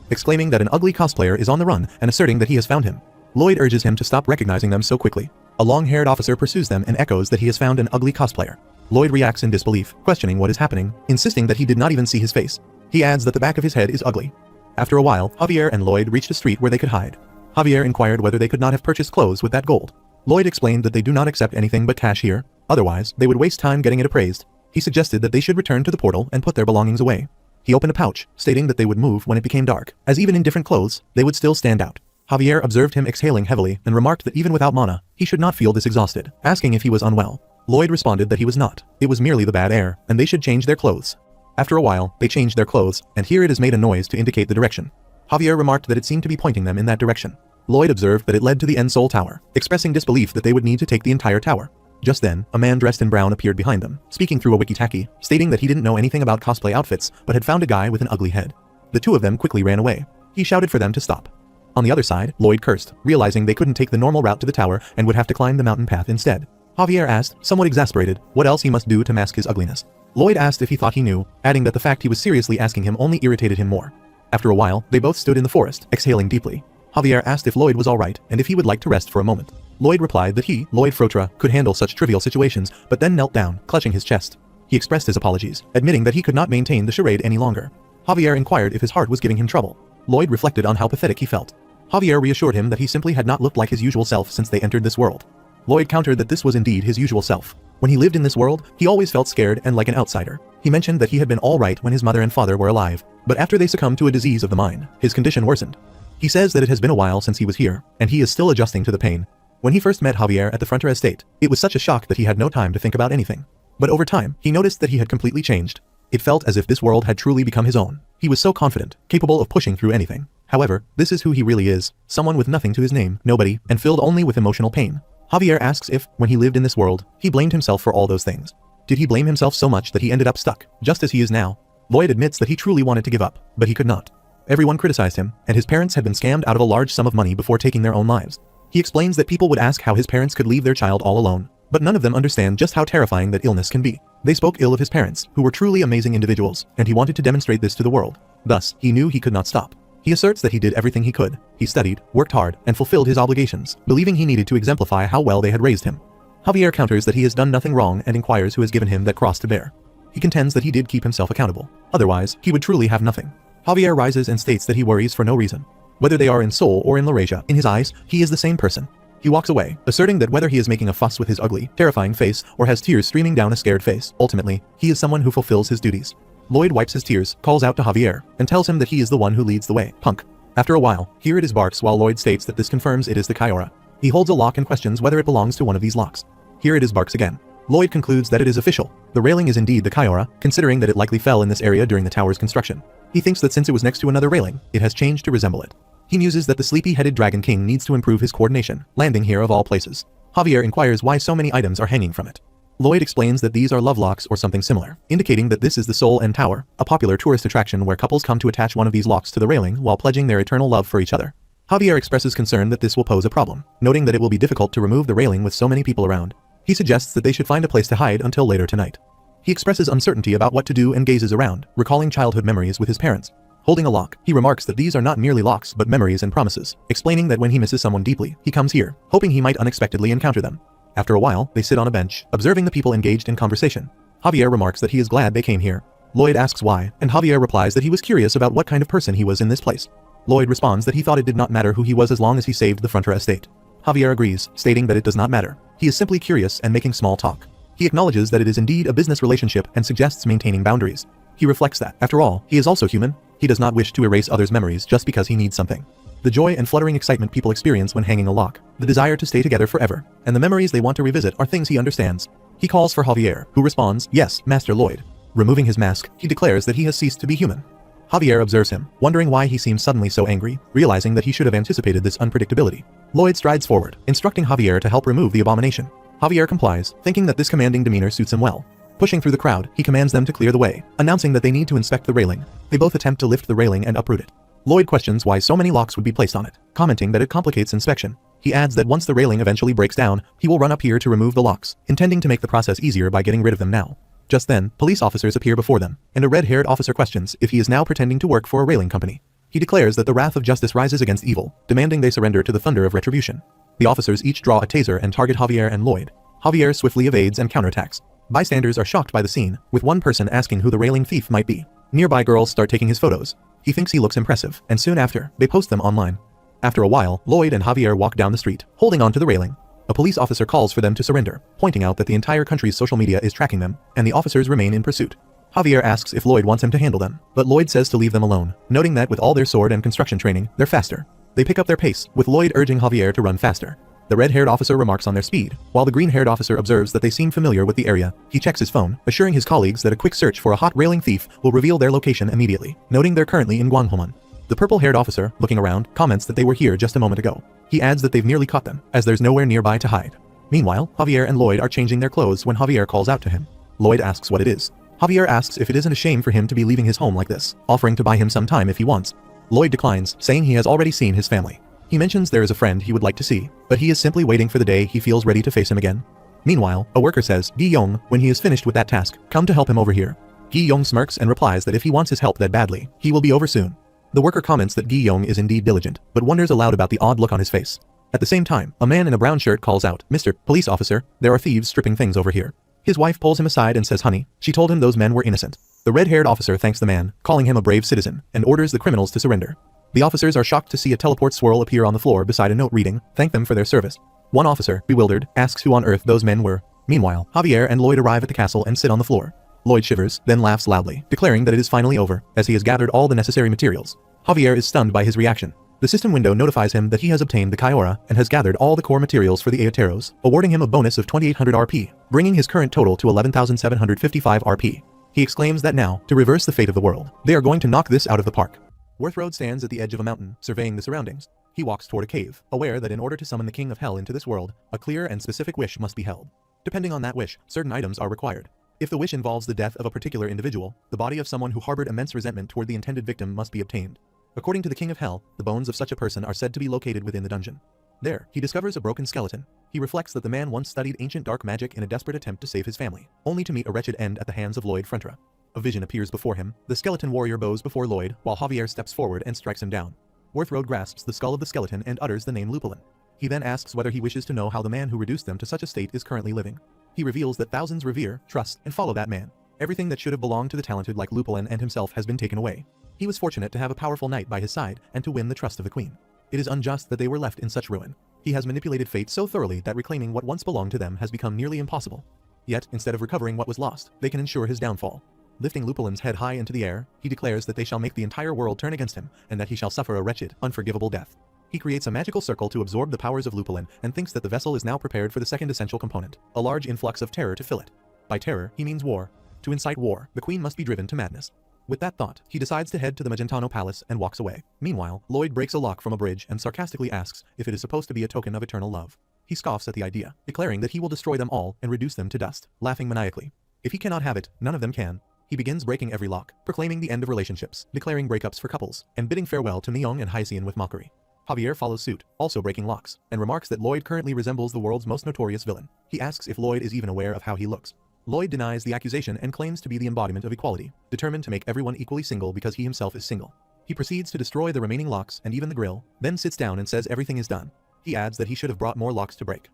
exclaiming that an ugly cosplayer is on the run and asserting that he has found him. Lloyd urges him to stop recognizing them so quickly. A long-haired officer pursues them and echoes that he has found an ugly cosplayer. Lloyd reacts in disbelief, questioning what is happening, insisting that he did not even see his face. He adds that the back of his head is ugly. After a while, Javier and Lloyd reached a street where they could hide. Javier inquired whether they could not have purchased clothes with that gold. Lloyd explained that they do not accept anything but cash here, otherwise they would waste time getting it appraised. He suggested that they should return to the portal and put their belongings away. He opened a pouch, stating that they would move when it became dark, as even in different clothes, they would still stand out. Javier observed him exhaling heavily and remarked that even without mana, he should not feel this exhausted, asking if he was unwell. Lloyd responded that he was not, it was merely the bad air, and they should change their clothes. After a while, they changed their clothes, and here it has made a noise to indicate the direction. Javier remarked that it seemed to be pointing them in that direction. Lloyd observed that it led to the End Soul Tower, expressing disbelief that they would need to take the entire tower. Just then, a man dressed in brown appeared behind them, speaking through a wiki-talkie, stating that he didn't know anything about cosplay outfits, but had found a guy with an ugly head. The two of them quickly ran away. He shouted for them to stop. On the other side, Lloyd cursed, realizing they couldn't take the normal route to the tower and would have to climb the mountain path instead. Javier asked, somewhat exasperated, what else he must do to mask his ugliness. Lloyd asked if he thought he knew, adding that the fact he was seriously asking him only irritated him more. After a while, they both stood in the forest, exhaling deeply. Javier asked if Lloyd was alright and if he would like to rest for a moment. Lloyd replied that he, Lloyd Frotra, could handle such trivial situations, but then knelt down, clutching his chest. He expressed his apologies, admitting that he could not maintain the charade any longer. Javier inquired if his heart was giving him trouble. Lloyd reflected on how pathetic he felt. Javier reassured him that he simply had not looked like his usual self since they entered this world. Lloyd countered that this was indeed his usual self. When he lived in this world, he always felt scared and like an outsider. He mentioned that he had been all right when his mother and father were alive, but after they succumbed to a disease of the mind, his condition worsened. He says that it has been a while since he was here, and he is still adjusting to the pain. When he first met Javier at the Frontier Estate, it was such a shock that he had no time to think about anything. But over time, he noticed that he had completely changed. It felt as if this world had truly become his own. He was so confident, capable of pushing through anything. However, this is who he really is, someone with nothing to his name, nobody, and filled only with emotional pain. Javier asks if, when he lived in this world, he blamed himself for all those things. Did he blame himself so much that he ended up stuck, just as he is now? Lloyd admits that he truly wanted to give up, but he could not. Everyone criticized him, and his parents had been scammed out of a large sum of money before taking their own lives. He explains that people would ask how his parents could leave their child all alone, but none of them understand just how terrifying that illness can be. They spoke ill of his parents, who were truly amazing individuals, and he wanted to demonstrate this to the world. Thus, he knew he could not stop. He asserts that he did everything he could. He studied, worked hard, and fulfilled his obligations, believing he needed to exemplify how well they had raised him. Javier counters that he has done nothing wrong and inquires who has given him that cross to bear. He contends that he did keep himself accountable. Otherwise, he would truly have nothing. Javier rises and states that he worries for no reason. Whether they are in Seoul or in Laurasia, in his eyes, he is the same person. He walks away, asserting that whether he is making a fuss with his ugly, terrifying face or has tears streaming down a scared face, ultimately, he is someone who fulfills his duties. Lloyd wipes his tears, calls out to Javier, and tells him that he is the one who leads the way, punk. After a while, here it is barks while Lloyd states that this confirms it is the Kyora. He holds a lock and questions whether it belongs to one of these locks. Here it is barks again. Lloyd concludes that it is official. The railing is indeed the Kyora, considering that it likely fell in this area during the tower's construction. He thinks that since it was next to another railing, it has changed to resemble it. He muses that the sleepy-headed Dragon King needs to improve his coordination, landing here of all places. Javier inquires why so many items are hanging from it. Lloyd explains that these are love locks or something similar, indicating that this is the Soul End Tower, a popular tourist attraction where couples come to attach one of these locks to the railing while pledging their eternal love for each other. Javier expresses concern that this will pose a problem, noting that it will be difficult to remove the railing with so many people around. He suggests that they should find a place to hide until later tonight. He expresses uncertainty about what to do and gazes around, recalling childhood memories with his parents. Holding a lock, he remarks that these are not merely locks but memories and promises, explaining that when he misses someone deeply, he comes here, hoping he might unexpectedly encounter them. After a while, they sit on a bench, observing the people engaged in conversation. Javier remarks that he is glad they came here. Lloyd asks why, and Javier replies that he was curious about what kind of person he was in this place. Lloyd responds that he thought it did not matter who he was as long as he saved the Frontier Estate. Javier agrees, stating that it does not matter. He is simply curious and making small talk. He acknowledges that it is indeed a business relationship and suggests maintaining boundaries. He reflects that, after all, he is also human. He does not wish to erase others' memories just because he needs something. The joy and fluttering excitement people experience when hanging a lock, the desire to stay together forever, and the memories they want to revisit are things he understands. He calls for Javier, who responds, "Yes, Master Lloyd." Removing his mask, he declares that he has ceased to be human. Javier observes him, wondering why he seems suddenly so angry, realizing that he should have anticipated this unpredictability. Lloyd strides forward, instructing Javier to help remove the abomination. Javier complies, thinking that this commanding demeanor suits him well. Pushing through the crowd, he commands them to clear the way, announcing that they need to inspect the railing. They both attempt to lift the railing and uproot it. Lloyd questions why so many locks would be placed on it, commenting that it complicates inspection. He adds that once the railing eventually breaks down, he will run up here to remove the locks, intending to make the process easier by getting rid of them now. Just then, police officers appear before them, and a red-haired officer questions if he is now pretending to work for a railing company. He declares that the wrath of justice rises against evil, demanding they surrender to the thunder of retribution. The officers each draw a taser and target Javier and Lloyd. Javier swiftly evades and counterattacks. Bystanders are shocked by the scene, with one person asking who the railing thief might be. Nearby girls start taking his photos. He thinks he looks impressive, and soon after, they post them online. After a while, Lloyd and Javier walk down the street, holding onto the railing. A police officer calls for them to surrender, pointing out that the entire country's social media is tracking them, and the officers remain in pursuit. Javier asks if Lloyd wants him to handle them, but Lloyd says to leave them alone, noting that with all their sword and construction training, they're faster. They pick up their pace, with Lloyd urging Javier to run faster. The red-haired officer remarks on their speed, while the green-haired officer observes that they seem familiar with the area. He checks his phone, assuring his colleagues that a quick search for a hot railing thief will reveal their location immediately, noting they're currently in Gwanghwamun. The purple-haired officer, looking around, comments that they were here just a moment ago. He adds that they've nearly caught them, as there's nowhere nearby to hide. Meanwhile, Javier and Lloyd are changing their clothes when Javier calls out to him. Lloyd asks what it is. Javier asks if it isn't a shame for him to be leaving his home like this, offering to buy him some time if he wants. Lloyd declines, saying he has already seen his family. He mentions there is a friend he would like to see, but he is simply waiting for the day he feels ready to face him again. Meanwhile, a worker says, Gi Yong, when he is finished with that task, come to help him over here. Gi Yong smirks and replies that if he wants his help that badly, he will be over soon. The worker comments that Gi Yong is indeed diligent, but wonders aloud about the odd look on his face. At the same time, a man in a brown shirt calls out, Mr. Police Officer, there are thieves stripping things over here. His wife pulls him aside and says honey, she told him those men were innocent. The red-haired officer thanks the man, calling him a brave citizen, and orders the criminals to surrender. The officers are shocked to see a teleport swirl appear on the floor beside a note reading, thank them for their service. One officer, bewildered, asks who on earth those men were. Meanwhile, Javier and Lloyd arrive at the castle and sit on the floor. Lloyd shivers, then laughs loudly, declaring that it is finally over, as he has gathered all the necessary materials. Javier is stunned by his reaction. The system window notifies him that he has obtained the Kaiora and has gathered all the core materials for the Aoteros, awarding him a bonus of 2800 RP, bringing his current total to 11,755 RP. He exclaims that now, to reverse the fate of the world, they are going to knock this out of the park. Worthroad stands at the edge of a mountain, surveying the surroundings. He walks toward a cave, aware that in order to summon the King of Hell into this world, a clear and specific wish must be held. Depending on that wish, certain items are required. If the wish involves the death of a particular individual, the body of someone who harbored immense resentment toward the intended victim must be obtained. According to the King of Hell, the bones of such a person are said to be located within the dungeon. There, he discovers a broken skeleton. He reflects that the man once studied ancient dark magic in a desperate attempt to save his family, only to meet a wretched end at the hands of Lloyd Frontra. A vision appears before him. The skeleton warrior bows before Lloyd, while Javier steps forward and strikes him down. Worthroad grasps the skull of the skeleton and utters the name Lupulin. He then asks whether he wishes to know how the man who reduced them to such a state is currently living. He reveals that thousands revere, trust, and follow that man. Everything that should have belonged to the talented like Lupulin and himself has been taken away. He was fortunate to have a powerful knight by his side and to win the trust of the queen. It is unjust that they were left in such ruin. He has manipulated fate so thoroughly that reclaiming what once belonged to them has become nearly impossible. Yet, instead of recovering what was lost, they can ensure his downfall. Lifting Lupulin's head high into the air, he declares that they shall make the entire world turn against him, and that he shall suffer a wretched, unforgivable death. He creates a magical circle to absorb the powers of Lupulin and thinks that the vessel is now prepared for the second essential component, a large influx of terror to fill it. By terror, he means war. To incite war, the queen must be driven to madness. With that thought, he decides to head to the Magentano Palace and walks away. Meanwhile, Lloyd breaks a lock from a bridge and sarcastically asks if it is supposed to be a token of eternal love. He scoffs at the idea, declaring that he will destroy them all and reduce them to dust, laughing maniacally. If he cannot have it, none of them can. He begins breaking every lock, proclaiming the end of relationships, declaring breakups for couples, and bidding farewell to Myung and Hyeseon with mockery. Javier follows suit, also breaking locks, and remarks that Lloyd currently resembles the world's most notorious villain. He asks if Lloyd is even aware of how he looks. Lloyd denies the accusation and claims to be the embodiment of equality, determined to make everyone equally single because he himself is single. He proceeds to destroy the remaining locks and even the grill, then sits down and says everything is done. He adds that he should have brought more locks to break.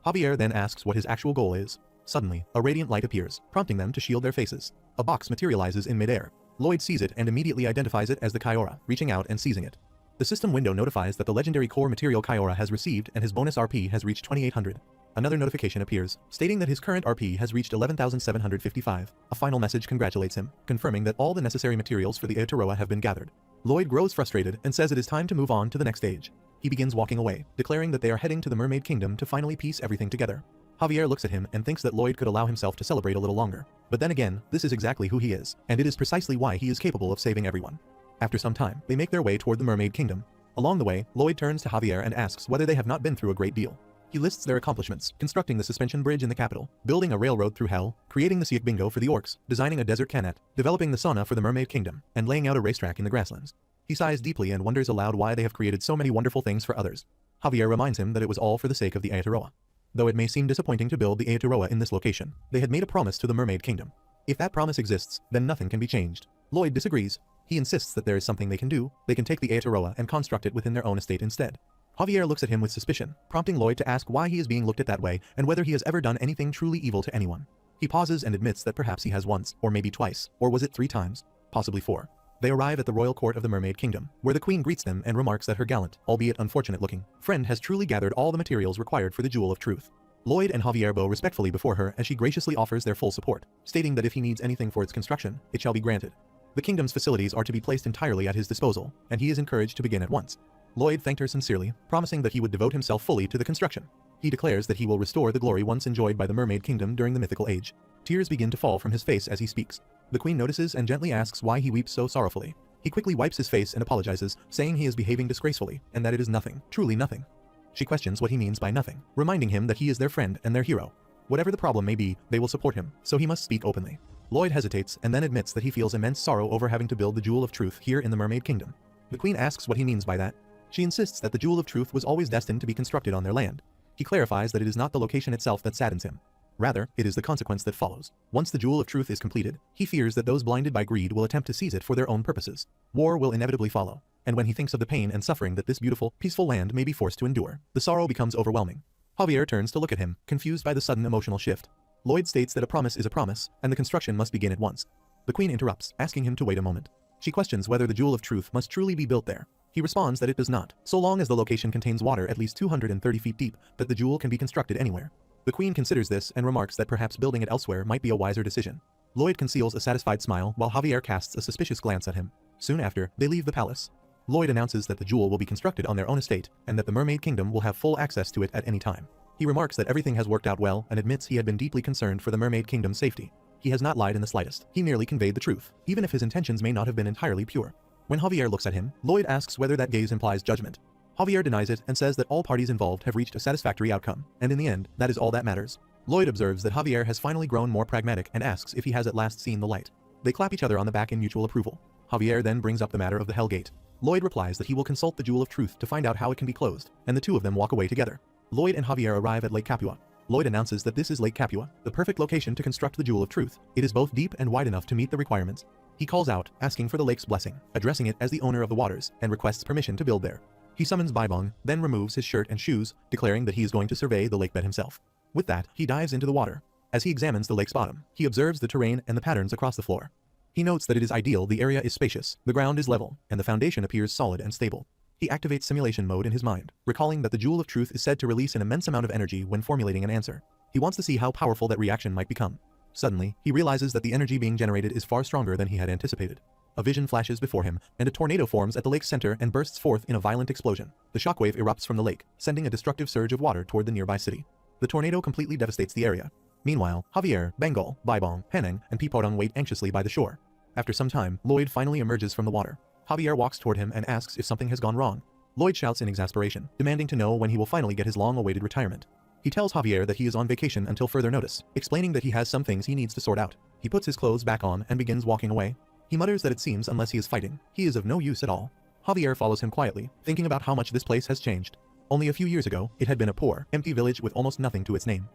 Javier then asks what his actual goal is. Suddenly, a radiant light appears, prompting them to shield their faces. A box materializes in midair. Lloyd sees it and immediately identifies it as the Kaiora, reaching out and seizing it. The system window notifies that the legendary core material Kaiora has received and his bonus RP has reached 2800. Another notification appears, stating that his current RP has reached 11,755. A final message congratulates him, confirming that all the necessary materials for the Aotearoa have been gathered. Lloyd grows frustrated and says it is time to move on to the next stage. He begins walking away, declaring that they are heading to the Mermaid Kingdom to finally piece everything together. Javier looks at him and thinks that Lloyd could allow himself to celebrate a little longer. But then again, this is exactly who he is, and it is precisely why he is capable of saving everyone. After some time, they make their way toward the Mermaid Kingdom. Along the way, Lloyd turns to Javier and asks whether they have not been through a great deal. He lists their accomplishments, constructing the suspension bridge in the capital, building a railroad through hell, creating the Siak Bingo for the orcs, designing a desert cannet, developing the sauna for the Mermaid Kingdom, and laying out a racetrack in the grasslands. He sighs deeply and wonders aloud why they have created so many wonderful things for others. Javier reminds him that it was all for the sake of the Aotearoa. Though it may seem disappointing to build the Aotearoa in this location, they had made a promise to the Mermaid Kingdom. If that promise exists, then nothing can be changed. Lloyd disagrees. He insists that there is something they can do. They can take the Aotearoa and construct it within their own estate instead. Javier looks at him with suspicion, prompting Lloyd to ask why he is being looked at that way and whether he has ever done anything truly evil to anyone. He pauses and admits that perhaps he has once, or maybe twice, or was it 3 times? Possibly 4. They arrive at the royal court of the Mermaid Kingdom, where the queen greets them and remarks that her gallant, albeit unfortunate-looking, friend has truly gathered all the materials required for the Jewel of Truth. Lloyd and Javier bow respectfully before her as she graciously offers their full support, stating that if he needs anything for its construction, it shall be granted. The kingdom's facilities are to be placed entirely at his disposal, and he is encouraged to begin at once. Lloyd thanked her sincerely, promising that he would devote himself fully to the construction. He declares that he will restore the glory once enjoyed by the Mermaid Kingdom during the mythical age. Tears begin to fall from his face as he speaks. The queen notices and gently asks why he weeps so sorrowfully. He quickly wipes his face and apologizes, saying he is behaving disgracefully, and that it is nothing, truly nothing. She questions what he means by nothing, reminding him that he is their friend and their hero. Whatever the problem may be, they will support him, so he must speak openly. Lloyd hesitates and then admits that he feels immense sorrow over having to build the Jewel of Truth here in the Mermaid Kingdom. The queen asks what he means by that. She insists that the Jewel of Truth was always destined to be constructed on their land. He clarifies that it is not the location itself that saddens him. Rather, it is the consequence that follows. Once the Jewel of Truth is completed, he fears that those blinded by greed will attempt to seize it for their own purposes. War will inevitably follow, and when he thinks of the pain and suffering that this beautiful, peaceful land may be forced to endure, the sorrow becomes overwhelming. Javier turns to look at him, confused by the sudden emotional shift. Lloyd states that a promise is a promise, and the construction must begin at once. The queen interrupts, asking him to wait a moment. She questions whether the Jewel of Truth must truly be built there. He responds that it does not, so long as the location contains water at least 230 feet deep, that the jewel can be constructed anywhere. The queen considers this and remarks that perhaps building it elsewhere might be a wiser decision. Lloyd conceals a satisfied smile while Javier casts a suspicious glance at him. Soon after, they leave the palace. Lloyd announces that the jewel will be constructed on their own estate and that the Mermaid Kingdom will have full access to it at any time. He remarks that everything has worked out well and admits he had been deeply concerned for the Mermaid Kingdom's safety. He has not lied in the slightest. He merely conveyed the truth, even if his intentions may not have been entirely pure. When Javier looks at him, Lloyd asks whether that gaze implies judgment. Javier denies it and says that all parties involved have reached a satisfactory outcome, and in the end, that is all that matters. Lloyd observes that Javier has finally grown more pragmatic and asks if he has at last seen the light. They clap each other on the back in mutual approval. Javier then brings up the matter of the Hell Gate. Lloyd replies that he will consult the Jewel of Truth to find out how it can be closed, and the two of them walk away together. Lloyd and Javier arrive at Lake Capua. Lloyd announces that this is Lake Capua, the perfect location to construct the Jewel of Truth. It is both deep and wide enough to meet the requirements. He calls out, asking for the lake's blessing, addressing it as the owner of the waters, and requests permission to build there. He summons Baibong, then removes his shirt and shoes, declaring that he is going to survey the lakebed himself. With that, he dives into the water. As he examines the lake's bottom, he observes the terrain and the patterns across the floor. He notes that it is ideal, the area is spacious, the ground is level, and the foundation appears solid and stable. He activates simulation mode in his mind, recalling that the Jewel of Truth is said to release an immense amount of energy when formulating an answer. He wants to see how powerful that reaction might become. Suddenly, he realizes that the energy being generated is far stronger than he had anticipated. A vision flashes before him, and a tornado forms at the lake's center and bursts forth in a violent explosion. The shockwave erupts from the lake, sending a destructive surge of water toward the nearby city. The tornado completely devastates the area. Meanwhile, Javier, Bengal, Baibong, Henning, and Piporong wait anxiously by the shore. After some time, Lloyd finally emerges from the water. Javier walks toward him and asks if something has gone wrong. Lloyd shouts in exasperation, demanding to know when he will finally get his long-awaited retirement. He tells Javier that he is on vacation until further notice, explaining that he has some things he needs to sort out. He puts his clothes back on and begins walking away. He mutters that it seems unless he is fighting, he is of no use at all. Javier follows him quietly, thinking about how much this place has changed. Only a few years ago, it had been a poor, empty village with almost nothing to its name.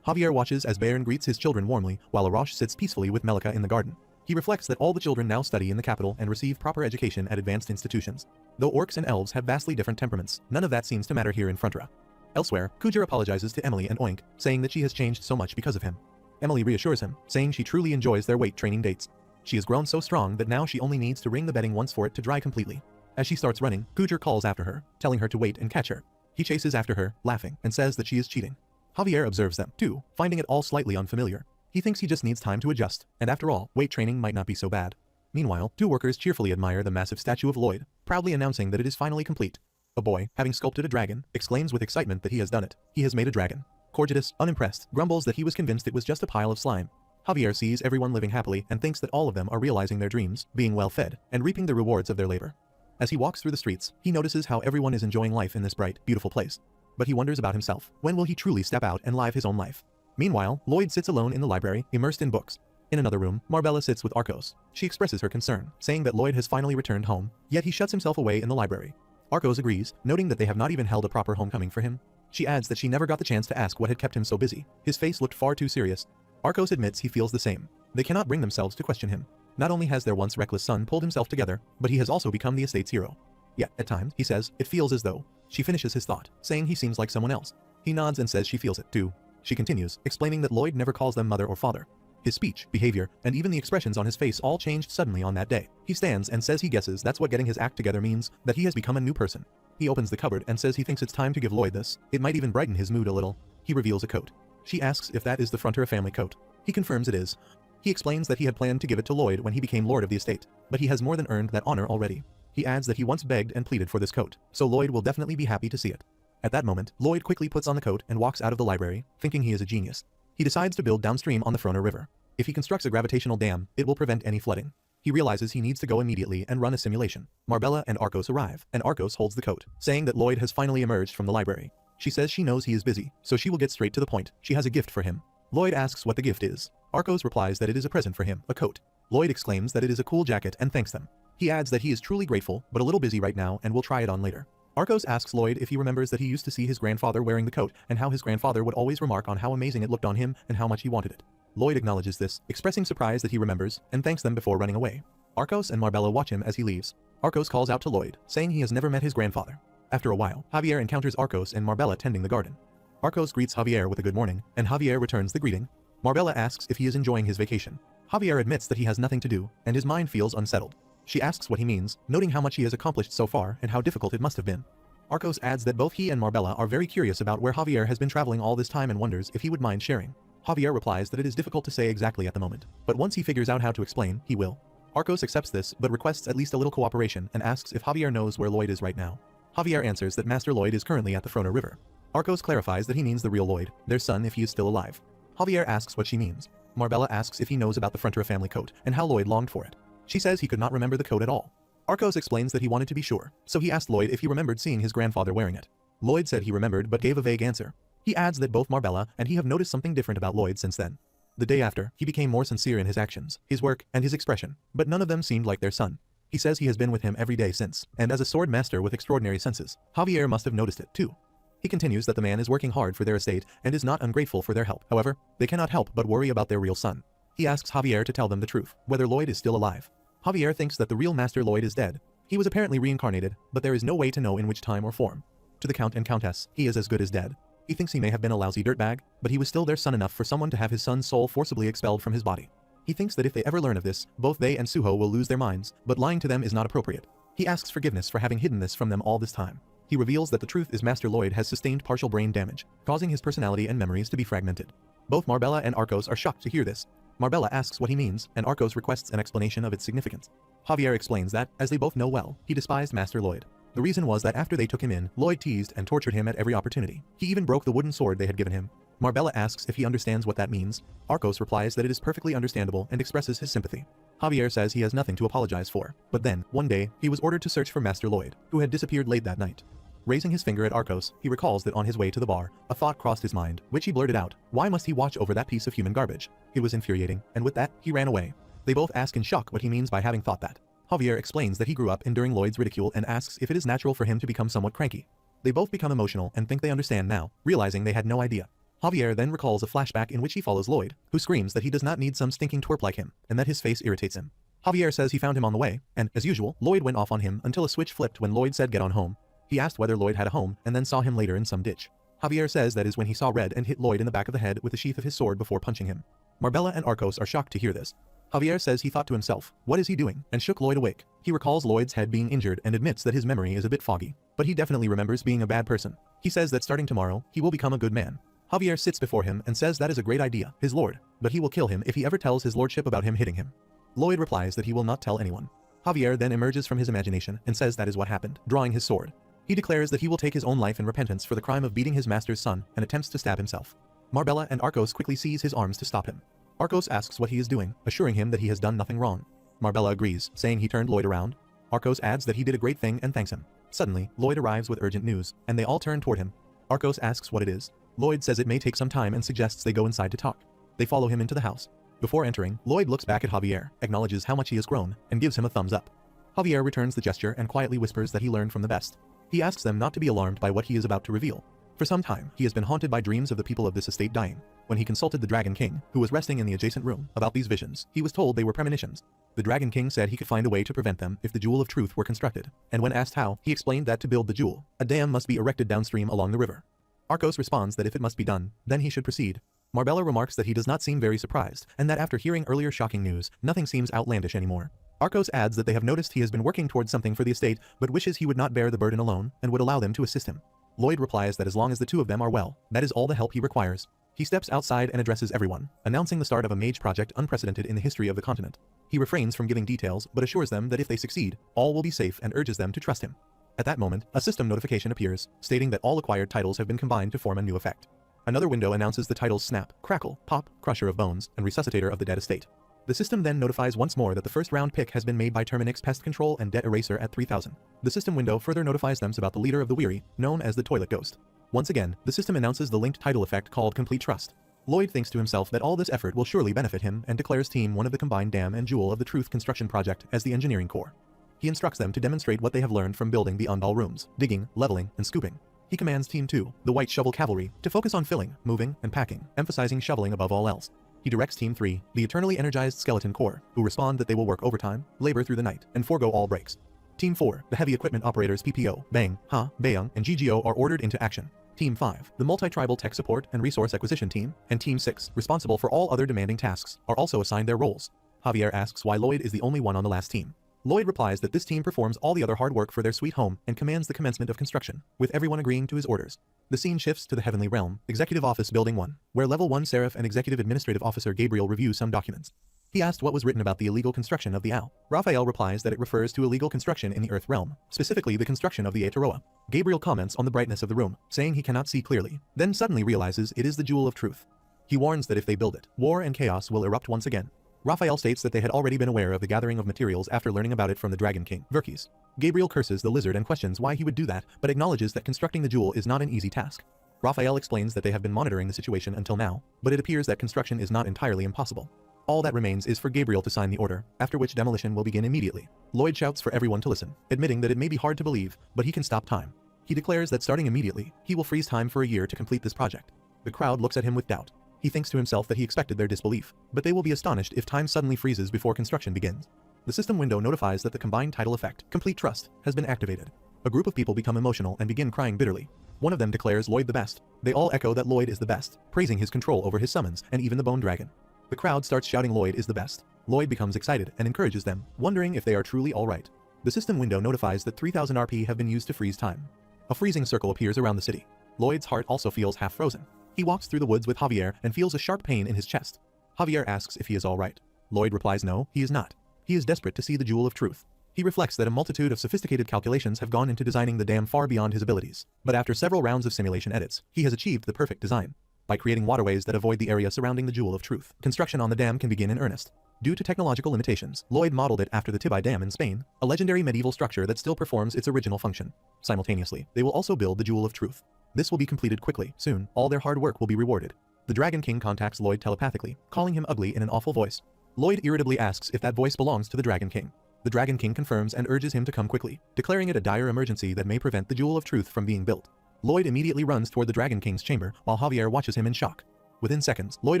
Javier watches as Baron greets his children warmly, while Arash sits peacefully with Melika in the garden. He reflects that all the children now study in the capital and receive proper education at advanced institutions. Though orcs and elves have vastly different temperaments, none of that seems to matter here in Frontra. Elsewhere, Kujar apologizes to Emily and Oink, saying that she has changed so much because of him. Emily reassures him, saying she truly enjoys their weight training dates. She has grown so strong that now she only needs to wring the bedding once for it to dry completely. As she starts running, Kujar calls after her, telling her to wait and catch her. He chases after her, laughing, and says that she is cheating. Javier observes them, too, finding it all slightly unfamiliar. He thinks he just needs time to adjust, and after all, weight training might not be so bad. Meanwhile, two workers cheerfully admire the massive statue of Lloyd, proudly announcing that it is finally complete. A boy, having sculpted a dragon, exclaims with excitement that he has done it. He has made a dragon. Corgetus, unimpressed, grumbles that he was convinced it was just a pile of slime. Javier sees everyone living happily and thinks that all of them are realizing their dreams, being well fed, and reaping the rewards of their labor. As he walks through the streets, he notices how everyone is enjoying life in this bright, beautiful place. But he wonders about himself. When will he truly step out and live his own life? Meanwhile, Lloyd sits alone in the library, immersed in books. In another room, Marbella sits with Arcos. She expresses her concern, saying that Lloyd has finally returned home, yet he shuts himself away in the library. Arcos agrees, noting that they have not even held a proper homecoming for him. She adds that she never got the chance to ask what had kept him so busy. His face looked far too serious. Arcos admits he feels the same. They cannot bring themselves to question him. Not only has their once reckless son pulled himself together, but he has also become the estate's hero. Yet, at times, he says, it feels as though. She finishes his thought, saying he seems like someone else. He nods and says she feels it too. She continues, explaining that Lloyd never calls them mother or father. His speech, behavior, and even the expressions on his face all changed suddenly on that day. He stands and says he guesses that's what getting his act together means, that he has become a new person. He opens the cupboard and says he thinks it's time to give Lloyd this. It might even brighten his mood a little. He reveals a coat. She asks if that is the Frontier family coat. He confirms it is. He explains that he had planned to give it to Lloyd when he became lord of the estate, but he has more than earned that honor already. He adds that he once begged and pleaded for this coat, so Lloyd will definitely be happy to see it. At that moment, Lloyd quickly puts on the coat and walks out of the library, thinking he is a genius. He decides to build downstream on the Frontier River. If he constructs a gravitational dam, it will prevent any flooding. He realizes he needs to go immediately and run a simulation. Marbella and Arcos arrive, and Arcos holds the coat, saying that Lloyd has finally emerged from the library. She says she knows he is busy, so she will get straight to the point. She has a gift for him. Lloyd asks what the gift is. Arcos replies that it is a present for him, a coat. Lloyd exclaims that it is a cool jacket and thanks them. He adds that he is truly grateful, but a little busy right now and will try it on later. Arcos asks Lloyd if he remembers that he used to see his grandfather wearing the coat and how his grandfather would always remark on how amazing it looked on him and how much he wanted it. Lloyd acknowledges this, expressing surprise that he remembers, and thanks them before running away. Arcos and Marbella watch him as he leaves. Arcos calls out to Lloyd, saying he has never met his grandfather. After a while, Javier encounters Arcos and Marbella tending the garden. Arcos greets Javier with a good morning, and Javier returns the greeting. Marbella asks if he is enjoying his vacation. Javier admits that he has nothing to do, and his mind feels unsettled. She asks what he means, noting how much he has accomplished so far and how difficult it must have been. Arcos adds that both he and Marbella are very curious about where Javier has been traveling all this time and wonders if he would mind sharing. Javier replies that it is difficult to say exactly at the moment, but once he figures out how to explain, he will. Arcos accepts this but requests at least a little cooperation and asks if Javier knows where Lloyd is right now. Javier answers that Master Lloyd is currently at the Frontier River. Arcos clarifies that he means the real Lloyd, their son if he is still alive. Javier asks what she means. Marbella asks if he knows about the Frontier family coat and how Lloyd longed for it. She says he could not remember the coat at all. Arcos explains that he wanted to be sure, so he asked Lloyd if he remembered seeing his grandfather wearing it. Lloyd said he remembered but gave a vague answer. He adds that both Marbella and he have noticed something different about Lloyd since then. The day after, he became more sincere in his actions, his work, and his expression, but none of them seemed like their son. He says he has been with him every day since, and as a sword master with extraordinary senses, Javier must have noticed it too. He continues that the man is working hard for their estate and is not ungrateful for their help. However, they cannot help but worry about their real son. He asks Javier to tell them the truth, whether Lloyd is still alive. Javier thinks that the real Master Lloyd is dead. He was apparently reincarnated, but there is no way to know in which time or form. To the Count and Countess, he is as good as dead. He thinks he may have been a lousy dirtbag, but he was still their son enough for someone to have his son's soul forcibly expelled from his body. He thinks that if they ever learn of this, both they and Suho will lose their minds, but lying to them is not appropriate. He asks forgiveness for having hidden this from them all this time. He reveals that the truth is Master Lloyd has sustained partial brain damage, causing his personality and memories to be fragmented. Both Marbella and Arcos are shocked to hear this. Marbella asks what he means, and Arcos requests an explanation of its significance. Javier explains that, as they both know well, he despised Master Lloyd. The reason was that after they took him in, Lloyd teased and tortured him at every opportunity. He even broke the wooden sword they had given him. Marbella asks if he understands what that means. Arcos replies that it is perfectly understandable and expresses his sympathy. Javier says he has nothing to apologize for. But then, one day, he was ordered to search for Master Lloyd, who had disappeared late that night. Raising his finger at Arcos, he recalls that on his way to the bar, a thought crossed his mind, which he blurted out. Why must he watch over that piece of human garbage? It was infuriating, and with that, he ran away. They both ask in shock what he means by having thought that. Javier explains that he grew up enduring Lloyd's ridicule and asks if it is natural for him to become somewhat cranky. They both become emotional and think they understand now, realizing they had no idea. Javier then recalls a flashback in which he follows Lloyd, who screams that he does not need some stinking twerp like him, and that his face irritates him. Javier says he found him on the way, and, as usual, Lloyd went off on him until a switch flipped when Lloyd said get on home. He asked whether Lloyd had a home, and then saw him later in some ditch. Javier says that is when he saw Red and hit Lloyd in the back of the head with the sheath of his sword before punching him. Marbella and Arcos are shocked to hear this. Javier says he thought to himself, what is he doing, and shook Lloyd awake. He recalls Lloyd's head being injured and admits that his memory is a bit foggy, but he definitely remembers being a bad person. He says that starting tomorrow, he will become a good man. Javier sits before him and says that is a great idea, his lord, but he will kill him if he ever tells his lordship about him hitting him. Lloyd replies that he will not tell anyone. Javier then emerges from his imagination and says that is what happened, drawing his sword. He declares that he will take his own life in repentance for the crime of beating his master's son and attempts to stab himself. Marbella and Arcos quickly seize his arms to stop him. Arcos asks what he is doing, assuring him that he has done nothing wrong. Marbella agrees, saying he turned Lloyd around. Arcos adds that he did a great thing and thanks him. Suddenly, Lloyd arrives with urgent news, and they all turn toward him. Arcos asks what it is. Lloyd says it may take some time and suggests they go inside to talk. They follow him into the house. Before entering, Lloyd looks back at Javier, acknowledges how much he has grown, and gives him a thumbs up. Javier returns the gesture and quietly whispers that he learned from the best. He asks them not to be alarmed by what he is about to reveal. For some time, he has been haunted by dreams of the people of this estate dying. When he consulted the Dragon King, who was resting in the adjacent room, about these visions, he was told they were premonitions. The Dragon King said he could find a way to prevent them if the Jewel of Truth were constructed, and when asked how, he explained that to build the jewel, a dam must be erected downstream along the river. Arcos responds that if it must be done, then he should proceed. Marbella remarks that he does not seem very surprised, and that after hearing earlier shocking news, nothing seems outlandish anymore. Arcos adds that they have noticed he has been working towards something for the estate, but wishes he would not bear the burden alone, and would allow them to assist him. Lloyd replies that as long as the two of them are well, that is all the help he requires. He steps outside and addresses everyone, announcing the start of a mage project unprecedented in the history of the continent. He refrains from giving details, but assures them that if they succeed, all will be safe and urges them to trust him. At that moment, a system notification appears, stating that all acquired titles have been combined to form a new effect. Another window announces the titles Snap, Crackle, Pop, Crusher of Bones, and Resuscitator of the Dead Estate. The system then notifies once more that the first round pick has been made by Terminix Pest Control and Debt Eraser at 3000. The system window further notifies them about the leader of the Weary, known as the Toilet Ghost. Once again, the system announces the linked title effect called Complete Trust. Lloyd thinks to himself that all this effort will surely benefit him and declares Team 1 of the combined Dam and Jewel of the Truth construction project as the engineering core. He instructs them to demonstrate what they have learned from building the Undal rooms, digging, leveling, and scooping. He commands Team 2, the White Shovel Cavalry, to focus on filling, moving, and packing, emphasizing shoveling above all else. He directs Team 3, the eternally energized Skeleton Corps, who respond that they will work overtime, labor through the night, and forego all breaks. Team 4, the heavy equipment operators PPO, Bang, Ha, Bayung, and GGO are ordered into action. Team 5, the multi-tribal tech support and resource acquisition team, and Team 6, responsible for all other demanding tasks, are also assigned their roles. Javier asks why Lloyd is the only one on the last team. Lloyd replies that this team performs all the other hard work for their sweet home and commands the commencement of construction, with everyone agreeing to his orders. The scene shifts to the Heavenly Realm, Executive Office Building 1, where Level 1 Seraph and Executive Administrative Officer Gabriel review some documents. He asked what was written about the illegal construction of the owl. Raphael replies that it refers to illegal construction in the Earth realm, specifically the construction of the Aeteroa. Gabriel comments on the brightness of the room, saying he cannot see clearly, then suddenly realizes it is the Jewel of Truth. He warns that if they build it, war and chaos will erupt once again. Raphael states that they had already been aware of the gathering of materials after learning about it from the Dragon King, Verkis. Gabriel curses the lizard and questions why he would do that, but acknowledges that constructing the jewel is not an easy task. Raphael explains that they have been monitoring the situation until now, but it appears that construction is not entirely impossible. All that remains is for Gabriel to sign the order, after which demolition will begin immediately. Lloyd shouts for everyone to listen, admitting that it may be hard to believe, but he can stop time. He declares that starting immediately, he will freeze time for a year to complete this project. The crowd looks at him with doubt. He thinks to himself that he expected their disbelief, but they will be astonished if time suddenly freezes before construction begins. The system window notifies that the combined title effect, Complete Trust, has been activated. A group of people become emotional and begin crying bitterly. One of them declares Lloyd the best. They all echo that Lloyd is the best, praising his control over his summons and even the Bone Dragon. The crowd starts shouting Lloyd is the best. Lloyd becomes excited and encourages them, wondering if they are truly all right. The system window notifies that 3000 RP have been used to freeze time. A freezing circle appears around the city. Lloyd's heart also feels half frozen. He walks through the woods with Javier and feels a sharp pain in his chest. Javier asks if he is all right. Lloyd replies no, he is not. He is desperate to see the Jewel of Truth. He reflects that a multitude of sophisticated calculations have gone into designing the dam far beyond his abilities. But after several rounds of simulation edits, he has achieved the perfect design. By creating waterways that avoid the area surrounding the Jewel of Truth, construction on the dam can begin in earnest. Due to technological limitations, Lloyd modeled it after the Tibai Dam in Spain, a legendary medieval structure that still performs its original function. Simultaneously, they will also build the Jewel of Truth. This will be completed quickly, soon, all their hard work will be rewarded. The Dragon King contacts Lloyd telepathically, calling him ugly in an awful voice. Lloyd irritably asks if that voice belongs to the Dragon King. The Dragon King confirms and urges him to come quickly, declaring it a dire emergency that may prevent the Jewel of Truth from being built. Lloyd immediately runs toward the Dragon King's chamber, while Javier watches him in shock. Within seconds, Lloyd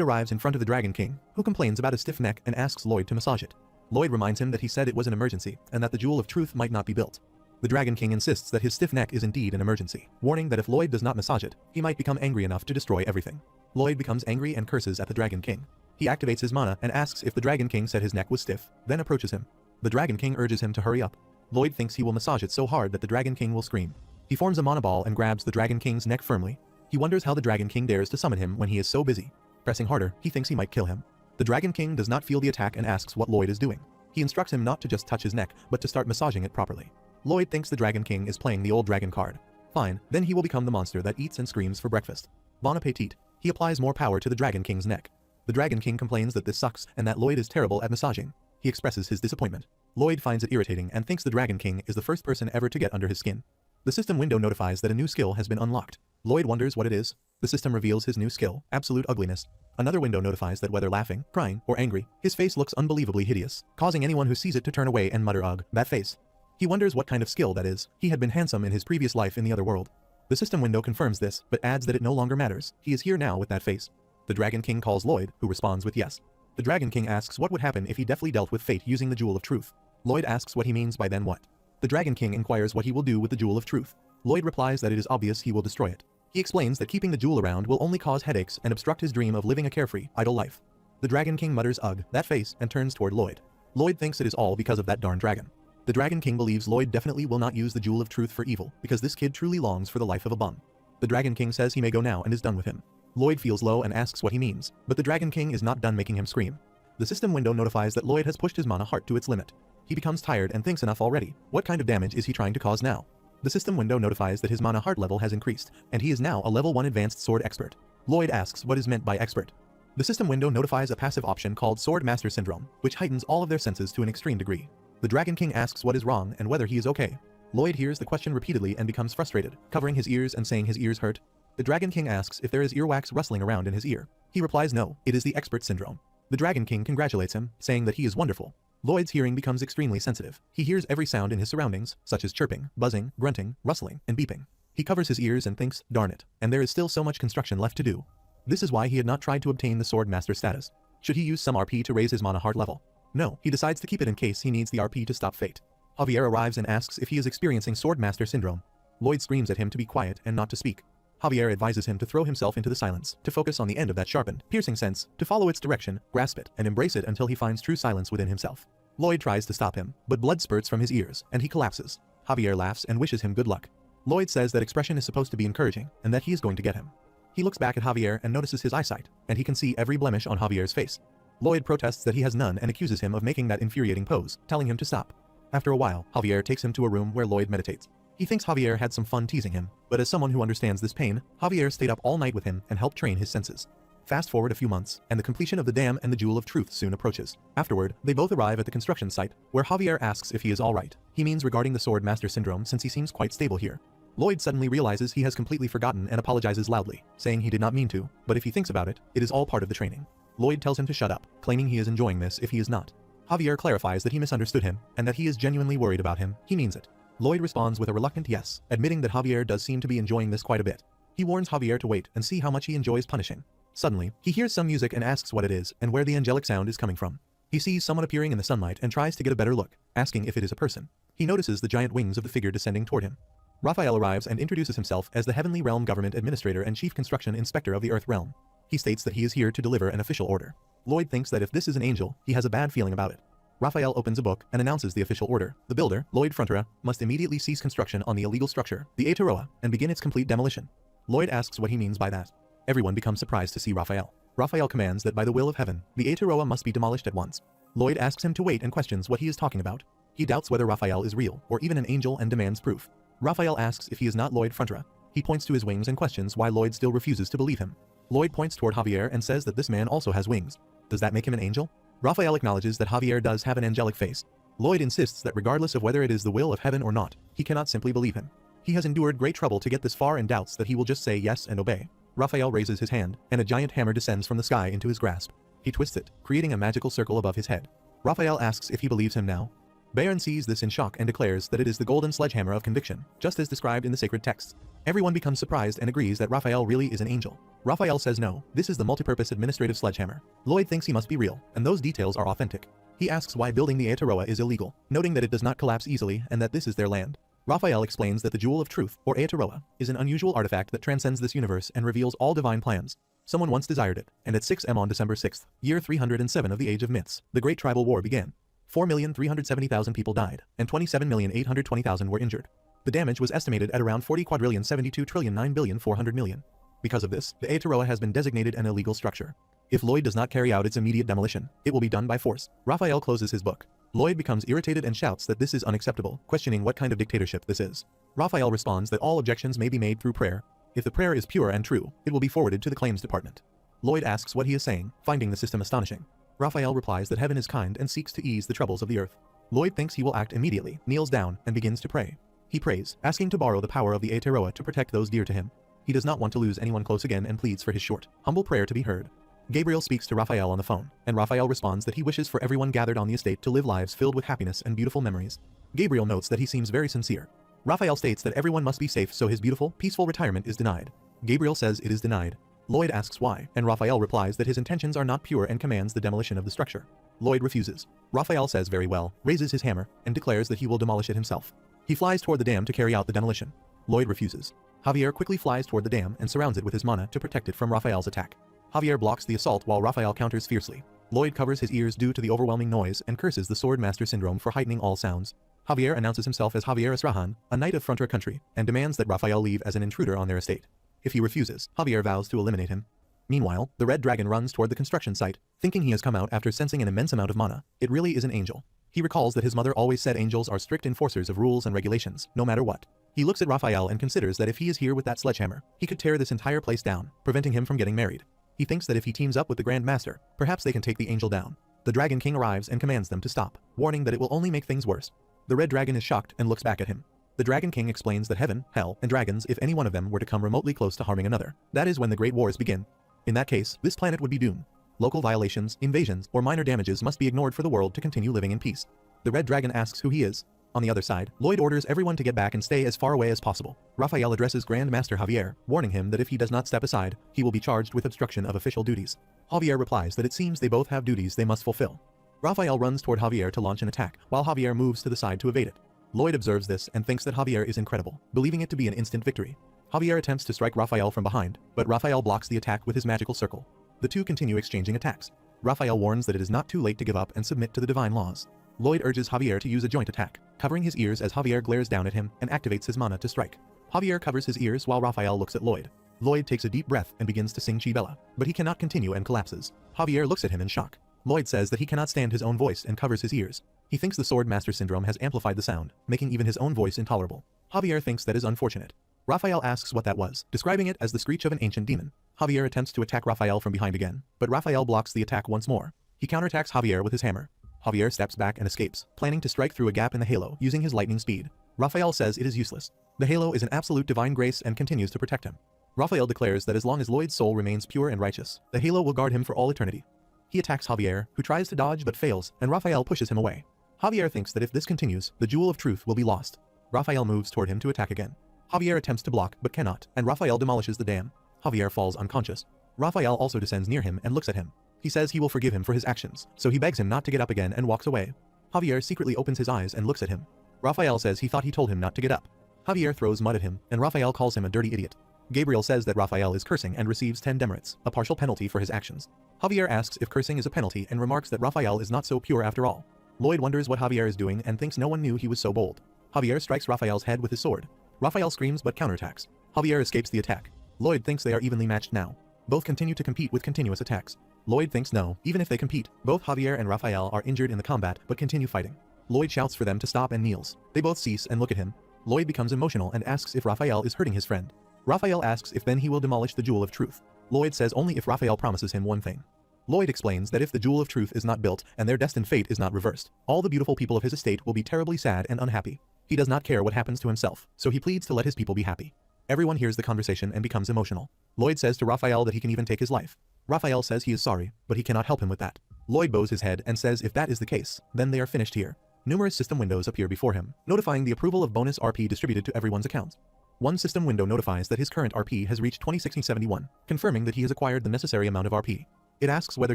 arrives in front of the Dragon King, who complains about his stiff neck and asks Lloyd to massage it. Lloyd reminds him that he said it was an emergency, and that the Jewel of Truth might not be built. The Dragon King insists that his stiff neck is indeed an emergency, warning that if Lloyd does not massage it, he might become angry enough to destroy everything. Lloyd becomes angry and curses at the Dragon King. He activates his mana and asks if the Dragon King said his neck was stiff, then approaches him. The Dragon King urges him to hurry up. Lloyd thinks he will massage it so hard that the Dragon King will scream. He forms a mana ball and grabs the Dragon King's neck firmly. He wonders how the Dragon King dares to summon him when he is so busy. Pressing harder, he thinks he might kill him. The Dragon King does not feel the attack and asks what Lloyd is doing. He instructs him not to just touch his neck, but to start massaging it properly. Lloyd thinks the Dragon King is playing the old dragon card. Fine, then he will become the monster that eats and screams for breakfast. Bon appetit. He applies more power to the Dragon King's neck. The Dragon King complains that this sucks and that Lloyd is terrible at massaging. He expresses his disappointment. Lloyd finds it irritating and thinks the Dragon King is the first person ever to get under his skin. The system window notifies that a new skill has been unlocked. Lloyd wonders what it is. The system reveals his new skill, Absolute Ugliness. Another window notifies that whether laughing, crying, or angry, his face looks unbelievably hideous, causing anyone who sees it to turn away and mutter ugh, that face. He wonders what kind of skill that is. He had been handsome in his previous life in the other world. The system window confirms this, but adds that it no longer matters. He is here now with that face. The Dragon King calls Lloyd, who responds with yes. The Dragon King asks what would happen if he deftly dealt with fate using the Jewel of Truth. Lloyd asks what he means by then what. The Dragon King inquires what he will do with the Jewel of Truth. Lloyd replies that it is obvious he will destroy it. He explains that keeping the jewel around will only cause headaches and obstruct his dream of living a carefree, idle life. The Dragon King mutters ugh, that face, and turns toward Lloyd. Lloyd thinks it is all because of that darn dragon. The Dragon King believes Lloyd definitely will not use the Jewel of Truth for evil, because this kid truly longs for the life of a bum. The Dragon King says he may go now and is done with him. Lloyd feels low and asks what he means, but the Dragon King is not done making him scream. The system window notifies that Lloyd has pushed his mana heart to its limit. He becomes tired and thinks enough already. What kind of damage is he trying to cause now? The system window notifies that his mana heart level has increased, and he is now a level 1 advanced sword expert. Lloyd asks what is meant by expert. The system window notifies a passive option called Sword Master Syndrome, which heightens all of their senses to an extreme degree. The Dragon King asks what is wrong and whether he is okay. Lloyd hears the question repeatedly and becomes frustrated, covering his ears and saying his ears hurt. The Dragon King asks if there is earwax rustling around in his ear. He replies no, it is the expert syndrome. The Dragon King congratulates him, saying that he is wonderful. Lloyd's hearing becomes extremely sensitive. He hears every sound in his surroundings, such as chirping, buzzing, grunting, rustling, and beeping. He covers his ears and thinks, darn it, and there is still so much construction left to do. This is why he had not tried to obtain the Sword Master status. Should he use some RP to raise his mana heart level? No, he decides to keep it in case he needs the RP to stop fate. Javier arrives and asks if he is experiencing Sword Master Syndrome. Lloyd screams at him to be quiet and not to speak. Javier advises him to throw himself into the silence, to focus on the end of that sharpened, piercing sense, to follow its direction, grasp it, and embrace it until he finds true silence within himself. Lloyd tries to stop him, but blood spurts from his ears, and he collapses. Javier laughs and wishes him good luck. Lloyd says that expression is supposed to be encouraging, and that he is going to get him. He looks back at Javier and notices his eyesight, and he can see every blemish on Javier's face. Lloyd protests that he has none and accuses him of making that infuriating pose, telling him to stop. After a while, Javier takes him to a room where Lloyd meditates. He thinks Javier had some fun teasing him, but as someone who understands this pain, Javier stayed up all night with him and helped train his senses. Fast forward a few months, and the completion of the dam and the Jewel of Truth soon approaches. Afterward, they both arrive at the construction site, where Javier asks if he is alright. He means regarding the Sword Master Syndrome since he seems quite stable here. Lloyd suddenly realizes he has completely forgotten and apologizes loudly, saying he did not mean to, but if he thinks about it, it is all part of the training. Lloyd tells him to shut up, claiming he is enjoying this if he is not. Javier clarifies that he misunderstood him, and that he is genuinely worried about him. He means it. Lloyd responds with a reluctant yes, admitting that Javier does seem to be enjoying this quite a bit. He warns Javier to wait and see how much he enjoys punishing. Suddenly, he hears some music and asks what it is and where the angelic sound is coming from. He sees someone appearing in the sunlight and tries to get a better look, asking if it is a person. He notices the giant wings of the figure descending toward him. Raphael arrives and introduces himself as the Heavenly Realm Government Administrator and Chief Construction Inspector of the Earth Realm. He states that he is here to deliver an official order. Lloyd thinks that if this is an angel, he has a bad feeling about it. Raphael opens a book and announces the official order. The builder, Lloyd Frontera, must immediately cease construction on the illegal structure, the Aotearoa, and begin its complete demolition. Lloyd asks what he means by that. Everyone becomes surprised to see Raphael. Raphael commands that by the will of heaven, the Aotearoa must be demolished at once. Lloyd asks him to wait and questions what he is talking about. He doubts whether Raphael is real, or even an angel, and demands proof. Raphael asks if he is not Lloyd Frontera. He points to his wings and questions why Lloyd still refuses to believe him. Lloyd points toward Javier and says that this man also has wings. Does that make him an angel? Raphael acknowledges that Javier does have an angelic face. Lloyd insists that regardless of whether it is the will of heaven or not, he cannot simply believe him. He has endured great trouble to get this far and doubts that he will just say yes and obey. Raphael raises his hand, and a giant hammer descends from the sky into his grasp. He twists it, creating a magical circle above his head. Raphael asks if he believes him now. Baron sees this in shock and declares that it is the golden sledgehammer of conviction, just as described in the sacred texts. Everyone becomes surprised and agrees that Raphael really is an angel. Raphael says no, this is the multipurpose administrative sledgehammer. Lloyd thinks he must be real, and those details are authentic. He asks why building the Aotearoa is illegal, noting that it does not collapse easily and that this is their land. Raphael explains that the Jewel of Truth, or Aotearoa, is an unusual artifact that transcends this universe and reveals all divine plans. Someone once desired it, and at 6 m on December 6th, year 307 of the Age of Myths, the Great Tribal War began. 4,370,000 people died, and 27,820,000 were injured. The damage was estimated at around 40,072,009,400,000,000. Because of this, the Aotearoa has been designated an illegal structure. If Lloyd does not carry out its immediate demolition, it will be done by force. Raphael closes his book. Lloyd becomes irritated and shouts that this is unacceptable, questioning what kind of dictatorship this is. Raphael responds that all objections may be made through prayer. If the prayer is pure and true, it will be forwarded to the claims department. Lloyd asks what he is saying, finding the system astonishing. Raphael replies that heaven is kind and seeks to ease the troubles of the earth. Lloyd thinks he will act immediately, kneels down, and begins to pray. He prays, asking to borrow the power of the Aotearoa to protect those dear to him. He does not want to lose anyone close again and pleads for his short, humble prayer to be heard. Gabriel speaks to Raphael on the phone, and Raphael responds that he wishes for everyone gathered on the estate to live lives filled with happiness and beautiful memories. Gabriel notes that he seems very sincere. Raphael states that everyone must be safe, so his beautiful, peaceful retirement is denied. Gabriel says it is denied. Lloyd asks why, and Raphael replies that his intentions are not pure and commands the demolition of the structure. Lloyd refuses. Raphael says very well, raises his hammer, and declares that he will demolish it himself. He flies toward the dam to carry out the demolition. Lloyd refuses. Javier quickly flies toward the dam and surrounds it with his mana to protect it from Raphael's attack. Javier blocks the assault while Raphael counters fiercely. Lloyd covers his ears due to the overwhelming noise and curses the Sword Master Syndrome for heightening all sounds. Javier announces himself as Javier Esrahan, a knight of Frontier Country, and demands that Raphael leave as an intruder on their estate. If he refuses, Javier vows to eliminate him. Meanwhile, the red dragon runs toward the construction site, thinking he has come out after sensing an immense amount of mana. It really is an angel. He recalls that his mother always said angels are strict enforcers of rules and regulations, no matter what. He looks at Raphael and considers that if he is here with that sledgehammer, he could tear this entire place down, preventing him from getting married. He thinks that if he teams up with the Grand Master, perhaps they can take the angel down. The Dragon King arrives and commands them to stop, warning that it will only make things worse. The red dragon is shocked and looks back at him. The Dragon King explains that heaven, hell, and dragons, if any one of them were to come remotely close to harming another, that is when the Great Wars begin. In that case, this planet would be doomed. Local violations, invasions, or minor damages must be ignored for the world to continue living in peace. The red dragon asks who he is. On the other side, Lloyd orders everyone to get back and stay as far away as possible. Raphael addresses Grand Master Javier, warning him that if he does not step aside, he will be charged with obstruction of official duties. Javier replies that it seems they both have duties they must fulfill. Raphael runs toward Javier to launch an attack, while Javier moves to the side to evade it. Lloyd observes this and thinks that Javier is incredible, believing it to be an instant victory. Javier attempts to strike Raphael from behind, but Raphael blocks the attack with his magical circle. The two continue exchanging attacks. Raphael warns that it is not too late to give up and submit to the divine laws. Lloyd urges Javier to use a joint attack, covering his ears as Javier glares down at him and activates his mana to strike. Javier covers his ears while Raphael looks at Lloyd. Lloyd takes a deep breath and begins to sing Chibella, but he cannot continue and collapses. Javier looks at him in shock. Lloyd says that he cannot stand his own voice and covers his ears. He thinks the Sword Master Syndrome has amplified the sound, making even his own voice intolerable. Javier thinks that is unfortunate. Raphael asks what that was, describing it as the screech of an ancient demon. Javier attempts to attack Raphael from behind again, but Raphael blocks the attack once more. He counterattacks Javier with his hammer. Javier steps back and escapes, planning to strike through a gap in the halo using his lightning speed. Raphael says it is useless. The halo is an absolute divine grace and continues to protect him. Raphael declares that as long as Lloyd's soul remains pure and righteous, the halo will guard him for all eternity. He attacks Javier, who tries to dodge but fails, and Raphael pushes him away. Javier thinks that if this continues, the Jewel of Truth will be lost. Raphael moves toward him to attack again. Javier attempts to block but cannot, and Raphael demolishes the dam. Javier falls unconscious. Raphael also descends near him and looks at him. He says he will forgive him for his actions, so he begs him not to get up again and walks away. Javier secretly opens his eyes and looks at him. Raphael says he thought he told him not to get up. Javier throws mud at him, and Raphael calls him a dirty idiot. Gabriel says that Raphael is cursing and receives 10 demerits, a partial penalty for his actions. Javier asks if cursing is a penalty and remarks that Raphael is not so pure after all. Lloyd wonders what Javier is doing and thinks no one knew he was so bold. Javier strikes Raphael's head with his sword. Raphael screams but counterattacks. Javier escapes the attack. Lloyd thinks they are evenly matched now. Both continue to compete with continuous attacks. Lloyd thinks no, even if they compete, both Javier and Raphael are injured in the combat but continue fighting. Lloyd shouts for them to stop and kneels. They both cease and look at him. Lloyd becomes emotional and asks if Raphael is hurting his friend. Raphael asks if then he will demolish the Jewel of Truth. Lloyd says only if Raphael promises him one thing. Lloyd explains that if the Jewel of Truth is not built and their destined fate is not reversed, all the beautiful people of his estate will be terribly sad and unhappy. He does not care what happens to himself, so he pleads to let his people be happy. Everyone hears the conversation and becomes emotional. Lloyd says to Raphael that he can even take his life. Raphael says he is sorry, but he cannot help him with that. Lloyd bows his head and says if that is the case, then they are finished here. Numerous system windows appear before him, notifying the approval of bonus RP distributed to everyone's accounts. One system window notifies that his current RP has reached 206071, confirming that he has acquired the necessary amount of RP. It asks whether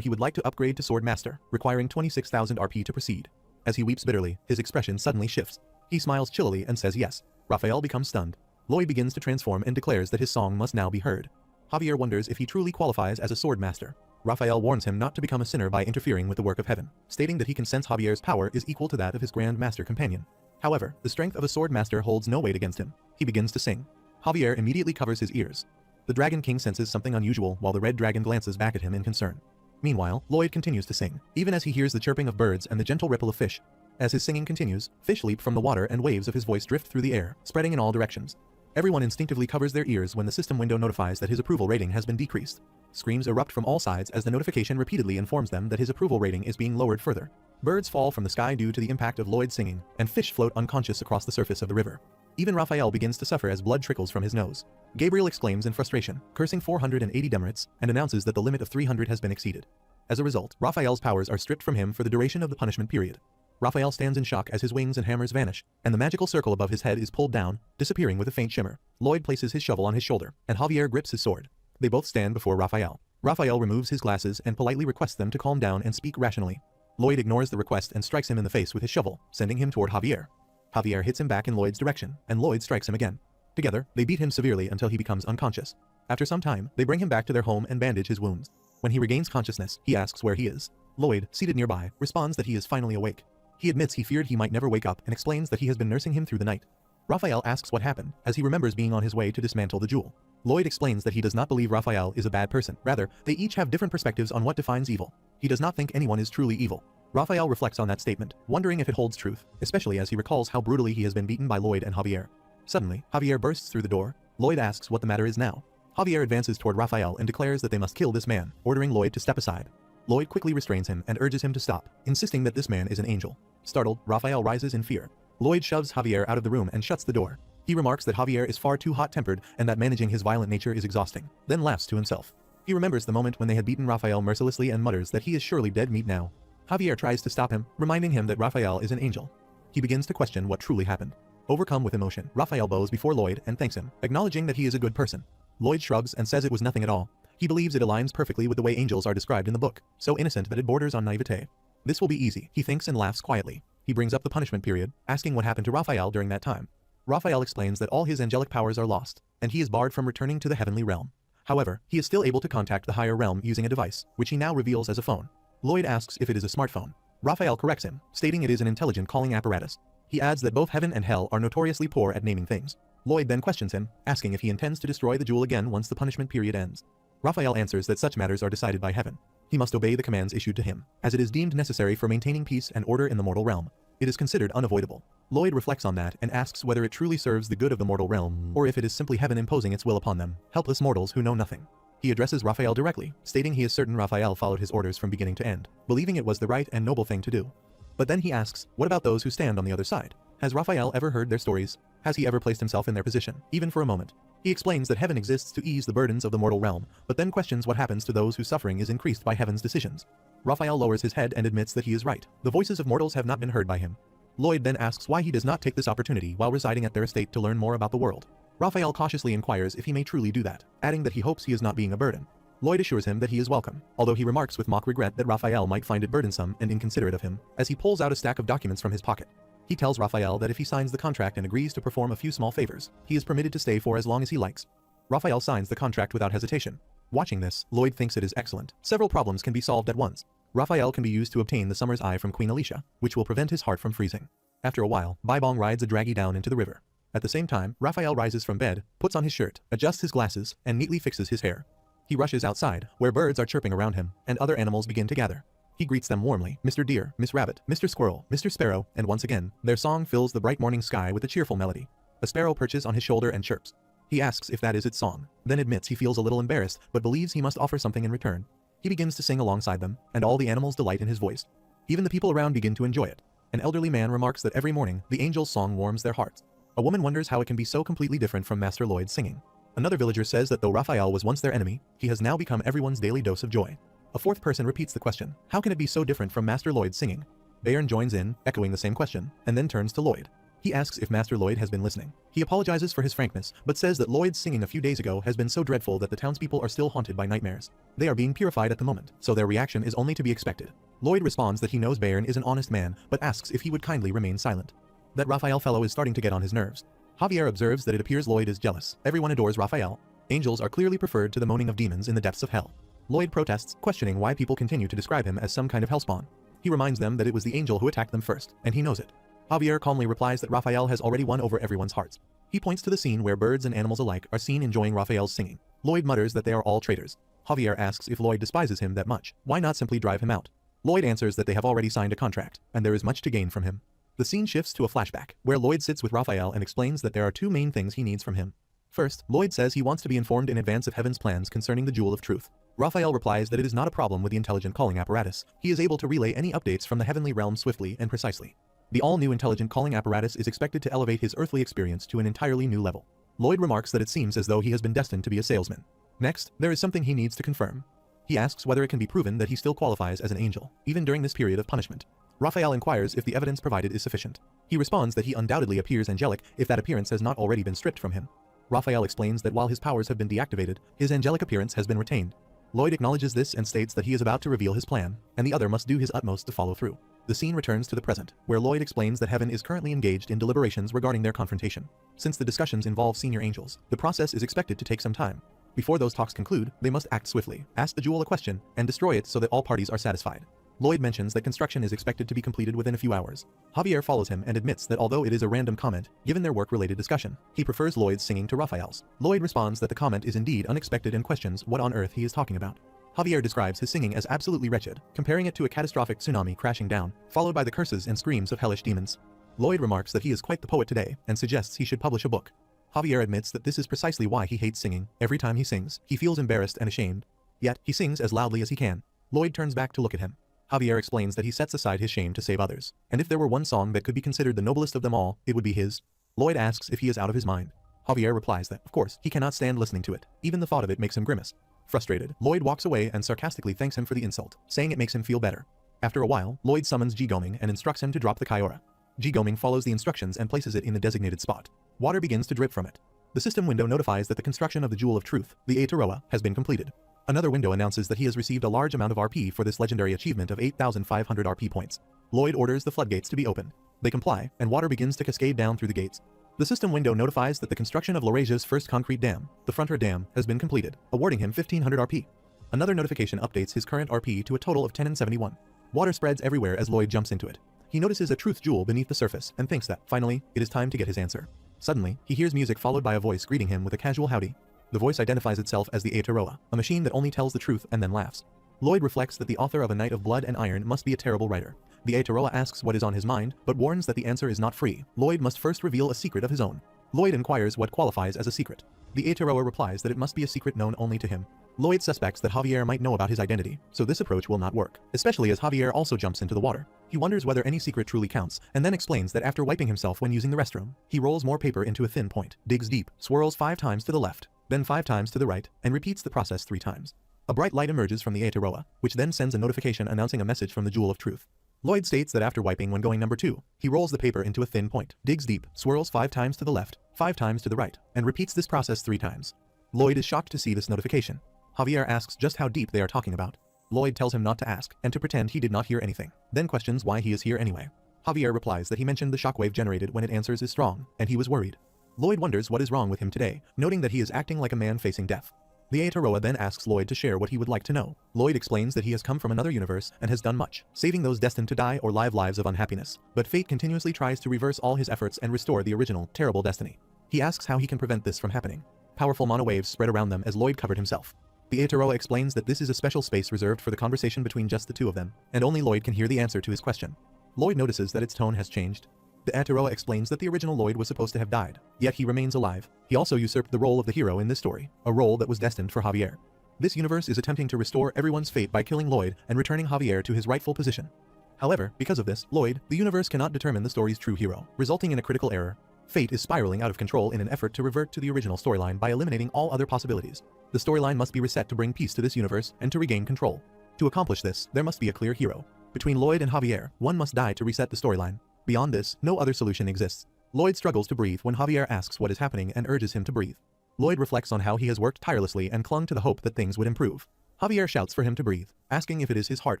he would like to upgrade to Sword Master, requiring 26,000 RP to proceed. As he weeps bitterly, his expression suddenly shifts. He smiles chillily and says yes. Raphael becomes stunned. Lloyd begins to transform and declares that his song must now be heard. Javier wonders if he truly qualifies as a Sword Master. Raphael warns him not to become a sinner by interfering with the work of heaven, stating that he can sense Javier's power is equal to that of his Grand Master companion. However, the strength of a Sword Master holds no weight against him. He begins to sing. Javier immediately covers his ears. The Dragon King senses something unusual while the red dragon glances back at him in concern. Meanwhile, Lloyd continues to sing, even as he hears the chirping of birds and the gentle ripple of fish. As his singing continues, fish leap from the water and waves of his voice drift through the air, spreading in all directions. Everyone instinctively covers their ears when the system window notifies that his approval rating has been decreased. Screams erupt from all sides as the notification repeatedly informs them that his approval rating is being lowered further. Birds fall from the sky due to the impact of Lloyd's singing, and fish float unconscious across the surface of the river. Even Raphael begins to suffer as blood trickles from his nose. Gabriel exclaims in frustration, cursing 480 demerits, and announces that the limit of 300 has been exceeded. As a result, Raphael's powers are stripped from him for the duration of the punishment period. Raphael stands in shock as his wings and hammers vanish, and the magical circle above his head is pulled down, disappearing with a faint shimmer. Lloyd places his shovel on his shoulder, and Javier grips his sword. They both stand before Raphael. Raphael removes his glasses and politely requests them to calm down and speak rationally. Lloyd ignores the request and strikes him in the face with his shovel, sending him toward Javier. Javier hits him back in Lloyd's direction, and Lloyd strikes him again. Together, they beat him severely until he becomes unconscious. After some time, they bring him back to their home and bandage his wounds. When he regains consciousness, he asks where he is. Lloyd, seated nearby, responds that he is finally awake. He admits he feared he might never wake up and explains that he has been nursing him through the night. Raphael asks what happened, as he remembers being on his way to dismantle the jewel. Lloyd explains that he does not believe Raphael is a bad person. Rather, they each have different perspectives on what defines evil. He does not think anyone is truly evil. Raphael reflects on that statement, wondering if it holds truth, especially as he recalls how brutally he has been beaten by Lloyd and Javier. Suddenly, Javier bursts through the door. Lloyd asks what the matter is now. Javier advances toward Raphael and declares that they must kill this man, ordering Lloyd to step aside. Lloyd quickly restrains him and urges him to stop, insisting that this man is an angel. Startled, Raphael rises in fear. Lloyd shoves Javier out of the room and shuts the door. He remarks that Javier is far too hot-tempered and that managing his violent nature is exhausting, then laughs to himself. He remembers the moment when they had beaten Raphael mercilessly and mutters that he is surely dead meat now. Javier tries to stop him, reminding him that Raphael is an angel. He begins to question what truly happened. Overcome with emotion, Raphael bows before Lloyd and thanks him, acknowledging that he is a good person. Lloyd shrugs and says it was nothing at all. He believes it aligns perfectly with the way angels are described in the book, so innocent that it borders on naivete. This will be easy, he thinks and laughs quietly. He brings up the punishment period, asking what happened to Raphael during that time. Raphael explains that all his angelic powers are lost, and he is barred from returning to the heavenly realm. However, he is still able to contact the higher realm using a device, which he now reveals as a phone. Lloyd asks if it is a smartphone. Raphael corrects him, stating it is an intelligent calling apparatus. He adds that both heaven and hell are notoriously poor at naming things. Lloyd then questions him, asking if he intends to destroy the jewel again once the punishment period ends. Raphael answers that such matters are decided by heaven. He must obey the commands issued to him, as it is deemed necessary for maintaining peace and order in the mortal realm. It is considered unavoidable. Lloyd reflects on that and asks whether it truly serves the good of the mortal realm, or if it is simply heaven imposing its will upon them, helpless mortals who know nothing. He addresses Raphael directly, stating he is certain Raphael followed his orders from beginning to end, believing it was the right and noble thing to do. But then he asks, what about those who stand on the other side? Has Raphael ever heard their stories? Has he ever placed himself in their position, even for a moment? He explains that heaven exists to ease the burdens of the mortal realm, but then questions what happens to those whose suffering is increased by heaven's decisions. Raphael lowers his head and admits that he is right. The voices of mortals have not been heard by him. Lloyd then asks why he does not take this opportunity while residing at their estate to learn more about the world. Raphael cautiously inquires if he may truly do that, adding that he hopes he is not being a burden. Lloyd assures him that he is welcome, although he remarks with mock regret that Raphael might find it burdensome and inconsiderate of him, as he pulls out a stack of documents from his pocket. He tells Raphael that if he signs the contract and agrees to perform a few small favors, he is permitted to stay for as long as he likes. Raphael signs the contract without hesitation. Watching this, Lloyd thinks it is excellent. Several problems can be solved at once. Raphael can be used to obtain the Summer's Eye from Queen Alicia, which will prevent his heart from freezing. After a while, Baibong rides a draggy down into the river. At the same time, Raphael rises from bed, puts on his shirt, adjusts his glasses, and neatly fixes his hair. He rushes outside, where birds are chirping around him, and other animals begin to gather. He greets them warmly, Mr. Deer, Miss Rabbit, Mr. Squirrel, Mr. Sparrow, and once again, their song fills the bright morning sky with a cheerful melody. A sparrow perches on his shoulder and chirps. He asks if that is its song, then admits he feels a little embarrassed, but believes he must offer something in return. He begins to sing alongside them, and all the animals delight in his voice. Even the people around begin to enjoy it. An elderly man remarks that every morning, the angel's song warms their hearts. A woman wonders how it can be so completely different from Master Lloyd's singing. Another villager says that though Raphael was once their enemy, he has now become everyone's daily dose of joy. A fourth person repeats the question, how can it be so different from Master Lloyd's singing? Bayern joins in, echoing the same question, and then turns to Lloyd. He asks if Master Lloyd has been listening. He apologizes for his frankness, but says that Lloyd's singing a few days ago has been so dreadful that the townspeople are still haunted by nightmares. They are being purified at the moment, so their reaction is only to be expected. Lloyd responds that he knows Bayern is an honest man, but asks if he would kindly remain silent. That Raphael fellow is starting to get on his nerves. Javier observes that it appears Lloyd is jealous. Everyone adores Raphael. Angels are clearly preferred to the moaning of demons in the depths of hell. Lloyd protests, questioning why people continue to describe him as some kind of hellspawn. He reminds them that it was the angel who attacked them first, and he knows it. Javier calmly replies that Raphael has already won over everyone's hearts. He points to the scene where birds and animals alike are seen enjoying Raphael's singing. Lloyd mutters that they are all traitors. Javier asks if Lloyd despises him that much. Why not simply drive him out? Lloyd answers that they have already signed a contract, and there is much to gain from him. The scene shifts to a flashback, where Lloyd sits with Raphael and explains that there are two main things he needs from him. First, Lloyd says he wants to be informed in advance of Heaven's plans concerning the Jewel of Truth. Raphael replies that it is not a problem with the intelligent calling apparatus. He is able to relay any updates from the heavenly realm swiftly and precisely. The all-new intelligent calling apparatus is expected to elevate his earthly experience to an entirely new level. Lloyd remarks that it seems as though he has been destined to be a salesman. Next, there is something he needs to confirm. He asks whether it can be proven that he still qualifies as an angel, even during this period of punishment. Raphael inquires if the evidence provided is sufficient. He responds that he undoubtedly appears angelic if that appearance has not already been stripped from him. Raphael explains that while his powers have been deactivated, his angelic appearance has been retained. Lloyd acknowledges this and states that he is about to reveal his plan, and the other must do his utmost to follow through. The scene returns to the present, where Lloyd explains that Heaven is currently engaged in deliberations regarding their confrontation. Since the discussions involve senior angels, the process is expected to take some time. Before those talks conclude, they must act swiftly, ask the jewel a question, and destroy it so that all parties are satisfied. Lloyd mentions that construction is expected to be completed within a few hours. Javier follows him and admits that although it is a random comment, given their work-related discussion, he prefers Lloyd's singing to Raphael's. Lloyd responds that the comment is indeed unexpected and questions what on earth he is talking about. Javier describes his singing as absolutely wretched, comparing it to a catastrophic tsunami crashing down, followed by the curses and screams of hellish demons. Lloyd remarks that he is quite the poet today, and suggests he should publish a book. Javier admits that this is precisely why he hates singing. Every time he sings, he feels embarrassed and ashamed. Yet, he sings as loudly as he can. Lloyd turns back to look at him. Javier explains that he sets aside his shame to save others, and if there were one song that could be considered the noblest of them all, it would be his. Lloyd asks if he is out of his mind. Javier replies that, of course, he cannot stand listening to it. Even the thought of it makes him grimace. Frustrated, Lloyd walks away and sarcastically thanks him for the insult, saying it makes him feel better. After a while, Lloyd summons Jigoming and instructs him to drop the Kyora. Jigoming follows the instructions and places it in the designated spot. Water begins to drip from it. The system window notifies that the construction of the Jewel of Truth, the Aeteroa, has been completed. Another window announces that he has received a large amount of RP for this legendary achievement of 8,500 RP points. Lloyd orders the floodgates to be opened. They comply, and water begins to cascade down through the gates. The system window notifies that the construction of Laurasia's first concrete dam, the Frontier Dam, has been completed, awarding him 1,500 RP. Another notification updates his current RP to a total of 1071. Water spreads everywhere as Lloyd jumps into it. He notices a truth jewel beneath the surface and thinks that, finally, it is time to get his answer. Suddenly, he hears music followed by a voice greeting him with a casual howdy. The voice identifies itself as the Aeteroa, a machine that only tells the truth and then laughs. Lloyd reflects that the author of A Night of Blood and Iron must be a terrible writer. The Aeteroa asks what is on his mind, but warns that the answer is not free. Lloyd must first reveal a secret of his own. Lloyd inquires what qualifies as a secret. The Aeteroa replies that it must be a secret known only to him. Lloyd suspects that Javier might know about his identity, so this approach will not work, especially as Javier also jumps into the water. He wonders whether any secret truly counts, and then explains that after wiping himself when using the restroom, he rolls more paper into a thin point, digs deep, swirls 5 times to the left, then 5 times to the right, and repeats the process 3 times. A bright light emerges from the Aeteroa, which then sends a notification announcing a message from the Jewel of Truth. Lloyd states that after wiping when going number 2, he rolls the paper into a thin point, digs deep, swirls 5 times to the left, 5 times to the right, and repeats this process 3 times. Lloyd is shocked to see this notification. Javier asks just how deep they are talking about. Lloyd tells him not to ask, and to pretend he did not hear anything, then questions why he is here anyway. Javier replies that he mentioned the shockwave generated when it answers is strong, and he was worried. Lloyd wonders what is wrong with him today, noting that he is acting like a man facing death. The Aeteroa then asks Lloyd to share what he would like to know. Lloyd explains that he has come from another universe and has done much, saving those destined to die or live lives of unhappiness, but fate continuously tries to reverse all his efforts and restore the original, terrible destiny. He asks how he can prevent this from happening. Powerful mono waves spread around them as Lloyd covered himself. The Aeteroa explains that this is a special space reserved for the conversation between just the two of them, and only Lloyd can hear the answer to his question. Lloyd notices that its tone has changed. The Aeteroa explains that the original Lloyd was supposed to have died, yet he remains alive. He also usurped the role of the hero in this story, a role that was destined for Javier. This universe is attempting to restore everyone's fate by killing Lloyd and returning Javier to his rightful position. However, because of this, Lloyd, the universe cannot determine the story's true hero, resulting in a critical error. Fate is spiraling out of control in an effort to revert to the original storyline by eliminating all other possibilities. The storyline must be reset to bring peace to this universe and to regain control. To accomplish this, there must be a clear hero. Between Lloyd and Javier, one must die to reset the storyline. Beyond this, no other solution exists. Lloyd struggles to breathe when Javier asks what is happening and urges him to breathe. Lloyd reflects on how he has worked tirelessly and clung to the hope that things would improve. Javier shouts for him to breathe, asking if it is his heart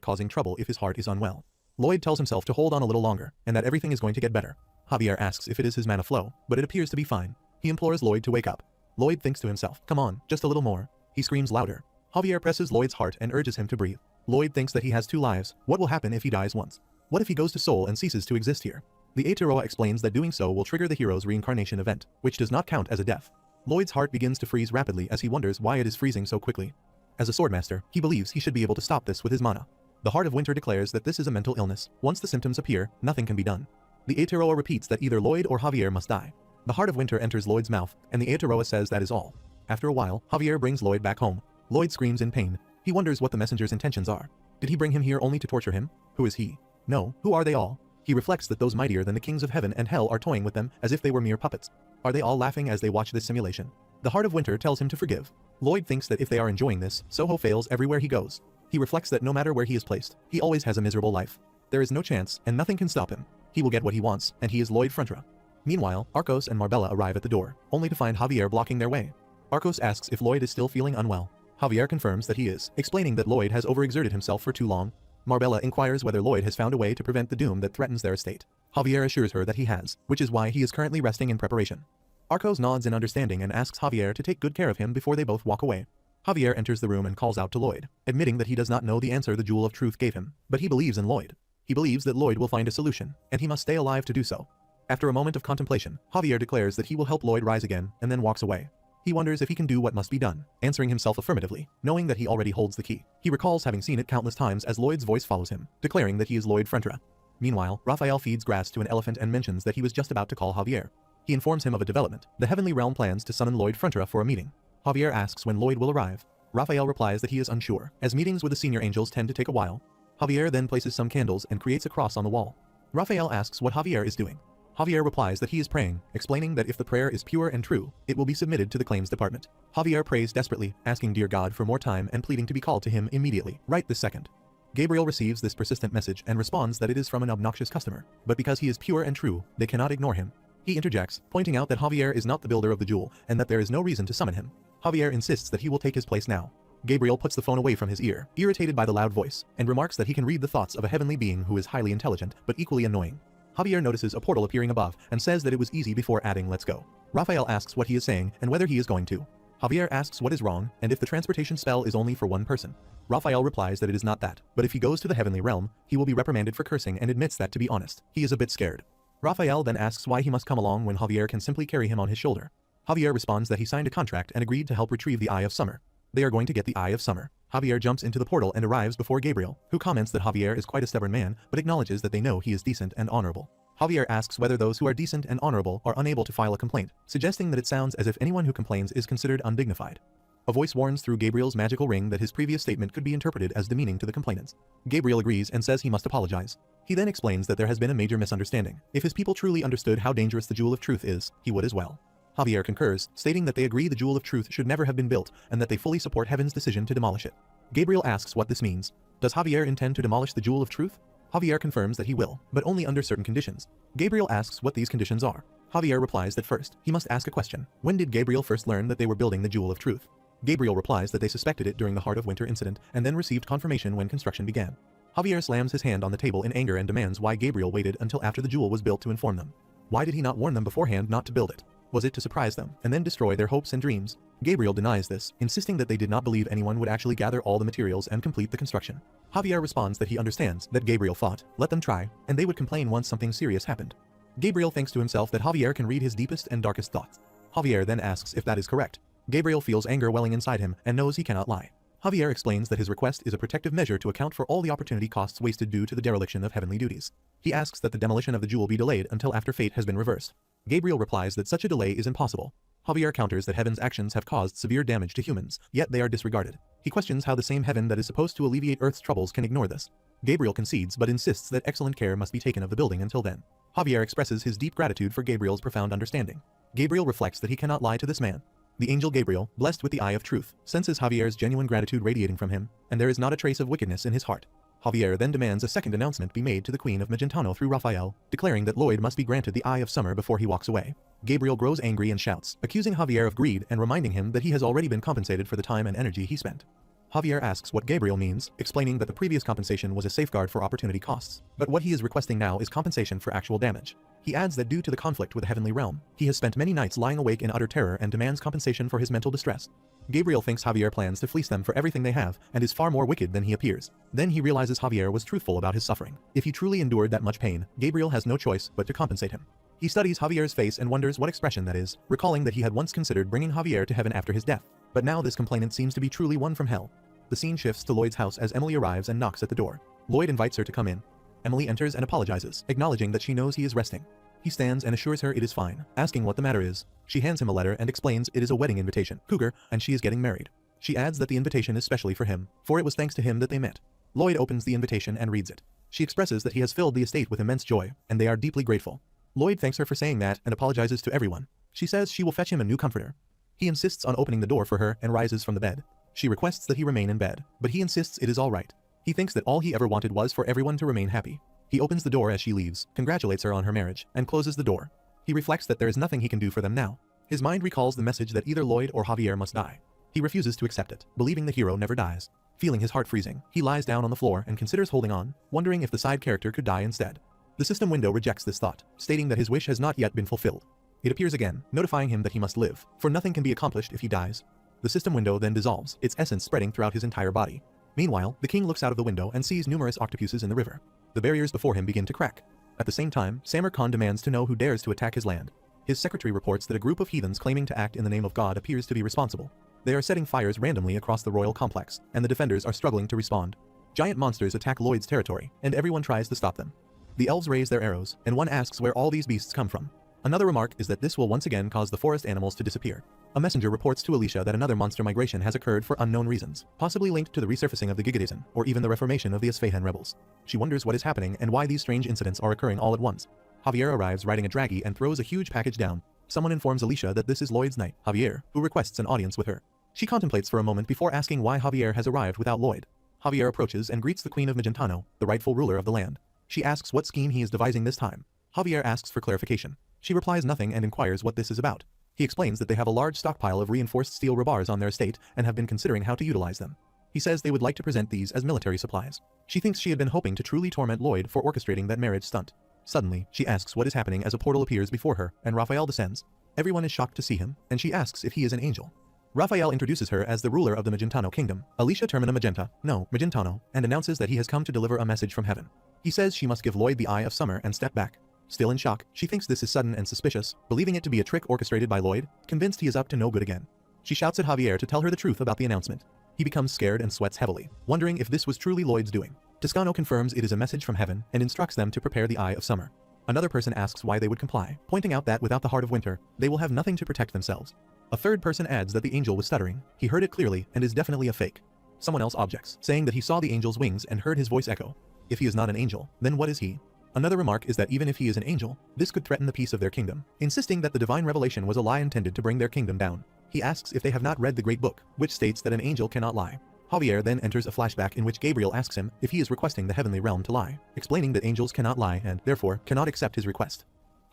causing trouble if his heart is unwell. Lloyd tells himself to hold on a little longer, and that everything is going to get better. Javier asks if it is his mana flow, but it appears to be fine. He implores Lloyd to wake up. Lloyd thinks to himself, come on, just a little more. He screams louder. Javier presses Lloyd's heart and urges him to breathe. Lloyd thinks that he has 2 lives. What will happen if he dies once? What if he goes to Soul and ceases to exist here? The Aeteroa explains that doing so will trigger the hero's reincarnation event, which does not count as a death. Lloyd's heart begins to freeze rapidly as he wonders why it is freezing so quickly. As a swordmaster, he believes he should be able to stop this with his mana. The Heart of Winter declares that this is a mental illness. Once the symptoms appear, nothing can be done. The Aeteroa repeats that either Lloyd or Javier must die. The Heart of Winter enters Lloyd's mouth, and the Aeteroa says that is all. After a while, Javier brings Lloyd back home. Lloyd screams in pain. He wonders what the messenger's intentions are. Did he bring him here only to torture him? Who is he? No, who are they all? He reflects that those mightier than the kings of heaven and hell are toying with them as if they were mere puppets. Are they all laughing as they watch this simulation? The Heart of Winter tells him to forgive. Lloyd thinks that if they are enjoying this, Soho fails everywhere he goes. He reflects that no matter where he is placed, he always has a miserable life. There is no chance, and nothing can stop him. He will get what he wants, and he is Lloyd Frontra. Meanwhile, Arcos and Marbella arrive at the door, only to find Javier blocking their way. Arcos asks if Lloyd is still feeling unwell. Javier confirms that he is, explaining that Lloyd has overexerted himself for too long. Marbella inquires whether Lloyd has found a way to prevent the doom that threatens their estate. Javier assures her that he has, which is why he is currently resting in preparation. Arcos nods in understanding and asks Javier to take good care of him before they both walk away. Javier enters the room and calls out to Lloyd, admitting that he does not know the answer the Jewel of Truth gave him, but he believes in Lloyd. He believes that Lloyd will find a solution, and he must stay alive to do so. After a moment of contemplation, Javier declares that he will help Lloyd rise again, and then walks away. He wonders if he can do what must be done, answering himself affirmatively, knowing that he already holds the key. He recalls having seen it countless times as Lloyd's voice follows him, declaring that he is Lloyd Frentra. Meanwhile, Raphael feeds grass to an elephant and mentions that he was just about to call Javier. He informs him of a development. The Heavenly Realm plans to summon Lloyd Frentra for a meeting. Javier asks when Lloyd will arrive. Raphael replies that he is unsure, as meetings with the senior angels tend to take a while. Javier then places some candles and creates a cross on the wall. Raphael asks what Javier is doing. Javier replies that he is praying, explaining that if the prayer is pure and true, it will be submitted to the claims department. Javier prays desperately, asking dear God for more time and pleading to be called to him immediately, right this second. Gabriel receives this persistent message and responds that it is from an obnoxious customer, but because he is pure and true, they cannot ignore him. He interjects, pointing out that Javier is not the builder of the jewel and that there is no reason to summon him. Javier insists that he will take his place now. Gabriel puts the phone away from his ear, irritated by the loud voice, and remarks that he can read the thoughts of a heavenly being who is highly intelligent but equally annoying. Javier notices a portal appearing above and says that it was easy before adding let's go. Raphael asks what he is saying and whether he is going to. Javier asks what is wrong and if the transportation spell is only for one person. Raphael replies that it is not that, but if he goes to the heavenly realm, he will be reprimanded for cursing and admits that to be honest, he is a bit scared. Raphael then asks why he must come along when Javier can simply carry him on his shoulder. Javier responds that he signed a contract and agreed to help retrieve the Eye of Summer. They are going to get the Eye of Summer. Javier jumps into the portal and arrives before Gabriel, who comments that Javier is quite a stubborn man, but acknowledges that they know he is decent and honorable. Javier asks whether those who are decent and honorable are unable to file a complaint, suggesting that it sounds as if anyone who complains is considered undignified. A voice warns through Gabriel's magical ring that his previous statement could be interpreted as demeaning to the complainants. Gabriel agrees and says he must apologize. He then explains that there has been a major misunderstanding. If his people truly understood how dangerous the Jewel of Truth is, he would as well. Javier concurs, stating that they agree the Jewel of Truth should never have been built and that they fully support Heaven's decision to demolish it. Gabriel asks what this means. Does Javier intend to demolish the Jewel of Truth? Javier confirms that he will, but only under certain conditions. Gabriel asks what these conditions are. Javier replies that first, he must ask a question. When did Gabriel first learn that they were building the Jewel of Truth? Gabriel replies that they suspected it during the Heart of Winter incident and then received confirmation when construction began. Javier slams his hand on the table in anger and demands why Gabriel waited until after the jewel was built to inform them. Why did he not warn them beforehand not to build it? Was it to surprise them and then destroy their hopes and dreams? Gabriel denies this, insisting that they did not believe anyone would actually gather all the materials and complete the construction. Javier responds that he understands that Gabriel thought, let them try, and they would complain once something serious happened. Gabriel thinks to himself that Javier can read his deepest and darkest thoughts. Javier then asks if that is correct. Gabriel feels anger welling inside him and knows he cannot lie. Javier explains that his request is a protective measure to account for all the opportunity costs wasted due to the dereliction of heavenly duties. He asks that the demolition of the jewel be delayed until after fate has been reversed. Gabriel replies that such a delay is impossible. Javier counters that heaven's actions have caused severe damage to humans, yet they are disregarded. He questions how the same heaven that is supposed to alleviate Earth's troubles can ignore this. Gabriel concedes but insists that excellent care must be taken of the building until then. Javier expresses his deep gratitude for Gabriel's profound understanding. Gabriel reflects that he cannot lie to this man. The angel Gabriel, blessed with the Eye of Truth, senses Javier's genuine gratitude radiating from him, and there is not a trace of wickedness in his heart. Javier then demands a second announcement be made to the Queen of Magentano through Raphael, declaring that Lloyd must be granted the Eye of Summer before he walks away. Gabriel grows angry and shouts, accusing Javier of greed and reminding him that he has already been compensated for the time and energy he spent. Javier asks what Gabriel means, explaining that the previous compensation was a safeguard for opportunity costs, but what he is requesting now is compensation for actual damage. He adds that due to the conflict with the heavenly realm, he has spent many nights lying awake in utter terror and demands compensation for his mental distress. Gabriel thinks Javier plans to fleece them for everything they have and is far more wicked than he appears. Then he realizes Javier was truthful about his suffering. If he truly endured that much pain, Gabriel has no choice but to compensate him. He studies Javier's face and wonders what expression that is, recalling that he had once considered bringing Javier to heaven after his death. But now this complainant seems to be truly one from hell. The scene shifts to Lloyd's house as Emily arrives and knocks at the door. Lloyd invites her to come in. Emily enters and apologizes, acknowledging that she knows he is resting. He stands and assures her it is fine, asking what the matter is. She hands him a letter and explains it is a wedding invitation, cougar, and she is getting married. She adds that the invitation is specially for him, for it was thanks to him that they met. Lloyd opens the invitation and reads it. She expresses that he has filled the estate with immense joy, and they are deeply grateful. Lloyd thanks her for saying that and apologizes to everyone. She says she will fetch him a new comforter. He insists on opening the door for her and rises from the bed. She requests that he remain in bed, but he insists it is all right. He thinks that all he ever wanted was for everyone to remain happy. He opens the door as she leaves, congratulates her on her marriage, and closes the door. He reflects that there is nothing he can do for them now. His mind recalls the message that either Lloyd or Javier must die. He refuses to accept it, believing the hero never dies. Feeling his heart freezing, he lies down on the floor and considers holding on, wondering if the side character could die instead. The system window rejects this thought, stating that his wish has not yet been fulfilled. It appears again, notifying him that he must live, for nothing can be accomplished if he dies. The system window then dissolves, its essence spreading throughout his entire body. Meanwhile, the king looks out of the window and sees numerous octopuses in the river. The barriers before him begin to crack. At the same time, Samar Khan demands to know who dares to attack his land. His secretary reports that a group of heathens claiming to act in the name of God appears to be responsible. They are setting fires randomly across the royal complex, and the defenders are struggling to respond. Giant monsters attack Lloyd's territory, and everyone tries to stop them. The elves raise their arrows, and one asks where all these beasts come from. Another remark is that this will once again cause the forest animals to disappear. A messenger reports to Alicia that another monster migration has occurred for unknown reasons, possibly linked to the resurfacing of the Gigadizan, or even the reformation of the Isfahan rebels. She wonders what is happening and why these strange incidents are occurring all at once. Javier arrives riding a draggy and throws a huge package down. Someone informs Alicia that this is Lloyd's knight, Javier, who requests an audience with her. She contemplates for a moment before asking why Javier has arrived without Lloyd. Javier approaches and greets the Queen of Magentano, the rightful ruler of the land. She asks what scheme he is devising this time. Javier asks for clarification. She replies nothing and inquires what this is about. He explains that they have a large stockpile of reinforced steel rebars on their estate and have been considering how to utilize them. He says they would like to present these as military supplies. She thinks she had been hoping to truly torment Lloyd for orchestrating that marriage stunt. Suddenly, she asks what is happening as a portal appears before her, and Raphael descends. Everyone is shocked to see him, and she asks if he is an angel. Raphael introduces her as the ruler of the Magentano kingdom, Alicia Termina Magentano, and announces that he has come to deliver a message from heaven. He says she must give Lloyd the Eye of Summer and step back. Still in shock, she thinks this is sudden and suspicious, believing it to be a trick orchestrated by Lloyd, convinced he is up to no good again. She shouts at Javier to tell her the truth about the announcement. He becomes scared and sweats heavily, wondering if this was truly Lloyd's doing. Toscano confirms it is a message from heaven and instructs them to prepare the Eye of Summer. Another person asks why they would comply, pointing out that without the Heart of Winter, they will have nothing to protect themselves. A third person adds that the angel was stuttering, he heard it clearly and is definitely a fake. Someone else objects, saying that he saw the angel's wings and heard his voice echo. If he is not an angel, then what is he? Another remark is that even if he is an angel, this could threaten the peace of their kingdom, insisting that the divine revelation was a lie intended to bring their kingdom down. He asks if they have not read the Great Book, which states that an angel cannot lie. Javier then enters a flashback in which Gabriel asks him if he is requesting the heavenly realm to lie, explaining that angels cannot lie and, therefore, cannot accept his request.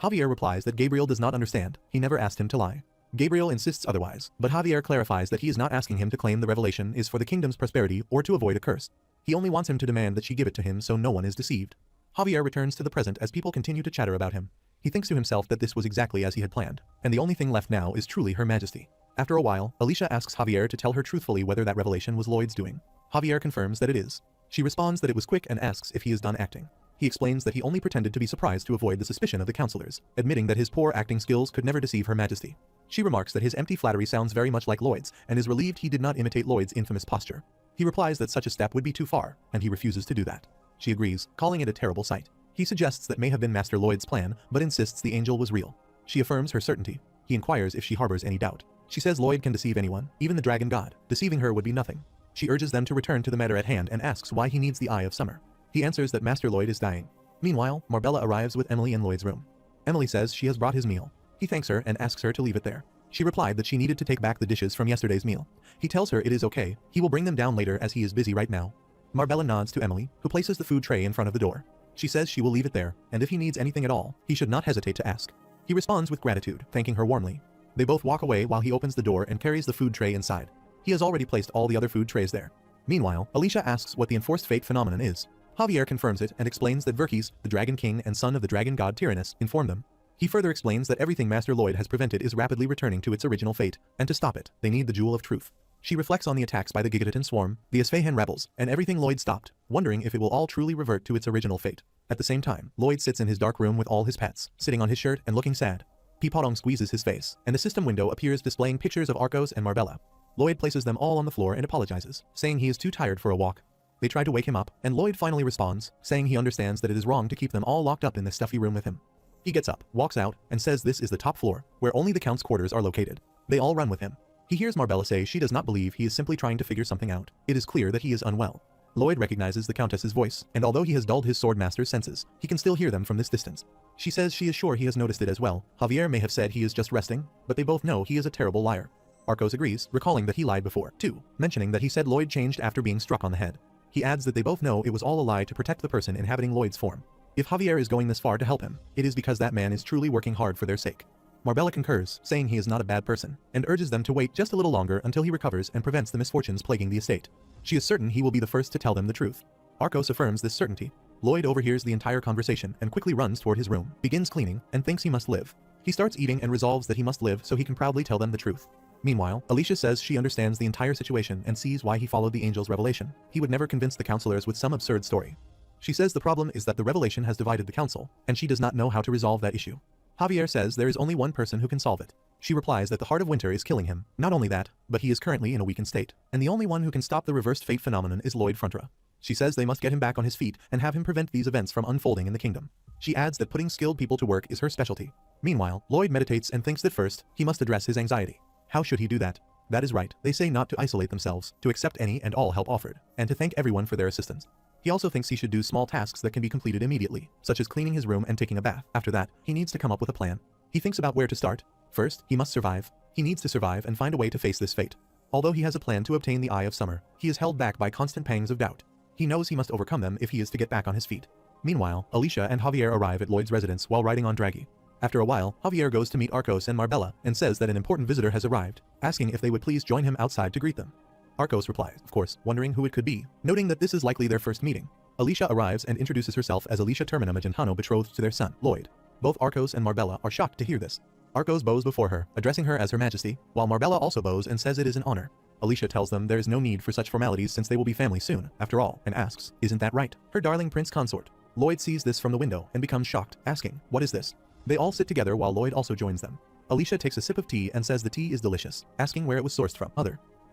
Javier replies that Gabriel does not understand, he never asked him to lie. Gabriel insists otherwise, but Javier clarifies that he is not asking him to claim the revelation is for the kingdom's prosperity or to avoid a curse. He only wants him to demand that she give it to him so no one is deceived. Javier returns to the present as people continue to chatter about him. He thinks to himself that this was exactly as he had planned, and the only thing left now is truly Her Majesty. After a while, Alicia asks Javier to tell her truthfully whether that revelation was Lloyd's doing. Javier confirms that it is. She responds that it was quick and asks if he is done acting. He explains that he only pretended to be surprised to avoid the suspicion of the counselors, admitting that his poor acting skills could never deceive Her Majesty. She remarks that his empty flattery sounds very much like Lloyd's and is relieved he did not imitate Lloyd's infamous posture. He replies that such a step would be too far, and he refuses to do that. She agrees, calling it a terrible sight. He suggests that may have been Master Lloyd's plan, but insists the angel was real. She affirms her certainty. He inquires if she harbors any doubt. She says Lloyd can deceive anyone, even the dragon god. Deceiving her would be nothing. She urges them to return to the matter at hand and asks why he needs the Eye of Summer. He answers that Master Lloyd is dying. Meanwhile, Marbella arrives with Emily in Lloyd's room. Emily says she has brought his meal. He thanks her and asks her to leave it there. She replied that she needed to take back the dishes from yesterday's meal. He tells her it is okay, he will bring them down later as he is busy right now. Marbella nods to Emily, who places the food tray in front of the door. She says she will leave it there, and if he needs anything at all, he should not hesitate to ask. He responds with gratitude, thanking her warmly. They both walk away while he opens the door and carries the food tray inside. He has already placed all the other food trays there. Meanwhile, Alicia asks what the enforced fate phenomenon is. Javier confirms it and explains that Verkis, the Dragon King and son of the Dragon God Tyrannus, informed them. He further explains that everything Master Lloyd has prevented is rapidly returning to its original fate, and to stop it, they need the Jewel of Truth. She reflects on the attacks by the Gigadatan Swarm, the Isfahan rebels, and everything Lloyd stopped, wondering if it will all truly revert to its original fate. At the same time, Lloyd sits in his dark room with all his pets, sitting on his shirt and looking sad. Pipodong squeezes his face, and the system window appears displaying pictures of Arcos and Marbella. Lloyd places them all on the floor and apologizes, saying he is too tired for a walk. They try to wake him up, and Lloyd finally responds, saying he understands that it is wrong to keep them all locked up in this stuffy room with him. He gets up, walks out, and says this is the top floor, where only the Count's quarters are located. They all run with him. He hears Marbella say she does not believe he is simply trying to figure something out. It is clear that he is unwell. Lloyd recognizes the Countess's voice, and although he has dulled his swordmaster's senses, he can still hear them from this distance. She says she is sure he has noticed it as well. Javier may have said he is just resting, but they both know he is a terrible liar. Arcos agrees, recalling that he lied before, too, mentioning that he said Lloyd changed after being struck on the head. He adds that they both know it was all a lie to protect the person inhabiting Lloyd's form. If Javier is going this far to help him, it is because that man is truly working hard for their sake. Marbella concurs, saying he is not a bad person, and urges them to wait just a little longer until he recovers and prevents the misfortunes plaguing the estate. She is certain he will be the first to tell them the truth. Arcos affirms this certainty. Lloyd overhears the entire conversation and quickly runs toward his room, begins cleaning, and thinks he must live. He starts eating and resolves that he must live so he can proudly tell them the truth. Meanwhile, Alicia says she understands the entire situation and sees why he followed the angel's revelation. He would never convince the counselors with some absurd story. She says the problem is that the revelation has divided the council, and she does not know how to resolve that issue. Javier says there is only one person who can solve it. She replies that the heart of winter is killing him. Not only that, but he is currently in a weakened state, and the only one who can stop the reversed fate phenomenon is Lloyd Frontra. She says they must get him back on his feet and have him prevent these events from unfolding in the kingdom. She adds that putting skilled people to work is her specialty. Meanwhile, Lloyd meditates and thinks that first, he must address his anxiety. How should he do that? That is right, they say not to isolate themselves, to accept any and all help offered, and to thank everyone for their assistance. He also thinks he should do small tasks that can be completed immediately, such as cleaning his room and taking a bath. After that, he needs to come up with a plan. He thinks about where to start. First, he must survive. He needs to survive and find a way to face this fate. Although he has a plan to obtain the Eye of Summer, he is held back by constant pangs of doubt. He knows he must overcome them if he is to get back on his feet. Meanwhile, Alicia and Javier arrive at Lloyd's residence while riding on Draghi. After a while, Javier goes to meet Arcos and Marbella and says that an important visitor has arrived, asking if they would please join him outside to greet them. Arcos replies, of course, wondering who it could be, noting that this is likely their first meeting. Alicia arrives and introduces herself as Alicia Termina Magentano, betrothed to their son, Lloyd. Both Arcos and Marbella are shocked to hear this. Arcos bows before her, addressing her as Her Majesty, while Marbella also bows and says it is an honor. Alicia tells them there is no need for such formalities since they will be family soon, after all, and asks, isn't that right? Her darling prince consort. Lloyd sees this from the window and becomes shocked, asking, what is this? They all sit together while Lloyd also joins them. Alicia takes a sip of tea and says the tea is delicious, asking where it was sourced from.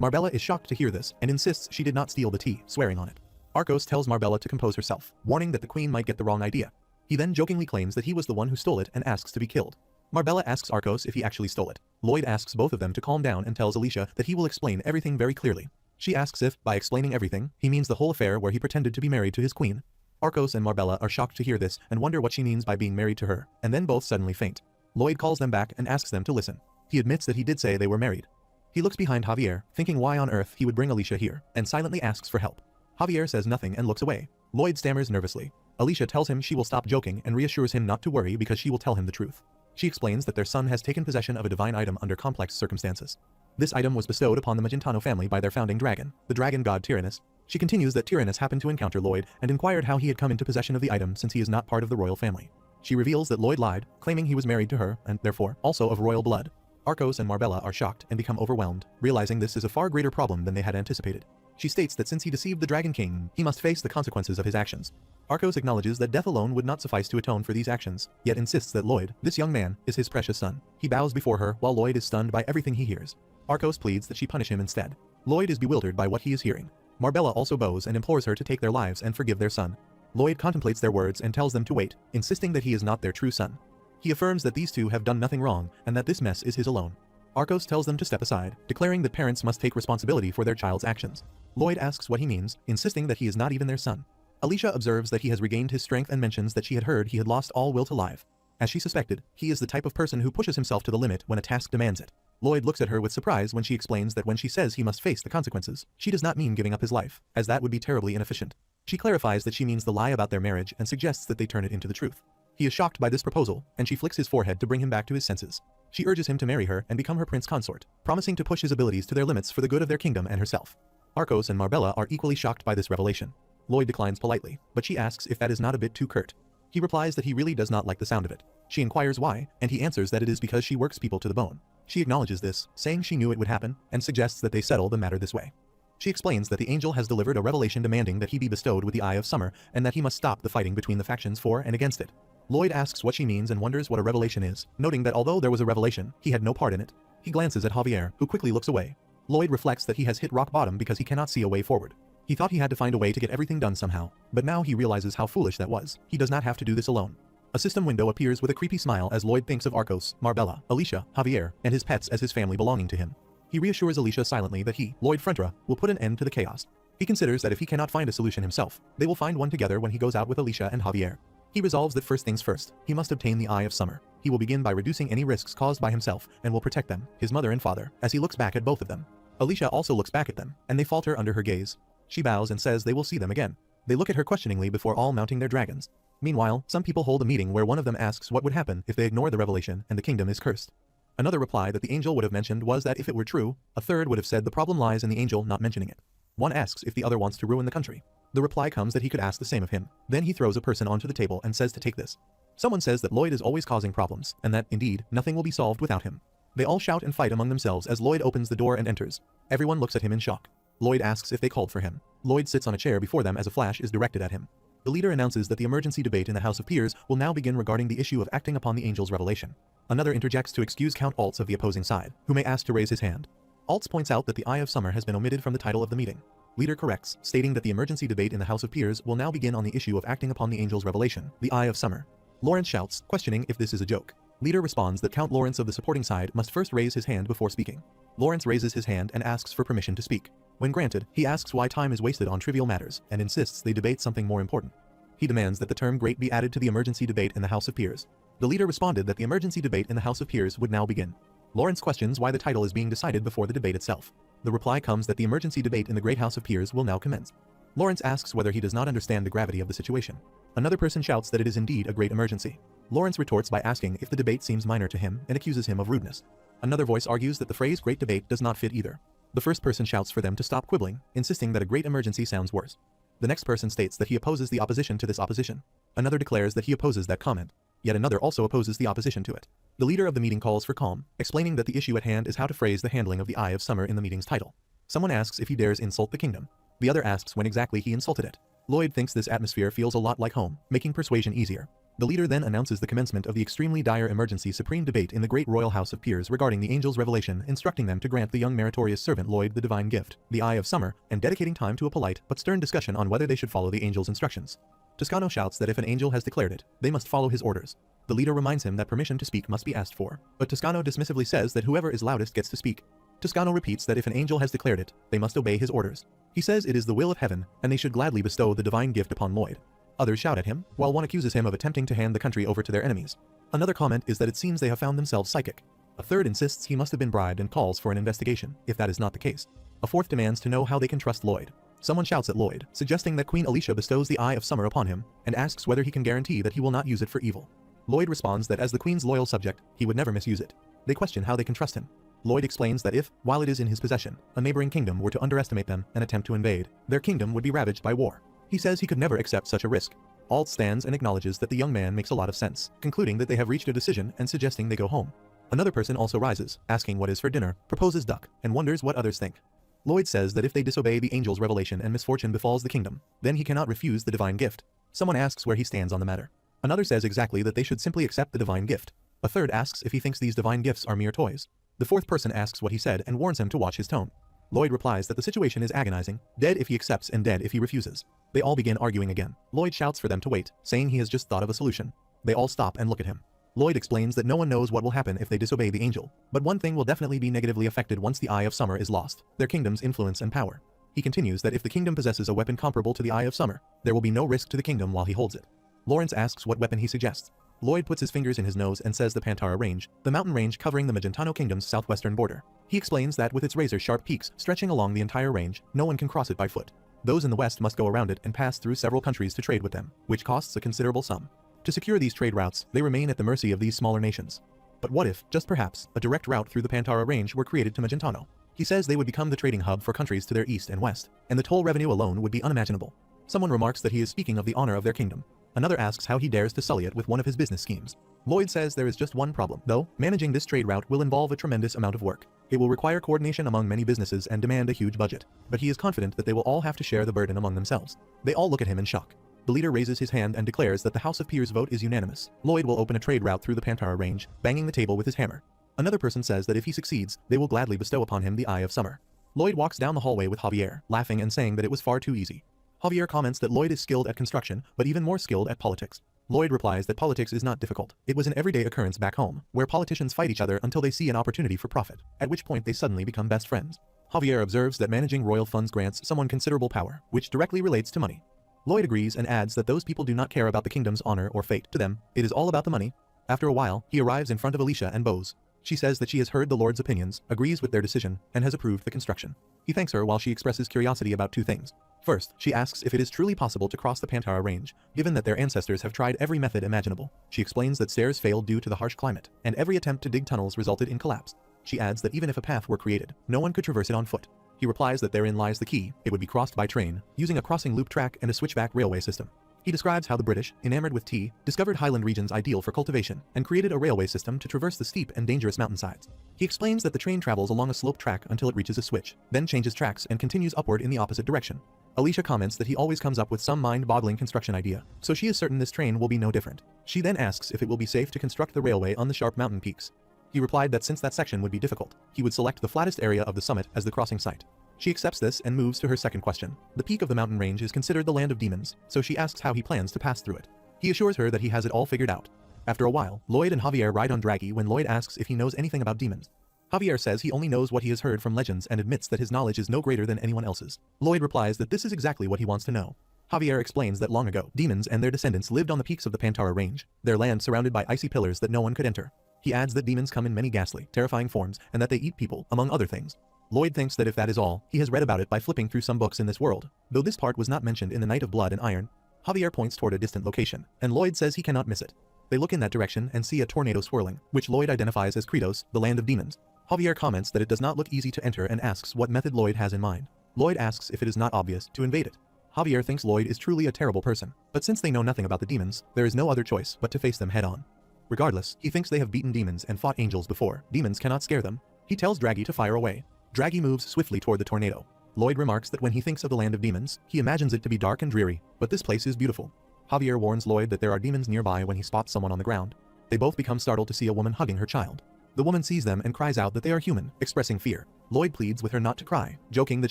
Marbella is shocked to hear this and insists she did not steal the tea, swearing on it. Arcos tells Marbella to compose herself, warning that the queen might get the wrong idea. He then jokingly claims that he was the one who stole it and asks to be killed. Marbella asks Arcos if he actually stole it. Lloyd asks both of them to calm down and tells Alicia that he will explain everything very clearly. She asks if, by explaining everything, he means the whole affair where he pretended to be married to his queen. Arcos and Marbella are shocked to hear this and wonder what she means by being married to her, and then both suddenly faint. Lloyd calls them back and asks them to listen. He admits that he did say they were married. He looks behind Javier, thinking why on earth he would bring Alicia here, and silently asks for help. Javier says nothing and looks away. Lloyd stammers nervously. Alicia tells him she will stop joking and reassures him not to worry because she will tell him the truth. She explains that their son has taken possession of a divine item under complex circumstances. This item was bestowed upon the Magentano family by their founding dragon, the dragon god Tyrannus. She continues that Tyrannus happened to encounter Lloyd and inquired how he had come into possession of the item since he is not part of the royal family. She reveals that Lloyd lied, claiming he was married to her and, therefore, also of royal blood. Arcos and Marbella are shocked and become overwhelmed, realizing this is a far greater problem than they had anticipated. She states that since he deceived the Dragon King, he must face the consequences of his actions. Arcos acknowledges that death alone would not suffice to atone for these actions, yet insists that Lloyd, this young man, is his precious son. He bows before her while Lloyd is stunned by everything he hears. Arcos pleads that she punish him instead. Lloyd is bewildered by what he is hearing. Marbella also bows and implores her to take their lives and forgive their son. Lloyd contemplates their words and tells them to wait, insisting that he is not their true son. He affirms that these two have done nothing wrong and that this mess is his alone. Arcos tells them to step aside, declaring that parents must take responsibility for their child's actions. Lloyd asks what he means, insisting that he is not even their son. Alicia observes that he has regained his strength and mentions that she had heard he had lost all will to live. As she suspected, he is the type of person who pushes himself to the limit when a task demands it. Lloyd looks at her with surprise when she explains that when she says he must face the consequences, she does not mean giving up his life, as that would be terribly inefficient. She clarifies that she means the lie about their marriage and suggests that they turn it into the truth. He is shocked by this proposal, and she flicks his forehead to bring him back to his senses. She urges him to marry her and become her prince consort, promising to push his abilities to their limits for the good of their kingdom and herself. Arcos and Marbella are equally shocked by this revelation. Lloyd declines politely, but she asks if that is not a bit too curt. He replies that he really does not like the sound of it. She inquires why, and he answers that it is because she works people to the bone. She acknowledges this, saying she knew it would happen, and suggests that they settle the matter this way. She explains that the angel has delivered a revelation demanding that he be bestowed with the Eye of Summer, and that he must stop the fighting between the factions for and against it. Lloyd asks what she means and wonders what a revelation is, noting that although there was a revelation, he had no part in it. He glances at Javier, who quickly looks away. Lloyd reflects that he has hit rock bottom because he cannot see a way forward. He thought he had to find a way to get everything done somehow, but now he realizes how foolish that was. He does not have to do this alone. A system window appears with a creepy smile as Lloyd thinks of Arcos, Marbella, Alicia, Javier, and his pets as his family belonging to him. He reassures Alicia silently that he, Lloyd Frentra, will put an end to the chaos. He considers that if he cannot find a solution himself, they will find one together when he goes out with Alicia and Javier. He resolves that first things first, he must obtain the Eye of Summer. He will begin by reducing any risks caused by himself and will protect them, his mother and father, as he looks back at both of them. Alicia also looks back at them, and they falter under her gaze. She bows and says they will see them again. They look at her questioningly before all mounting their dragons. Meanwhile, some people hold a meeting where one of them asks what would happen if they ignore the revelation and the kingdom is cursed. Another reply that the angel would have mentioned was that if it were true, a third would have said the problem lies in the angel not mentioning it. One asks if the other wants to ruin the country. The reply comes that he could ask the same of him. Then he throws a person onto the table and says to take this. Someone says that Lloyd is always causing problems, and that, indeed, nothing will be solved without him. They all shout and fight among themselves as Lloyd opens the door and enters. Everyone looks at him in shock. Lloyd asks if they called for him. Lloyd sits on a chair before them as a flash is directed at him. The leader announces that the emergency debate in the House of Peers will now begin regarding the issue of acting upon the angel's revelation. Another interjects to excuse Count Altz of the opposing side, who may ask to raise his hand. Altz points out that the Eye of Summer has been omitted from the title of the meeting. Leader corrects, stating that the emergency debate in the House of Peers will now begin on the issue of acting upon the angel's revelation, the Eye of Summer. Lawrence shouts, questioning if this is a joke. Leader responds that Count Lawrence of the supporting side must first raise his hand before speaking. Lawrence raises his hand and asks for permission to speak. When granted, he asks why time is wasted on trivial matters and insists they debate something more important. He demands that the term great be added to the emergency debate in the House of Peers. The leader responded that the emergency debate in the House of Peers would now begin. Lawrence questions why the title is being decided before the debate itself. The reply comes that the emergency debate in the Great House of Peers will now commence. Lawrence asks whether he does not understand the gravity of the situation. Another person shouts that it is indeed a great emergency. Lawrence retorts by asking if the debate seems minor to him and accuses him of rudeness. Another voice argues that the phrase great debate does not fit either. The first person shouts for them to stop quibbling, insisting that a great emergency sounds worse. The next person states that he opposes the opposition to this opposition. Another declares that he opposes that comment. Yet another also opposes the opposition to it. The leader of the meeting calls for calm, explaining that the issue at hand is how to phrase the handling of the Eye of Summer in the meeting's title. Someone asks if he dares insult the kingdom. The other asks when exactly he insulted it. Lloyd thinks this atmosphere feels a lot like home, making persuasion easier. The leader then announces the commencement of the extremely dire emergency supreme debate in the Great Royal House of Peers regarding the angel's revelation, instructing them to grant the young meritorious servant Lloyd the divine gift, the Eye of Summer, and dedicating time to a polite but stern discussion on whether they should follow the angel's instructions. Toscano shouts that if an angel has declared it, they must follow his orders. The leader reminds him that permission to speak must be asked for, but Toscano dismissively says that whoever is loudest gets to speak. Toscano repeats that if an angel has declared it, they must obey his orders. He says it is the will of heaven, and they should gladly bestow the divine gift upon Lloyd. Others shout at him, while one accuses him of attempting to hand the country over to their enemies. Another comment is that it seems they have found themselves psychic. A third insists he must have been bribed and calls for an investigation, if that is not the case. A fourth demands to know how they can trust Lloyd. Someone shouts at Lloyd, suggesting that Queen Alicia bestows the Eye of Summer upon him, and asks whether he can guarantee that he will not use it for evil. Lloyd responds that as the Queen's loyal subject, he would never misuse it. They question how they can trust him. Lloyd explains that if, while it is in his possession, a neighboring kingdom were to underestimate them and attempt to invade, their kingdom would be ravaged by war. He says he could never accept such a risk. Alt stands and acknowledges that the young man makes a lot of sense, concluding that they have reached a decision and suggesting they go home. Another person also rises, asking what is for dinner, proposes duck, and wonders what others think. Lloyd says that if they disobey the angel's revelation and misfortune befalls the kingdom, then he cannot refuse the divine gift. Someone asks where he stands on the matter. Another says exactly that they should simply accept the divine gift. A third asks if he thinks these divine gifts are mere toys. The fourth person asks what he said and warns him to watch his tone. Lloyd replies that the situation is agonizing, dead if he accepts and dead if he refuses. They all begin arguing again. Lloyd shouts for them to wait, saying he has just thought of a solution. They all stop and look at him. Lloyd explains that no one knows what will happen if they disobey the angel, but one thing will definitely be negatively affected once the Eye of Summer is lost, their kingdom's influence and power. He continues that if the kingdom possesses a weapon comparable to the Eye of Summer, there will be no risk to the kingdom while he holds it. Lawrence asks what weapon he suggests. Lloyd puts his fingers in his nose and says the Pantara Range, the mountain range covering the Magentano Kingdom's southwestern border. He explains that with its razor-sharp peaks stretching along the entire range, no one can cross it by foot. Those in the west must go around it and pass through several countries to trade with them, which costs a considerable sum. To secure these trade routes, they remain at the mercy of these smaller nations. But what if, just perhaps, a direct route through the Pantara Range were created to Magentano? He says they would become the trading hub for countries to their east and west, and the toll revenue alone would be unimaginable. Someone remarks that he is speaking of the honor of their kingdom. Another asks how he dares to sully it with one of his business schemes. Lloyd says there is just one problem, though. Managing this trade route will involve a tremendous amount of work. It will require coordination among many businesses and demand a huge budget. But he is confident that they will all have to share the burden among themselves. They all look at him in shock. The leader raises his hand and declares that the House of Peers vote is unanimous. Lloyd will open a trade route through the Pantara Range, banging the table with his hammer. Another person says that if he succeeds, they will gladly bestow upon him the Eye of Summer. Lloyd walks down the hallway with Javier, laughing and saying that it was far too easy. Javier comments that Lloyd is skilled at construction, but even more skilled at politics. Lloyd replies that politics is not difficult. It was an everyday occurrence back home, where politicians fight each other until they see an opportunity for profit, at which point they suddenly become best friends. Javier observes that managing royal funds grants someone considerable power, which directly relates to money. Lloyd agrees and adds that those people do not care about the kingdom's honor or fate. To them, it is all about the money. After a while, he arrives in front of Alicia and Bose. She says that she has heard the Lord's opinions, agrees with their decision, and has approved the construction. He thanks her while she expresses curiosity about two things. First, she asks if it is truly possible to cross the Pantara Range, given that their ancestors have tried every method imaginable. She explains that stairs failed due to the harsh climate, and every attempt to dig tunnels resulted in collapse. She adds that even if a path were created, no one could traverse it on foot. He replies that therein lies the key: it would be crossed by train, using a crossing loop track and a switchback railway system. He describes how the British, enamored with tea, discovered highland regions ideal for cultivation, and created a railway system to traverse the steep and dangerous mountainsides. He explains that the train travels along a sloped track until it reaches a switch, then changes tracks and continues upward in the opposite direction. Alicia comments that he always comes up with some mind-boggling construction idea, so she is certain this train will be no different. She then asks if it will be safe to construct the railway on the sharp mountain peaks. He replied that since that section would be difficult, he would select the flattest area of the summit as the crossing site. She accepts this and moves to her second question. The peak of the mountain range is considered the land of demons, so she asks how he plans to pass through it. He assures her that he has it all figured out. After a while, Lloyd and Javier ride on Draghi when Lloyd asks if he knows anything about demons. Javier says he only knows what he has heard from legends and admits that his knowledge is no greater than anyone else's. Lloyd replies that this is exactly what he wants to know. Javier explains that long ago, demons and their descendants lived on the peaks of the Pantara Range, their land surrounded by icy pillars that no one could enter. He adds that demons come in many ghastly, terrifying forms, and that they eat people, among other things. Lloyd thinks that if that is all, he has read about it by flipping through some books in this world. Though this part was not mentioned in The Night of Blood and Iron, Javier points toward a distant location, and Lloyd says he cannot miss it. They look in that direction and see a tornado swirling, which Lloyd identifies as Kredos, the land of demons. Javier comments that it does not look easy to enter and asks what method Lloyd has in mind. Lloyd asks if it is not obvious to invade it. Javier thinks Lloyd is truly a terrible person, but since they know nothing about the demons, there is no other choice but to face them head-on. Regardless, he thinks they have beaten demons and fought angels before. Demons cannot scare them. He tells Draghi to fire away. Draghi moves swiftly toward the tornado. Lloyd remarks that when he thinks of the land of demons, he imagines it to be dark and dreary, but this place is beautiful. Javier warns Lloyd that there are demons nearby when he spots someone on the ground. They both become startled to see a woman hugging her child. The woman sees them and cries out that they are human, expressing fear. Lloyd pleads with her not to cry, joking that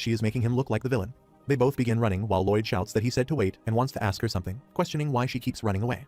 she is making him look like the villain. They both begin running while Lloyd shouts that he said to wait and wants to ask her something, questioning why she keeps running away.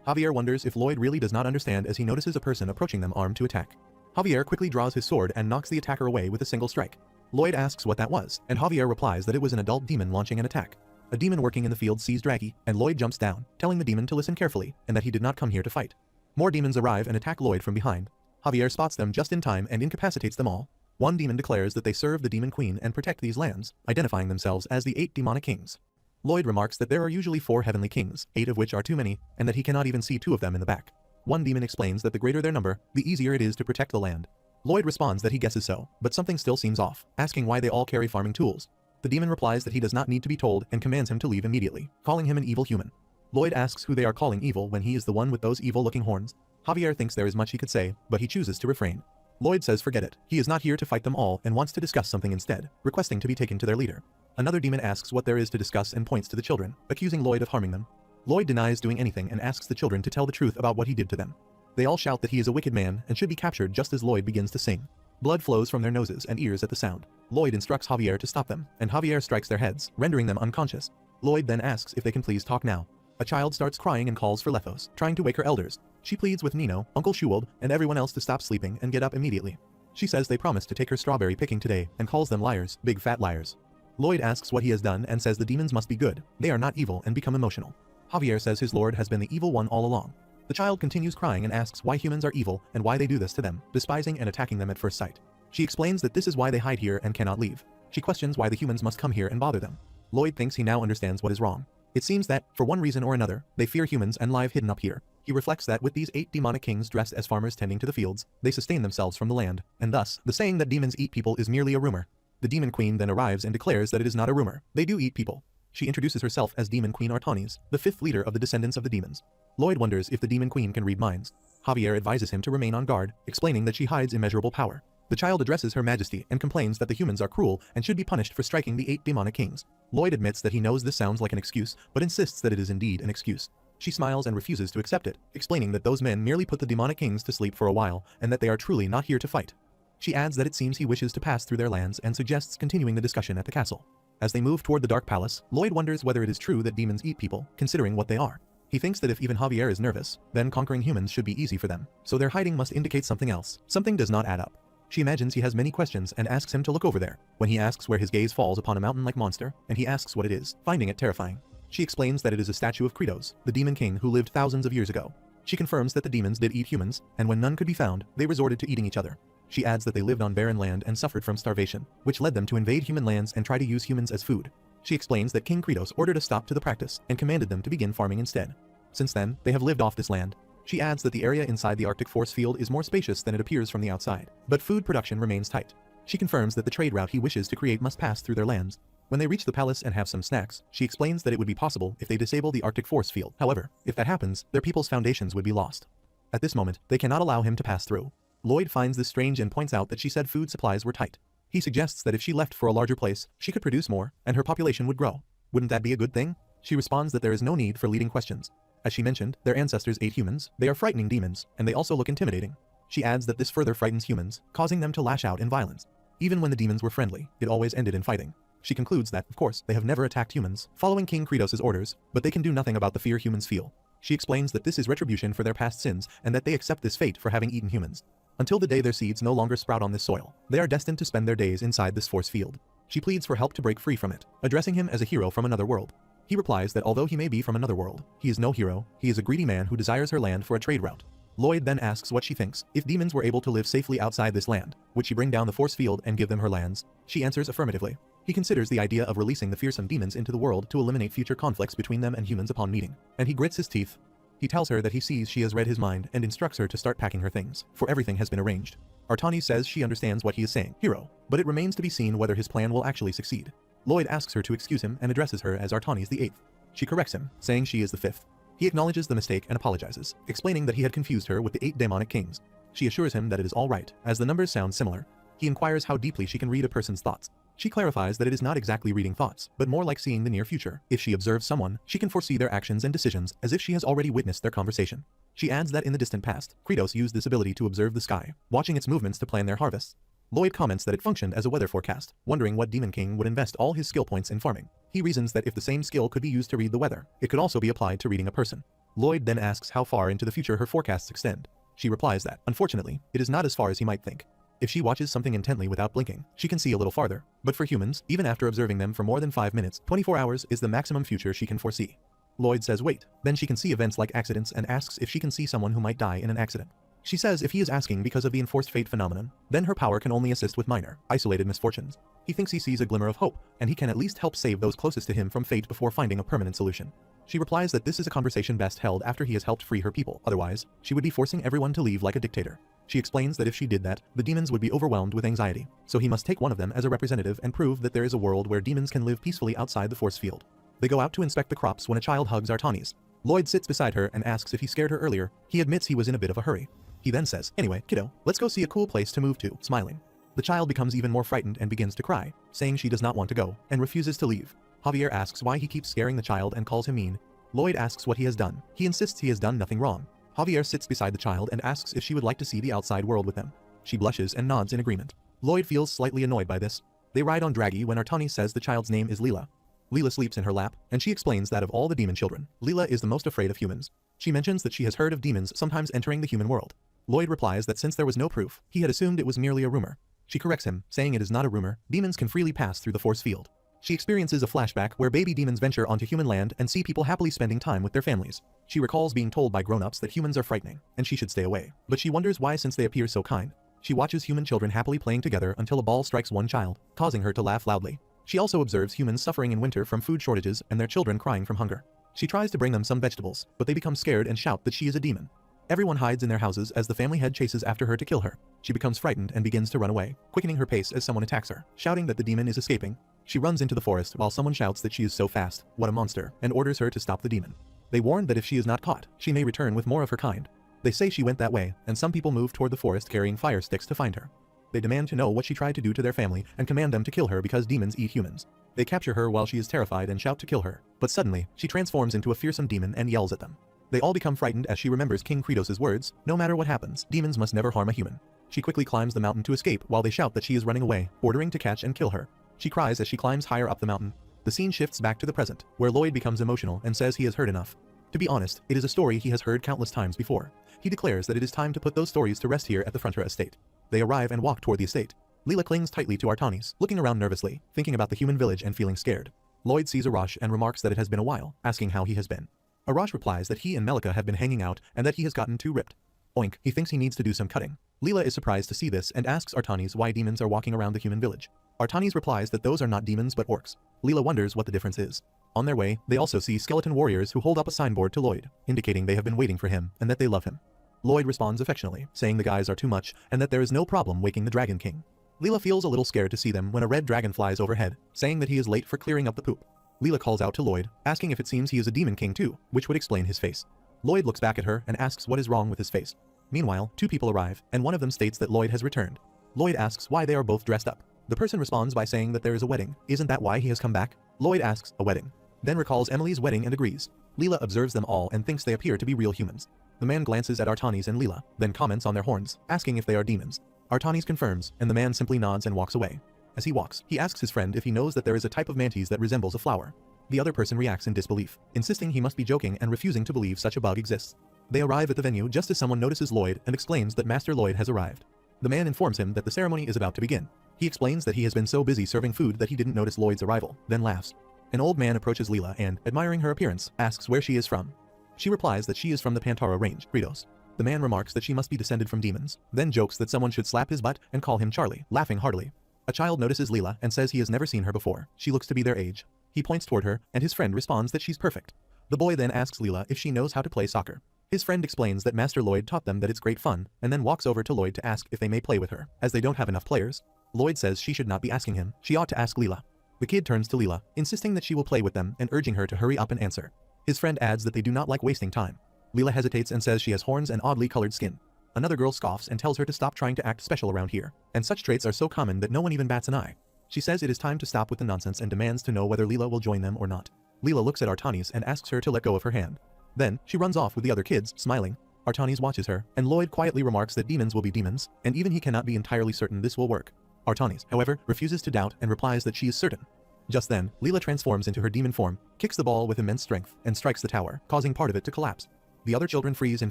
Javier wonders if Lloyd really does not understand as he notices a person approaching them armed to attack. Javier quickly draws his sword and knocks the attacker away with a single strike. Lloyd asks what that was, and Javier replies that it was an adult demon launching an attack. A demon working in the field sees Draghi, and Lloyd jumps down, telling the demon to listen carefully, and that he did not come here to fight. More demons arrive and attack Lloyd from behind. Javier spots them just in time and incapacitates them all. One demon declares that they serve the demon queen and protect these lands, identifying themselves as the 8 demonic kings. Lloyd remarks that there are usually 4 heavenly kings, 8 of which are too many, and that he cannot even see 2 of them in the back. One demon explains that the greater their number, the easier it is to protect the land. Lloyd responds that he guesses so, but something still seems off, asking why they all carry farming tools. The demon replies that he does not need to be told and commands him to leave immediately, calling him an evil human. Lloyd asks who they are calling evil when he is the one with those evil-looking horns. Javier thinks there is much he could say, but he chooses to refrain. Lloyd says forget it, he is not here to fight them all and wants to discuss something instead, requesting to be taken to their leader. Another demon asks what there is to discuss and points to the children, accusing Lloyd of harming them. Lloyd denies doing anything and asks the children to tell the truth about what he did to them. They all shout that he is a wicked man and should be captured just as Lloyd begins to sing. Blood flows from their noses and ears at the sound. Lloyd instructs Javier to stop them, and Javier strikes their heads, rendering them unconscious. Lloyd then asks if they can please talk now. A child starts crying and calls for Lethos, trying to wake her elders. She pleads with Nino, Uncle Shuwold, and everyone else to stop sleeping and get up immediately. She says they promised to take her strawberry picking today and calls them liars, big fat liars. Lloyd asks what he has done and says the demons must be good. They are not evil and become emotional. Javier says his lord has been the evil one all along. The child continues crying and asks why humans are evil and why they do this to them, despising and attacking them at first sight. She explains that this is why they hide here and cannot leave. She questions why the humans must come here and bother them. Lloyd thinks he now understands what is wrong. It seems that, for one reason or another, they fear humans and live hidden up here. He reflects that with these 8 demonic kings dressed as farmers tending to the fields, they sustain themselves from the land, and thus, the saying that demons eat people is merely a rumor. The demon queen then arrives and declares that it is not a rumor. They do eat people. She introduces herself as Demon Queen Artanis, the 5th leader of the descendants of the demons. Lloyd wonders if the demon queen can read minds. Javier advises him to remain on guard, explaining that she hides immeasurable power. The child addresses Her Majesty and complains that the humans are cruel and should be punished for striking the 8 demonic kings. Lloyd admits that he knows this sounds like an excuse, but insists that it is indeed an excuse. She smiles and refuses to accept it, explaining that those men merely put the demonic kings to sleep for a while and that they are truly not here to fight. She adds that it seems he wishes to pass through their lands and suggests continuing the discussion at the castle. As they move toward the Dark Palace, Lloyd wonders whether it is true that demons eat people, considering what they are. He thinks that if even Javier is nervous, then conquering humans should be easy for them, so their hiding must indicate something else. Something does not add up. She imagines he has many questions and asks him to look over there, when he asks where his gaze falls upon a mountain-like monster, and he asks what it is, finding it terrifying. She explains that it is a statue of Kredos, the demon king who lived thousands of years ago. She confirms that the demons did eat humans, and when none could be found, they resorted to eating each other. She adds that they lived on barren land and suffered from starvation, which led them to invade human lands and try to use humans as food. She explains that King Kratos ordered a stop to the practice and commanded them to begin farming instead. Since then, they have lived off this land. She adds that the area inside the Arctic force field is more spacious than it appears from the outside, but food production remains tight. She confirms that the trade route he wishes to create must pass through their lands. When they reach the palace and have some snacks, she explains that it would be possible if they disable the Arctic force field. However, if that happens, their people's foundations would be lost. At this moment, they cannot allow him to pass through. Lloyd finds this strange and points out that she said food supplies were tight. He suggests that if she left for a larger place, she could produce more, and her population would grow. Wouldn't that be a good thing? She responds that there is no need for leading questions. As she mentioned, their ancestors ate humans, they are frightening demons, and they also look intimidating. She adds that this further frightens humans, causing them to lash out in violence. Even when the demons were friendly, it always ended in fighting. She concludes that, of course, they have never attacked humans, following King Kratos' orders, but they can do nothing about the fear humans feel. She explains that this is retribution for their past sins, and that they accept this fate for having eaten humans. Until the day their seeds no longer sprout on this soil, they are destined to spend their days inside this force field. She pleads for help to break free from it, addressing him as a hero from another world. He replies that although he may be from another world, he is no hero, he is a greedy man who desires her land for a trade route. Lloyd then asks what she thinks. If demons were able to live safely outside this land, would she bring down the force field and give them her lands? She answers affirmatively. He considers the idea of releasing the fearsome demons into the world to eliminate future conflicts between them and humans upon meeting, and he grits his teeth. He tells her that he sees she has read his mind and instructs her to start packing her things, for everything has been arranged. Artani says she understands what he is saying, hero, but it remains to be seen whether his plan will actually succeed. Lloyd asks her to excuse him and addresses her as Artani's the 8th. She corrects him, saying she is the 5th. He acknowledges the mistake and apologizes, explaining that he had confused her with the 8 demonic kings. She assures him that it is all right, as the numbers sound similar. He inquires how deeply she can read a person's thoughts. She clarifies that it is not exactly reading thoughts, but more like seeing the near future. If she observes someone, she can foresee their actions and decisions as if she has already witnessed their conversation. She adds that in the distant past, Kratos used this ability to observe the sky, watching its movements to plan their harvests. Lloyd comments that it functioned as a weather forecast, wondering what Demon King would invest all his skill points in farming. He reasons that if the same skill could be used to read the weather, it could also be applied to reading a person. Lloyd then asks how far into the future her forecasts extend. She replies that, unfortunately, it is not as far as he might think. If she watches something intently without blinking, she can see a little farther. But for humans, even after observing them for more than 5 minutes, 24 hours is the maximum future she can foresee. Lloyd says wait, then she can see events like accidents and asks if she can see someone who might die in an accident. She says if he is asking because of the enforced fate phenomenon, then her power can only assist with minor, isolated misfortunes. He thinks he sees a glimmer of hope, and he can at least help save those closest to him from fate before finding a permanent solution. She replies that this is a conversation best held after he has helped free her people, otherwise, she would be forcing everyone to leave like a dictator. She explains that if she did that, the demons would be overwhelmed with anxiety, so he must take one of them as a representative and prove that there is a world where demons can live peacefully outside the force field. They go out to inspect the crops when a child hugs Artanis. Lloyd sits beside her and asks if he scared her earlier. He admits he was in a bit of a hurry. He then says, anyway, kiddo, let's go see a cool place to move to, smiling. The child becomes even more frightened and begins to cry, saying she does not want to go, and refuses to leave. Javier asks why he keeps scaring the child and calls him mean. Lloyd asks what he has done. He insists he has done nothing wrong. Javier sits beside the child and asks if she would like to see the outside world with them. She blushes and nods in agreement. Lloyd feels slightly annoyed by this. They ride on Draghi when Artani says the child's name is Leela. Leela sleeps in her lap, and she explains that of all the demon children, Leela is the most afraid of humans. She mentions that she has heard of demons sometimes entering the human world. Lloyd replies that since there was no proof, he had assumed it was merely a rumor. She corrects him, saying it is not a rumor, demons can freely pass through the force field. She experiences a flashback where baby demons venture onto human land and see people happily spending time with their families. She recalls being told by grown-ups that humans are frightening, and she should stay away. But she wonders why since they appear so kind. She watches human children happily playing together until a ball strikes one child, causing her to laugh loudly. She also observes humans suffering in winter from food shortages and their children crying from hunger. She tries to bring them some vegetables, but they become scared and shout that she is a demon. Everyone hides in their houses as the family head chases after her to kill her. She becomes frightened and begins to run away, quickening her pace as someone attacks her, shouting that the demon is escaping. She runs into the forest while someone shouts that she is so fast, what a monster, and orders her to stop the demon. They warn that if she is not caught, she may return with more of her kind. They say she went that way, and some people move toward the forest carrying fire sticks to find her. They demand to know what she tried to do to their family and command them to kill her because demons eat humans. They capture her while she is terrified and shout to kill her, but suddenly, she transforms into a fearsome demon and yells at them. They all become frightened as she remembers King Kratos' words, no matter what happens, demons must never harm a human. She quickly climbs the mountain to escape while they shout that she is running away, ordering to catch and kill her. She cries as she climbs higher up the mountain. The scene shifts back to the present, where Lloyd becomes emotional and says he has heard enough. To be honest, it is a story he has heard countless times before. He declares that it is time to put those stories to rest here at the Frontier estate. They arrive and walk toward the estate. Leela clings tightly to Artanis, looking around nervously, thinking about the human village and feeling scared. Lloyd sees Arash and remarks that it has been a while, asking how he has been. Arash replies that he and Melika have been hanging out and that he has gotten too ripped. Oink, he thinks he needs to do some cutting. Leela is surprised to see this and asks Artanis why demons are walking around the human village. Artanis replies that those are not demons but orcs. Leela wonders what the difference is. On their way, they also see skeleton warriors who hold up a signboard to Lloyd, indicating they have been waiting for him and that they love him. Lloyd responds affectionately, saying the guys are too much and that there is no problem waking the Dragon King. Leela feels a little scared to see them when a red dragon flies overhead, saying that he is late for clearing up the poop. Leela calls out to Lloyd, asking if it seems he is a demon king too, which would explain his face. Lloyd looks back at her and asks what is wrong with his face. Meanwhile, two people arrive, and one of them states that Lloyd has returned. Lloyd asks why they are both dressed up. The person responds by saying that there is a wedding. Isn't that why he has come back? Lloyd asks, a wedding. Then recalls Emily's wedding and agrees. Leela observes them all and thinks they appear to be real humans. The man glances at Artanis and Leela, then comments on their horns, asking if they are demons. Artanis confirms, and the man simply nods and walks away. As he walks, he asks his friend if he knows that there is a type of mantis that resembles a flower. The other person reacts in disbelief, insisting he must be joking and refusing to believe such a bug exists. They arrive at the venue just as someone notices Lloyd and explains that Master Lloyd has arrived. The man informs him that the ceremony is about to begin. He explains that he has been so busy serving food that he didn't notice Lloyd's arrival, then laughs. An old man approaches Leela and, admiring her appearance, asks where she is from. She replies that she is from the Pantara range, Kritos. The man remarks that she must be descended from demons, then jokes that someone should slap his butt and call him Charlie, laughing heartily. A child notices Leela and says he has never seen her before. She looks to be their age. He points toward her, and his friend responds that she's perfect. The boy then asks Leela if she knows how to play soccer. His friend explains that Master Lloyd taught them that it's great fun, and then walks over to Lloyd to ask if they may play with her, as they don't have enough players. Lloyd says she should not be asking him, she ought to ask Leela. The kid turns to Leela, insisting that she will play with them and urging her to hurry up and answer. His friend adds that they do not like wasting time. Leela hesitates and says she has horns and oddly colored skin. Another girl scoffs and tells her to stop trying to act special around here, and such traits are so common that no one even bats an eye. She says it is time to stop with the nonsense and demands to know whether Leela will join them or not. Leela looks at Artanis and asks her to let go of her hand. Then, she runs off with the other kids, smiling. Artanis watches her, and Lloyd quietly remarks that demons will be demons, and even he cannot be entirely certain this will work. Artanis, however, refuses to doubt and replies that she is certain. Just then, Leela transforms into her demon form, kicks the ball with immense strength, and strikes the tower, causing part of it to collapse. The other children freeze in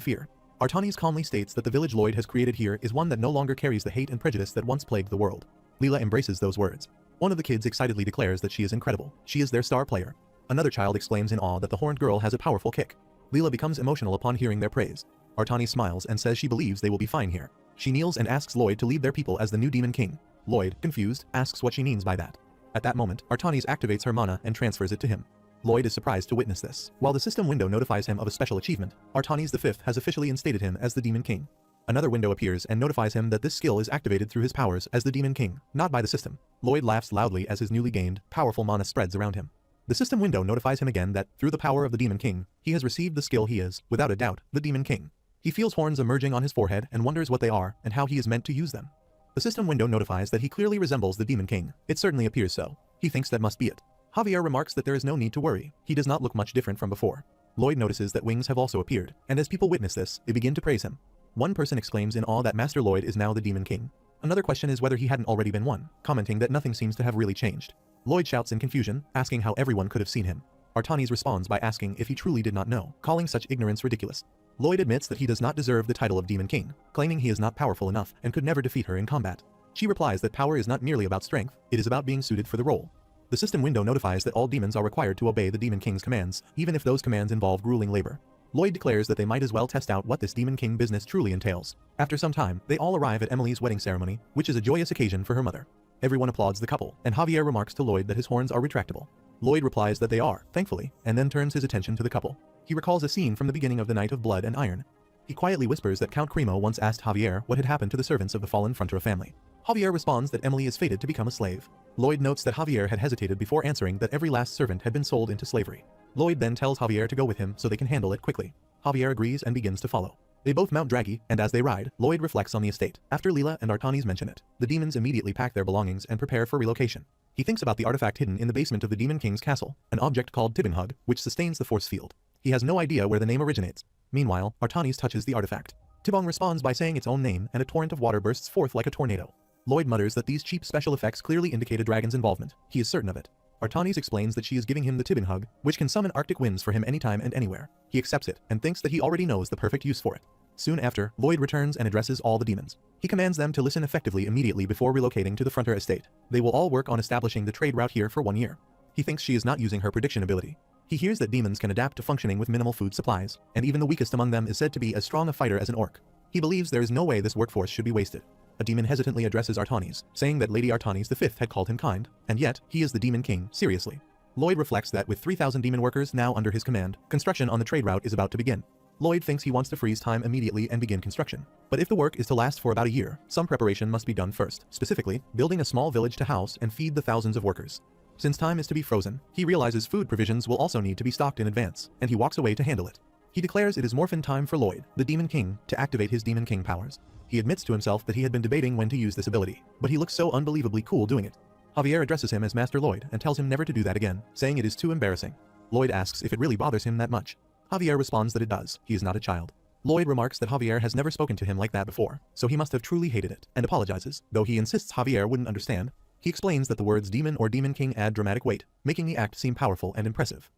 fear. Artanis calmly states that the village Lloyd has created here is one that no longer carries the hate and prejudice that once plagued the world. Leela embraces those words. One of the kids excitedly declares that she is incredible. She is their star player. Another child exclaims in awe that the horned girl has a powerful kick. Leela becomes emotional upon hearing their praise. Artanis smiles and says she believes they will be fine here. She kneels and asks Lloyd to lead their people as the new demon king. Lloyd, confused, asks what she means by that. At that moment, Artanis activates her mana and transfers it to him. Lloyd is surprised to witness this. While the system window notifies him of a special achievement, Artanis V has officially instated him as the demon king. Another window appears and notifies him that this skill is activated through his powers as the demon king, not by the system. Lloyd laughs loudly as his newly gained, powerful mana spreads around him. The system window notifies him again that, through the power of the demon king, he has received the skill he is, without a doubt, the demon king. He feels horns emerging on his forehead and wonders what they are and how he is meant to use them. The system window notifies that he clearly resembles the demon king. It certainly appears so. He thinks that must be it. Javier remarks that there is no need to worry. He does not look much different from before. Lloyd notices that wings have also appeared, and as people witness this, they begin to praise him. One person exclaims in awe that Master Lloyd is now the demon king. Another question is whether he hadn't already been one, commenting that nothing seems to have really changed. Lloyd shouts in confusion, asking how everyone could have seen him. Artanis responds by asking if he truly did not know, calling such ignorance ridiculous. Lloyd admits that he does not deserve the title of demon king, claiming he is not powerful enough and could never defeat her in combat. She replies that power is not merely about strength, it is about being suited for the role. The system window notifies that all demons are required to obey the demon king's commands, even if those commands involve grueling labor. Lloyd declares that they might as well test out what this demon king business truly entails. After some time, they all arrive at Emily's wedding ceremony, which is a joyous occasion for her mother. Everyone applauds the couple, and Javier remarks to Lloyd that his horns are retractable. Lloyd replies that they are, thankfully, and then turns his attention to the couple. He recalls a scene from the beginning of the Night of Blood and Iron. He quietly whispers that Count Cremo once asked Javier what had happened to the servants of the fallen Frontera family. Javier responds that Emily is fated to become a slave. Lloyd notes that Javier had hesitated before answering that every last servant had been sold into slavery. Lloyd then tells Javier to go with him so they can handle it quickly. Javier agrees and begins to follow. They both mount Draghi, and as they ride, Lloyd reflects on the estate. After Leela and Artanis mention it, the demons immediately pack their belongings and prepare for relocation. He thinks about the artifact hidden in the basement of the Demon King's castle, an object called Tibinhug, which sustains the force field. He has no idea where the name originates. Meanwhile, Artanis touches the artifact. Tibong responds by saying its own name, and a torrent of water bursts forth like a tornado. Lloyd mutters that these cheap special effects clearly indicate a dragon's involvement. He is certain of it. Artanis explains that she is giving him the Tibinhug, which can summon Arctic winds for him anytime and anywhere. He accepts it, and thinks that he already knows the perfect use for it. Soon after, Lloyd returns and addresses all the demons. He commands them to listen effectively immediately before relocating to the Frontera estate. They will all work on establishing the trade route here for 1 year. He thinks she is not using her prediction ability. He hears that demons can adapt to functioning with minimal food supplies, and even the weakest among them is said to be as strong a fighter as an orc. He believes there is no way this workforce should be wasted. A demon hesitantly addresses Artanis, saying that Lady Artanis V had called him kind, and yet, he is the Demon King, seriously. Lloyd reflects that with 3,000 demon workers now under his command, construction on the trade route is about to begin. Lloyd thinks he wants to freeze time immediately and begin construction. But if the work is to last for about a year, some preparation must be done first, specifically, building a small village to house and feed the thousands of workers. Since time is to be frozen, he realizes food provisions will also need to be stocked in advance, and he walks away to handle it. He declares it is morphin time for Lloyd, the Demon King, to activate his Demon King powers. He admits to himself that he had been debating when to use this ability, but he looks so unbelievably cool doing it. Javier addresses him as Master Lloyd and tells him never to do that again, saying it is too embarrassing. Lloyd asks if it really bothers him that much. Javier responds that it does, he is not a child. Lloyd remarks that Javier has never spoken to him like that before, so he must have truly hated it, and apologizes, though he insists Javier wouldn't understand. He explains that the words demon or Demon King add dramatic weight, making the act seem powerful and impressive.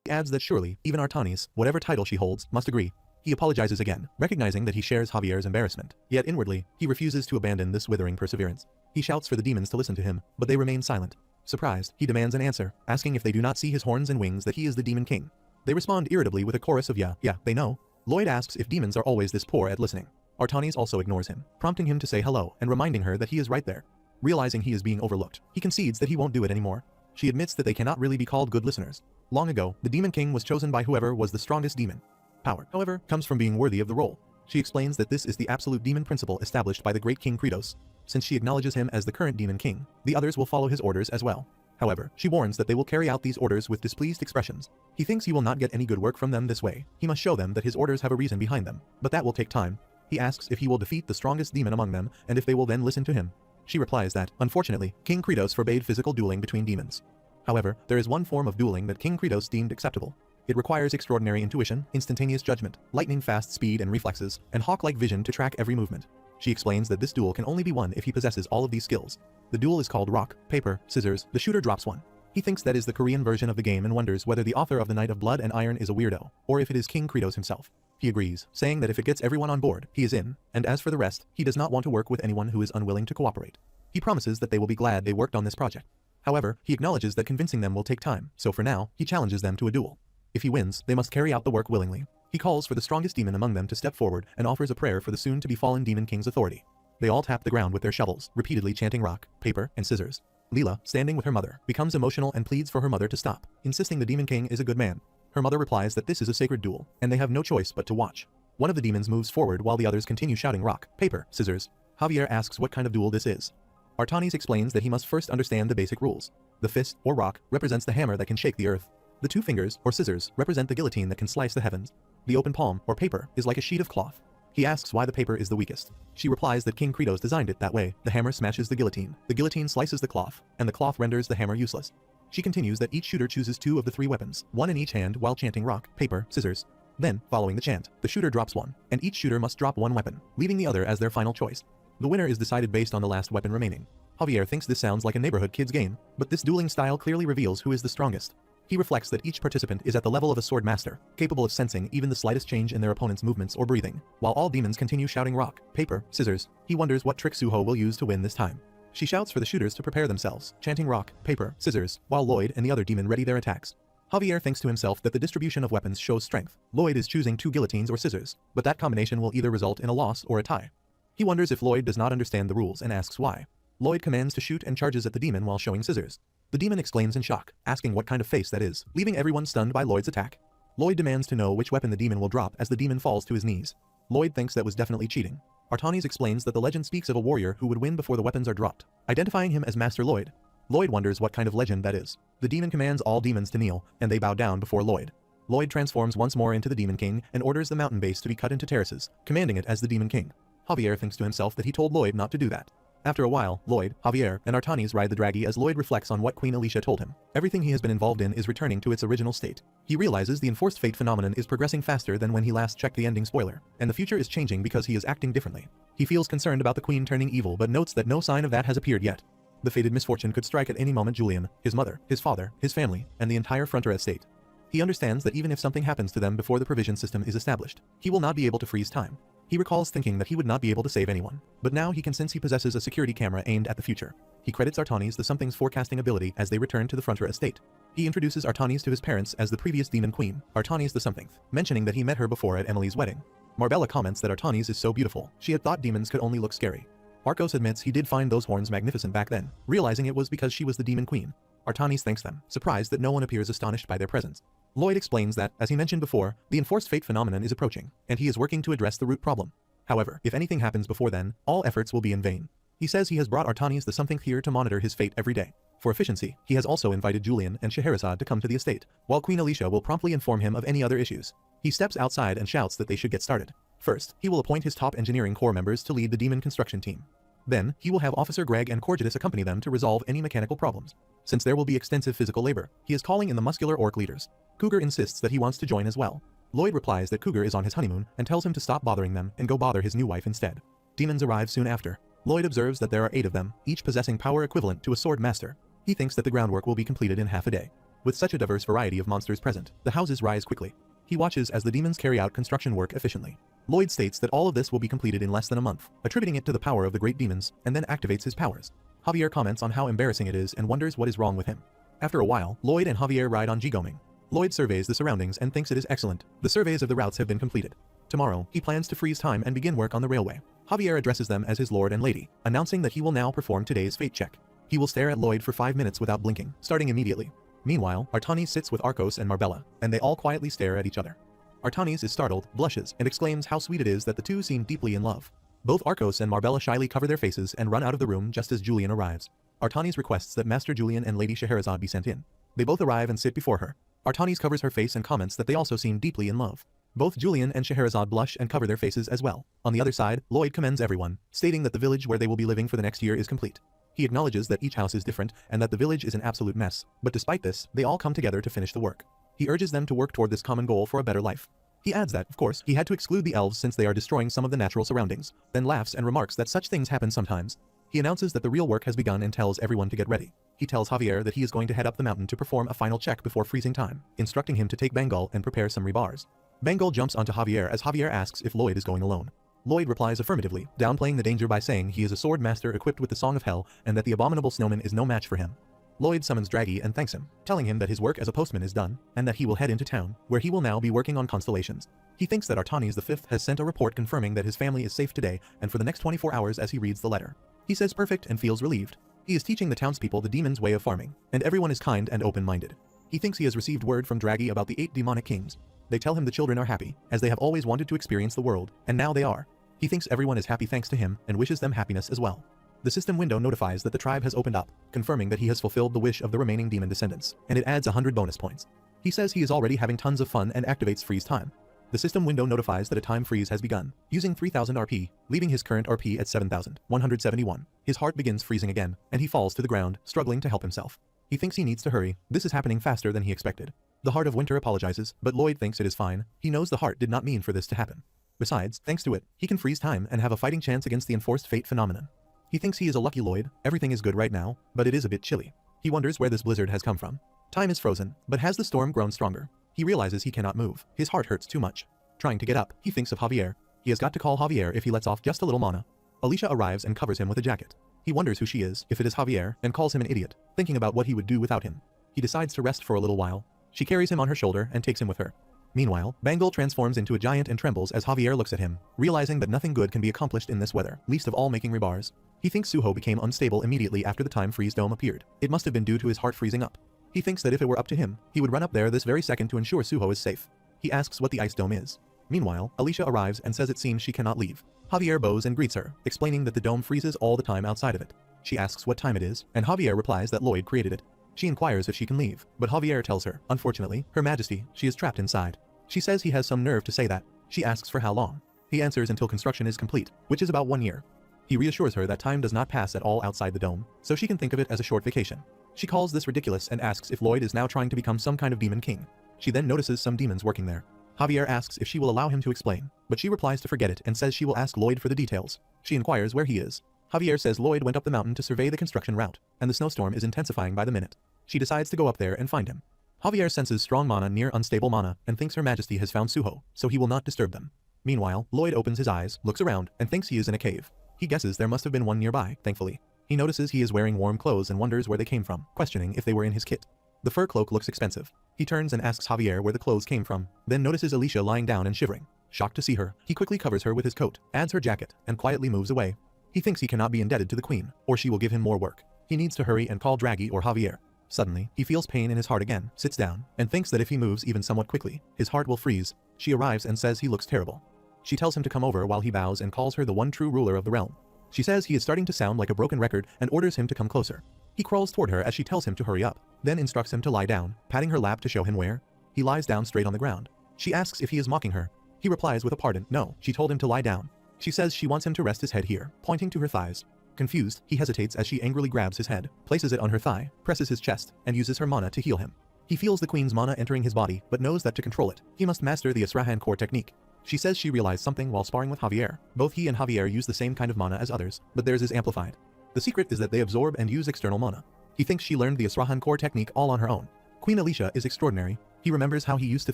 He adds that surely, even Artanis, whatever title she holds, must agree. He apologizes again, recognizing that he shares Javier's embarrassment, yet inwardly, he refuses to abandon this withering perseverance. He shouts for the demons to listen to him, but they remain silent. Surprised, he demands an answer, asking if they do not see his horns and wings that he is the Demon King. They respond irritably with a chorus of yeah, they know. Lloyd asks if demons are always this poor at listening. Artanis also ignores him, prompting him to say hello and reminding her that he is right there. Realizing he is being overlooked, he concedes that he won't do it anymore. She admits that they cannot really be called good listeners. Long ago, the Demon King was chosen by whoever was the strongest demon. Power, however, comes from being worthy of the role. She explains that this is the absolute demon principle established by the great King Kratos. Since she acknowledges him as the current Demon King, the others will follow his orders as well. However, she warns that they will carry out these orders with displeased expressions. He thinks he will not get any good work from them this way. He must show them that his orders have a reason behind them, but that will take time. He asks if he will defeat the strongest demon among them, and if they will then listen to him. She replies that, unfortunately, King Kratos forbade physical dueling between demons. However, there is one form of dueling that King Kratos deemed acceptable. It requires extraordinary intuition, instantaneous judgment, lightning-fast speed and reflexes, and hawk-like vision to track every movement. She explains that this duel can only be won if he possesses all of these skills. The duel is called rock, paper, scissors, the shooter drops one. He thinks that is the Korean version of the game and wonders whether the author of the Knight of Blood and Iron is a weirdo, or if it is King Kratos himself. He agrees, saying that if it gets everyone on board, he is in, and as for the rest, he does not want to work with anyone who is unwilling to cooperate. He promises that they will be glad they worked on this project. However, he acknowledges that convincing them will take time, so for now, he challenges them to a duel. If he wins, they must carry out the work willingly. He calls for the strongest demon among them to step forward and offers a prayer for the soon-to-be-fallen Demon King's authority. They all tap the ground with their shovels, repeatedly chanting rock, paper, and scissors. Leela, standing with her mother, becomes emotional and pleads for her mother to stop, insisting the Demon King is a good man. Her mother replies that this is a sacred duel, and they have no choice but to watch. One of the demons moves forward while the others continue shouting rock, paper, scissors. Javier asks what kind of duel this is. Artanis explains that he must first understand the basic rules. The fist, or rock, represents the hammer that can shake the earth. The two fingers, or scissors, represent the guillotine that can slice the heavens. The open palm, or paper, is like a sheet of cloth. He asks why the paper is the weakest. She replies that King Kratos designed it that way. The hammer smashes the guillotine slices the cloth, and the cloth renders the hammer useless. She continues that each shooter chooses 2 of the 3 weapons, one in each hand while chanting rock, paper, scissors. Then, following the chant, the shooter drops one, and each shooter must drop one weapon, leaving the other as their final choice. The winner is decided based on the last weapon remaining. Javier thinks this sounds like a neighborhood kid's game, but this dueling style clearly reveals who is the strongest. He reflects that each participant is at the level of a sword master, capable of sensing even the slightest change in their opponent's movements or breathing. While all demons continue shouting rock, paper, scissors, he wonders what trick Suho will use to win this time. She shouts for the shooters to prepare themselves, chanting rock, paper, scissors, while Lloyd and the other demon ready their attacks. Javier thinks to himself that the distribution of weapons shows strength. Lloyd is choosing 2 guillotines or scissors, but that combination will either result in a loss or a tie. He wonders if Lloyd does not understand the rules and asks why. Lloyd commands to shoot and charges at the demon while showing scissors. The demon exclaims in shock, asking what kind of face that is, leaving everyone stunned by Lloyd's attack. Lloyd demands to know which weapon the demon will drop as the demon falls to his knees. Lloyd thinks that was definitely cheating. Artanis explains that the legend speaks of a warrior who would win before the weapons are dropped, identifying him as Master Lloyd. Lloyd wonders what kind of legend that is. The demon commands all demons to kneel, and they bow down before Lloyd. Lloyd transforms once more into the Demon King and orders the mountain base to be cut into terraces, commanding it as the Demon King. Javier thinks to himself that he told Lloyd not to do that. After a while, Lloyd, Javier, and Artanis ride the draggy as Lloyd reflects on what Queen Alicia told him. Everything he has been involved in is returning to its original state. He realizes the enforced fate phenomenon is progressing faster than when he last checked the ending spoiler, and the future is changing because he is acting differently. He feels concerned about the Queen turning evil but notes that no sign of that has appeared yet. The fated misfortune could strike at any moment Julian, his mother, his father, his family, and the entire Frontier estate. He understands that even if something happens to them before the provision system is established, he will not be able to freeze time. He recalls thinking that he would not be able to save anyone, but now he can sense he possesses a security camera aimed at the future. He credits Artanis the Something's forecasting ability as they return to the Frontier estate. He introduces Artanis to his parents as the previous demon queen, Artanis the somethingth, mentioning that he met her before at Emily's wedding. Marbella comments that Artanis is so beautiful, she had thought demons could only look scary. Arcos admits he did find those horns magnificent back then, realizing it was because she was the demon queen. Artanis thanks them, surprised that no one appears astonished by their presence. Lloyd explains that, as he mentioned before, the enforced fate phenomenon is approaching, and he is working to address the root problem. However, if anything happens before then, all efforts will be in vain. He says he has brought Artanis the something here to monitor his fate every day. For efficiency, he has also invited Julian and Scheherazade to come to the estate, while Queen Alicia will promptly inform him of any other issues. He steps outside and shouts that they should get started. First, he will appoint his top engineering corps members to lead the demon construction team. Then, he will have Officer Greg and Corgidus accompany them to resolve any mechanical problems. Since there will be extensive physical labor, he is calling in the muscular orc leaders. Cougar insists that he wants to join as well. Lloyd replies that Cougar is on his honeymoon and tells him to stop bothering them and go bother his new wife instead. Demons arrive soon after. Lloyd observes that there are 8 of them, each possessing power equivalent to a sword master. He thinks that the groundwork will be completed in half a day. With such a diverse variety of monsters present, the houses rise quickly. He watches as the demons carry out construction work efficiently. Lloyd states that all of this will be completed in less than a month, attributing it to the power of the great demons, and then activates his powers. Javier comments on how embarrassing it is and wonders what is wrong with him. After a while, Lloyd and Javier ride on Jigoming. Lloyd surveys the surroundings and thinks it is excellent. The surveys of the routes have been completed. Tomorrow, he plans to freeze time and begin work on the railway. Javier addresses them as his lord and lady, announcing that he will now perform today's fate check. He will stare at Lloyd for 5 minutes without blinking, starting immediately. Meanwhile, Artanis sits with Arcos and Marbella, and they all quietly stare at each other. Artanis is startled, blushes, and exclaims how sweet it is that the two seem deeply in love. Both Arcos and Marbella shyly cover their faces and run out of the room just as Julian arrives. Artanis requests that Master Julian and Lady Scheherazade be sent in. They both arrive and sit before her. Artanis covers her face and comments that they also seem deeply in love. Both Julian and Scheherazade blush and cover their faces as well. On the other side, Lloyd commends everyone, stating that the village where they will be living for the next year is complete. He acknowledges that each house is different and that the village is an absolute mess, but despite this, they all come together to finish the work. He urges them to work toward this common goal for a better life. He adds that, of course, he had to exclude the elves since they are destroying some of the natural surroundings, then laughs and remarks that such things happen sometimes. He announces that the real work has begun and tells everyone to get ready. He tells Javier that he is going to head up the mountain to perform a final check before freezing time, instructing him to take Bengal and prepare some rebars. Bengal jumps onto Javier as Javier asks if Lloyd is going alone. Lloyd replies affirmatively, downplaying the danger by saying he is a sword master equipped with the Song of Hell and that the abominable snowman is no match for him. Lloyd summons Draghi and thanks him, telling him that his work as a postman is done, and that he will head into town, where he will now be working on constellations. He thinks that Artanis V has sent a report confirming that his family is safe today and for the next 24 hours as he reads the letter. He says perfect and feels relieved. He is teaching the townspeople the demon's way of farming, and everyone is kind and open-minded. He thinks he has received word from Draghi about the 8 demonic kings. They tell him the children are happy, as they have always wanted to experience the world, and now they are. He thinks everyone is happy thanks to him and wishes them happiness as well. The system window notifies that the tribe has opened up, confirming that he has fulfilled the wish of the remaining demon descendants, and it adds 100 bonus points. He says he is already having tons of fun and activates freeze time. The system window notifies that a time freeze has begun, using 3000 RP, leaving his current RP at 7171. His heart begins freezing again, and he falls to the ground, struggling to help himself. He thinks he needs to hurry. This is happening faster than he expected. The Heart of Winter apologizes, but Lloyd thinks it is fine. He knows the heart did not mean for this to happen. Besides, thanks to it, he can freeze time and have a fighting chance against the enforced fate phenomenon. He thinks he is a lucky Lloyd, everything is good right now, but it is a bit chilly. He wonders where this blizzard has come from. Time is frozen, but has the storm grown stronger? He realizes he cannot move. His heart hurts too much. Trying to get up, he thinks of Javier. He has got to call Javier if he lets off just a little mana. Alicia arrives and covers him with a jacket. He wonders who she is, if it is Javier, and calls him an idiot, thinking about what he would do without him. He decides to rest for a little while. She carries him on her shoulder and takes him with her. Meanwhile, Bengal transforms into a giant and trembles as Javier looks at him, realizing that nothing good can be accomplished in this weather, least of all making rebars. He thinks Suho became unstable immediately after the time freeze dome appeared. It must have been due to his heart freezing up. He thinks that if it were up to him, he would run up there this very second to ensure Suho is safe. He asks what the ice dome is. Meanwhile, Alicia arrives and says it seems she cannot leave. Javier bows and greets her, explaining that the dome freezes all the time outside of it. She asks what time it is, and Javier replies that Lloyd created it. She inquires if she can leave, but Javier tells her, unfortunately, Her Majesty, she is trapped inside. She says he has some nerve to say that. She asks for how long. He answers until construction is complete, which is about 1 year. He reassures her that time does not pass at all outside the dome, so she can think of it as a short vacation. She calls this ridiculous and asks if Lloyd is now trying to become some kind of demon king. She then notices some demons working there. Javier asks if she will allow him to explain, but she replies to forget it and says she will ask Lloyd for the details. She inquires where he is. Javier says Lloyd went up the mountain to survey the construction route, and the snowstorm is intensifying by the minute. She decides to go up there and find him. Javier senses strong mana near unstable mana and thinks Her Majesty has found Suho, so he will not disturb them. Meanwhile, Lloyd opens his eyes, looks around, and thinks he is in a cave. He guesses there must have been one nearby, thankfully. He notices he is wearing warm clothes and wonders where they came from, questioning if they were in his kit. The fur cloak looks expensive. He turns and asks Javier where the clothes came from, then notices Alicia lying down and shivering. Shocked to see her, he quickly covers her with his coat, adds her jacket, and quietly moves away. He thinks he cannot be indebted to the queen, or she will give him more work. He needs to hurry and call Draghi or Javier. Suddenly, he feels pain in his heart again, sits down, and thinks that if he moves even somewhat quickly, his heart will freeze. She arrives and says he looks terrible. She tells him to come over while he bows and calls her the one true ruler of the realm. She says he is starting to sound like a broken record and orders him to come closer. He crawls toward her as she tells him to hurry up, then instructs him to lie down, patting her lap to show him where. He lies down straight on the ground. She asks if he is mocking her. He replies with a pardon. No, she told him to lie down. She says she wants him to rest his head here, pointing to her thighs. Confused, he hesitates as she angrily grabs his head, places it on her thigh, presses his chest, and uses her mana to heal him. He feels the queen's mana entering his body, but knows that to control it, he must master the Asrahan core technique. She says she realized something while sparring with Javier. Both he and Javier use the same kind of mana as others, but theirs is amplified. The secret is that they absorb and use external mana. He thinks she learned the Asrahan core technique all on her own. Queen Alicia is extraordinary. He remembers how he used to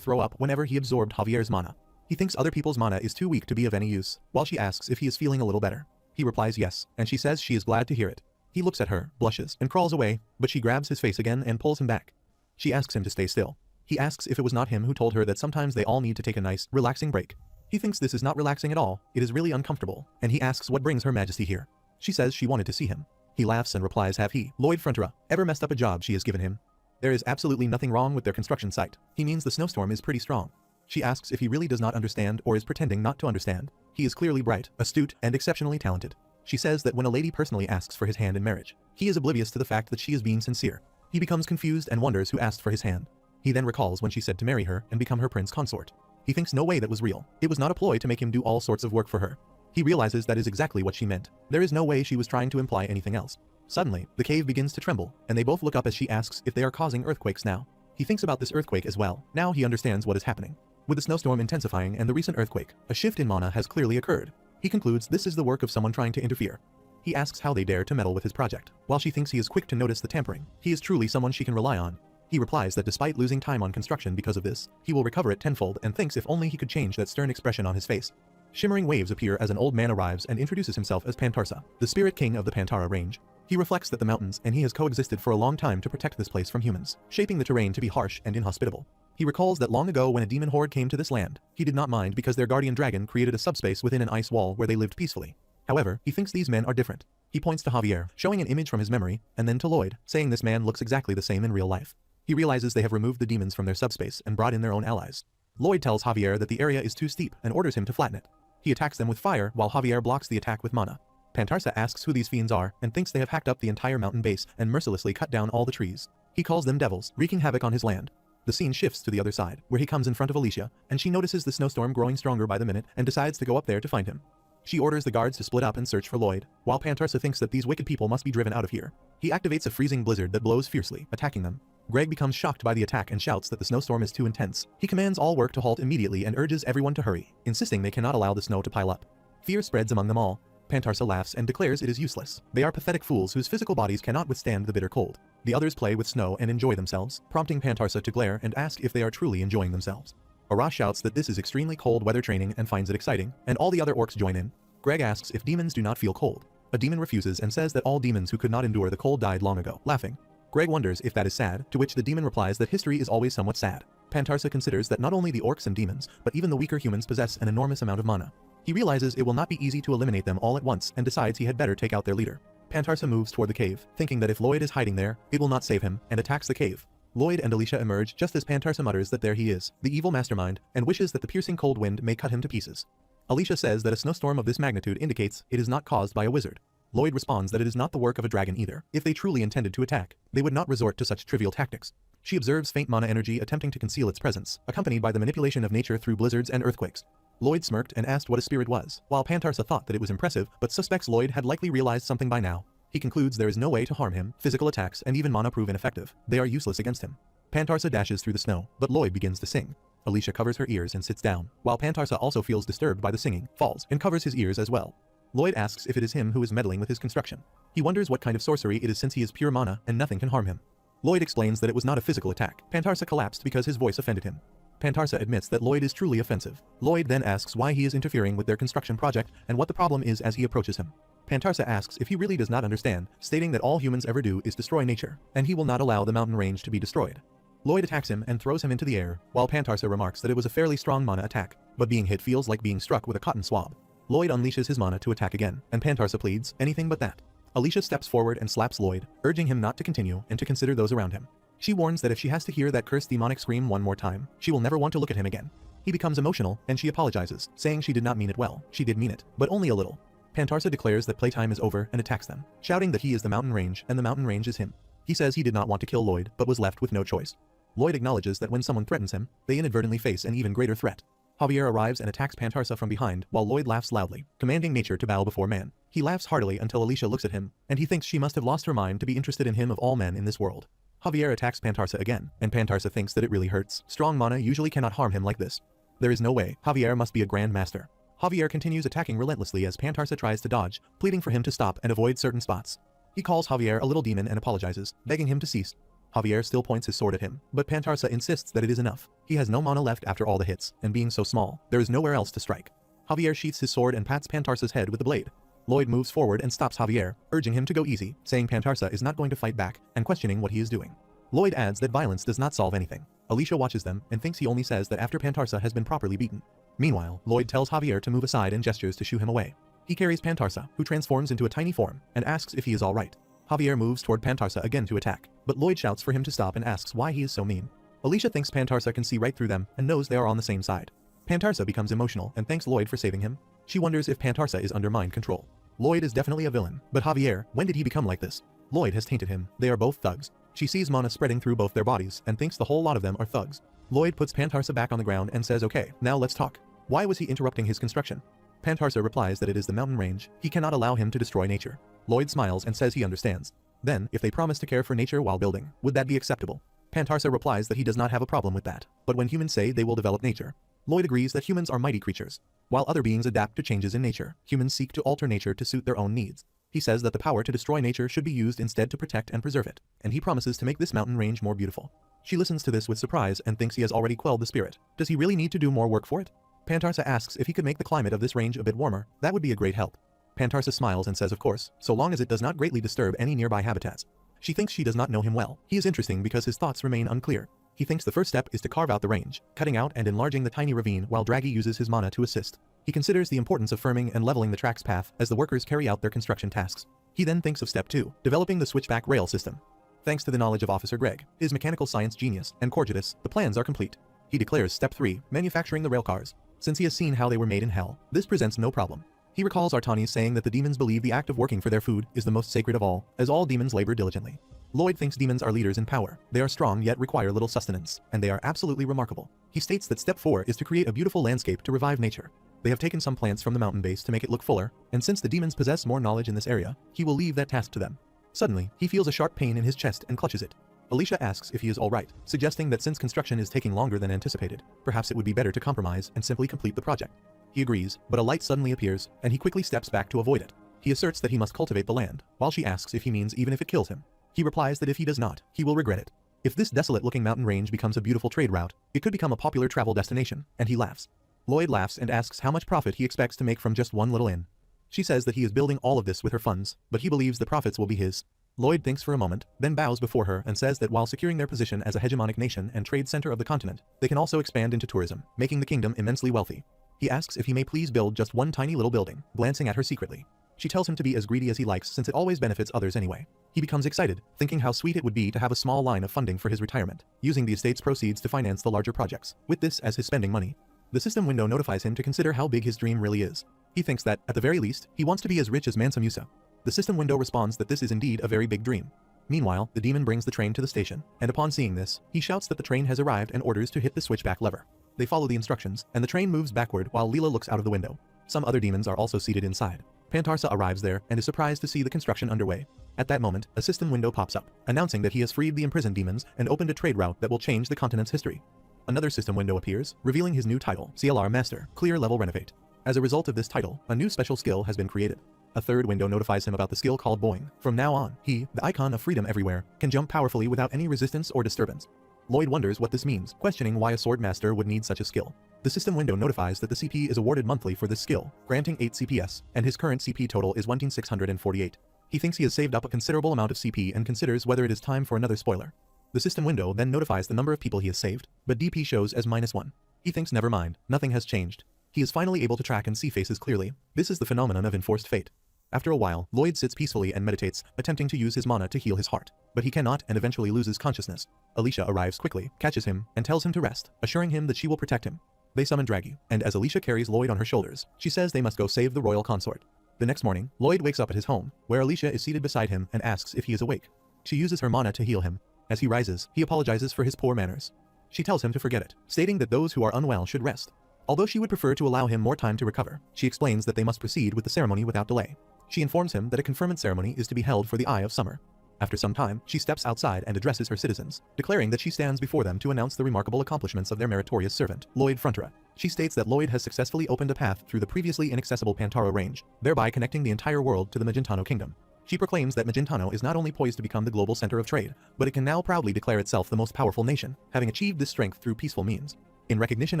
throw up whenever he absorbed Javier's mana. He thinks other people's mana is too weak to be of any use, while she asks if he is feeling a little better. He replies yes, and she says she is glad to hear it. He looks at her, blushes, and crawls away, but she grabs his face again and pulls him back. She asks him to stay still. He asks if it was not him who told her that sometimes they all need to take a nice, relaxing break. He thinks this is not relaxing at all, it is really uncomfortable, and he asks what brings Her Majesty here. She says she wanted to see him. He laughs and replies, have he, Lloyd Frontera, ever messed up a job she has given him? There is absolutely nothing wrong with their construction site. He means the snowstorm is pretty strong. She asks if he really does not understand or is pretending not to understand. He is clearly bright, astute, and exceptionally talented. She says that when a lady personally asks for his hand in marriage, he is oblivious to the fact that she is being sincere. He becomes confused and wonders who asked for his hand. He then recalls when she said to marry her and become her prince consort. He thinks no way that was real. It was not a ploy to make him do all sorts of work for her. He realizes that is exactly what she meant. There is no way she was trying to imply anything else. Suddenly, the cave begins to tremble, and they both look up as she asks if they are causing earthquakes now. He thinks about this earthquake as well. Now he understands what is happening. With the snowstorm intensifying and the recent earthquake, a shift in mana has clearly occurred. He concludes this is the work of someone trying to interfere. He asks how they dare to meddle with his project. While she thinks he is quick to notice the tampering, he is truly someone she can rely on. He replies that despite losing time on construction because of this, he will recover it tenfold and thinks if only he could change that stern expression on his face. Shimmering waves appear as an old man arrives and introduces himself as Pantarsa, the spirit king of the Pantara range. He reflects that the mountains and he has coexisted for a long time to protect this place from humans, shaping the terrain to be harsh and inhospitable. He recalls that long ago when a demon horde came to this land, he did not mind because their guardian dragon created a subspace within an ice wall where they lived peacefully. However, he thinks these men are different. He points to Javier, showing an image from his memory, and then to Lloyd, saying this man looks exactly the same in real life. He realizes they have removed the demons from their subspace and brought in their own allies. Lloyd tells Javier that the area is too steep and orders him to flatten it. He attacks them with fire while Javier blocks the attack with mana. Pantarsa asks who these fiends are and thinks they have hacked up the entire mountain base and mercilessly cut down all the trees. He calls them devils, wreaking havoc on his land. The scene shifts to the other side, where he comes in front of Alicia, and she notices the snowstorm growing stronger by the minute and decides to go up there to find him. She orders the guards to split up and search for Lloyd, while Pantarsa thinks that these wicked people must be driven out of here. He activates a freezing blizzard that blows fiercely, attacking them. Greg becomes shocked by the attack and shouts that the snowstorm is too intense. He commands all work to halt immediately and urges everyone to hurry, insisting they cannot allow the snow to pile up. Fear spreads among them all. Pantarsa laughs and declares it is useless. They are pathetic fools whose physical bodies cannot withstand the bitter cold. The others play with snow and enjoy themselves, prompting Pantarsa to glare and ask if they are truly enjoying themselves. Ara shouts that this is extremely cold weather training and finds it exciting, and all the other orcs join in. Greg asks if demons do not feel cold. A demon refuses and says that all demons who could not endure the cold died long ago, laughing. Greg wonders if that is sad, to which the demon replies that history is always somewhat sad. Pantarsa considers that not only the orcs and demons, but even the weaker humans possess an enormous amount of mana. He realizes it will not be easy to eliminate them all at once and decides he had better take out their leader. Pantarsa moves toward the cave, thinking that if Lloyd is hiding there, it will not save him, and attacks the cave. Lloyd and Alicia emerge just as Pantarsa mutters that there he is, the evil mastermind, and wishes that the piercing cold wind may cut him to pieces. Alicia says that a snowstorm of this magnitude indicates it is not caused by a wizard. Lloyd responds that it is not the work of a dragon either. If they truly intended to attack, they would not resort to such trivial tactics. She observes faint mana energy attempting to conceal its presence, accompanied by the manipulation of nature through blizzards and earthquakes. Lloyd smirked and asked what a spirit was, while Pantarsa thought that it was impressive, but suspects Lloyd had likely realized something by now. He concludes there is no way to harm him, physical attacks and even mana prove ineffective. They are useless against him. Pantarsa dashes through the snow, but Lloyd begins to sing. Alicia covers her ears and sits down, while Pantarsa also feels disturbed by the singing, falls, and covers his ears as well. Lloyd asks if it is him who is meddling with his construction. He wonders what kind of sorcery it is since he is pure mana and nothing can harm him. Lloyd explains that it was not a physical attack. Pantarsa collapsed because his voice offended him. Pantarsa admits that Lloyd is truly offensive. Lloyd then asks why he is interfering with their construction project and what the problem is as he approaches him. Pantarsa asks if he really does not understand, stating that all humans ever do is destroy nature, and he will not allow the mountain range to be destroyed. Lloyd attacks him and throws him into the air, while Pantarsa remarks that it was a fairly strong mana attack, but being hit feels like being struck with a cotton swab. Lloyd unleashes his mana to attack again, and Pantarsa pleads, anything but that. Alicia steps forward and slaps Lloyd, urging him not to continue and to consider those around him. She warns that if she has to hear that cursed demonic scream one more time, she will never want to look at him again. He becomes emotional, and she apologizes, saying she did not mean it well. She did mean it, but only a little. Pantarsa declares that playtime is over and attacks them, shouting that he is the mountain range and the mountain range is him. He says he did not want to kill Lloyd, but was left with no choice. Lloyd acknowledges that when someone threatens him, they inadvertently face an even greater threat. Javier arrives and attacks Pantarsa from behind, while Lloyd laughs loudly, commanding nature to bow before man. He laughs heartily until Alicia looks at him, and he thinks she must have lost her mind to be interested in him of all men in this world. Javier attacks Pantarsa again, and Pantarsa thinks that it really hurts. Strong mana usually cannot harm him like this. There is no way. Javier must be a grand master. Javier continues attacking relentlessly as Pantarsa tries to dodge, pleading for him to stop and avoid certain spots. He calls Javier a little demon and apologizes, begging him to cease. Javier still points his sword at him, but Pantarsa insists that it is enough. He has no mana left after all the hits, and being so small, there is nowhere else to strike. Javier sheaths his sword and pats Pantarsa's head with the blade. Lloyd moves forward and stops Javier, urging him to go easy, saying Pantarsa is not going to fight back, and questioning what he is doing. Lloyd adds that violence does not solve anything. Alicia watches them and thinks he only says that after Pantarsa has been properly beaten. Meanwhile, Lloyd tells Javier to move aside and gestures to shoo him away. He carries Pantarsa, who transforms into a tiny form, and asks if he is alright. Javier moves toward Pantarsa again to attack, but Lloyd shouts for him to stop and asks why he is so mean. Alicia thinks Pantarsa can see right through them and knows they are on the same side. Pantarsa becomes emotional and thanks Lloyd for saving him. She wonders if Pantarsa is under mind control. Lloyd is definitely a villain, but Javier, when did he become like this? Lloyd has tainted him. They are both thugs. She sees mana spreading through both their bodies and thinks the whole lot of them are thugs. Lloyd puts Pantarsa back on the ground and says okay, now let's talk. Why was he interrupting his construction? Pantarsa replies that it is the mountain range. He cannot allow him to destroy nature. Lloyd smiles and says he understands. Then, if they promise to care for nature while building, would that be acceptable? Pantarsa replies that he does not have a problem with that, but when humans say they will develop nature. Lloyd agrees that humans are mighty creatures. While other beings adapt to changes in nature, humans seek to alter nature to suit their own needs. He says that the power to destroy nature should be used instead to protect and preserve it, and he promises to make this mountain range more beautiful. She listens to this with surprise and thinks he has already quelled the spirit. Does he really need to do more work for it? Pantarsa asks if he could make the climate of this range a bit warmer. That would be a great help. Pantarsa smiles and says of course, so long as it does not greatly disturb any nearby habitats. She thinks she does not know him well. He is interesting because his thoughts remain unclear. He thinks the first step is to carve out the range, cutting out and enlarging the tiny ravine while Draghi uses his mana to assist. He considers the importance of firming and leveling the track's path as the workers carry out their construction tasks. He then thinks of step 2, developing the switchback rail system. Thanks to the knowledge of Officer Greg, his mechanical science genius, and Corgetus, the plans are complete. He declares step 3, manufacturing the railcars. Since he has seen how they were made in hell, this presents no problem. He recalls Artani saying that the demons believe the act of working for their food is the most sacred of all, as all demons labor diligently. Lloyd thinks demons are leaders in power. They are strong yet require little sustenance, and they are absolutely remarkable. He states that step 4 is to create a beautiful landscape to revive nature. They have taken some plants from the mountain base to make it look fuller, and since the demons possess more knowledge in this area, he will leave that task to them. Suddenly, he feels a sharp pain in his chest and clutches it. Alicia asks if he is alright, suggesting that since construction is taking longer than anticipated, perhaps it would be better to compromise and simply complete the project. He agrees, but a light suddenly appears, and he quickly steps back to avoid it. He asserts that he must cultivate the land, while she asks if he means even if it kills him. He replies that if he does not, he will regret it. If this desolate-looking mountain range becomes a beautiful trade route, it could become a popular travel destination, and he laughs. Lloyd laughs and asks how much profit he expects to make from just one little inn. She says that he is building all of this with her funds, but he believes the profits will be his. Lloyd thinks for a moment, then bows before her and says that while securing their position as a hegemonic nation and trade center of the continent, they can also expand into tourism, making the kingdom immensely wealthy. He asks if he may please build just one tiny little building, glancing at her secretly. She tells him to be as greedy as he likes since it always benefits others anyway. He becomes excited, thinking how sweet it would be to have a small line of funding for his retirement, using the estate's proceeds to finance the larger projects, with this as his spending money. The system window notifies him to consider how big his dream really is. He thinks that, at the very least, he wants to be as rich as Mansa Musa. The system window responds that this is indeed a very big dream. Meanwhile, the demon brings the train to the station, and upon seeing this, he shouts that the train has arrived and orders to hit the switchback lever. They follow the instructions, and the train moves backward while Leela looks out of the window. Some other demons are also seated inside. Pantarsa arrives there and is surprised to see the construction underway. At that moment, a system window pops up, announcing that he has freed the imprisoned demons and opened a trade route that will change the continent's history. Another system window appears, revealing his new title, CLR Master, Clear Level Renovate. As a result of this title, a new special skill has been created. A third window notifies him about the skill called Boing. From now on, he, the icon of freedom everywhere, can jump powerfully without any resistance or disturbance. Lloyd wonders what this means, questioning why a sword master would need such a skill. The system window notifies that the CP is awarded monthly for this skill, granting 8 CPS, and his current CP total is 1,648. He thinks he has saved up a considerable amount of CP and considers whether it is time for another spoiler. The system window then notifies the number of people he has saved, but DP shows as -1. He thinks never mind, nothing has changed. He is finally able to track and see faces clearly. This is the phenomenon of enforced fate. After a while, Lloyd sits peacefully and meditates, attempting to use his mana to heal his heart. But he cannot and eventually loses consciousness. Alicia arrives quickly, catches him, and tells him to rest, assuring him that she will protect him. They summon Draggy, and as Alicia carries Lloyd on her shoulders, she says they must go save the royal consort. The next morning, Lloyd wakes up at his home, where Alicia is seated beside him and asks if he is awake. She uses her mana to heal him. As he rises, he apologizes for his poor manners. She tells him to forget it, stating that those who are unwell should rest. Although she would prefer to allow him more time to recover, she explains that they must proceed with the ceremony without delay. She informs him that a conferment ceremony is to be held for the Eye of Summer. After some time, she steps outside and addresses her citizens, declaring that she stands before them to announce the remarkable accomplishments of their meritorious servant, Lloyd Frontera. She states that Lloyd has successfully opened a path through the previously inaccessible Pantaro range, thereby connecting the entire world to the Magentano kingdom. She proclaims that Magentano is not only poised to become the global center of trade, but it can now proudly declare itself the most powerful nation, having achieved this strength through peaceful means. In recognition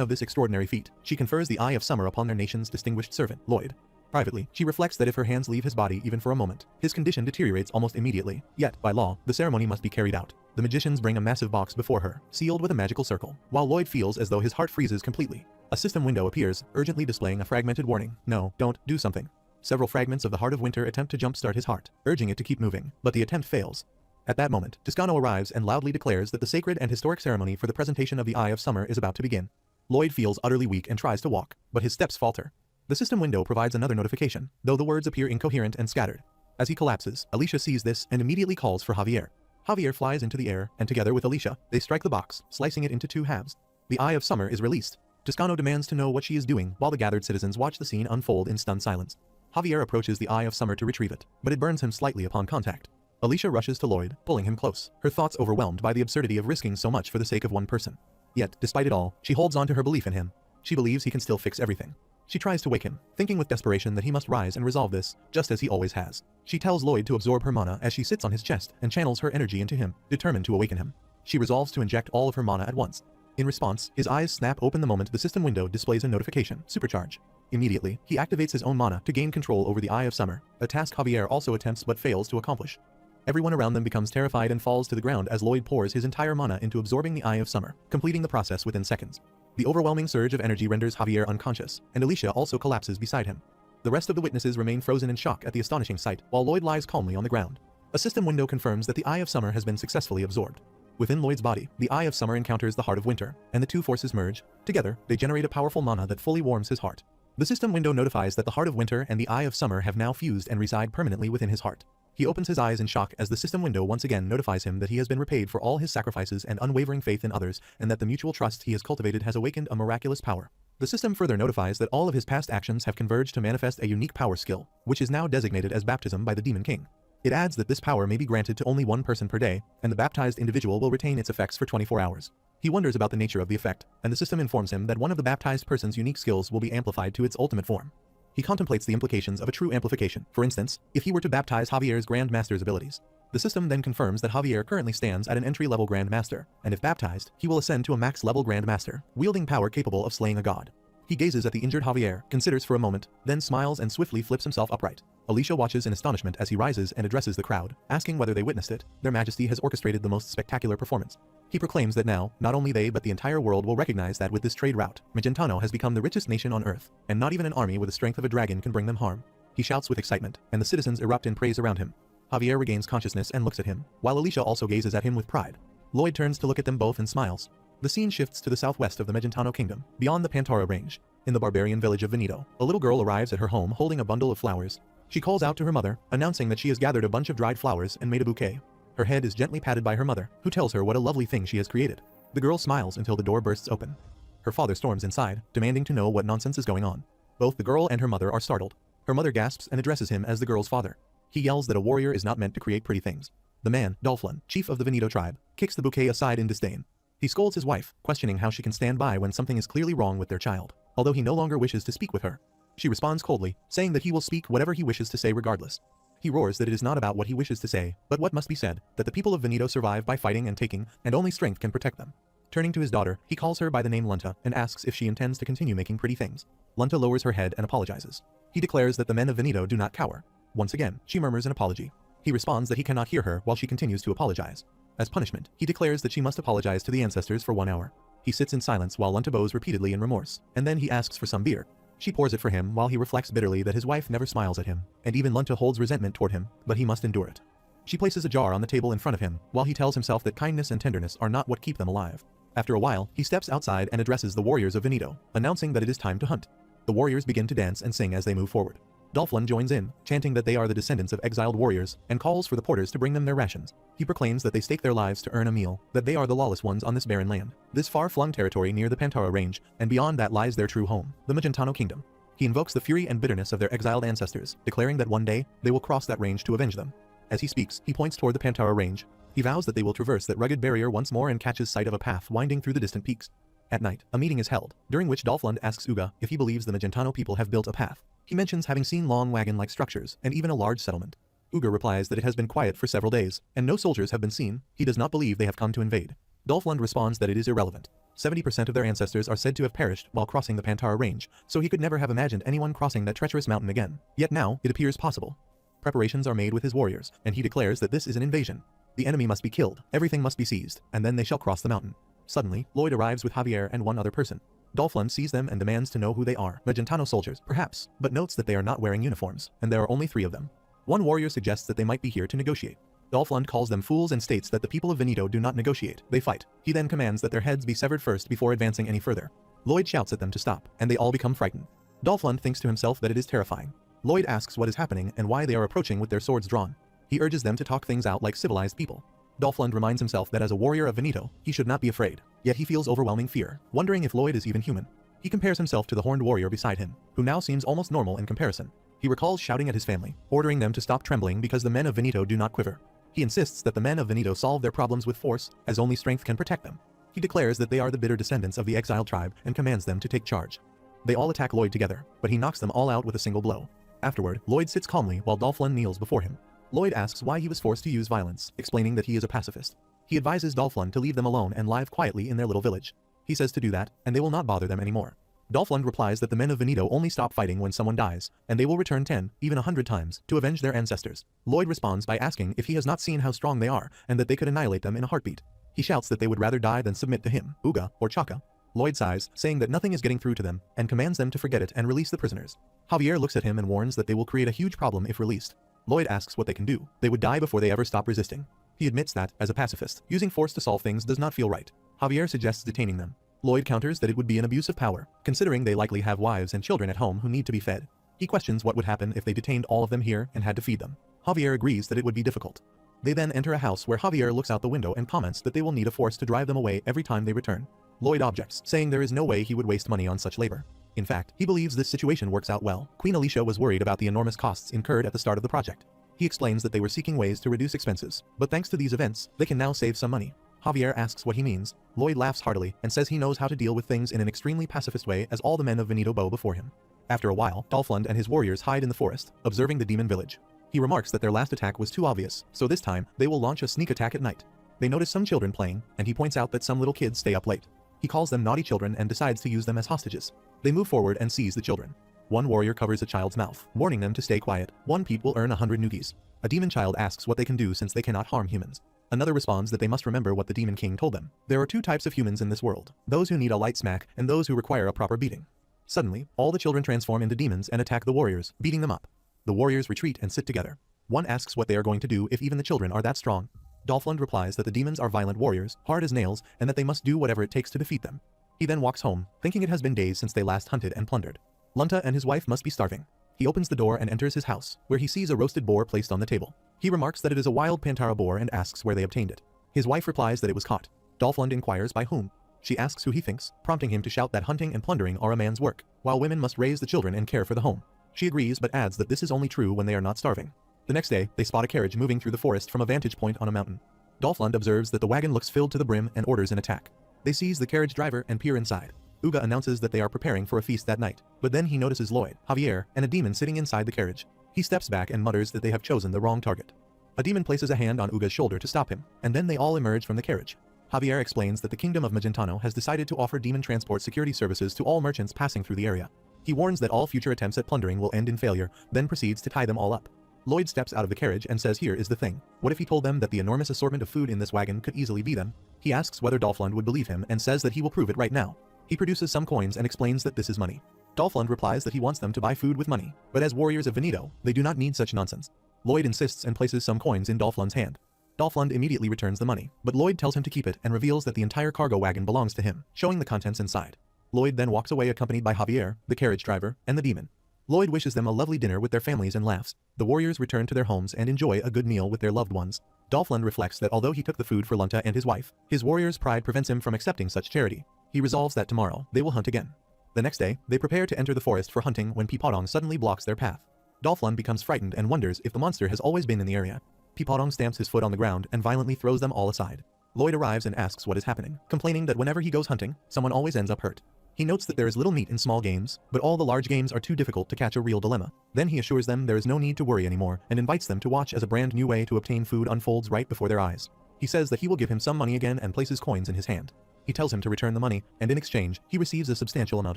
of this extraordinary feat, she confers the Eye of Summer upon their nation's distinguished servant, Lloyd. Privately, she reflects that if her hands leave his body even for a moment, his condition deteriorates almost immediately. Yet, by law, the ceremony must be carried out. The magicians bring a massive box before her, sealed with a magical circle, while Lloyd feels as though his heart freezes completely. A system window appears, urgently displaying a fragmented warning. No, don't do something. Several fragments of the Heart of Winter attempt to jumpstart his heart, urging it to keep moving, but the attempt fails. At that moment, Toscano arrives and loudly declares that the sacred and historic ceremony for the presentation of the Eye of Summer is about to begin. Lloyd feels utterly weak and tries to walk, but his steps falter. The system window provides another notification, though the words appear incoherent and scattered. As he collapses, Alicia sees this and immediately calls for Javier. Javier flies into the air, and together with Alicia, they strike the box, slicing it into 2 halves. The Eye of Summer is released. Toscano demands to know what she is doing, while the gathered citizens watch the scene unfold in stunned silence. Javier approaches the Eye of Summer to retrieve it, but it burns him slightly upon contact. Alicia rushes to Lloyd, pulling him close, her thoughts overwhelmed by the absurdity of risking so much for the sake of one person. Yet, despite it all, she holds on to her belief in him. She believes he can still fix everything. She tries to wake him, thinking with desperation that he must rise and resolve this, just as he always has. She tells Lloyd to absorb her mana as she sits on his chest and channels her energy into him, determined to awaken him. She resolves to inject all of her mana at once. In response, his eyes snap open the moment the system window displays a notification, Supercharge. Immediately, he activates his own mana to gain control over the Eye of Summer, a task Javier also attempts but fails to accomplish. Everyone around them becomes terrified and falls to the ground as Lloyd pours his entire mana into absorbing the Eye of Summer, completing the process within seconds. The overwhelming surge of energy renders Javier unconscious, and Alicia also collapses beside him. The rest of the witnesses remain frozen in shock at the astonishing sight, while Lloyd lies calmly on the ground. A system window confirms that the Eye of Summer has been successfully absorbed. Within Lloyd's body, the Eye of Summer encounters the Heart of Winter, and the two forces merge. Together, they generate a powerful mana that fully warms his heart. The system window notifies that the Heart of Winter and the Eye of Summer have now fused and reside permanently within his heart. He opens his eyes in shock as the system window once again notifies him that he has been repaid for all his sacrifices and unwavering faith in others, and that the mutual trust he has cultivated has awakened a miraculous power. The system further notifies that all of his past actions have converged to manifest a unique power skill, which is now designated as baptism by the Demon King. It adds that this power may be granted to only one person per day, and the baptized individual will retain its effects for 24 hours. He wonders about the nature of the effect, and the system informs him that one of the baptized person's unique skills will be amplified to its ultimate form. He contemplates the implications of a true amplification, for instance, if he were to baptize Javier's Grand Master's abilities. The system then confirms that Javier currently stands at an entry-level Grand Master, and if baptized, he will ascend to a max-level Grand Master, wielding power capable of slaying a god. He gazes at the injured Javier, considers for a moment, then smiles and swiftly flips himself upright. Alicia watches in astonishment as he rises and addresses the crowd, asking whether they witnessed it. Their Majesty has orchestrated the most spectacular performance. He proclaims that now, not only they but the entire world will recognize that with this trade route, Magentano has become the richest nation on Earth, and not even an army with the strength of a dragon can bring them harm. He shouts with excitement, and the citizens erupt in praise around him. Javier regains consciousness and looks at him, while Alicia also gazes at him with pride. Lloyd turns to look at them both and smiles. The scene shifts to the southwest of the Magentano kingdom, beyond the Pantara range. In the barbarian village of Veneto, a little girl arrives at her home holding a bundle of flowers. She calls out to her mother, announcing that she has gathered a bunch of dried flowers and made a bouquet. Her head is gently patted by her mother, who tells her what a lovely thing she has created. The girl smiles until the door bursts open. Her father storms inside, demanding to know what nonsense is going on. Both the girl and her mother are startled. Her mother gasps and addresses him as the girl's father. He yells that a warrior is not meant to create pretty things. The man, Dolphlin, chief of the Veneto tribe, kicks the bouquet aside in disdain. He scolds his wife, questioning how she can stand by when something is clearly wrong with their child, although he no longer wishes to speak with her. She responds coldly, saying that he will speak whatever he wishes to say regardless. He roars that it is not about what he wishes to say, but what must be said, that the people of Veneto survive by fighting and taking, and only strength can protect them. Turning to his daughter, he calls her by the name Lunta and asks if she intends to continue making pretty things. Lunta lowers her head and apologizes. He declares that the men of Veneto do not cower. Once again, she murmurs an apology. He responds that he cannot hear her while she continues to apologize. As punishment, he declares that she must apologize to the ancestors for 1 hour. He sits in silence while Lunta bows repeatedly in remorse, and then he asks for some beer. She pours it for him while he reflects bitterly that his wife never smiles at him, and even Lunta holds resentment toward him, but he must endure it. She places a jar on the table in front of him, while he tells himself that kindness and tenderness are not what keep them alive. After a while, he steps outside and addresses the warriors of Veneto, announcing that it is time to hunt. The warriors begin to dance and sing as they move forward. Dolphlin joins in, chanting that they are the descendants of exiled warriors, and calls for the porters to bring them their rations. He proclaims that they stake their lives to earn a meal, that they are the lawless ones on this barren land, this far-flung territory near the Pantara range, and beyond that lies their true home, the Magentano kingdom. He invokes the fury and bitterness of their exiled ancestors, declaring that one day, they will cross that range to avenge them. As he speaks, he points toward the Pantara range. He vows that they will traverse that rugged barrier once more and catches sight of a path winding through the distant peaks. At night, a meeting is held, during which Dolphlund asks Uga if he believes the Magentano people have built a path. He mentions having seen long wagon-like structures, and even a large settlement. Uga replies that it has been quiet for several days, and no soldiers have been seen. He does not believe they have come to invade. Dolphlund responds that it is irrelevant. 70% of their ancestors are said to have perished while crossing the Pantara range, so he could never have imagined anyone crossing that treacherous mountain again. Yet now, it appears possible. Preparations are made with his warriors, and he declares that this is an invasion. The enemy must be killed, everything must be seized, and then they shall cross the mountain. Suddenly, Lloyd arrives with Javier and one other person. Dolphlund sees them and demands to know who they are. Magentano soldiers, perhaps, but notes that they are not wearing uniforms, and there are only 3 of them. One warrior suggests that they might be here to negotiate. Dolphlund calls them fools and states that the people of Veneto do not negotiate, they fight. He then commands that their heads be severed first before advancing any further. Lloyd shouts at them to stop, and they all become frightened. Dolphlund thinks to himself that it is terrifying. Lloyd asks what is happening and why they are approaching with their swords drawn. He urges them to talk things out like civilized people. Dolphlund reminds himself that as a warrior of Veneto, he should not be afraid. Yet he feels overwhelming fear, wondering if Lloyd is even human. He compares himself to the horned warrior beside him, who now seems almost normal in comparison. He recalls shouting at his family, ordering them to stop trembling because the men of Veneto do not quiver. He insists that the men of Veneto solve their problems with force, as only strength can protect them. He declares that they are the bitter descendants of the exiled tribe and commands them to take charge. They all attack Lloyd together, but he knocks them all out with a single blow. Afterward, Lloyd sits calmly while Dolphlund kneels before him. Lloyd asks why he was forced to use violence, explaining that he is a pacifist. He advises Dolphlund to leave them alone and live quietly in their little village. He says to do that, and they will not bother them anymore. Dolphlund replies that the men of Veneto only stop fighting when someone dies, and they will return 10, even 100 times, to avenge their ancestors. Lloyd responds by asking if he has not seen how strong they are, and that they could annihilate them in a heartbeat. He shouts that they would rather die than submit to him, Uga, or Chaka. Lloyd sighs, saying that nothing is getting through to them, and commands them to forget it and release the prisoners. Javier looks at him and warns that they will create a huge problem if released. Lloyd asks what they can do. They would die before they ever stop resisting. He admits that, as a pacifist, using force to solve things does not feel right. Javier suggests detaining them. Lloyd counters that it would be an abuse of power, considering they likely have wives and children at home who need to be fed. He questions what would happen if they detained all of them here and had to feed them. Javier agrees that it would be difficult. They then enter a house where Javier looks out the window and comments that they will need a force to drive them away every time they return. Lloyd objects, saying there is no way he would waste money on such labor. In fact, he believes this situation works out well. Queen Alicia was worried about the enormous costs incurred at the start of the project. He explains that they were seeking ways to reduce expenses, but thanks to these events, they can now save some money. Javier asks what he means. Lloyd laughs heartily and says he knows how to deal with things in an extremely pacifist way, as all the men of Veneto bow before him. After a while, Dolphlund and his warriors hide in the forest, observing the demon village. He remarks that their last attack was too obvious, so this time, they will launch a sneak attack at night. They notice some children playing, and he points out that some little kids stay up late. He calls them naughty children and decides to use them as hostages. They move forward and seize the children. One warrior covers a child's mouth, warning them to stay quiet. One peep will earn 100 noogies. A demon child asks what they can do since they cannot harm humans. Another responds that they must remember what the demon king told them. There are 2 types of humans in this world, those who need a light smack and those who require a proper beating. Suddenly, all the children transform into demons and attack the warriors, beating them up. The warriors retreat and sit together. One asks what they are going to do if even the children are that strong. Dolphlund replies that the demons are violent warriors, hard as nails, and that they must do whatever it takes to defeat them. He then walks home, thinking it has been days since they last hunted and plundered. Lunta and his wife must be starving. He opens the door and enters his house, where he sees a roasted boar placed on the table. He remarks that it is a wild Pantara boar and asks where they obtained it. His wife replies that it was caught. Dolphlund inquires by whom. She asks who he thinks, prompting him to shout that hunting and plundering are a man's work, while women must raise the children and care for the home. She agrees but adds that this is only true when they are not starving. The next day, they spot a carriage moving through the forest from a vantage point on a mountain. Dolphlund observes that the wagon looks filled to the brim and orders an attack. They seize the carriage driver and peer inside. Uga announces that they are preparing for a feast that night, but then he notices Lloyd, Javier, and a demon sitting inside the carriage. He steps back and mutters that they have chosen the wrong target. A demon places a hand on Uga's shoulder to stop him, and then they all emerge from the carriage. Javier explains that the Kingdom of Magentano has decided to offer demon transport security services to all merchants passing through the area. He warns that all future attempts at plundering will end in failure, then proceeds to tie them all up. Lloyd steps out of the carriage and says here is the thing. What if he told them that the enormous assortment of food in this wagon could easily be them? He asks whether Dolphlund would believe him and says that he will prove it right now. He produces some coins and explains that this is money. Dolphlund replies that he wants them to buy food with money, but as warriors of Veneto, they do not need such nonsense. Lloyd insists and places some coins in Dolphlund's hand. Dolphlund immediately returns the money, but Lloyd tells him to keep it and reveals that the entire cargo wagon belongs to him, showing the contents inside. Lloyd then walks away accompanied by Javier, the carriage driver, and the demon. Lloyd wishes them a lovely dinner with their families and laughs. The warriors return to their homes and enjoy a good meal with their loved ones. Dolphlund reflects that although he took the food for Lunta and his wife, his warrior's pride prevents him from accepting such charity. He resolves that tomorrow, they will hunt again. The next day, they prepare to enter the forest for hunting when Pipodong suddenly blocks their path. Dolphlund becomes frightened and wonders if the monster has always been in the area. Pipodong stamps his foot on the ground and violently throws them all aside. Lloyd arrives and asks what is happening, complaining that whenever he goes hunting, someone always ends up hurt. He notes that there is little meat in small games, but all the large games are too difficult to catch a real dilemma. Then he assures them there is no need to worry anymore and invites them to watch as a brand new way to obtain food unfolds right before their eyes. He says that he will give him some money again and places coins in his hand. He tells him to return the money, and in exchange, he receives a substantial amount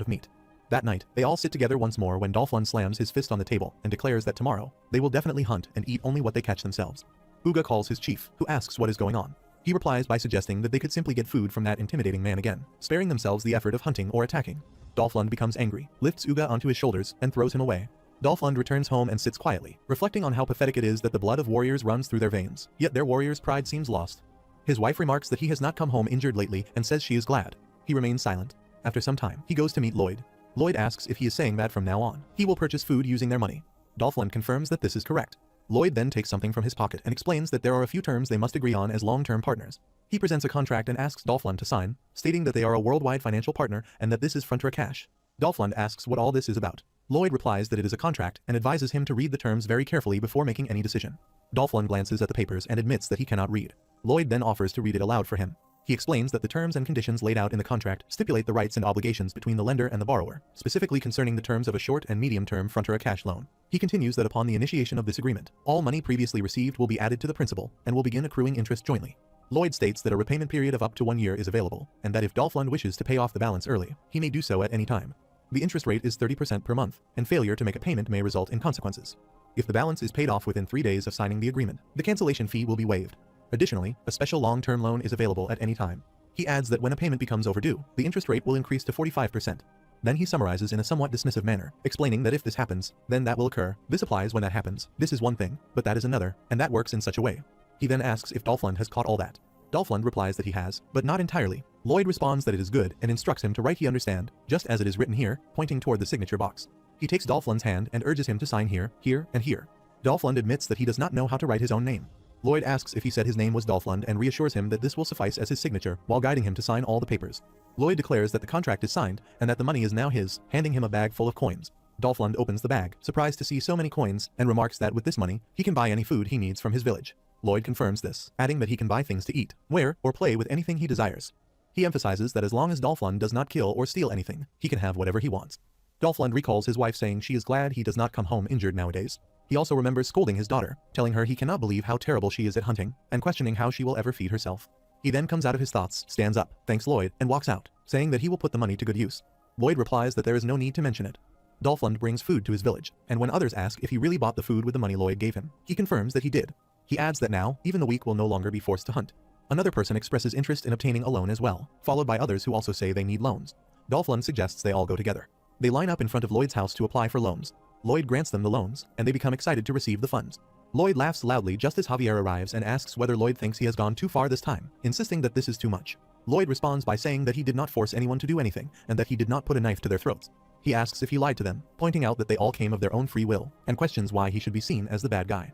of meat. That night, they all sit together once more when Dolphlund slams his fist on the table and declares that tomorrow, they will definitely hunt and eat only what they catch themselves. Uga calls his chief, who asks what is going on. He replies by suggesting that they could simply get food from that intimidating man again, sparing themselves the effort of hunting or attacking. Dolphlund becomes angry, lifts Uga onto his shoulders, and throws him away. Dolphlund returns home and sits quietly, reflecting on how pathetic it is that the blood of warriors runs through their veins, yet their warrior's pride seems lost. His wife remarks that he has not come home injured lately and says she is glad. He remains silent. After some time, he goes to meet Lloyd. Lloyd asks if he is saying that from now on, he will purchase food using their money. Dolphlund confirms that this is correct. Lloyd then takes something from his pocket and explains that there are a few terms they must agree on as long-term partners. He presents a contract and asks Dolphlund to sign, stating that they are a worldwide financial partner and that this is Frontier cash. Dolphlund asks what all this is about. Lloyd replies that it is a contract and advises him to read the terms very carefully before making any decision. Dolphlund glances at the papers and admits that he cannot read. Lloyd then offers to read it aloud for him. He explains that the terms and conditions laid out in the contract stipulate the rights and obligations between the lender and the borrower, specifically concerning the terms of a short and medium-term Frontier cash loan. He continues that upon the initiation of this agreement, all money previously received will be added to the principal and will begin accruing interest jointly. Lloyd states that a repayment period of up to 1 year is available, and that if Dolphlund wishes to pay off the balance early, he may do so at any time. The interest rate is 30% per month, and failure to make a payment may result in consequences. If the balance is paid off within 3 days of signing the agreement, the cancellation fee will be waived. Additionally, a special long-term loan is available at any time. He adds that when a payment becomes overdue, the interest rate will increase to 45%. Then he summarizes in a somewhat dismissive manner, explaining that if this happens, then that will occur. This applies when that happens. This is one thing, but that is another, and that works in such a way. He then asks if Dolphlund has caught all that. Dolphlund replies that he has, but not entirely. Lloyd responds that it is good and instructs him to write he understand, just as it is written here, pointing toward the signature box. He takes Dolphlund's hand and urges him to sign here, here, and here. Dolphlund admits that he does not know how to write his own name. Lloyd asks if he said his name was Dolphlund and reassures him that this will suffice as his signature while guiding him to sign all the papers. Lloyd declares that the contract is signed and that the money is now his, handing him a bag full of coins. Dolphlund opens the bag, surprised to see so many coins, and remarks that with this money, he can buy any food he needs from his village. Lloyd confirms this, adding that he can buy things to eat, wear, or play with anything he desires. He emphasizes that as long as Dolphlund does not kill or steal anything, he can have whatever he wants. Dolphlund recalls his wife saying she is glad he does not come home injured nowadays. He also remembers scolding his daughter, telling her he cannot believe how terrible she is at hunting, and questioning how she will ever feed herself. He then comes out of his thoughts, stands up, thanks Lloyd, and walks out, saying that he will put the money to good use. Lloyd replies that there is no need to mention it. Dolphlund brings food to his village, and when others ask if he really bought the food with the money Lloyd gave him, he confirms that he did. He adds that now, even the weak will no longer be forced to hunt. Another person expresses interest in obtaining a loan as well, followed by others who also say they need loans. Dolphlund suggests they all go together. They line up in front of Lloyd's house to apply for loans. Lloyd grants them the loans, and they become excited to receive the funds. Lloyd laughs loudly just as Javier arrives and asks whether Lloyd thinks he has gone too far this time, insisting that this is too much. Lloyd responds by saying that he did not force anyone to do anything, and that he did not put a knife to their throats. He asks if he lied to them, pointing out that they all came of their own free will, and questions why he should be seen as the bad guy.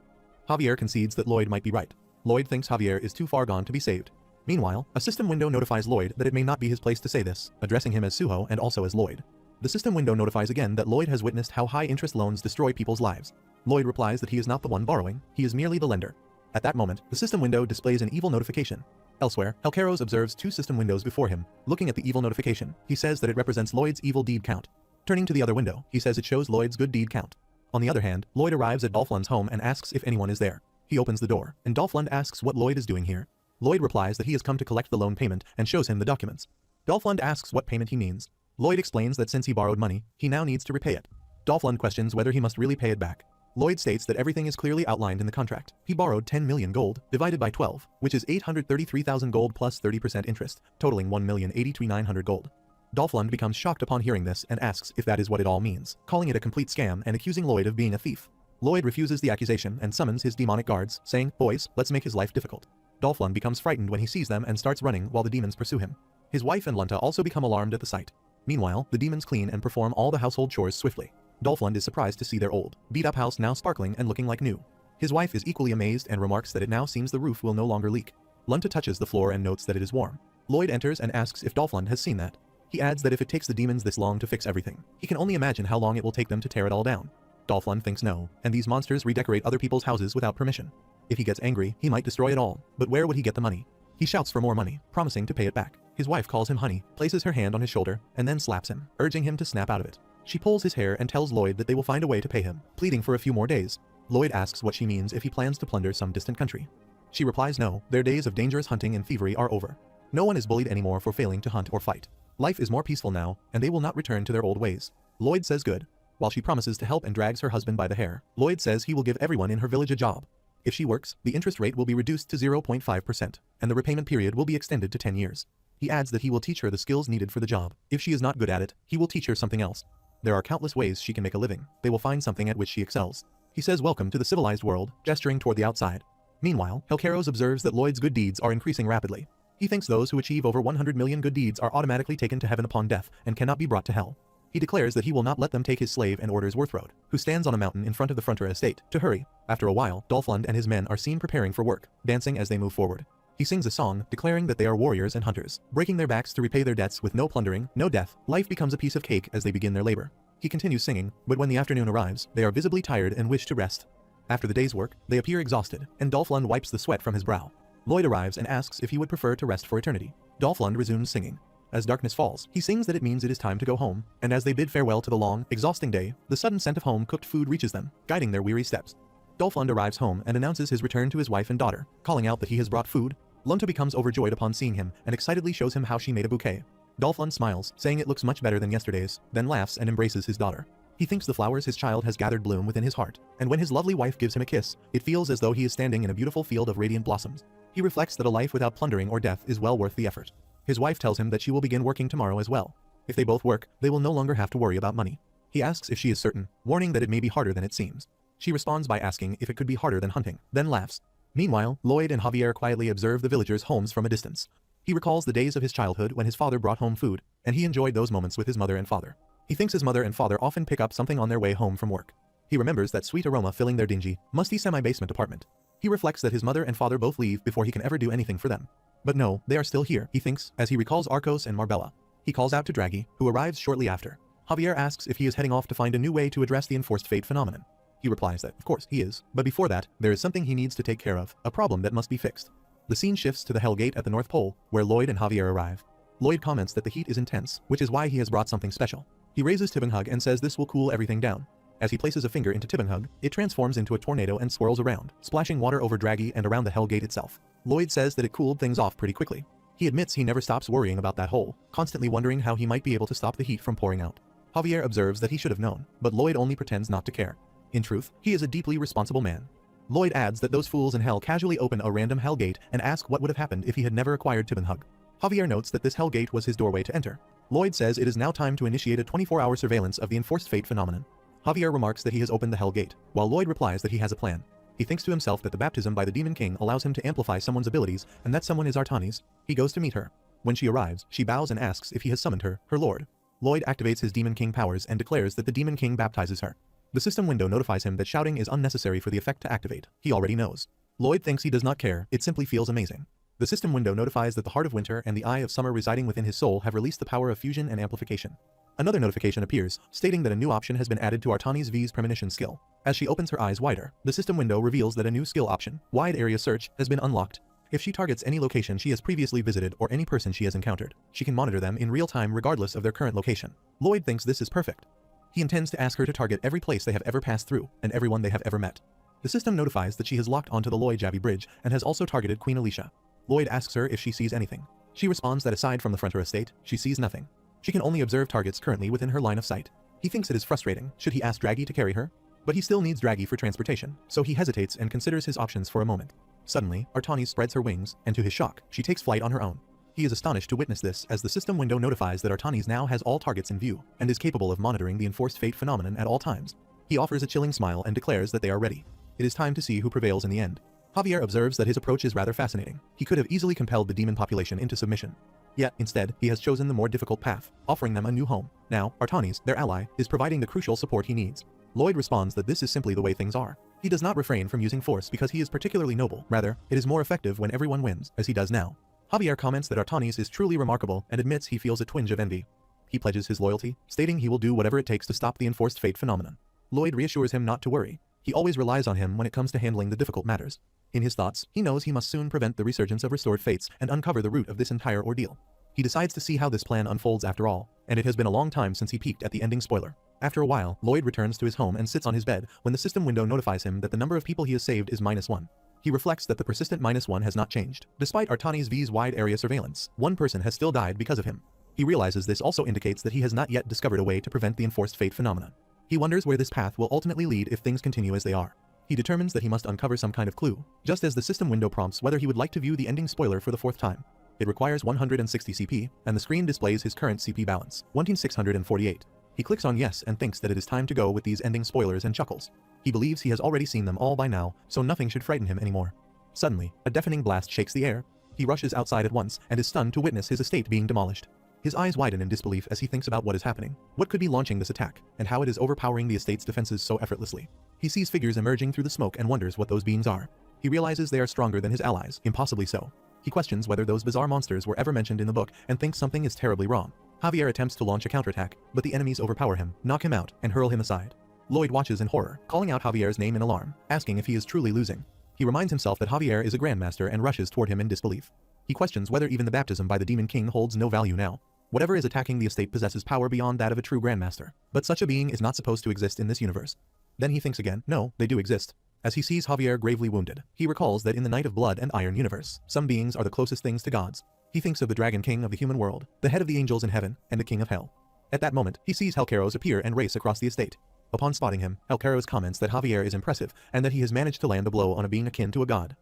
Javier concedes that Lloyd might be right. Lloyd thinks Javier is too far gone to be saved. Meanwhile, a system window notifies Lloyd that it may not be his place to say this, addressing him as Suho and also as Lloyd. The system window notifies again that Lloyd has witnessed how high-interest loans destroy people's lives. Lloyd replies that he is not the one borrowing, he is merely the lender. At that moment, the system window displays an evil notification. Elsewhere, Helkeros observes two system windows before him. Looking at the evil notification, he says that it represents Lloyd's evil deed count. Turning to the other window, he says it shows Lloyd's good deed count. On the other hand, Lloyd arrives at Dolph Lund's home and asks if anyone is there. He opens the door, and Dolph Lund asks what Lloyd is doing here. Lloyd replies that he has come to collect the loan payment and shows him the documents. Dolph Lund asks what payment he means. Lloyd explains that since he borrowed money, he now needs to repay it. Dolph Lund questions whether he must really pay it back. Lloyd states that everything is clearly outlined in the contract. He borrowed 10 million gold, divided by 12, which is 833,000 gold plus 30% interest, totaling 1,083,900 gold. Dolph Lund becomes shocked upon hearing this and asks if that is what it all means, calling it a complete scam and accusing Lloyd of being a thief. Lloyd refuses the accusation and summons his demonic guards, saying, "Boys, let's make his life difficult." Dolph Lund becomes frightened when he sees them and starts running while the demons pursue him. His wife and Lunta also become alarmed at the sight. Meanwhile, the demons clean and perform all the household chores swiftly. Dolph Lund is surprised to see their old, beat-up house now sparkling and looking like new. His wife is equally amazed and remarks that it now seems the roof will no longer leak. Lunta touches the floor and notes that it is warm. Lloyd enters and asks if Dolph Lund has seen that. He adds that if it takes the demons this long to fix everything, he can only imagine how long it will take them to tear it all down. Dolph Lund thinks no, and these monsters redecorate other people's houses without permission. If he gets angry, he might destroy it all, but where would he get the money? He shouts for more money, promising to pay it back. His wife calls him honey, places her hand on his shoulder, and then slaps him, urging him to snap out of it. She pulls his hair and tells Lloyd that they will find a way to pay him, pleading for a few more days. Lloyd asks what she means if he plans to plunder some distant country. She replies no, their days of dangerous hunting and thievery are over. No one is bullied anymore for failing to hunt or fight. Life is more peaceful now, and they will not return to their old ways. Lloyd says good. While she promises to help and drags her husband by the hair, Lloyd says he will give everyone in her village a job. If she works, the interest rate will be reduced to 0.5%, and the repayment period will be extended to 10 years. He adds that he will teach her the skills needed for the job. If she is not good at it, he will teach her something else. There are countless ways she can make a living. They will find something at which she excels. He says welcome to the civilized world, gesturing toward the outside. Meanwhile, Helcaros observes that Lloyd's good deeds are increasing rapidly. He thinks those who achieve over 100 million good deeds are automatically taken to heaven upon death and cannot be brought to hell. He declares that he will not let them take his slave and orders Worthroad, who stands on a mountain in front of the Frontier estate, to hurry. After a while, Dolph Lund and his men are seen preparing for work, dancing as they move forward. He sings a song, declaring that they are warriors and hunters, breaking their backs to repay their debts with no plundering, no death. Life becomes a piece of cake as they begin their labor. He continues singing, but when the afternoon arrives, they are visibly tired and wish to rest. After the day's work, they appear exhausted, and Dolph Lund wipes the sweat from his brow. Lloyd arrives and asks if he would prefer to rest for eternity. Dolph Lund resumes singing. As darkness falls, he sings that it means it is time to go home, and as they bid farewell to the long, exhausting day, the sudden scent of home-cooked food reaches them, guiding their weary steps. Dolph Lund arrives home and announces his return to his wife and daughter, calling out that he has brought food. Lunta becomes overjoyed upon seeing him and excitedly shows him how she made a bouquet. Dolph Lund smiles, saying it looks much better than yesterday's, then laughs and embraces his daughter. He thinks the flowers his child has gathered bloom within his heart, and when his lovely wife gives him a kiss, it feels as though he is standing in a beautiful field of radiant blossoms. He reflects that a life without plundering or death is well worth the effort. His wife tells him that she will begin working tomorrow as well. If they both work, they will no longer have to worry about money. He asks if she is certain, warning that it may be harder than it seems. She responds by asking if it could be harder than hunting, then laughs. Meanwhile, Lloyd and Javier quietly observe the villagers' homes from a distance. He recalls the days of his childhood when his father brought home food, and he enjoyed those moments with his mother and father. He thinks his mother and father often pick up something on their way home from work. He remembers that sweet aroma filling their dingy, musty semi-basement apartment. He reflects that his mother and father both leave before he can ever do anything for them. But no, they are still here, he thinks, as he recalls Arcos and Marbella. He calls out to Draghi, who arrives shortly after. Javier asks if he is heading off to find a new way to address the enforced fate phenomenon. He replies that, of course, he is, but before that, there is something he needs to take care of, a problem that must be fixed. The scene shifts to the Hell Gate at the North Pole, where Lloyd and Javier arrive. Lloyd comments that the heat is intense, which is why he has brought something special. He raises Tibbinghug and says this will cool everything down. As he places a finger into Tibbinghug, it transforms into a tornado and swirls around, splashing water over Draghi and around the Hell Gate itself. Lloyd says that it cooled things off pretty quickly. He admits he never stops worrying about that hole, constantly wondering how he might be able to stop the heat from pouring out. Javier observes that he should have known, but Lloyd only pretends not to care. In truth, he is a deeply responsible man. Lloyd adds that those fools in hell casually open a random Hell Gate and ask what would have happened if he had never acquired Tibbinghug. Javier notes that this Hell Gate was his doorway to enter. Lloyd says it is now time to initiate a 24-hour surveillance of the enforced fate phenomenon. Javier remarks that he has opened the Hell Gate, while Lloyd replies that he has a plan. He thinks to himself that the baptism by the Demon King allows him to amplify someone's abilities, and that someone is Artanis. He goes to meet her. When she arrives, she bows and asks if he has summoned her, her lord. Lloyd activates his Demon King powers and declares that the Demon King baptizes her. The system window notifies him that shouting is unnecessary for the effect to activate. He already knows. Lloyd thinks he does not care, it simply feels amazing. The system window notifies that the Heart of Winter and the Eye of Summer residing within his soul have released the power of fusion and amplification. Another notification appears, stating that a new option has been added to Artanis V's premonition skill. As she opens her eyes wider, the system window reveals that a new skill option, Wide Area Search, has been unlocked. If she targets any location she has previously visited or any person she has encountered, she can monitor them in real time regardless of their current location. Lloyd thinks this is perfect. He intends to ask her to target every place they have ever passed through and everyone they have ever met. The system notifies that she has locked onto the Lloyd Javi bridge and has also targeted Queen Alicia. Lloyd asks her if she sees anything. She responds that aside from the Frontier estate, she sees nothing. She can only observe targets currently within her line of sight. He thinks it is frustrating. Should he ask Draghi to carry her? But he still needs Draghi for transportation, so he hesitates and considers his options for a moment. Suddenly, Artanis spreads her wings, and to his shock, she takes flight on her own. He is astonished to witness this as the system window notifies that Artanis now has all targets in view and is capable of monitoring the enforced fate phenomenon at all times. He offers a chilling smile and declares that they are ready. It is time to see who prevails in the end. Javier observes that his approach is rather fascinating. He could have easily compelled the demon population into submission. Yet, instead, he has chosen the more difficult path, offering them a new home. Now, Artanis, their ally, is providing the crucial support he needs. Lloyd responds that this is simply the way things are. He does not refrain from using force because he is particularly noble. Rather, it is more effective when everyone wins, as he does now. Javier comments that Artanis is truly remarkable and admits he feels a twinge of envy. He pledges his loyalty, stating he will do whatever it takes to stop the enforced fate phenomenon. Lloyd reassures him not to worry. He always relies on him when it comes to handling the difficult matters. In his thoughts, he knows he must soon prevent the resurgence of restored fates and uncover the root of this entire ordeal. He decides to see how this plan unfolds after all, and it has been a long time since he peeked at the ending spoiler. After a while, Lloyd returns to his home and sits on his bed when the system window notifies him that the number of people he has saved is -1. He reflects that the persistent -1 has not changed. Despite Artanis V's wide area surveillance, one person has still died because of him. He realizes this also indicates that he has not yet discovered a way to prevent the enforced fate phenomenon. He wonders where this path will ultimately lead if things continue as they are. He determines that he must uncover some kind of clue, just as the system window prompts whether he would like to view the ending spoiler for the 4th time. It requires 160 CP, and the screen displays his current CP balance, 1,648. He clicks on yes and thinks that it is time to go with these ending spoilers and chuckles. He believes he has already seen them all by now, so nothing should frighten him anymore. Suddenly, a deafening blast shakes the air. He rushes outside at once and is stunned to witness his estate being demolished. His eyes widen in disbelief as he thinks about what is happening. What could be launching this attack, and how it is overpowering the estate's defenses so effortlessly. He sees figures emerging through the smoke and wonders what those beings are. He realizes they are stronger than his allies, impossibly so. He questions whether those bizarre monsters were ever mentioned in the book and thinks something is terribly wrong. Javier attempts to launch a counterattack, but the enemies overpower him, knock him out, and hurl him aside. Lloyd watches in horror, calling out Javier's name in alarm, asking if he is truly losing. He reminds himself that Javier is a grandmaster and rushes toward him in disbelief. He questions whether even the baptism by the Demon King holds no value now. Whatever is attacking the estate possesses power beyond that of a true grandmaster, but such a being is not supposed to exist in this universe. Then he thinks again, no, they do exist. As he sees Javier gravely wounded, he recalls that in the Night of Blood and Iron universe, some beings are the closest things to gods. He thinks of the Dragon King of the human world, the head of the angels in heaven, and the King of Hell. At that moment, he sees Helcaros appear and race across the estate. Upon spotting him, Helcaros comments that Javier is impressive and that he has managed to land a blow on a being akin to a god.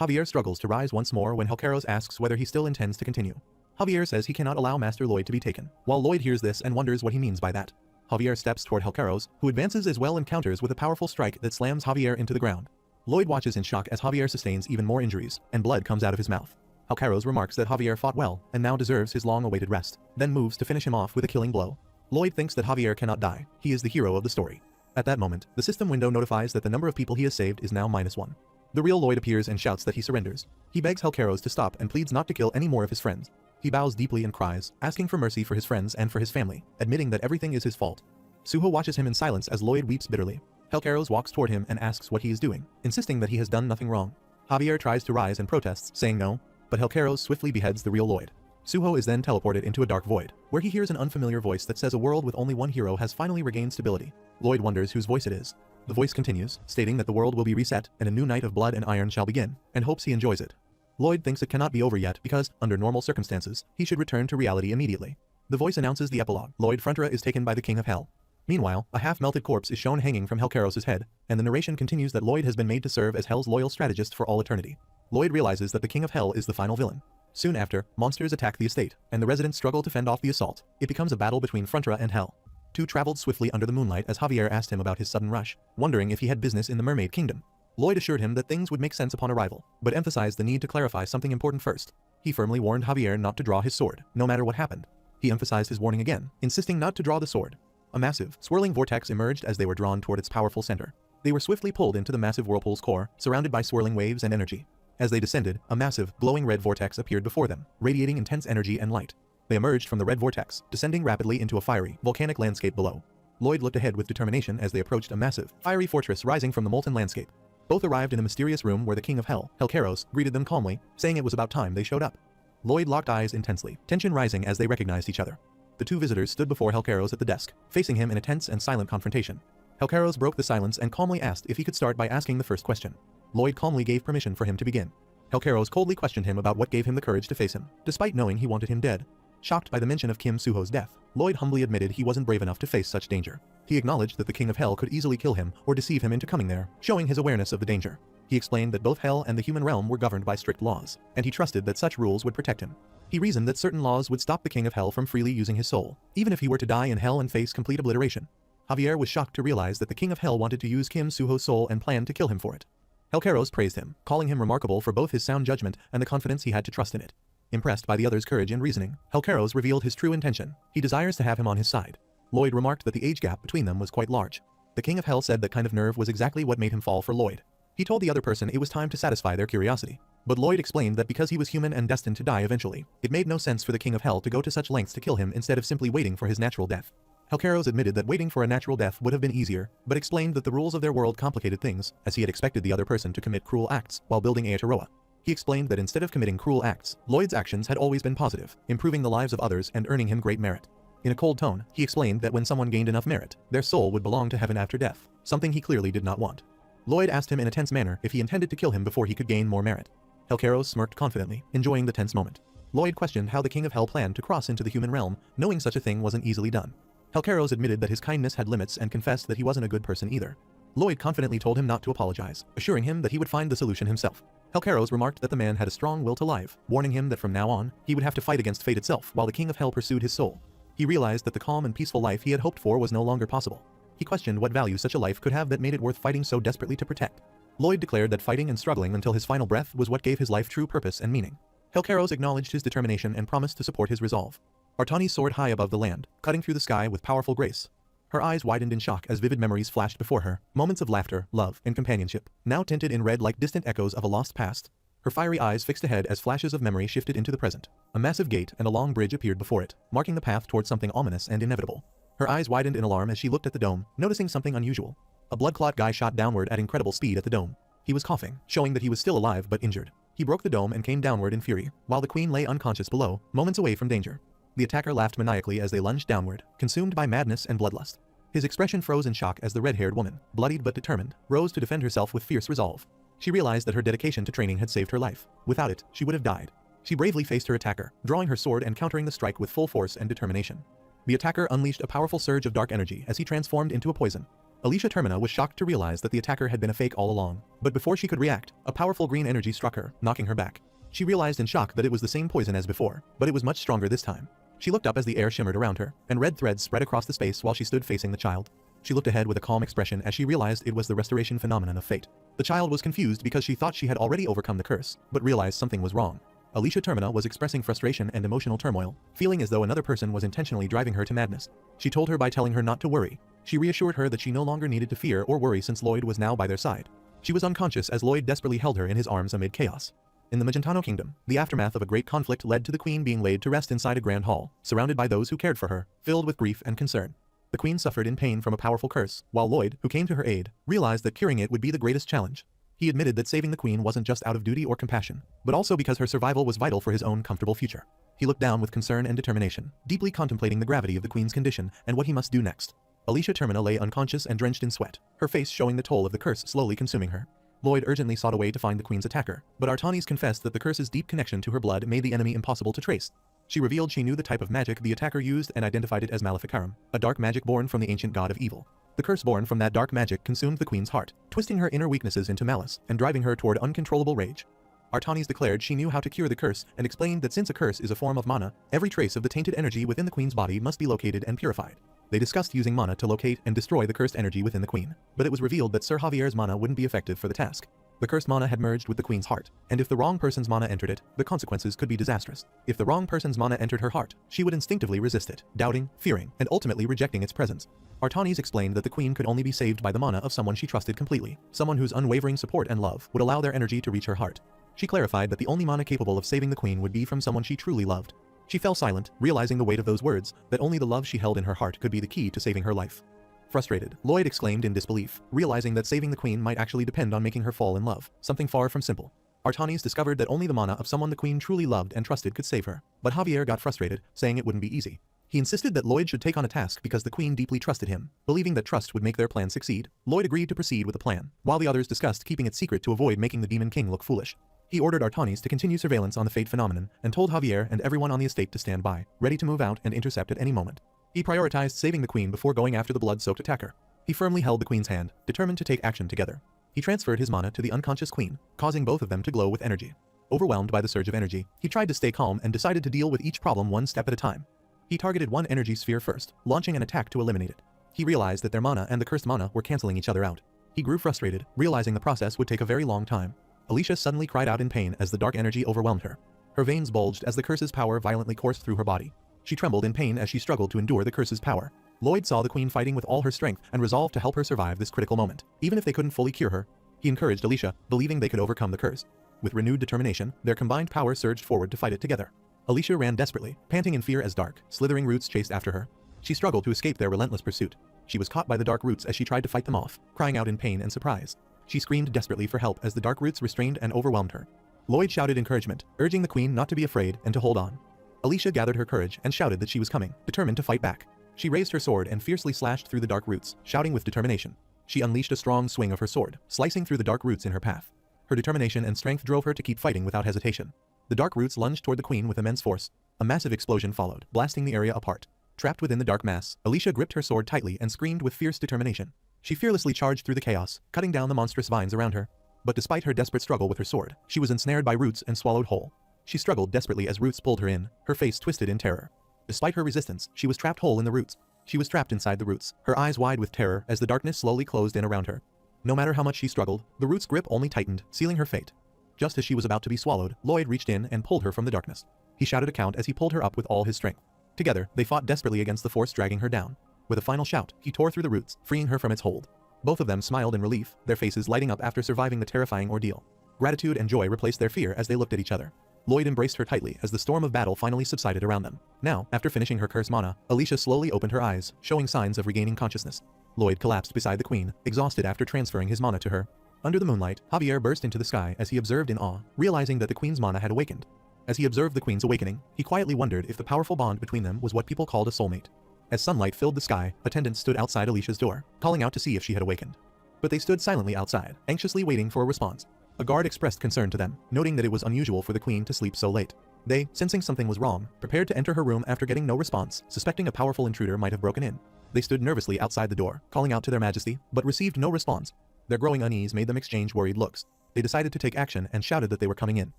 Javier struggles to rise once more when Helcaros asks whether he still intends to continue. Javier says he cannot allow Master Lloyd to be taken. While Lloyd hears this and wonders what he means by that, Javier steps toward Helcaros, who advances as well and counters with a powerful strike that slams Javier into the ground. Lloyd watches in shock as Javier sustains even more injuries, and blood comes out of his mouth. Helcaros remarks that Javier fought well and now deserves his long-awaited rest, then moves to finish him off with a killing blow. Lloyd thinks that Javier cannot die. He is the hero of the story. At that moment, the system window notifies that the number of people he has saved is now -1. The real Lloyd appears and shouts that he surrenders. He begs Helcaros to stop and pleads not to kill any more of his friends. He bows deeply and cries, asking for mercy for his friends and for his family, admitting that everything is his fault. Suho watches him in silence as Lloyd weeps bitterly. Helcaros walks toward him and asks what he is doing, insisting that he has done nothing wrong. Javier tries to rise and protests, saying no, but Helcaros swiftly beheads the real Lloyd. Suho is then teleported into a dark void, where he hears an unfamiliar voice that says a world with only one hero has finally regained stability. Lloyd wonders whose voice it is. The voice continues, stating that the world will be reset and a new night of blood and iron shall begin, and hopes he enjoys it. Lloyd thinks it cannot be over yet because, under normal circumstances, he should return to reality immediately. The voice announces the epilogue. Lloyd Frontera is taken by the King of Hell. Meanwhile, a half-melted corpse is shown hanging from Helcaros' head, and the narration continues that Lloyd has been made to serve as Hell's loyal strategist for all eternity. Lloyd realizes that the King of Hell is the final villain. Soon after, monsters attack the estate, and the residents struggle to fend off the assault. It becomes a battle between Frontera and Hell. Two traveled swiftly under the moonlight as Javier asked him about his sudden rush, wondering if he had business in the Mermaid Kingdom. Lloyd assured him that things would make sense upon arrival, but emphasized the need to clarify something important first. He firmly warned Javier not to draw his sword, no matter what happened. He emphasized his warning again, insisting not to draw the sword. A massive, swirling vortex emerged as they were drawn toward its powerful center. They were swiftly pulled into the massive whirlpool's core, surrounded by swirling waves and energy. As they descended, a massive, glowing red vortex appeared before them, radiating intense energy and light. They emerged from the red vortex, descending rapidly into a fiery, volcanic landscape below. Lloyd looked ahead with determination as they approached a massive, fiery fortress rising from the molten landscape. Both arrived in a mysterious room where the King of Hell, Helcaros, greeted them calmly, saying it was about time they showed up. Lloyd locked eyes intensely, tension rising as they recognized each other. The two visitors stood before Helcaros at the desk, facing him in a tense and silent confrontation. Helcaros broke the silence and calmly asked if he could start by asking the first question. Lloyd calmly gave permission for him to begin. Helcaros coldly questioned him about what gave him the courage to face him, despite knowing he wanted him dead. Shocked by the mention of Kim Suho's death, Lloyd humbly admitted he wasn't brave enough to face such danger. He acknowledged that the King of Hell could easily kill him or deceive him into coming there, showing his awareness of the danger. He explained that both Hell and the human realm were governed by strict laws, and he trusted that such rules would protect him. He reasoned that certain laws would stop the King of Hell from freely using his soul, even if he were to die in Hell and face complete obliteration. Javier was shocked to realize that the King of Hell wanted to use Kim Suho's soul and planned to kill him for it. Helcaros praised him, calling him remarkable for both his sound judgment and the confidence he had to trust in it. Impressed by the other's courage and reasoning, Helcaros revealed his true intention. He desires to have him on his side. Lloyd remarked that the age gap between them was quite large. The King of Hell said that kind of nerve was exactly what made him fall for Lloyd. He told the other person it was time to satisfy their curiosity. But Lloyd explained that because he was human and destined to die eventually, it made no sense for the King of Hell to go to such lengths to kill him instead of simply waiting for his natural death. Helcaros admitted that waiting for a natural death would have been easier, but explained that the rules of their world complicated things, as he had expected the other person to commit cruel acts while building Aotearoa. He explained that instead of committing cruel acts, Lloyd's actions had always been positive, improving the lives of others and earning him great merit. In a cold tone, he explained that when someone gained enough merit, their soul would belong to heaven after death, something he clearly did not want. Lloyd asked him in a tense manner if he intended to kill him before he could gain more merit. Helcaros smirked confidently, enjoying the tense moment. Lloyd questioned how the King of Hell planned to cross into the human realm, knowing such a thing wasn't easily done. Helcaros admitted that his kindness had limits and confessed that he wasn't a good person either. Lloyd confidently told him not to apologize, assuring him that he would find the solution himself. Helcaros remarked that the man had a strong will to live, warning him that from now on, he would have to fight against fate itself while the King of Hell pursued his soul. He realized that the calm and peaceful life he had hoped for was no longer possible. He questioned what value such a life could have that made it worth fighting so desperately to protect. Lloyd declared that fighting and struggling until his final breath was what gave his life true purpose and meaning. Helcaros acknowledged his determination and promised to support his resolve. Artani soared high above the land, cutting through the sky with powerful grace. Her eyes widened in shock as vivid memories flashed before her, moments of laughter, love, and companionship, now tinted in red like distant echoes of a lost past. Her fiery eyes fixed ahead as flashes of memory shifted into the present. A massive gate and a long bridge appeared before it, marking the path towards something ominous and inevitable. Her eyes widened in alarm as she looked at the dome, noticing something unusual. A blood clot guy shot downward at incredible speed at the dome. He was coughing, showing that he was still alive but injured. He broke the dome and came downward in fury, while the queen lay unconscious below, moments away from danger. The attacker laughed maniacally as they lunged downward, consumed by madness and bloodlust. His expression froze in shock as the red-haired woman, bloodied but determined, rose to defend herself with fierce resolve. She realized that her dedication to training had saved her life. Without it, she would have died. She bravely faced her attacker, drawing her sword and countering the strike with full force and determination. The attacker unleashed a powerful surge of dark energy as he transformed into a poison. Alicia Termina was shocked to realize that the attacker had been a fake all along, but before she could react, a powerful green energy struck her, knocking her back. She realized in shock that it was the same poison as before, but it was much stronger this time. She looked up as the air shimmered around her, and red threads spread across the space while she stood facing the child. She looked ahead with a calm expression as she realized it was the restoration phenomenon of fate. The child was confused because she thought she had already overcome the curse, but realized something was wrong. Alicia Termina was expressing frustration and emotional turmoil, feeling as though another person was intentionally driving her to madness. She told her by telling her not to worry. She reassured her that she no longer needed to fear or worry since Lloyd was now by their side. She was unconscious as Lloyd desperately held her in his arms amid chaos. In the Magentano Kingdom, the aftermath of a great conflict led to the queen being laid to rest inside a grand hall, surrounded by those who cared for her, filled with grief and concern. The queen suffered in pain from a powerful curse, while Lloyd, who came to her aid, realized that curing it would be the greatest challenge. He admitted that saving the queen wasn't just out of duty or compassion, but also because her survival was vital for his own comfortable future. He looked down with concern and determination, deeply contemplating the gravity of the queen's condition and what he must do next. Alicia Termina lay unconscious and drenched in sweat, her face showing the toll of the curse slowly consuming her. Lloyd urgently sought a way to find the queen's attacker, but Artanis confessed that the curse's deep connection to her blood made the enemy impossible to trace. She revealed she knew the type of magic the attacker used and identified it as Maleficarum, a dark magic born from the ancient god of evil. The curse born from that dark magic consumed the queen's heart, twisting her inner weaknesses into malice and driving her toward uncontrollable rage. Artanis declared she knew how to cure the curse and explained that since a curse is a form of mana, every trace of the tainted energy within the queen's body must be located and purified. They discussed using mana to locate and destroy the cursed energy within the queen, but it was revealed that Sir Javier's mana wouldn't be effective for the task. The cursed mana had merged with the queen's heart, and if the wrong person's mana entered it, the consequences could be disastrous. If the wrong person's mana entered her heart, she would instinctively resist it, doubting, fearing, and ultimately rejecting its presence. Artanis explained that the queen could only be saved by the mana of someone she trusted completely, someone whose unwavering support and love would allow their energy to reach her heart. She clarified that the only mana capable of saving the queen would be from someone she truly loved. She fell silent, realizing the weight of those words, that only the love she held in her heart could be the key to saving her life. Frustrated, Lloyd exclaimed in disbelief, realizing that saving the queen might actually depend on making her fall in love, something far from simple. Artanis discovered that only the mana of someone the queen truly loved and trusted could save her, but Javier got frustrated, saying it wouldn't be easy. He insisted that Lloyd should take on a task because the queen deeply trusted him, believing that trust would make their plan succeed. Lloyd agreed to proceed with the plan, while the others discussed keeping it secret to avoid making the Demon King look foolish. He ordered Artanis to continue surveillance on the fate phenomenon and told Javier and everyone on the estate to stand by, ready to move out and intercept at any moment. He prioritized saving the queen before going after the blood-soaked attacker. He firmly held the queen's hand, determined to take action together. He transferred his mana to the unconscious queen, causing both of them to glow with energy. Overwhelmed by the surge of energy, he tried to stay calm and decided to deal with each problem one step at a time. He targeted one energy sphere first, launching an attack to eliminate it. He realized that their mana and the cursed mana were canceling each other out. He grew frustrated, realizing the process would take a very long time. Alicia suddenly cried out in pain as the dark energy overwhelmed her. Her veins bulged as the curse's power violently coursed through her body. She trembled in pain as she struggled to endure the curse's power. Lloyd saw the queen fighting with all her strength and resolved to help her survive this critical moment, even if they couldn't fully cure her. He encouraged Alicia, believing they could overcome the curse. With renewed determination, their combined power surged forward to fight it together. Alicia ran desperately, panting in fear as dark, slithering roots chased after her. She struggled to escape their relentless pursuit. She was caught by the dark roots as she tried to fight them off, crying out in pain and surprise. She screamed desperately for help as the dark roots restrained and overwhelmed her. Lloyd shouted encouragement, urging the queen not to be afraid and to hold on. Alicia gathered her courage and shouted that she was coming, determined to fight back. She raised her sword and fiercely slashed through the dark roots, shouting with determination. She unleashed a strong swing of her sword, slicing through the dark roots in her path. Her determination and strength drove her to keep fighting without hesitation. The dark roots lunged toward the queen with immense force. A massive explosion followed, blasting the area apart. Trapped within the dark mass, Alicia gripped her sword tightly and screamed with fierce determination. She fearlessly charged through the chaos, cutting down the monstrous vines around her. But despite her desperate struggle with her sword, she was ensnared by roots and swallowed whole. She struggled desperately as roots pulled her in, her face twisted in terror. Despite her resistance, she was trapped whole in the roots. She was trapped inside the roots, her eyes wide with terror as the darkness slowly closed in around her. No matter how much she struggled, the roots' grip only tightened, sealing her fate. Just as she was about to be swallowed, Lloyd reached in and pulled her from the darkness. He shouted a count as he pulled her up with all his strength. Together, they fought desperately against the force dragging her down. With a final shout, he tore through the roots, freeing her from its hold. Both of them smiled in relief, their faces lighting up after surviving the terrifying ordeal. Gratitude and joy replaced their fear as they looked at each other. Lloyd embraced her tightly as the storm of battle finally subsided around them. Now, after finishing her curse mana, Alicia slowly opened her eyes, showing signs of regaining consciousness. Lloyd collapsed beside the queen, exhausted after transferring his mana to her. Under the moonlight, Javier burst into the sky as he observed in awe, realizing that the queen's mana had awakened. As he observed the queen's awakening, he quietly wondered if the powerful bond between them was what people called a soulmate. As sunlight filled the sky, attendants stood outside Alicia's door, calling out to see if she had awakened. But they stood silently outside, anxiously waiting for a response. A guard expressed concern to them, noting that it was unusual for the queen to sleep so late. They, sensing something was wrong, prepared to enter her room after getting no response, suspecting a powerful intruder might have broken in. They stood nervously outside the door, calling out to their majesty, but received no response. Their growing unease made them exchange worried looks. They decided to take action and shouted that they were coming in.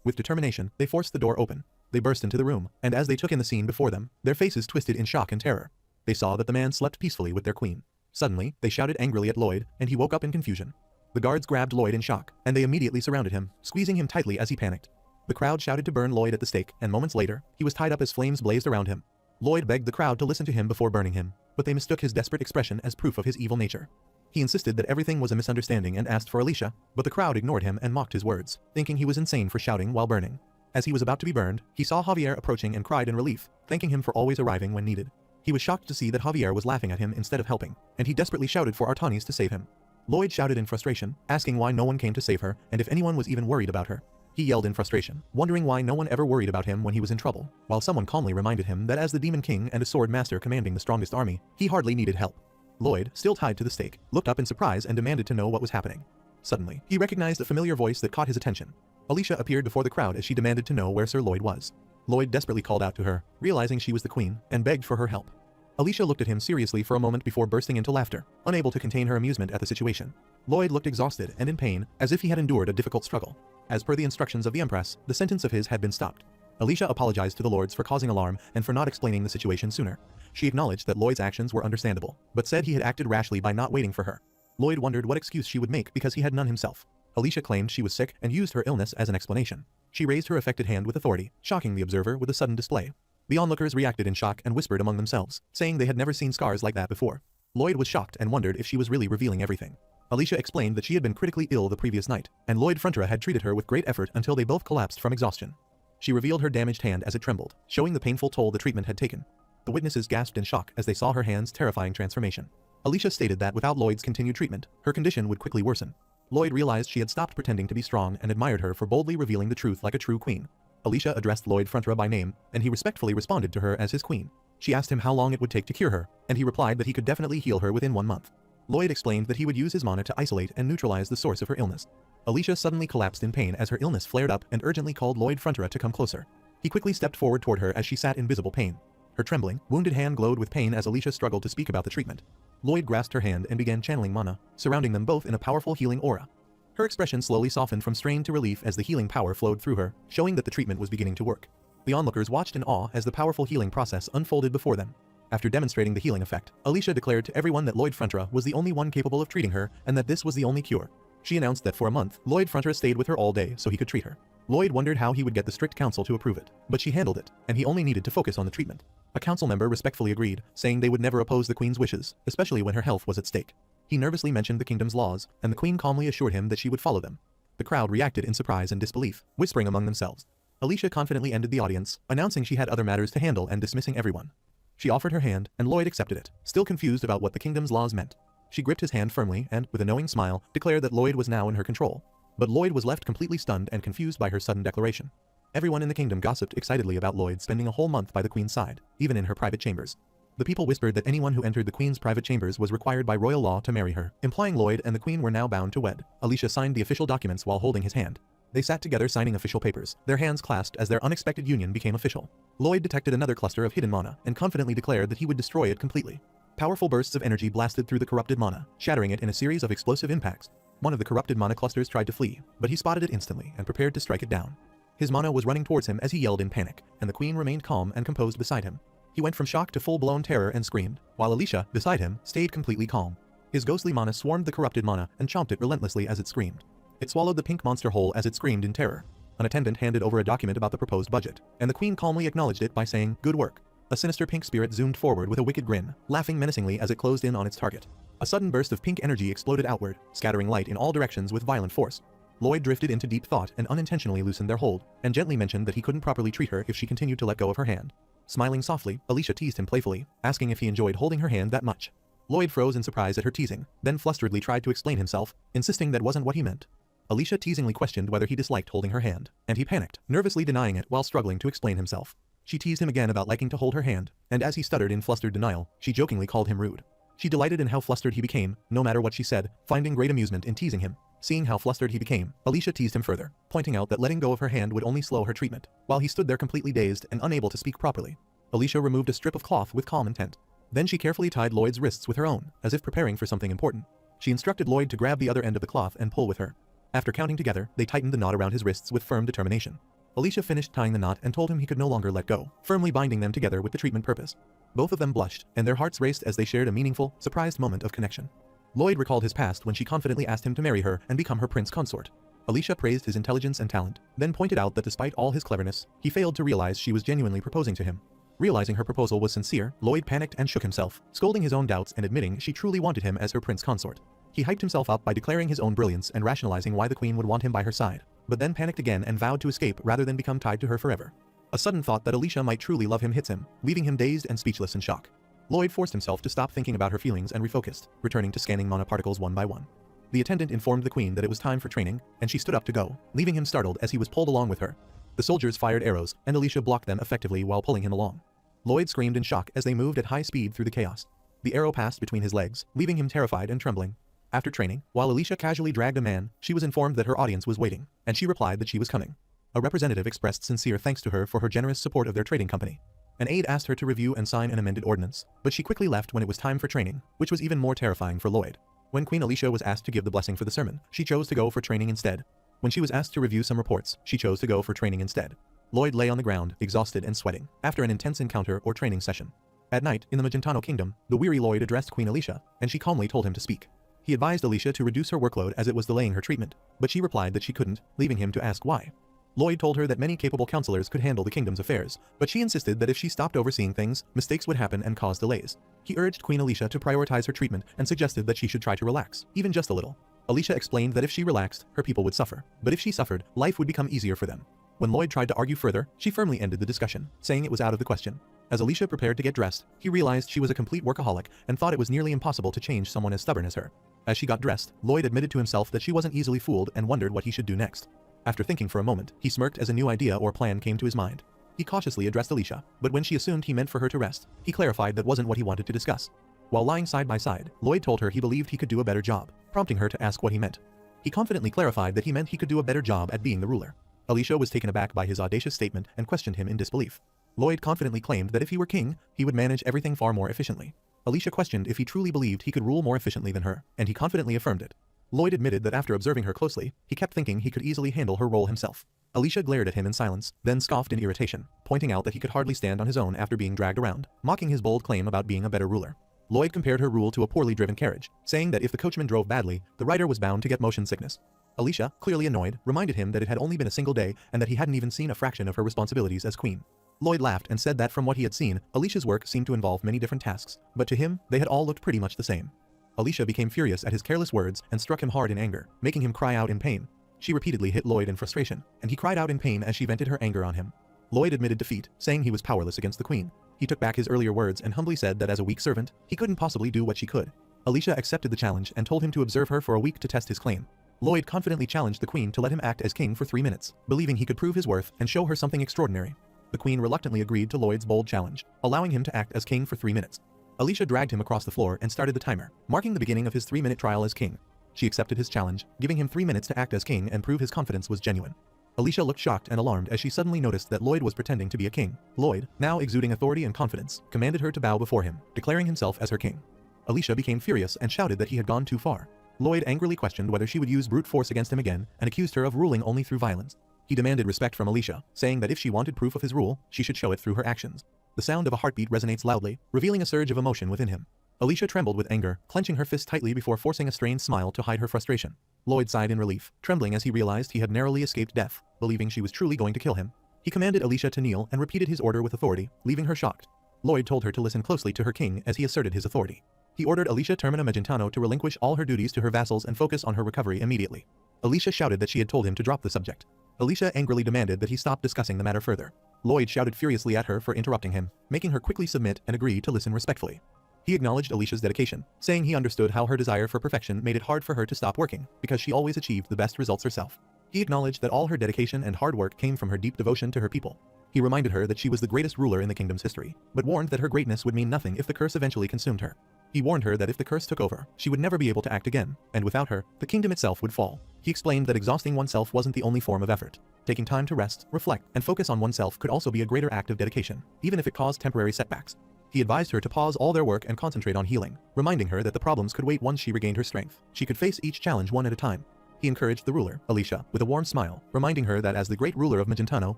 With determination, they forced the door open. They burst into the room, and as they took in the scene before them, their faces twisted in shock and terror. They saw that the man slept peacefully with their queen. Suddenly, they shouted angrily at Lloyd, and he woke up in confusion. The guards grabbed Lloyd in shock, and they immediately surrounded him, squeezing him tightly as he panicked. The crowd shouted to burn Lloyd at the stake, and moments later, he was tied up as flames blazed around him. Lloyd begged the crowd to listen to him before burning him, but they mistook his desperate expression as proof of his evil nature. He insisted that everything was a misunderstanding and asked for Alicia, but the crowd ignored him and mocked his words, thinking he was insane for shouting while burning. As he was about to be burned, he saw Javier approaching and cried in relief, thanking him for always arriving when needed. He was shocked to see that Javier was laughing at him instead of helping, and he desperately shouted for Artanis to save him. Lloyd shouted in frustration, asking why no one came to save her and if anyone was even worried about her. He yelled in frustration, wondering why no one ever worried about him when he was in trouble, while someone calmly reminded him that as the Demon King and a sword master commanding the strongest army, he hardly needed help. Lloyd, still tied to the stake, looked up in surprise and demanded to know what was happening. Suddenly, he recognized a familiar voice that caught his attention. Alicia appeared before the crowd as she demanded to know where Sir Lloyd was. Lloyd desperately called out to her, realizing she was the queen, and begged for her help. Alicia looked at him seriously for a moment before bursting into laughter, unable to contain her amusement at the situation. Lloyd looked exhausted and in pain, as if he had endured a difficult struggle. As per the instructions of the Empress, the sentence of his had been stopped. Alicia apologized to the lords for causing alarm and for not explaining the situation sooner. She acknowledged that Lloyd's actions were understandable, but said he had acted rashly by not waiting for her. Lloyd wondered what excuse she would make because he had none himself. Alicia claimed she was sick and used her illness as an explanation. She raised her affected hand with authority, shocking the observer with a sudden display. The onlookers reacted in shock and whispered among themselves, saying they had never seen scars like that before. Lloyd was shocked and wondered if she was really revealing everything. Alicia explained that she had been critically ill the previous night, and Lloyd Frontera had treated her with great effort until they both collapsed from exhaustion. She revealed her damaged hand as it trembled, showing the painful toll the treatment had taken. The witnesses gasped in shock as they saw her hand's terrifying transformation. Alicia stated that without Lloyd's continued treatment, her condition would quickly worsen. Lloyd realized she had stopped pretending to be strong and admired her for boldly revealing the truth like a true queen. Alicia addressed Lloyd Frontera by name, and he respectfully responded to her as his queen. She asked him how long it would take to cure her, and he replied that he could definitely heal her within 1 month. Lloyd explained that he would use his mana to isolate and neutralize the source of her illness. Alicia suddenly collapsed in pain as her illness flared up and urgently called Lloyd Frontera to come closer. He quickly stepped forward toward her as she sat in visible pain. Her trembling, wounded hand glowed with pain as Alicia struggled to speak about the treatment. Lloyd grasped her hand and began channeling mana, surrounding them both in a powerful healing aura. Her expression slowly softened from strain to relief as the healing power flowed through her, showing that the treatment was beginning to work. The onlookers watched in awe as the powerful healing process unfolded before them. After demonstrating the healing effect, Alicia declared to everyone that Lloyd Frontera was the only one capable of treating her and that this was the only cure. She announced that for a month, Lloyd Frontera stayed with her all day so he could treat her. Lloyd wondered how he would get the strict council to approve it, but she handled it, and he only needed to focus on the treatment. A council member respectfully agreed, saying they would never oppose the queen's wishes, especially when her health was at stake. He nervously mentioned the kingdom's laws, and the queen calmly assured him that she would follow them. The crowd reacted in surprise and disbelief, whispering among themselves. Alicia confidently ended the audience, announcing she had other matters to handle and dismissing everyone. She offered her hand, and Lloyd accepted it, still confused about what the kingdom's laws meant. She gripped his hand firmly and, with a knowing smile, declared that Lloyd was now in her control. But Lloyd was left completely stunned and confused by her sudden declaration. Everyone in the kingdom gossiped excitedly about Lloyd spending a whole month by the queen's side, even in her private chambers. The people whispered that anyone who entered the queen's private chambers was required by royal law to marry her, implying Lloyd and the queen were now bound to wed. Alicia signed the official documents while holding his hand. They sat together signing official papers, their hands clasped as their unexpected union became official. Lloyd detected another cluster of hidden mana and confidently declared that he would destroy it completely. Powerful bursts of energy blasted through the corrupted mana, shattering it in a series of explosive impacts. One of the corrupted mana clusters tried to flee, but he spotted it instantly and prepared to strike it down. His mana was running towards him as he yelled in panic, and the queen remained calm and composed beside him. He went from shock to full-blown terror and screamed, while Alicia, beside him, stayed completely calm. His ghostly mana swarmed the corrupted mana and chomped it relentlessly as it screamed. It swallowed the pink monster whole as it screamed in terror. An attendant handed over a document about the proposed budget, and the queen calmly acknowledged it by saying, "Good work." A sinister pink spirit zoomed forward with a wicked grin, laughing menacingly as it closed in on its target. A sudden burst of pink energy exploded outward, scattering light in all directions with violent force. Lloyd drifted into deep thought and unintentionally loosened their hold, and gently mentioned that he couldn't properly treat her if she continued to let go of her hand. Smiling softly, Alicia teased him playfully, asking if he enjoyed holding her hand that much. Lloyd froze in surprise at her teasing, then flusteredly tried to explain himself, insisting that wasn't what he meant. Alicia teasingly questioned whether he disliked holding her hand, and he panicked, nervously denying it while struggling to explain himself. She teased him again about liking to hold her hand, and as he stuttered in flustered denial, she jokingly called him rude. She delighted in how flustered he became, no matter what she said, finding great amusement in teasing him. Seeing how flustered he became, Alicia teased him further, pointing out that letting go of her hand would only slow her treatment, while he stood there completely dazed and unable to speak properly. Alicia removed a strip of cloth with calm intent. Then she carefully tied Lloyd's wrists with her own, as if preparing for something important. She instructed Lloyd to grab the other end of the cloth and pull with her. After counting together, they tightened the knot around his wrists with firm determination. Alicia finished tying the knot and told him he could no longer let go, firmly binding them together with the treatment purpose. Both of them blushed, and their hearts raced as they shared a meaningful, surprised moment of connection. Lloyd recalled his past when she confidently asked him to marry her and become her prince consort. Alicia praised his intelligence and talent, then pointed out that despite all his cleverness, he failed to realize she was genuinely proposing to him. Realizing her proposal was sincere, Lloyd panicked and shook himself, scolding his own doubts and admitting she truly wanted him as her prince consort. He hyped himself up by declaring his own brilliance and rationalizing why the queen would want him by her side, but then panicked again and vowed to escape rather than become tied to her forever. A sudden thought that Alicia might truly love him hits him, leaving him dazed and speechless in shock. Lloyd forced himself to stop thinking about her feelings and refocused, returning to scanning mana particles one by one. The attendant informed the queen that it was time for training, and she stood up to go, leaving him startled as he was pulled along with her. The soldiers fired arrows, and Alicia blocked them effectively while pulling him along. Lloyd screamed in shock as they moved at high speed through the chaos. The arrow passed between his legs, leaving him terrified and trembling. After training, while Alicia casually dragged a man, she was informed that her audience was waiting, and she replied that she was coming. A representative expressed sincere thanks to her for her generous support of their trading company. An aide asked her to review and sign an amended ordinance, but she quickly left when it was time for training, which was even more terrifying for Lloyd. When Queen Alicia was asked to give the blessing for the sermon, she chose to go for training instead. When she was asked to review some reports, she chose to go for training instead. Lloyd lay on the ground, exhausted and sweating, after an intense encounter or training session. At night, in the Magentano Kingdom, the weary Lloyd addressed Queen Alicia, and she calmly told him to speak. He advised Alicia to reduce her workload as it was delaying her treatment, but she replied that she couldn't, leaving him to ask why. Lloyd told her that many capable counselors could handle the kingdom's affairs, but she insisted that if she stopped overseeing things, mistakes would happen and cause delays. He urged Queen Alicia to prioritize her treatment and suggested that she should try to relax, even just a little. Alicia explained that if she relaxed, her people would suffer, but if she suffered, life would become easier for them. When Lloyd tried to argue further, she firmly ended the discussion, saying it was out of the question. As Alicia prepared to get dressed, he realized she was a complete workaholic and thought it was nearly impossible to change someone as stubborn as her. As she got dressed, Lloyd admitted to himself that she wasn't easily fooled and wondered what he should do next. After thinking for a moment, he smirked as a new idea or plan came to his mind. He cautiously addressed Alicia, but when she assumed he meant for her to rest, he clarified that wasn't what he wanted to discuss. While lying side by side, Lloyd told her he believed he could do a better job, prompting her to ask what he meant. He confidently clarified that he meant he could do a better job at being the ruler. Alicia was taken aback by his audacious statement and questioned him in disbelief. Lloyd confidently claimed that if he were king, he would manage everything far more efficiently. Alicia questioned if he truly believed he could rule more efficiently than her, and he confidently affirmed it. Lloyd admitted that after observing her closely, he kept thinking he could easily handle her role himself. Alicia glared at him in silence, then scoffed in irritation, pointing out that he could hardly stand on his own after being dragged around, mocking his bold claim about being a better ruler. Lloyd compared her rule to a poorly driven carriage, saying that if the coachman drove badly, the rider was bound to get motion sickness. Alicia, clearly annoyed, reminded him that it had only been a single day and that he hadn't even seen a fraction of her responsibilities as queen. Lloyd laughed and said that from what he had seen, Alicia's work seemed to involve many different tasks, but to him, they had all looked pretty much the same. Alicia became furious at his careless words and struck him hard in anger, making him cry out in pain. She repeatedly hit Lloyd in frustration, and he cried out in pain as she vented her anger on him. Lloyd admitted defeat, saying he was powerless against the queen. He took back his earlier words and humbly said that as a weak servant, he couldn't possibly do what she could. Alicia accepted the challenge and told him to observe her for a week to test his claim. Lloyd confidently challenged the queen to let him act as king for 3 minutes, believing he could prove his worth and show her something extraordinary. The queen reluctantly agreed to Lloyd's bold challenge, allowing him to act as king for 3 minutes. Alicia dragged him across the floor and started the timer, marking the beginning of his 3-minute trial as king. She accepted his challenge, giving him 3 minutes to act as king and prove his confidence was genuine. Alicia looked shocked and alarmed as she suddenly noticed that Lloyd was pretending to be a king. Lloyd, now exuding authority and confidence, commanded her to bow before him, declaring himself as her king. Alicia became furious and shouted that he had gone too far. Lloyd angrily questioned whether she would use brute force against him again and accused her of ruling only through violence. He demanded respect from Alicia, saying that if she wanted proof of his rule, she should show it through her actions. The sound of a heartbeat resonates loudly, revealing a surge of emotion within him. Alicia trembled with anger, clenching her fist tightly before forcing a strained smile to hide her frustration. Lloyd sighed in relief, trembling as he realized he had narrowly escaped death, believing she was truly going to kill him. He commanded Alicia to kneel and repeated his order with authority, leaving her shocked. Lloyd told her to listen closely to her king as he asserted his authority. He ordered Alicia Termina Magentano to relinquish all her duties to her vassals and focus on her recovery immediately. Alicia shouted that she had told him to drop the subject. Alicia angrily demanded that he stop discussing the matter further. Lloyd shouted furiously at her for interrupting him, making her quickly submit and agree to listen respectfully. He acknowledged Alicia's dedication, saying he understood how her desire for perfection made it hard for her to stop working, because she always achieved the best results herself. He acknowledged that all her dedication and hard work came from her deep devotion to her people. He reminded her that she was the greatest ruler in the kingdom's history, but warned that her greatness would mean nothing if the curse eventually consumed her. He warned her that if the curse took over, she would never be able to act again, and without her, the kingdom itself would fall. He explained that exhausting oneself wasn't the only form of effort. Taking time to rest, reflect, and focus on oneself could also be a greater act of dedication, even if it caused temporary setbacks. He advised her to pause all their work and concentrate on healing, reminding her that the problems could wait once she regained her strength. She could face each challenge one at a time. He encouraged the ruler, Alicia, with a warm smile, reminding her that as the great ruler of Magentano,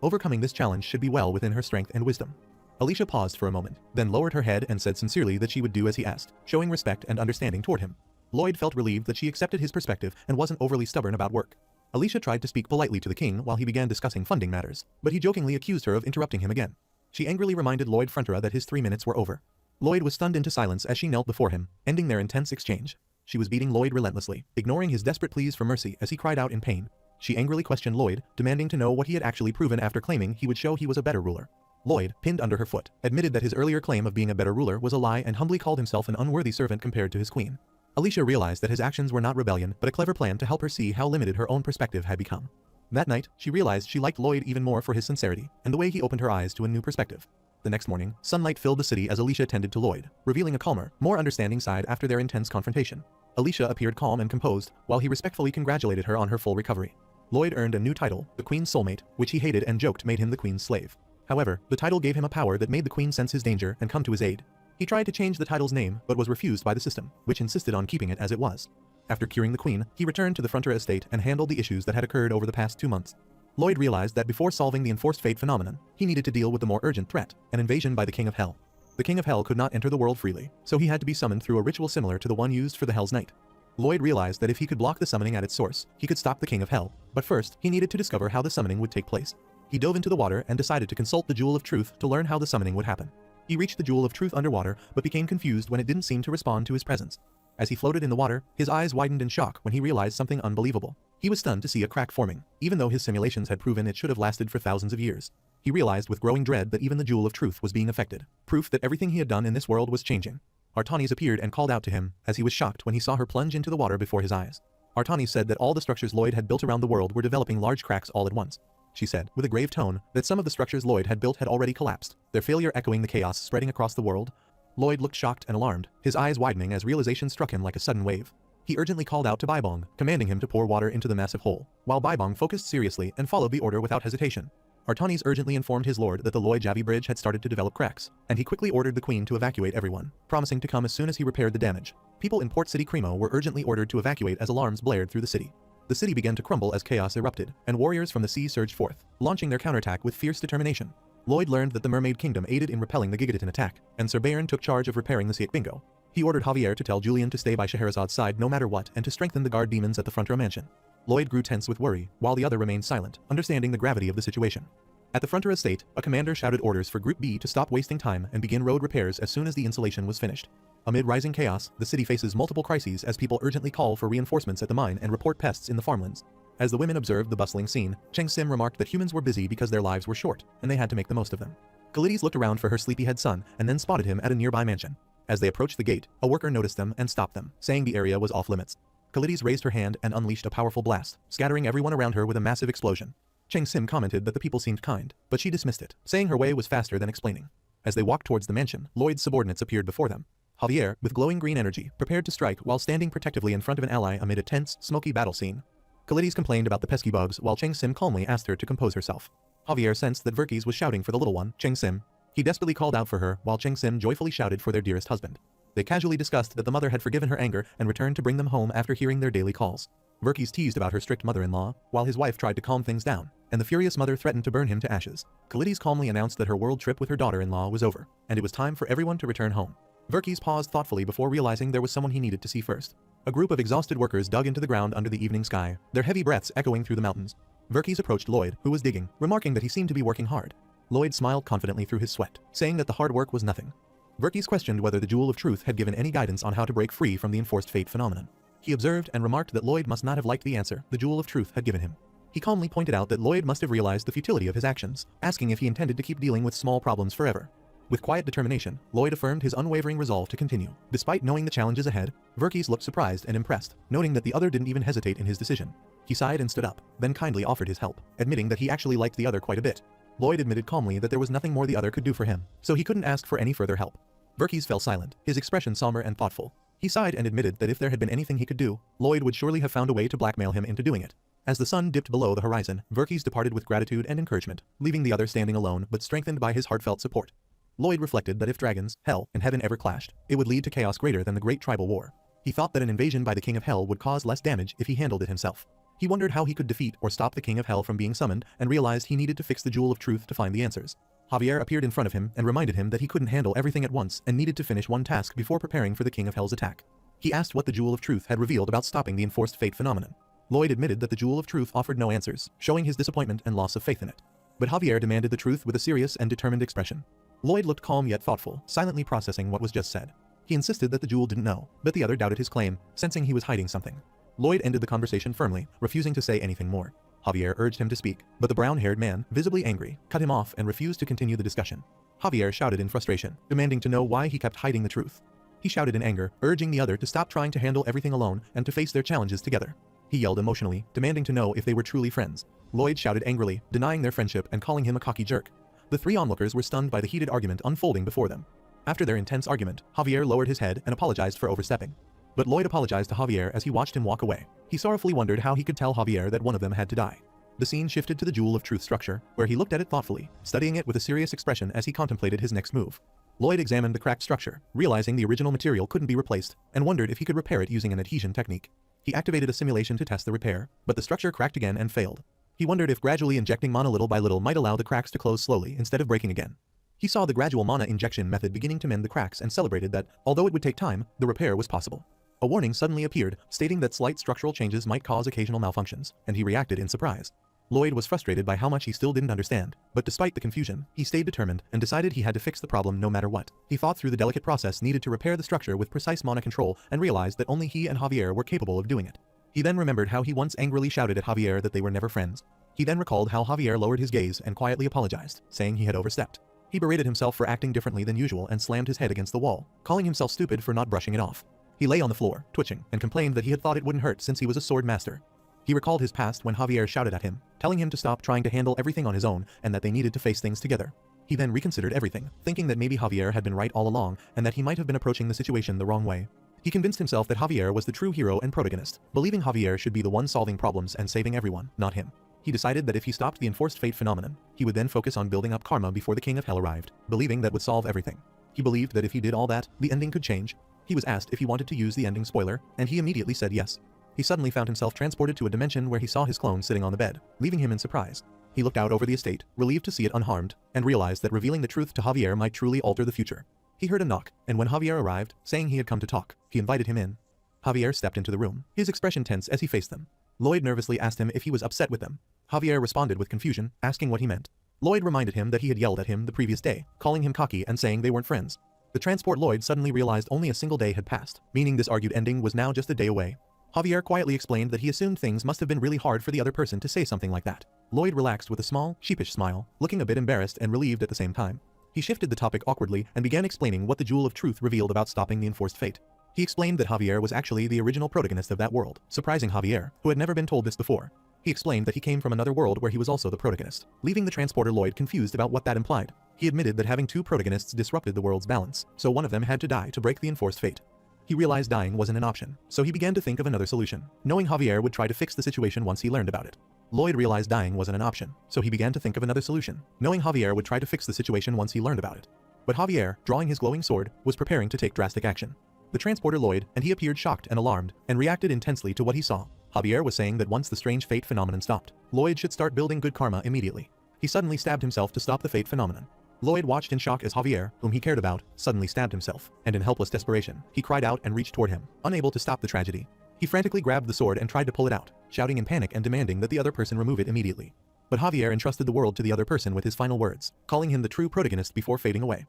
overcoming this challenge should be well within her strength and wisdom. Alicia paused for a moment, then lowered her head and said sincerely that she would do as he asked, showing respect and understanding toward him. Lloyd felt relieved that she accepted his perspective and wasn't overly stubborn about work. Alicia tried to speak politely to the king while he began discussing funding matters, but he jokingly accused her of interrupting him again. She angrily reminded Lloyd Frontera that his 3 minutes were over. Lloyd was stunned into silence as she knelt before him, ending their intense exchange. She was beating Lloyd relentlessly, ignoring his desperate pleas for mercy as he cried out in pain. She angrily questioned Lloyd, demanding to know what he had actually proven after claiming he would show he was a better ruler. Lloyd, pinned under her foot, admitted that his earlier claim of being a better ruler was a lie and humbly called himself an unworthy servant compared to his queen. Alicia realized that his actions were not rebellion but a clever plan to help her see how limited her own perspective had become. That night, she realized she liked Lloyd even more for his sincerity and the way he opened her eyes to a new perspective. The next morning, sunlight filled the city as Alicia tended to Lloyd, revealing a calmer, more understanding side after their intense confrontation. Alicia appeared calm and composed, while he respectfully congratulated her on her full recovery. Lloyd earned a new title, the Queen's Soulmate, which he hated and joked made him the Queen's slave. However, the title gave him a power that made the Queen sense his danger and come to his aid. He tried to change the title's name but was refused by the system, which insisted on keeping it as it was. After curing the Queen, he returned to the Frontera estate and handled the issues that had occurred over the past 2 months. Lloyd realized that before solving the enforced fate phenomenon, he needed to deal with the more urgent threat, an invasion by the King of Hell. The King of Hell could not enter the world freely, so he had to be summoned through a ritual similar to the one used for the Hell's Night. Lloyd realized that if he could block the summoning at its source, he could stop the King of Hell, but first, he needed to discover how the summoning would take place. He dove into the water and decided to consult the Jewel of Truth to learn how the summoning would happen. He reached the Jewel of Truth underwater, but became confused when it didn't seem to respond to his presence. As he floated in the water, his eyes widened in shock when he realized something unbelievable. He was stunned to see a crack forming, even though his simulations had proven it should have lasted for thousands of years. He realized with growing dread that even the Jewel of Truth was being affected, proof that everything he had done in this world was changing. Artanis appeared and called out to him, as he was shocked when he saw her plunge into the water before his eyes. Artanis said that all the structures Lloyd had built around the world were developing large cracks all at once. she said, with a grave tone, that some of the structures Lloyd had built had already collapsed, their failure echoing the chaos spreading across the world. Lloyd looked shocked and alarmed, his eyes widening as realization struck him like a sudden wave. He urgently called out to Baibong, commanding him to pour water into the massive hole, while Baibong focused seriously and followed the order without hesitation. Artanis urgently informed his lord that the Loy Javi bridge had started to develop cracks, and he quickly ordered the queen to evacuate everyone, promising to come as soon as he repaired the damage. People in Port City Cremo were urgently ordered to evacuate as alarms blared through the city. The city began to crumble as chaos erupted, and warriors from the sea surged forth, launching their counterattack with fierce determination. Lloyd learned that the Mermaid Kingdom aided in repelling the Gigaton attack, and Sir Baron took charge of repairing the Siet Bingo. He ordered Javier to tell Julian to stay by Scheherazad's side no matter what and to strengthen the guard demons at the front row mansion. Lloyd grew tense with worry, while the other remained silent, understanding the gravity of the situation. At the Frontier Estate, a commander shouted orders for Group B to stop wasting time and begin road repairs as soon as the insulation was finished. Amid rising chaos, the city faces multiple crises as people urgently call for reinforcements at the mine and report pests in the farmlands. As the women observed the bustling scene, Cheng Sim remarked that humans were busy because their lives were short, and they had to make the most of them. Kalides looked around for her sleepyhead son and then spotted him at a nearby mansion. As they approached the gate, a worker noticed them and stopped them, saying the area was off limits. Kalides raised her hand and unleashed a powerful blast, scattering everyone around her with a massive explosion. Cheng Sim commented that the people seemed kind, but she dismissed it, saying her way was faster than explaining. As they walked towards the mansion, Lloyd's subordinates appeared before them. Javier, with glowing green energy, prepared to strike while standing protectively in front of an ally amid a tense, smoky battle scene. Kalides complained about the pesky bugs while Cheng Sim calmly asked her to compose herself. Javier sensed that Verkis was shouting for the little one, Cheng Sim. He desperately called out for her while Cheng Sim joyfully shouted for their dearest husband. They casually discussed that the mother had forgiven her anger and returned to bring them home after hearing their daily calls. Verkis teased about her strict mother-in-law, while his wife tried to calm things down, and the furious mother threatened to burn him to ashes. Kalides calmly announced that her world trip with her daughter-in-law was over, and it was time for everyone to return home. Verkis paused thoughtfully before realizing there was someone he needed to see first. A group of exhausted workers dug into the ground under the evening sky, their heavy breaths echoing through the mountains. Verkis approached Lloyd, who was digging, remarking that he seemed to be working hard. Lloyd smiled confidently through his sweat, saying that the hard work was nothing. Verkis questioned whether the Jewel of Truth had given any guidance on how to break free from the enforced fate phenomenon. He observed and remarked that Lloyd must not have liked the answer the Jewel of Truth had given him. He calmly pointed out that Lloyd must have realized the futility of his actions, asking if he intended to keep dealing with small problems forever. With quiet determination, Lloyd affirmed his unwavering resolve to continue. Despite knowing the challenges ahead, Verkis looked surprised and impressed, noting that the other didn't even hesitate in his decision. He sighed and stood up, then kindly offered his help, admitting that he actually liked the other quite a bit. Lloyd admitted calmly that there was nothing more the other could do for him, so he couldn't ask for any further help. Verkis fell silent, his expression somber and thoughtful. He sighed and admitted that if there had been anything he could do, Lloyd would surely have found a way to blackmail him into doing it. As the sun dipped below the horizon, Verkis departed with gratitude and encouragement, leaving the other standing alone but strengthened by his heartfelt support. Lloyd reflected that if dragons, hell, and heaven ever clashed, it would lead to chaos greater than the Great Tribal War. He thought that an invasion by the King of Hell would cause less damage if he handled it himself. He wondered how he could defeat or stop the King of Hell from being summoned and realized he needed to fix the Jewel of Truth to find the answers. Javier appeared in front of him and reminded him that he couldn't handle everything at once and needed to finish one task before preparing for the King of Hell's attack. He asked what the Jewel of Truth had revealed about stopping the enforced fate phenomenon. Lloyd admitted that the Jewel of Truth offered no answers, showing his disappointment and loss of faith in it. But Javier demanded the truth with a serious and determined expression. Lloyd looked calm yet thoughtful, silently processing what was just said. He insisted that the Jewel didn't know, but the other doubted his claim, sensing he was hiding something. Lloyd ended the conversation firmly, refusing to say anything more. Javier urged him to speak, but the brown-haired man, visibly angry, cut him off and refused to continue the discussion. Javier shouted in frustration, demanding to know why he kept hiding the truth. He shouted in anger, urging the other to stop trying to handle everything alone and to face their challenges together. He yelled emotionally, demanding to know if they were truly friends. Lloyd shouted angrily, denying their friendship and calling him a cocky jerk. The three onlookers were stunned by the heated argument unfolding before them. After their intense argument, Javier lowered his head and apologized for overstepping. But Lloyd apologized to Javier as he watched him walk away. He sorrowfully wondered how he could tell Javier that one of them had to die. The scene shifted to the Jewel of Truth structure, where he looked at it thoughtfully, studying it with a serious expression as he contemplated his next move. Lloyd examined the cracked structure, realizing the original material couldn't be replaced, and wondered if he could repair it using an adhesion technique. He activated a simulation to test the repair, but the structure cracked again and failed. He wondered if gradually injecting mana little by little might allow the cracks to close slowly instead of breaking again. He saw the gradual mana injection method beginning to mend the cracks and celebrated that, although it would take time, the repair was possible. A warning suddenly appeared, stating that slight structural changes might cause occasional malfunctions, and he reacted in surprise. Lloyd was frustrated by how much he still didn't understand, but despite the confusion, he stayed determined and decided he had to fix the problem no matter what. He thought through the delicate process needed to repair the structure with precise mana control and realized that only he and Javier were capable of doing it. He then remembered how he once angrily shouted at Javier that they were never friends. He then recalled how Javier lowered his gaze and quietly apologized, saying he had overstepped. He berated himself for acting differently than usual and slammed his head against the wall, calling himself stupid for not brushing it off. He lay on the floor, twitching, and complained that he had thought it wouldn't hurt since he was a sword master. He recalled his past when Javier shouted at him, telling him to stop trying to handle everything on his own and that they needed to face things together. He then reconsidered everything, thinking that maybe Javier had been right all along and that he might have been approaching the situation the wrong way. He convinced himself that Javier was the true hero and protagonist, believing Javier should be the one solving problems and saving everyone, not him. He decided that if he stopped the enforced fate phenomenon, he would then focus on building up karma before the King of Hell arrived, believing that would solve everything. He believed that if he did all that, the ending could change. He was asked if he wanted to use the ending spoiler, and he immediately said yes. He suddenly found himself transported to a dimension where he saw his clone sitting on the bed, leaving him in surprise. He looked out over the estate, relieved to see it unharmed, and realized that revealing the truth to Javier might truly alter the future. He heard a knock, and when Javier arrived, saying he had come to talk, he invited him in. Javier stepped into the room, his expression tense as he faced them. Lloyd nervously asked him if he was upset with them. Javier responded with confusion, asking what he meant. Lloyd reminded him that he had yelled at him the previous day, calling him cocky and saying they weren't friends. The transport Lloyd suddenly realized only a single day had passed, meaning this argued ending was now just a day away. Javier quietly explained that he assumed things must have been really hard for the other person to say something like that. Lloyd relaxed with a small, sheepish smile, looking a bit embarrassed and relieved at the same time. He shifted the topic awkwardly and began explaining what the Jewel of Truth revealed about stopping the enforced fate. He explained that Javier was actually the original protagonist of that world, surprising Javier, who had never been told this before. He explained that he came from another world where he was also the protagonist, leaving the transporter Lloyd confused about what that implied. He admitted that having two protagonists disrupted the world's balance, so one of them had to die to break the enforced fate. He realized dying wasn't an option, so he began to think of another solution, knowing Javier would try to fix the situation once he learned about it. Lloyd realized dying wasn't an option, so he began to think of another solution, knowing Javier would try to fix the situation once he learned about it. But Javier, drawing his glowing sword, was preparing to take drastic action. The transporter Lloyd, and he appeared shocked and alarmed, and reacted intensely to what he saw. Javier was saying that once the strange fate phenomenon stopped, Lloyd should start building good karma immediately. He suddenly stabbed himself to stop the fate phenomenon. Lloyd watched in shock as Javier, whom he cared about, suddenly stabbed himself, and in helpless desperation, he cried out and reached toward him, unable to stop the tragedy. He frantically grabbed the sword and tried to pull it out, shouting in panic and demanding that the other person remove it immediately. But Javier entrusted the world to the other person with his final words, calling him the true protagonist before fading away.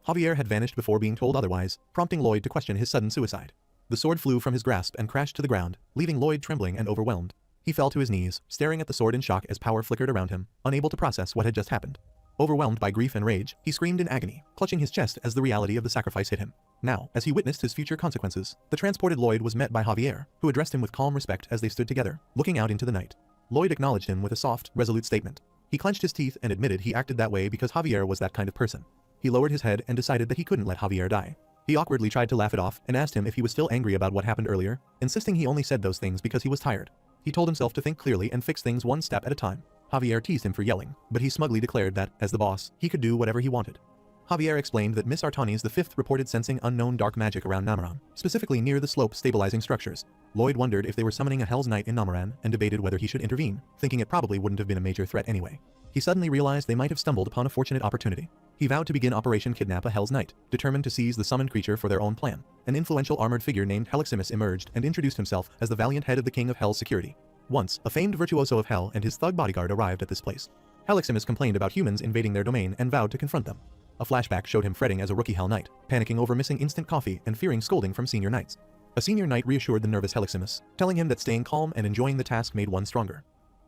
Javier had vanished before being told otherwise, prompting Lloyd to question his sudden suicide. The sword flew from his grasp and crashed to the ground, leaving Lloyd trembling and overwhelmed. He fell to his knees, staring at the sword in shock as power flickered around him, unable to process what had just happened. Overwhelmed by grief and rage, he screamed in agony, clutching his chest as the reality of the sacrifice hit him. Now, as he witnessed his future consequences, the transported Lloyd was met by Javier, who addressed him with calm respect as they stood together, looking out into the night. Lloyd acknowledged him with a soft, resolute statement. He clenched his teeth and admitted he acted that way because Javier was that kind of person. He lowered his head and decided that he couldn't let Javier die. He awkwardly tried to laugh it off and asked him if he was still angry about what happened earlier, insisting he only said those things because he was tired. He told himself to think clearly and fix things one step at a time. Javier teased him for yelling, but he smugly declared that, as the boss, he could do whatever he wanted. Javier explained that Miss Artani's the fifth reported sensing unknown dark magic around Namaran, specifically near the slope stabilizing structures. Lloyd wondered if they were summoning a Hell's Knight in Namaran and debated whether he should intervene, thinking it probably wouldn't have been a major threat anyway. He suddenly realized they might have stumbled upon a fortunate opportunity. He vowed to begin Operation Kidnap a Hell's Knight, determined to seize the summoned creature for their own plan. An influential armored figure named Heliximus emerged and introduced himself as the valiant head of the King of Hell's security. Once, a famed virtuoso of Hell and his thug bodyguard arrived at this place. Heliximus complained about humans invading their domain and vowed to confront them. A flashback showed him fretting as a rookie Hell Knight, panicking over missing instant coffee and fearing scolding from senior knights. A senior knight reassured the nervous Heliximus, telling him that staying calm and enjoying the task made one stronger.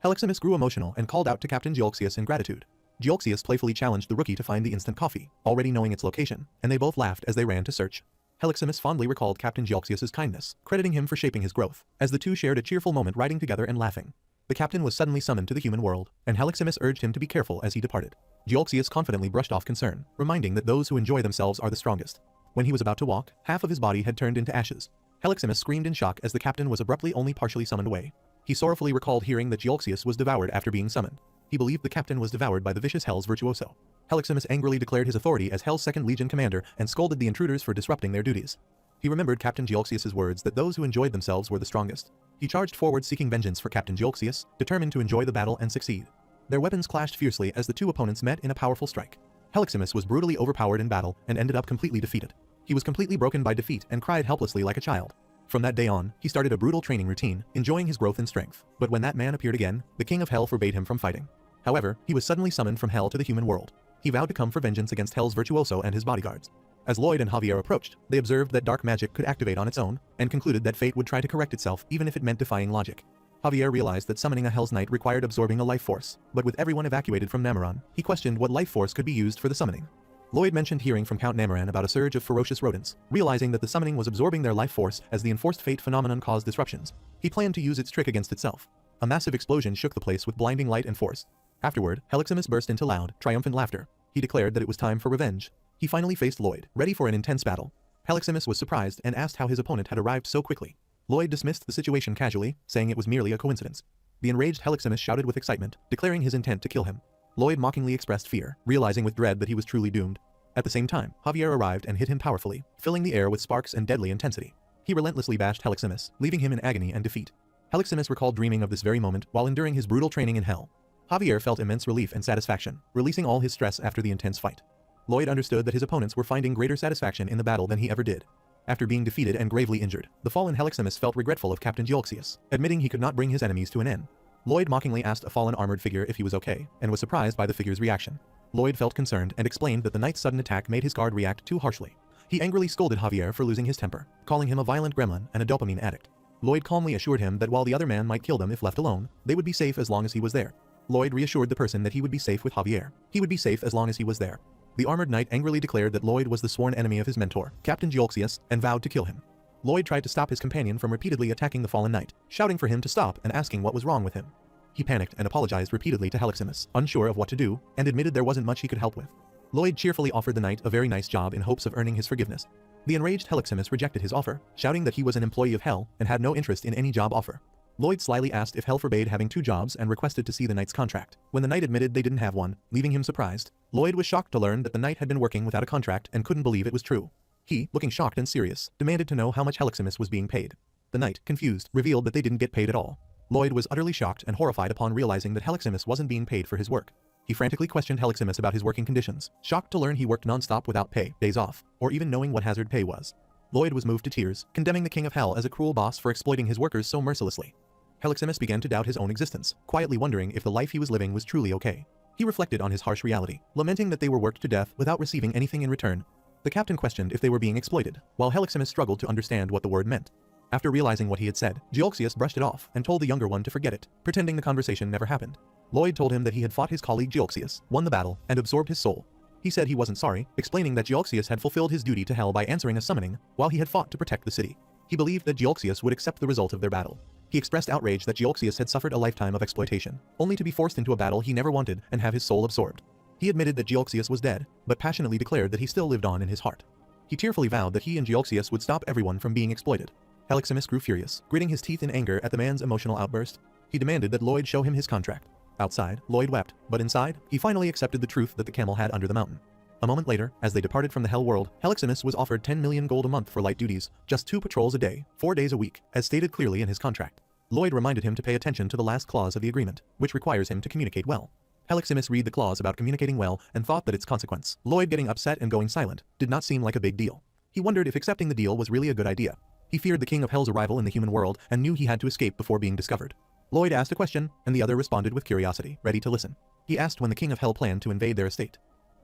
Heliximus grew emotional and called out to Captain Geoxius in gratitude. Geoxius playfully challenged the rookie to find the instant coffee, already knowing its location, and they both laughed as they ran to search. Heliximus fondly recalled Captain Geoxius's kindness, crediting him for shaping his growth, as the two shared a cheerful moment riding together and laughing. The captain was suddenly summoned to the human world, and Heliximus urged him to be careful as he departed. Geoxius confidently brushed off concern, reminding that those who enjoy themselves are the strongest. When he was about to walk, half of his body had turned into ashes. Heliximus screamed in shock as the captain was abruptly only partially summoned away. He sorrowfully recalled hearing that Geoxius was devoured after being summoned. He believed the captain was devoured by the vicious Hell's virtuoso. Heliximus angrily declared his authority as Hell's 2nd Legion commander and scolded the intruders for disrupting their duties. He remembered Captain Geoxius's words that those who enjoyed themselves were the strongest. He charged forward seeking vengeance for Captain Geoxius, determined to enjoy the battle and succeed. Their weapons clashed fiercely as the two opponents met in a powerful strike. Heliximus was brutally overpowered in battle and ended up completely defeated. He was completely broken by defeat and cried helplessly like a child. From that day on, he started a brutal training routine, enjoying his growth in strength. But when that man appeared again, the King of Hell forbade him from fighting. However, he was suddenly summoned from Hell to the human world. He vowed to come for vengeance against Hell's virtuoso and his bodyguards. As Lloyd and Javier approached, they observed that dark magic could activate on its own, and concluded that fate would try to correct itself even if it meant defying logic. Javier realized that summoning a Hell's Knight required absorbing a life force, but with everyone evacuated from Namaran, he questioned what life force could be used for the summoning. Lloyd mentioned hearing from Count Namaran about a surge of ferocious rodents, realizing that the summoning was absorbing their life force as the enforced fate phenomenon caused disruptions. He planned to use its trick against itself. A massive explosion shook the place with blinding light and force. Afterward, Heliximus burst into loud, triumphant laughter. He declared that it was time for revenge. He finally faced Lloyd, ready for an intense battle. Heliximus was surprised and asked how his opponent had arrived so quickly. Lloyd dismissed the situation casually, saying it was merely a coincidence. The enraged Heliximus shouted with excitement, declaring his intent to kill him. Lloyd mockingly expressed fear, realizing with dread that he was truly doomed. At the same time, Javier arrived and hit him powerfully, filling the air with sparks and deadly intensity. He relentlessly bashed Heliximus, leaving him in agony and defeat. Heliximus recalled dreaming of this very moment while enduring his brutal training in hell. Javier felt immense relief and satisfaction, releasing all his stress after the intense fight. Lloyd understood that his opponents were finding greater satisfaction in the battle than he ever did. After being defeated and gravely injured, the fallen Heliximus felt regretful of Captain Geolxius, admitting he could not bring his enemies to an end. Lloyd mockingly asked a fallen armored figure if he was okay, and was surprised by the figure's reaction. Lloyd felt concerned and explained that the knight's sudden attack made his guard react too harshly. He angrily scolded Javier for losing his temper, calling him a violent gremlin and a dopamine addict. Lloyd calmly assured him that while the other man might kill them if left alone, they would be safe as long as he was there. Lloyd reassured the person that he would be safe with Javier. He would be safe as long as he was there. The armored knight angrily declared that Lloyd was the sworn enemy of his mentor, Captain Geolxius, and vowed to kill him. Lloyd tried to stop his companion from repeatedly attacking the fallen knight, shouting for him to stop and asking what was wrong with him. He panicked and apologized repeatedly to Heliximus, unsure of what to do, and admitted there wasn't much he could help with. Lloyd cheerfully offered the knight a very nice job in hopes of earning his forgiveness. The enraged Heliximus rejected his offer, shouting that he was an employee of Hell and had no interest in any job offer. Lloyd slyly asked if Hell forbade having 2 jobs and requested to see the knight's contract. When the knight admitted they didn't have one, leaving him surprised, Lloyd was shocked to learn that the knight had been working without a contract and couldn't believe it was true. He, looking shocked and serious, demanded to know how much Heliximus was being paid. The knight, confused, revealed that they didn't get paid at all. Lloyd was utterly shocked and horrified upon realizing that Heliximus wasn't being paid for his work. He frantically questioned Heliximus about his working conditions, shocked to learn he worked non-stop without pay, days off, or even knowing what hazard pay was. Lloyd was moved to tears, condemning the king of Hell as a cruel boss for exploiting his workers so mercilessly. Heliximus began to doubt his own existence, quietly wondering if the life he was living was truly okay. He reflected on his harsh reality, lamenting that they were worked to death without receiving anything in return. The captain questioned if they were being exploited, while Heliximus struggled to understand what the word meant. After realizing what he had said, Geolxius brushed it off and told the younger one to forget it, pretending the conversation never happened. Lloyd told him that he had fought his colleague Geolxius, won the battle, and absorbed his soul. He said he wasn't sorry, explaining that Geolxius had fulfilled his duty to Hell by answering a summoning, while he had fought to protect the city. He believed that Geolxius would accept the result of their battle. He expressed outrage that Geolxius had suffered a lifetime of exploitation, only to be forced into a battle he never wanted and have his soul absorbed. He admitted that Geolxius was dead, but passionately declared that he still lived on in his heart. He tearfully vowed that he and Geolxius would stop everyone from being exploited. Heliximus grew furious, gritting his teeth in anger at the man's emotional outburst. He demanded that Lloyd show him his contract. Outside, Lloyd wept, but inside, he finally accepted the truth that the camel had under the mountain. A moment later, as they departed from the Hell world, Heliximus was offered 10 million gold a month for light duties, just 2 patrols a day, 4 days a week, as stated clearly in his contract. Lloyd reminded him to pay attention to the last clause of the agreement, which requires him to communicate well. Heliximus read the clause about communicating well and thought that its consequence, Lloyd getting upset and going silent, did not seem like a big deal. He wondered if accepting the deal was really a good idea. He feared the King of Hell's arrival in the human world and knew he had to escape before being discovered. Lloyd asked a question, and the other responded with curiosity, ready to listen. He asked when the King of Hell planned to invade their estate.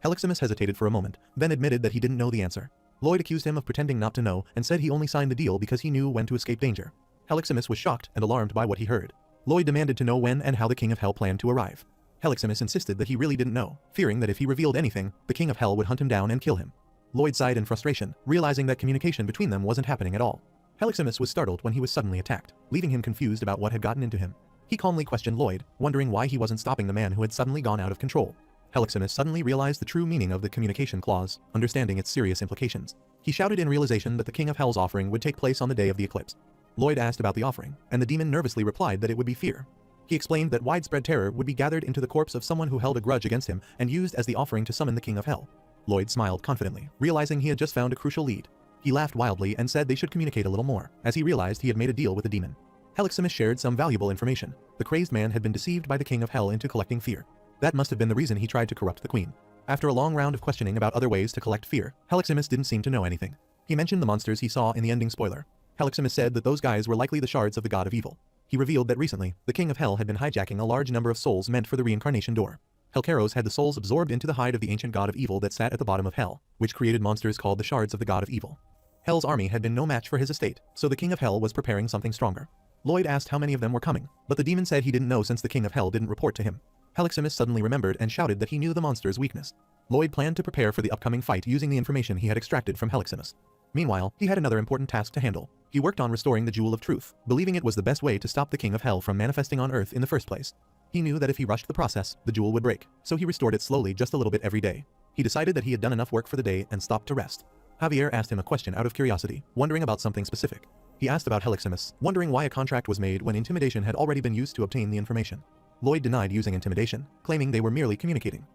Heliximus hesitated for a moment, then admitted that he didn't know the answer. Lloyd accused him of pretending not to know and said he only signed the deal because he knew when to escape danger. Heliximus was shocked and alarmed by what he heard. Lloyd demanded to know when and how the King of Hell planned to arrive. Heliximus insisted that he really didn't know, fearing that if he revealed anything, the King of Hell would hunt him down and kill him. Lloyd sighed in frustration, realizing that communication between them wasn't happening at all. Heliximus was startled when he was suddenly attacked, leaving him confused about what had gotten into him. He calmly questioned Lloyd, wondering why he wasn't stopping the man who had suddenly gone out of control. Heliximus suddenly realized the true meaning of the communication clause, understanding its serious implications. He shouted in realization that the King of Hell's offering would take place on the day of the eclipse. Lloyd asked about the offering, and the demon nervously replied that it would be fear. He explained that widespread terror would be gathered into the corpse of someone who held a grudge against him and used as the offering to summon the King of Hell. Lloyd smiled confidently, realizing he had just found a crucial lead. He laughed wildly and said they should communicate a little more, as he realized he had made a deal with the demon. Heliximus shared some valuable information. The crazed man had been deceived by the King of Hell into collecting fear. That must have been the reason he tried to corrupt the queen. After a long round of questioning about other ways to collect fear, Heliximus didn't seem to know anything. He mentioned the monsters he saw in the ending spoiler. Heliximus said that those guys were likely the shards of the god of evil. He revealed that recently, the King of Hell had been hijacking a large number of souls meant for the reincarnation door. Helcaros had the souls absorbed into the hide of the ancient god of evil that sat at the bottom of Hell, which created monsters called the shards of the god of evil. Hell's army had been no match for his estate, so the King of Hell was preparing something stronger. Lloyd asked how many of them were coming, but the demon said he didn't know since the King of Hell didn't report to him. Heliximus suddenly remembered and shouted that he knew the monster's weakness. Lloyd planned to prepare for the upcoming fight using the information he had extracted from Heliximus. Meanwhile, he had another important task to handle. He worked on restoring the Jewel of Truth, believing it was the best way to stop the King of Hell from manifesting on Earth in the first place. He knew that if he rushed the process, the jewel would break, so he restored it slowly just a little bit every day. He decided that he had done enough work for the day and stopped to rest. Javier asked him a question out of curiosity, wondering about something specific. He asked about Heliximus, wondering why a contract was made when intimidation had already been used to obtain the information. Lloyd denied using intimidation, claiming they were merely communicating.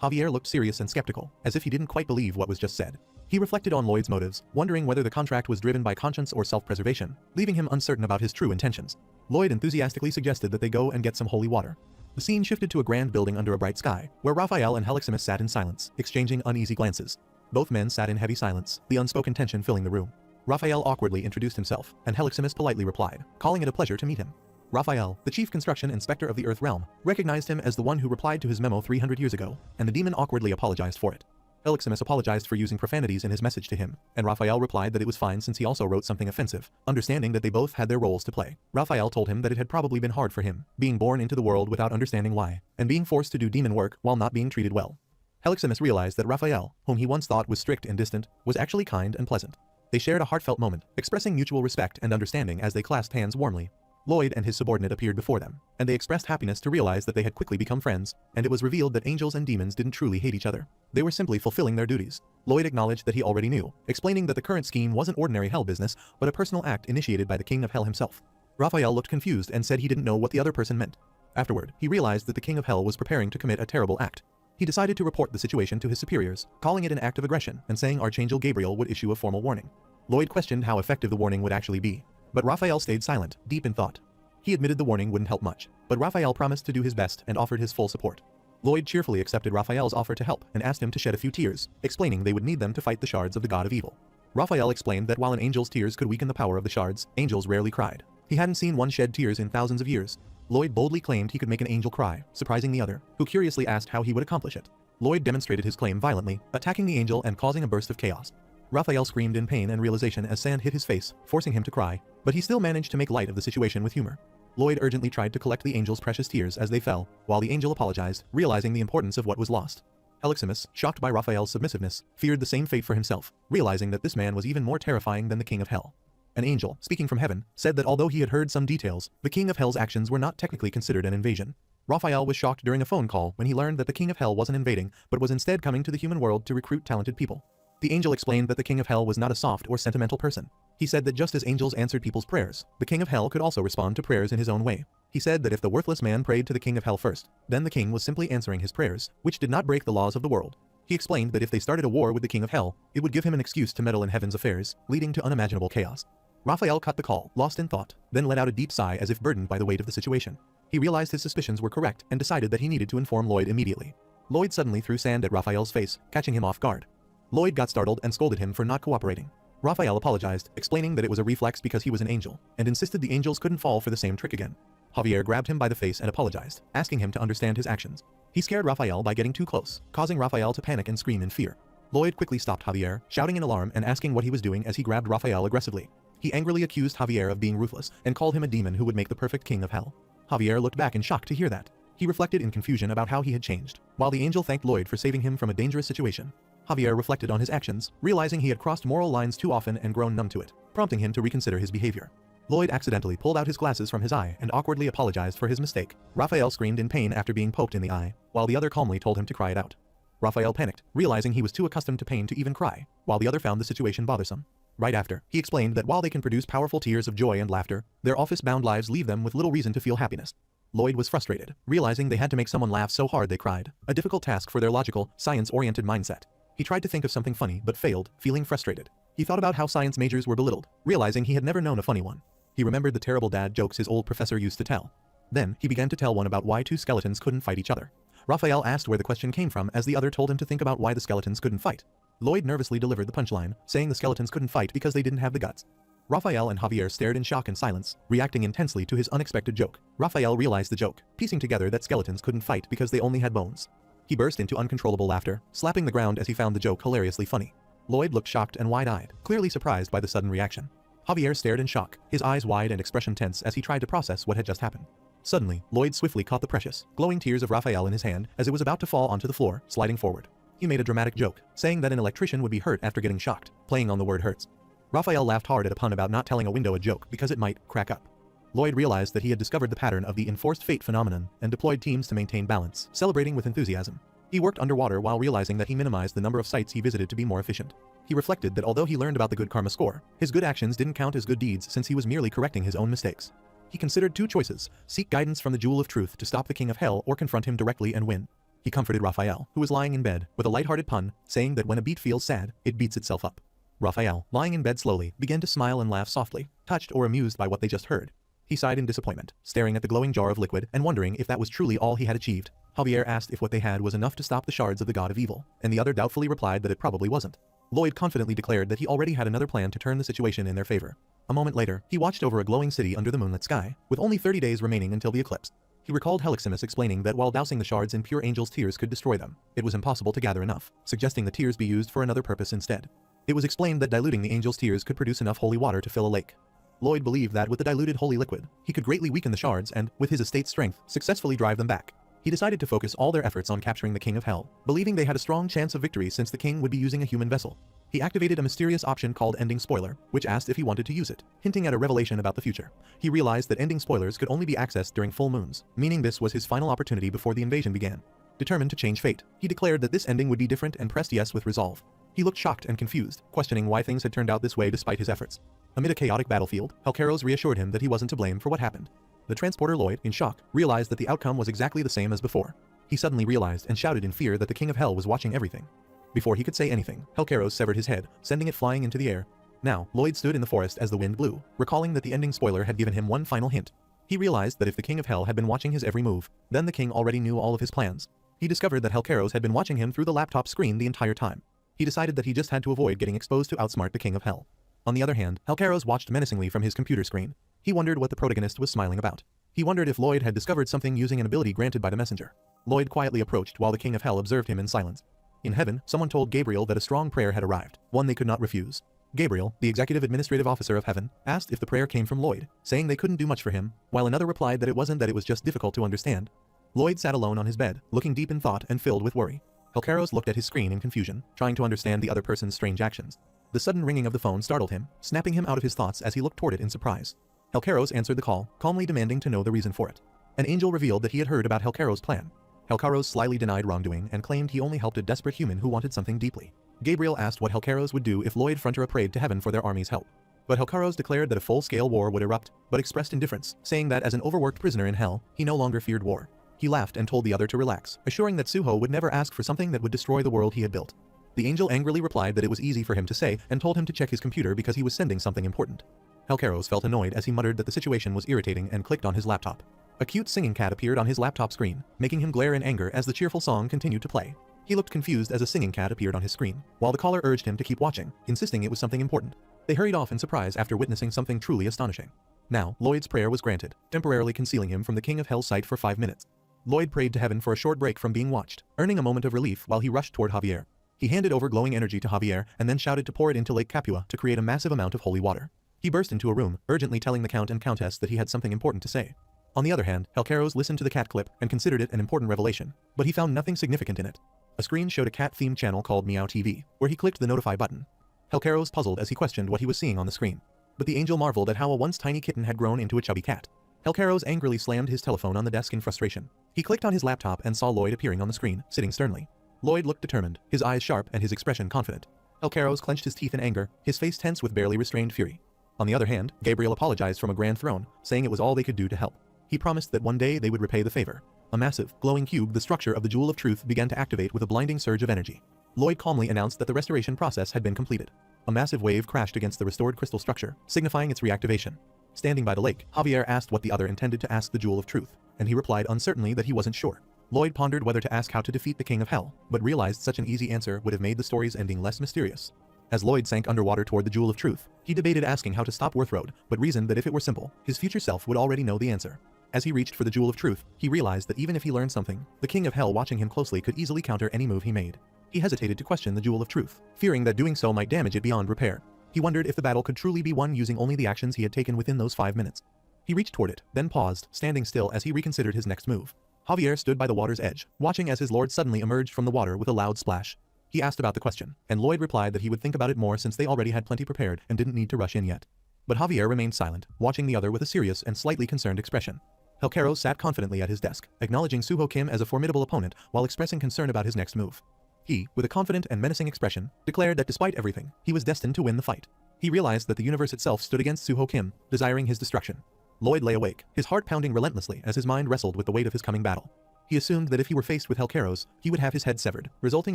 Javier looked serious and skeptical, as if he didn't quite believe what was just said. He reflected on Lloyd's motives, wondering whether the contract was driven by conscience or self-preservation, leaving him uncertain about his true intentions. Lloyd enthusiastically suggested that they go and get some holy water. The scene shifted to a grand building under a bright sky, where Raphael and Heliximus sat in silence, exchanging uneasy glances. Both men sat in heavy silence, the unspoken tension filling the room. Raphael awkwardly introduced himself, and Heliximus politely replied, calling it a pleasure to meet him. Raphael, the chief construction inspector of the Earth realm, recognized him as the one who replied to his memo 300 years ago, and the demon awkwardly apologized for it. Heliximus apologized for using profanities in his message to him, and Raphael replied that it was fine since he also wrote something offensive, understanding that they both had their roles to play. Raphael told him that it had probably been hard for him, being born into the world without understanding why, and being forced to do demon work while not being treated well. Heliximus realized that Raphael, whom he once thought was strict and distant, was actually kind and pleasant. They shared a heartfelt moment, expressing mutual respect and understanding as they clasped hands warmly. Lloyd and his subordinate appeared before them, and they expressed happiness to realize that they had quickly become friends, and it was revealed that angels and demons didn't truly hate each other. They were simply fulfilling their duties. Lloyd acknowledged that he already knew, explaining that the current scheme wasn't ordinary hell business, but a personal act initiated by the King of Hell himself. Raphael looked confused and said he didn't know what the other person meant. Afterward, he realized that the King of Hell was preparing to commit a terrible act. He decided to report the situation to his superiors, calling it an act of aggression and saying Archangel Gabriel would issue a formal warning. Lloyd questioned how effective the warning would actually be, but Raphael stayed silent, deep in thought. He admitted the warning wouldn't help much, but Raphael promised to do his best and offered his full support. Lloyd cheerfully accepted Raphael's offer to help and asked him to shed a few tears, explaining they would need them to fight the shards of the god of evil. Raphael explained that while an angel's tears could weaken the power of the shards, angels rarely cried. He hadn't seen one shed tears in thousands of years. Lloyd boldly claimed he could make an angel cry, surprising the other, who curiously asked how he would accomplish it. Lloyd demonstrated his claim violently, attacking the angel and causing a burst of chaos. Raphael screamed in pain and realization as sand hit his face, forcing him to cry, but he still managed to make light of the situation with humor. Lloyd urgently tried to collect the angel's precious tears as they fell, while the angel apologized, realizing the importance of what was lost. Heliximus, shocked by Raphael's submissiveness, feared the same fate for himself, realizing that this man was even more terrifying than the King of Hell. An angel, speaking from heaven, said that although he had heard some details, the King of Hell's actions were not technically considered an invasion. Raphael was shocked during a phone call when he learned that the King of Hell wasn't invading, but was instead coming to the human world to recruit talented people. The angel explained that the King of Hell was not a soft or sentimental person. He said that just as angels answered people's prayers, the King of Hell could also respond to prayers in his own way. He said that if the worthless man prayed to the King of Hell first, then the king was simply answering his prayers, which did not break the laws of the world. He explained that if they started a war with the King of Hell, it would give him an excuse to meddle in heaven's affairs, leading to unimaginable chaos. Raphael cut the call, lost in thought, then let out a deep sigh as if burdened by the weight of the situation. He realized his suspicions were correct and decided that he needed to inform Lloyd immediately. Lloyd suddenly threw sand at Raphael's face, catching him off guard. Lloyd got startled and scolded him for not cooperating. Raphael apologized, explaining that it was a reflex because he was an angel, and insisted the angels couldn't fall for the same trick again. Javier grabbed him by the face and apologized, asking him to understand his actions. He scared Raphael by getting too close, causing Raphael to panic and scream in fear. Lloyd quickly stopped Javier, shouting in alarm and asking what he was doing as he grabbed Raphael aggressively. He angrily accused Javier of being ruthless and called him a demon who would make the perfect king of hell. Javier looked back in shock to hear that. He reflected in confusion about how he had changed, while the angel thanked Lloyd for saving him from a dangerous situation. Javier reflected on his actions, realizing he had crossed moral lines too often and grown numb to it, prompting him to reconsider his behavior. Lloyd accidentally pulled out his glasses from his eye and awkwardly apologized for his mistake. Raphael screamed in pain after being poked in the eye, while the other calmly told him to cry it out. Raphael panicked, realizing he was too accustomed to pain to even cry, while the other found the situation bothersome. Right after, he explained that while they can produce powerful tears of joy and laughter, their office-bound lives leave them with little reason to feel happiness. Lloyd was frustrated, realizing they had to make someone laugh so hard they cried, a difficult task for their logical, science-oriented mindset. He tried to think of something funny but failed, feeling frustrated. He thought about how science majors were belittled, realizing he had never known a funny one. He remembered the terrible dad jokes his old professor used to tell. Then, he began to tell one about why two skeletons couldn't fight each other. Raphael asked where the question came from as the other told him to think about why the skeletons couldn't fight. Lloyd nervously delivered the punchline, saying the skeletons couldn't fight because they didn't have the guts. Raphael and Javier stared in shock and silence, reacting intensely to his unexpected joke. Raphael realized the joke, piecing together that skeletons couldn't fight because they only had bones. He burst into uncontrollable laughter, slapping the ground as he found the joke hilariously funny. Lloyd looked shocked and wide-eyed, clearly surprised by the sudden reaction. Javier stared in shock, his eyes wide and expression tense as he tried to process what had just happened. Suddenly, Lloyd swiftly caught the precious, glowing tears of Raphael in his hand as it was about to fall onto the floor, sliding forward. He made a dramatic joke, saying that an electrician would be hurt after getting shocked, playing on the word hurts. Raphael laughed hard at a pun about not telling a window a joke because it might crack up. Lloyd realized that he had discovered the pattern of the enforced fate phenomenon and deployed teams to maintain balance, celebrating with enthusiasm. He worked underwater while realizing that he minimized the number of sites he visited to be more efficient. He reflected that although he learned about the good karma score, his good actions didn't count as good deeds since he was merely correcting his own mistakes. He considered two choices: seek guidance from the Jewel of Truth to stop the King of Hell or confront him directly and win. He comforted Raphael, who was lying in bed, with a lighthearted pun, saying that when a beat feels sad, it beats itself up. Raphael, lying in bed slowly, began to smile and laugh softly, touched or amused by what they just heard. He sighed in disappointment, staring at the glowing jar of liquid and wondering if that was truly all he had achieved. Javier asked if what they had was enough to stop the shards of the god of evil, and the other doubtfully replied that it probably wasn't. Lloyd confidently declared that he already had another plan to turn the situation in their favor. A moment later, he watched over a glowing city under the moonlit sky, with only 30 days remaining until the eclipse. He recalled Heliximus explaining that while dousing the shards in pure angel's tears could destroy them, it was impossible to gather enough, suggesting the tears be used for another purpose instead. It was explained that diluting the angel's tears could produce enough holy water to fill a lake. Lloyd believed that with the diluted holy liquid, he could greatly weaken the shards and, with his estate's strength, successfully drive them back. He decided to focus all their efforts on capturing the King of Hell, believing they had a strong chance of victory since the king would be using a human vessel. He activated a mysterious option called Ending Spoiler, which asked if he wanted to use it, hinting at a revelation about the future. He realized that ending spoilers could only be accessed during full moons, meaning this was his final opportunity before the invasion began. Determined to change fate, he declared that this ending would be different and pressed yes with resolve. He looked shocked and confused, questioning why things had turned out this way despite his efforts. Amid a chaotic battlefield, Helcaros reassured him that he wasn't to blame for what happened. The transporter Lloyd, in shock, realized that the outcome was exactly the same as before. He suddenly realized and shouted in fear that the King of Hell was watching everything. Before he could say anything, Helcaros severed his head, sending it flying into the air. Now, Lloyd stood in the forest as the wind blew, recalling that the ending spoiler had given him one final hint. He realized that if the King of Hell had been watching his every move, then the king already knew all of his plans. He discovered that Helcaros had been watching him through the laptop screen the entire time. He decided that he just had to avoid getting exposed to outsmart the King of Hell. On the other hand, Helcaros watched menacingly from his computer screen. He wondered what the protagonist was smiling about. He wondered if Lloyd had discovered something using an ability granted by the messenger. Lloyd quietly approached while the King of Hell observed him in silence. In heaven, someone told Gabriel that a strong prayer had arrived, one they could not refuse. Gabriel, the executive administrative officer of heaven, asked if the prayer came from Lloyd, saying they couldn't do much for him, while another replied that it wasn't, that it was just difficult to understand. Lloyd sat alone on his bed, looking deep in thought and filled with worry. Helcaros looked at his screen in confusion, trying to understand the other person's strange actions. The sudden ringing of the phone startled him, snapping him out of his thoughts as he looked toward it in surprise. Helcaros answered the call, calmly demanding to know the reason for it. An angel revealed that he had heard about Helcaros' plan. Helcaros slyly denied wrongdoing and claimed he only helped a desperate human who wanted something deeply. Gabriel asked what Helcaros would do if Lloyd Frontier prayed to heaven for their army's help. But Helcaros declared that a full-scale war would erupt, but expressed indifference, saying that as an overworked prisoner in hell, he no longer feared war. He laughed and told the other to relax, assuring that Suho would never ask for something that would destroy the world he had built. The angel angrily replied that it was easy for him to say and told him to check his computer because he was sending something important. Helcaros felt annoyed as he muttered that the situation was irritating and clicked on his laptop. A cute singing cat appeared on his laptop screen, making him glare in anger as the cheerful song continued to play. He looked confused as a singing cat appeared on his screen, while the caller urged him to keep watching, insisting it was something important. They hurried off in surprise after witnessing something truly astonishing. Now, Lloyd's prayer was granted, temporarily concealing him from the King of Hell's sight for 5 minutes. Lloyd prayed to heaven for a short break from being watched, earning a moment of relief while he rushed toward Javier. He handed over glowing energy to Javier and then shouted to pour it into Lake Capua to create a massive amount of holy water. He burst into a room, urgently telling the Count and Countess that he had something important to say. On the other hand, Helcaros listened to the cat clip and considered it an important revelation, but he found nothing significant in it. A screen showed a cat-themed channel called Meow TV, where he clicked the notify button. Helcaros puzzled as he questioned what he was seeing on the screen. But the angel marveled at how a once tiny kitten had grown into a chubby cat. Helcaros angrily slammed his telephone on the desk in frustration. He clicked on his laptop and saw Lloyd appearing on the screen, sitting sternly. Lloyd looked determined, his eyes sharp and his expression confident. Helcaros clenched his teeth in anger, his face tense with barely restrained fury. On the other hand, Gabriel apologized from a grand throne, saying it was all they could do to help. He promised that one day they would repay the favor. A massive, glowing cube, the structure of the Jewel of Truth, began to activate with a blinding surge of energy. Lloyd calmly announced that the restoration process had been completed. A massive wave crashed against the restored crystal structure, signifying its reactivation. Standing by the lake, Javier asked what the other intended to ask the Jewel of Truth, and he replied uncertainly that he wasn't sure. Lloyd pondered whether to ask how to defeat the King of Hell, but realized such an easy answer would have made the story's ending less mysterious. As Lloyd sank underwater toward the Jewel of Truth, he debated asking how to stop Worthroad, but reasoned that if it were simple, his future self would already know the answer. As he reached for the Jewel of Truth, he realized that even if he learned something, the King of Hell watching him closely could easily counter any move he made. He hesitated to question the Jewel of Truth, fearing that doing so might damage it beyond repair. He wondered if the battle could truly be won using only the actions he had taken within those 5 minutes. He reached toward it, then paused, standing still as he reconsidered his next move. Javier stood by the water's edge, watching as his lord suddenly emerged from the water with a loud splash. He asked about the question, and Lloyd replied that he would think about it more since they already had plenty prepared and didn't need to rush in yet. But Javier remained silent, watching the other with a serious and slightly concerned expression. Helcaro sat confidently at his desk, acknowledging Suho Kim as a formidable opponent while expressing concern about his next move. He, with a confident and menacing expression, declared that despite everything, he was destined to win the fight. He realized that the universe itself stood against Suho Kim, desiring his destruction. Lloyd lay awake, his heart pounding relentlessly as his mind wrestled with the weight of his coming battle. He assumed that if he were faced with Helcaros, he would have his head severed, resulting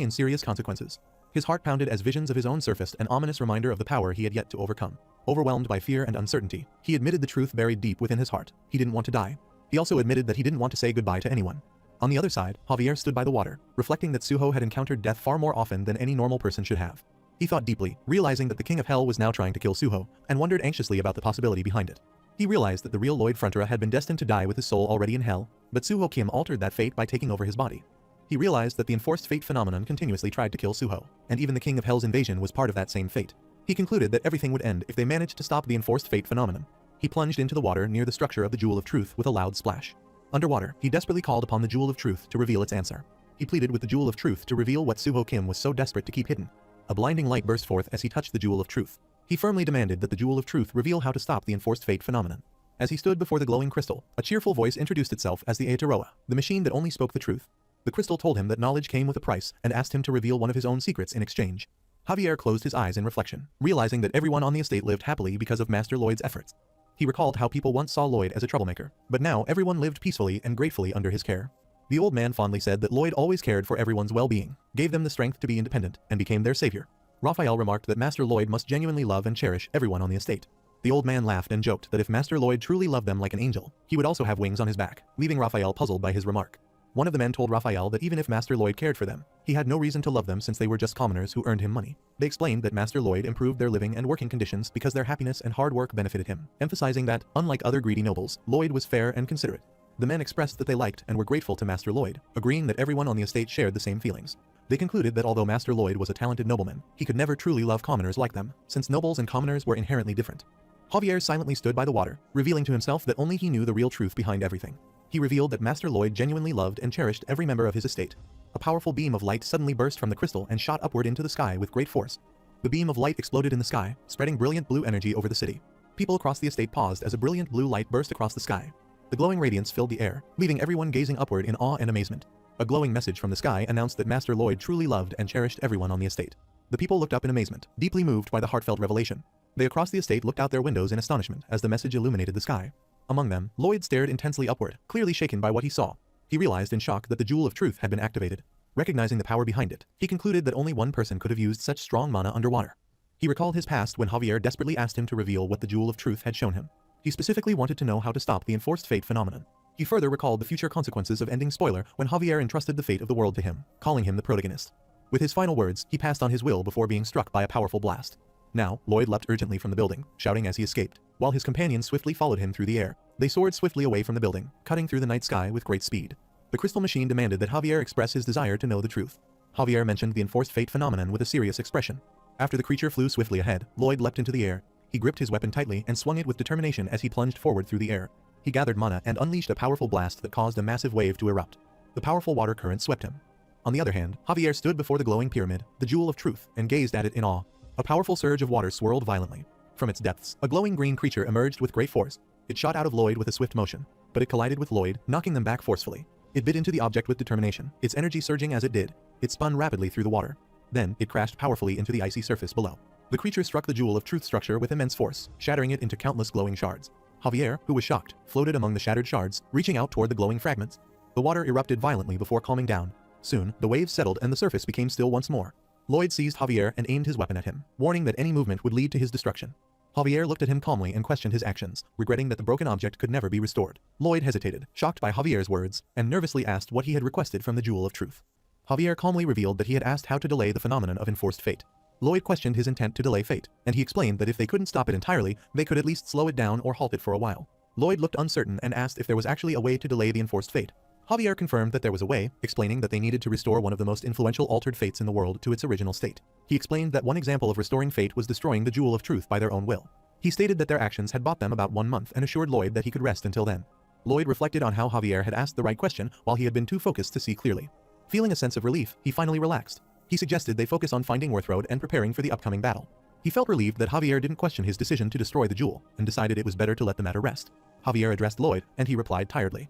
in serious consequences. His heart pounded as visions of his own surfaced, an ominous reminder of the power he had yet to overcome. Overwhelmed by fear and uncertainty, he admitted the truth buried deep within his heart. He didn't want to die. He also admitted that he didn't want to say goodbye to anyone. On the other side, Javier stood by the water, reflecting that Suho had encountered death far more often than any normal person should have. He thought deeply, realizing that the King of Hell was now trying to kill Suho, and wondered anxiously about the possibility behind it. He realized that the real Lloyd Frontera had been destined to die with his soul already in hell, but Suho Kim altered that fate by taking over his body. He realized that the enforced fate phenomenon continuously tried to kill Suho, and even the King of Hell's invasion was part of that same fate. He concluded that everything would end if they managed to stop the enforced fate phenomenon. He plunged into the water near the structure of the Jewel of Truth with a loud splash. Underwater, he desperately called upon the Jewel of Truth to reveal its answer. He pleaded with the Jewel of Truth to reveal what Suho Kim was so desperate to keep hidden. A blinding light burst forth as he touched the Jewel of Truth. He firmly demanded that the Jewel of Truth reveal how to stop the enforced fate phenomenon. As he stood before the glowing crystal, a cheerful voice introduced itself as the Aeteroa, the machine that only spoke the truth. The crystal told him that knowledge came with a price and asked him to reveal one of his own secrets in exchange. Javier closed his eyes in reflection, realizing that everyone on the estate lived happily because of Master Lloyd's efforts. He recalled how people once saw Lloyd as a troublemaker, but now everyone lived peacefully and gratefully under his care. The old man fondly said that Lloyd always cared for everyone's well-being, gave them the strength to be independent, and became their savior. Raphael remarked that Master Lloyd must genuinely love and cherish everyone on the estate. The old man laughed and joked that if Master Lloyd truly loved them like an angel, he would also have wings on his back, leaving Raphael puzzled by his remark. One of the men told Raphael that even if Master Lloyd cared for them, he had no reason to love them since they were just commoners who earned him money. They explained that Master Lloyd improved their living and working conditions because their happiness and hard work benefited him, emphasizing that, unlike other greedy nobles, Lloyd was fair and considerate. The men expressed that they liked and were grateful to Master Lloyd, agreeing that everyone on the estate shared the same feelings. They concluded that although Master Lloyd was a talented nobleman, he could never truly love commoners like them, since nobles and commoners were inherently different. Javier silently stood by the water, revealing to himself that only he knew the real truth behind everything. He revealed that Master Lloyd genuinely loved and cherished every member of his estate. A powerful beam of light suddenly burst from the crystal and shot upward into the sky with great force. The beam of light exploded in the sky, spreading brilliant blue energy over the city. People across the estate paused as a brilliant blue light burst across the sky. The glowing radiance filled the air, leaving everyone gazing upward in awe and amazement. A glowing message from the sky announced that Master Lloyd truly loved and cherished everyone on the estate. The people looked up in amazement, deeply moved by the heartfelt revelation. They across the estate looked out their windows in astonishment as the message illuminated the sky. Among them, Lloyd stared intensely upward, clearly shaken by what he saw. He realized in shock that the Jewel of Truth had been activated. Recognizing the power behind it, he concluded that only one person could have used such strong mana underwater. He recalled his past when Javier desperately asked him to reveal what the Jewel of Truth had shown him. He specifically wanted to know how to stop the enforced fate phenomenon. He further recalled the future consequences of ending Spoiler when Javier entrusted the fate of the world to him, calling him the protagonist. With his final words, he passed on his will before being struck by a powerful blast. Now, Lloyd leapt urgently from the building, shouting as he escaped, while his companions swiftly followed him through the air. They soared swiftly away from the building, cutting through the night sky with great speed. The crystal machine demanded that Javier express his desire to know the truth. Javier mentioned the enforced fate phenomenon with a serious expression. After the creature flew swiftly ahead, Lloyd leapt into the air. He gripped his weapon tightly and swung it with determination as he plunged forward through the air. He gathered mana and unleashed a powerful blast that caused a massive wave to erupt. The powerful water current swept him. On the other hand, Javier stood before the glowing pyramid, the Jewel of Truth, and gazed at it in awe. A powerful surge of water swirled violently. From its depths, a glowing green creature emerged with great force. It shot out of Lloyd with a swift motion, but it collided with Lloyd, knocking them back forcefully. It bit into the object with determination, its energy surging as it did. It spun rapidly through the water. Then, it crashed powerfully into the icy surface below. The creature struck the Jewel of Truth structure with immense force, shattering it into countless glowing shards. Javier, who was shocked, floated among the shattered shards, reaching out toward the glowing fragments. The water erupted violently before calming down. Soon, the waves settled and the surface became still once more. Lloyd seized Javier and aimed his weapon at him, warning that any movement would lead to his destruction. Javier looked at him calmly and questioned his actions, regretting that the broken object could never be restored. Lloyd hesitated, shocked by Javier's words, and nervously asked what he had requested from the Jewel of Truth. Javier calmly revealed that he had asked how to delay the phenomenon of enforced fate. Lloyd questioned his intent to delay fate, and he explained that if they couldn't stop it entirely, they could at least slow it down or halt it for a while. Lloyd looked uncertain and asked if there was actually a way to delay the enforced fate. Javier confirmed that there was a way, explaining that they needed to restore one of the most influential altered fates in the world to its original state. He explained that one example of restoring fate was destroying the Jewel of Truth by their own will. He stated that their actions had bought them about 1 month and assured Lloyd that he could rest until then. Lloyd reflected on how Javier had asked the right question while he had been too focused to see clearly. Feeling a sense of relief, he finally relaxed. He suggested they focus on finding Worth and preparing for the upcoming battle. He felt relieved that Javier didn't question his decision to destroy the jewel, and decided it was better to let the matter rest. Javier addressed Lloyd, and he replied tiredly.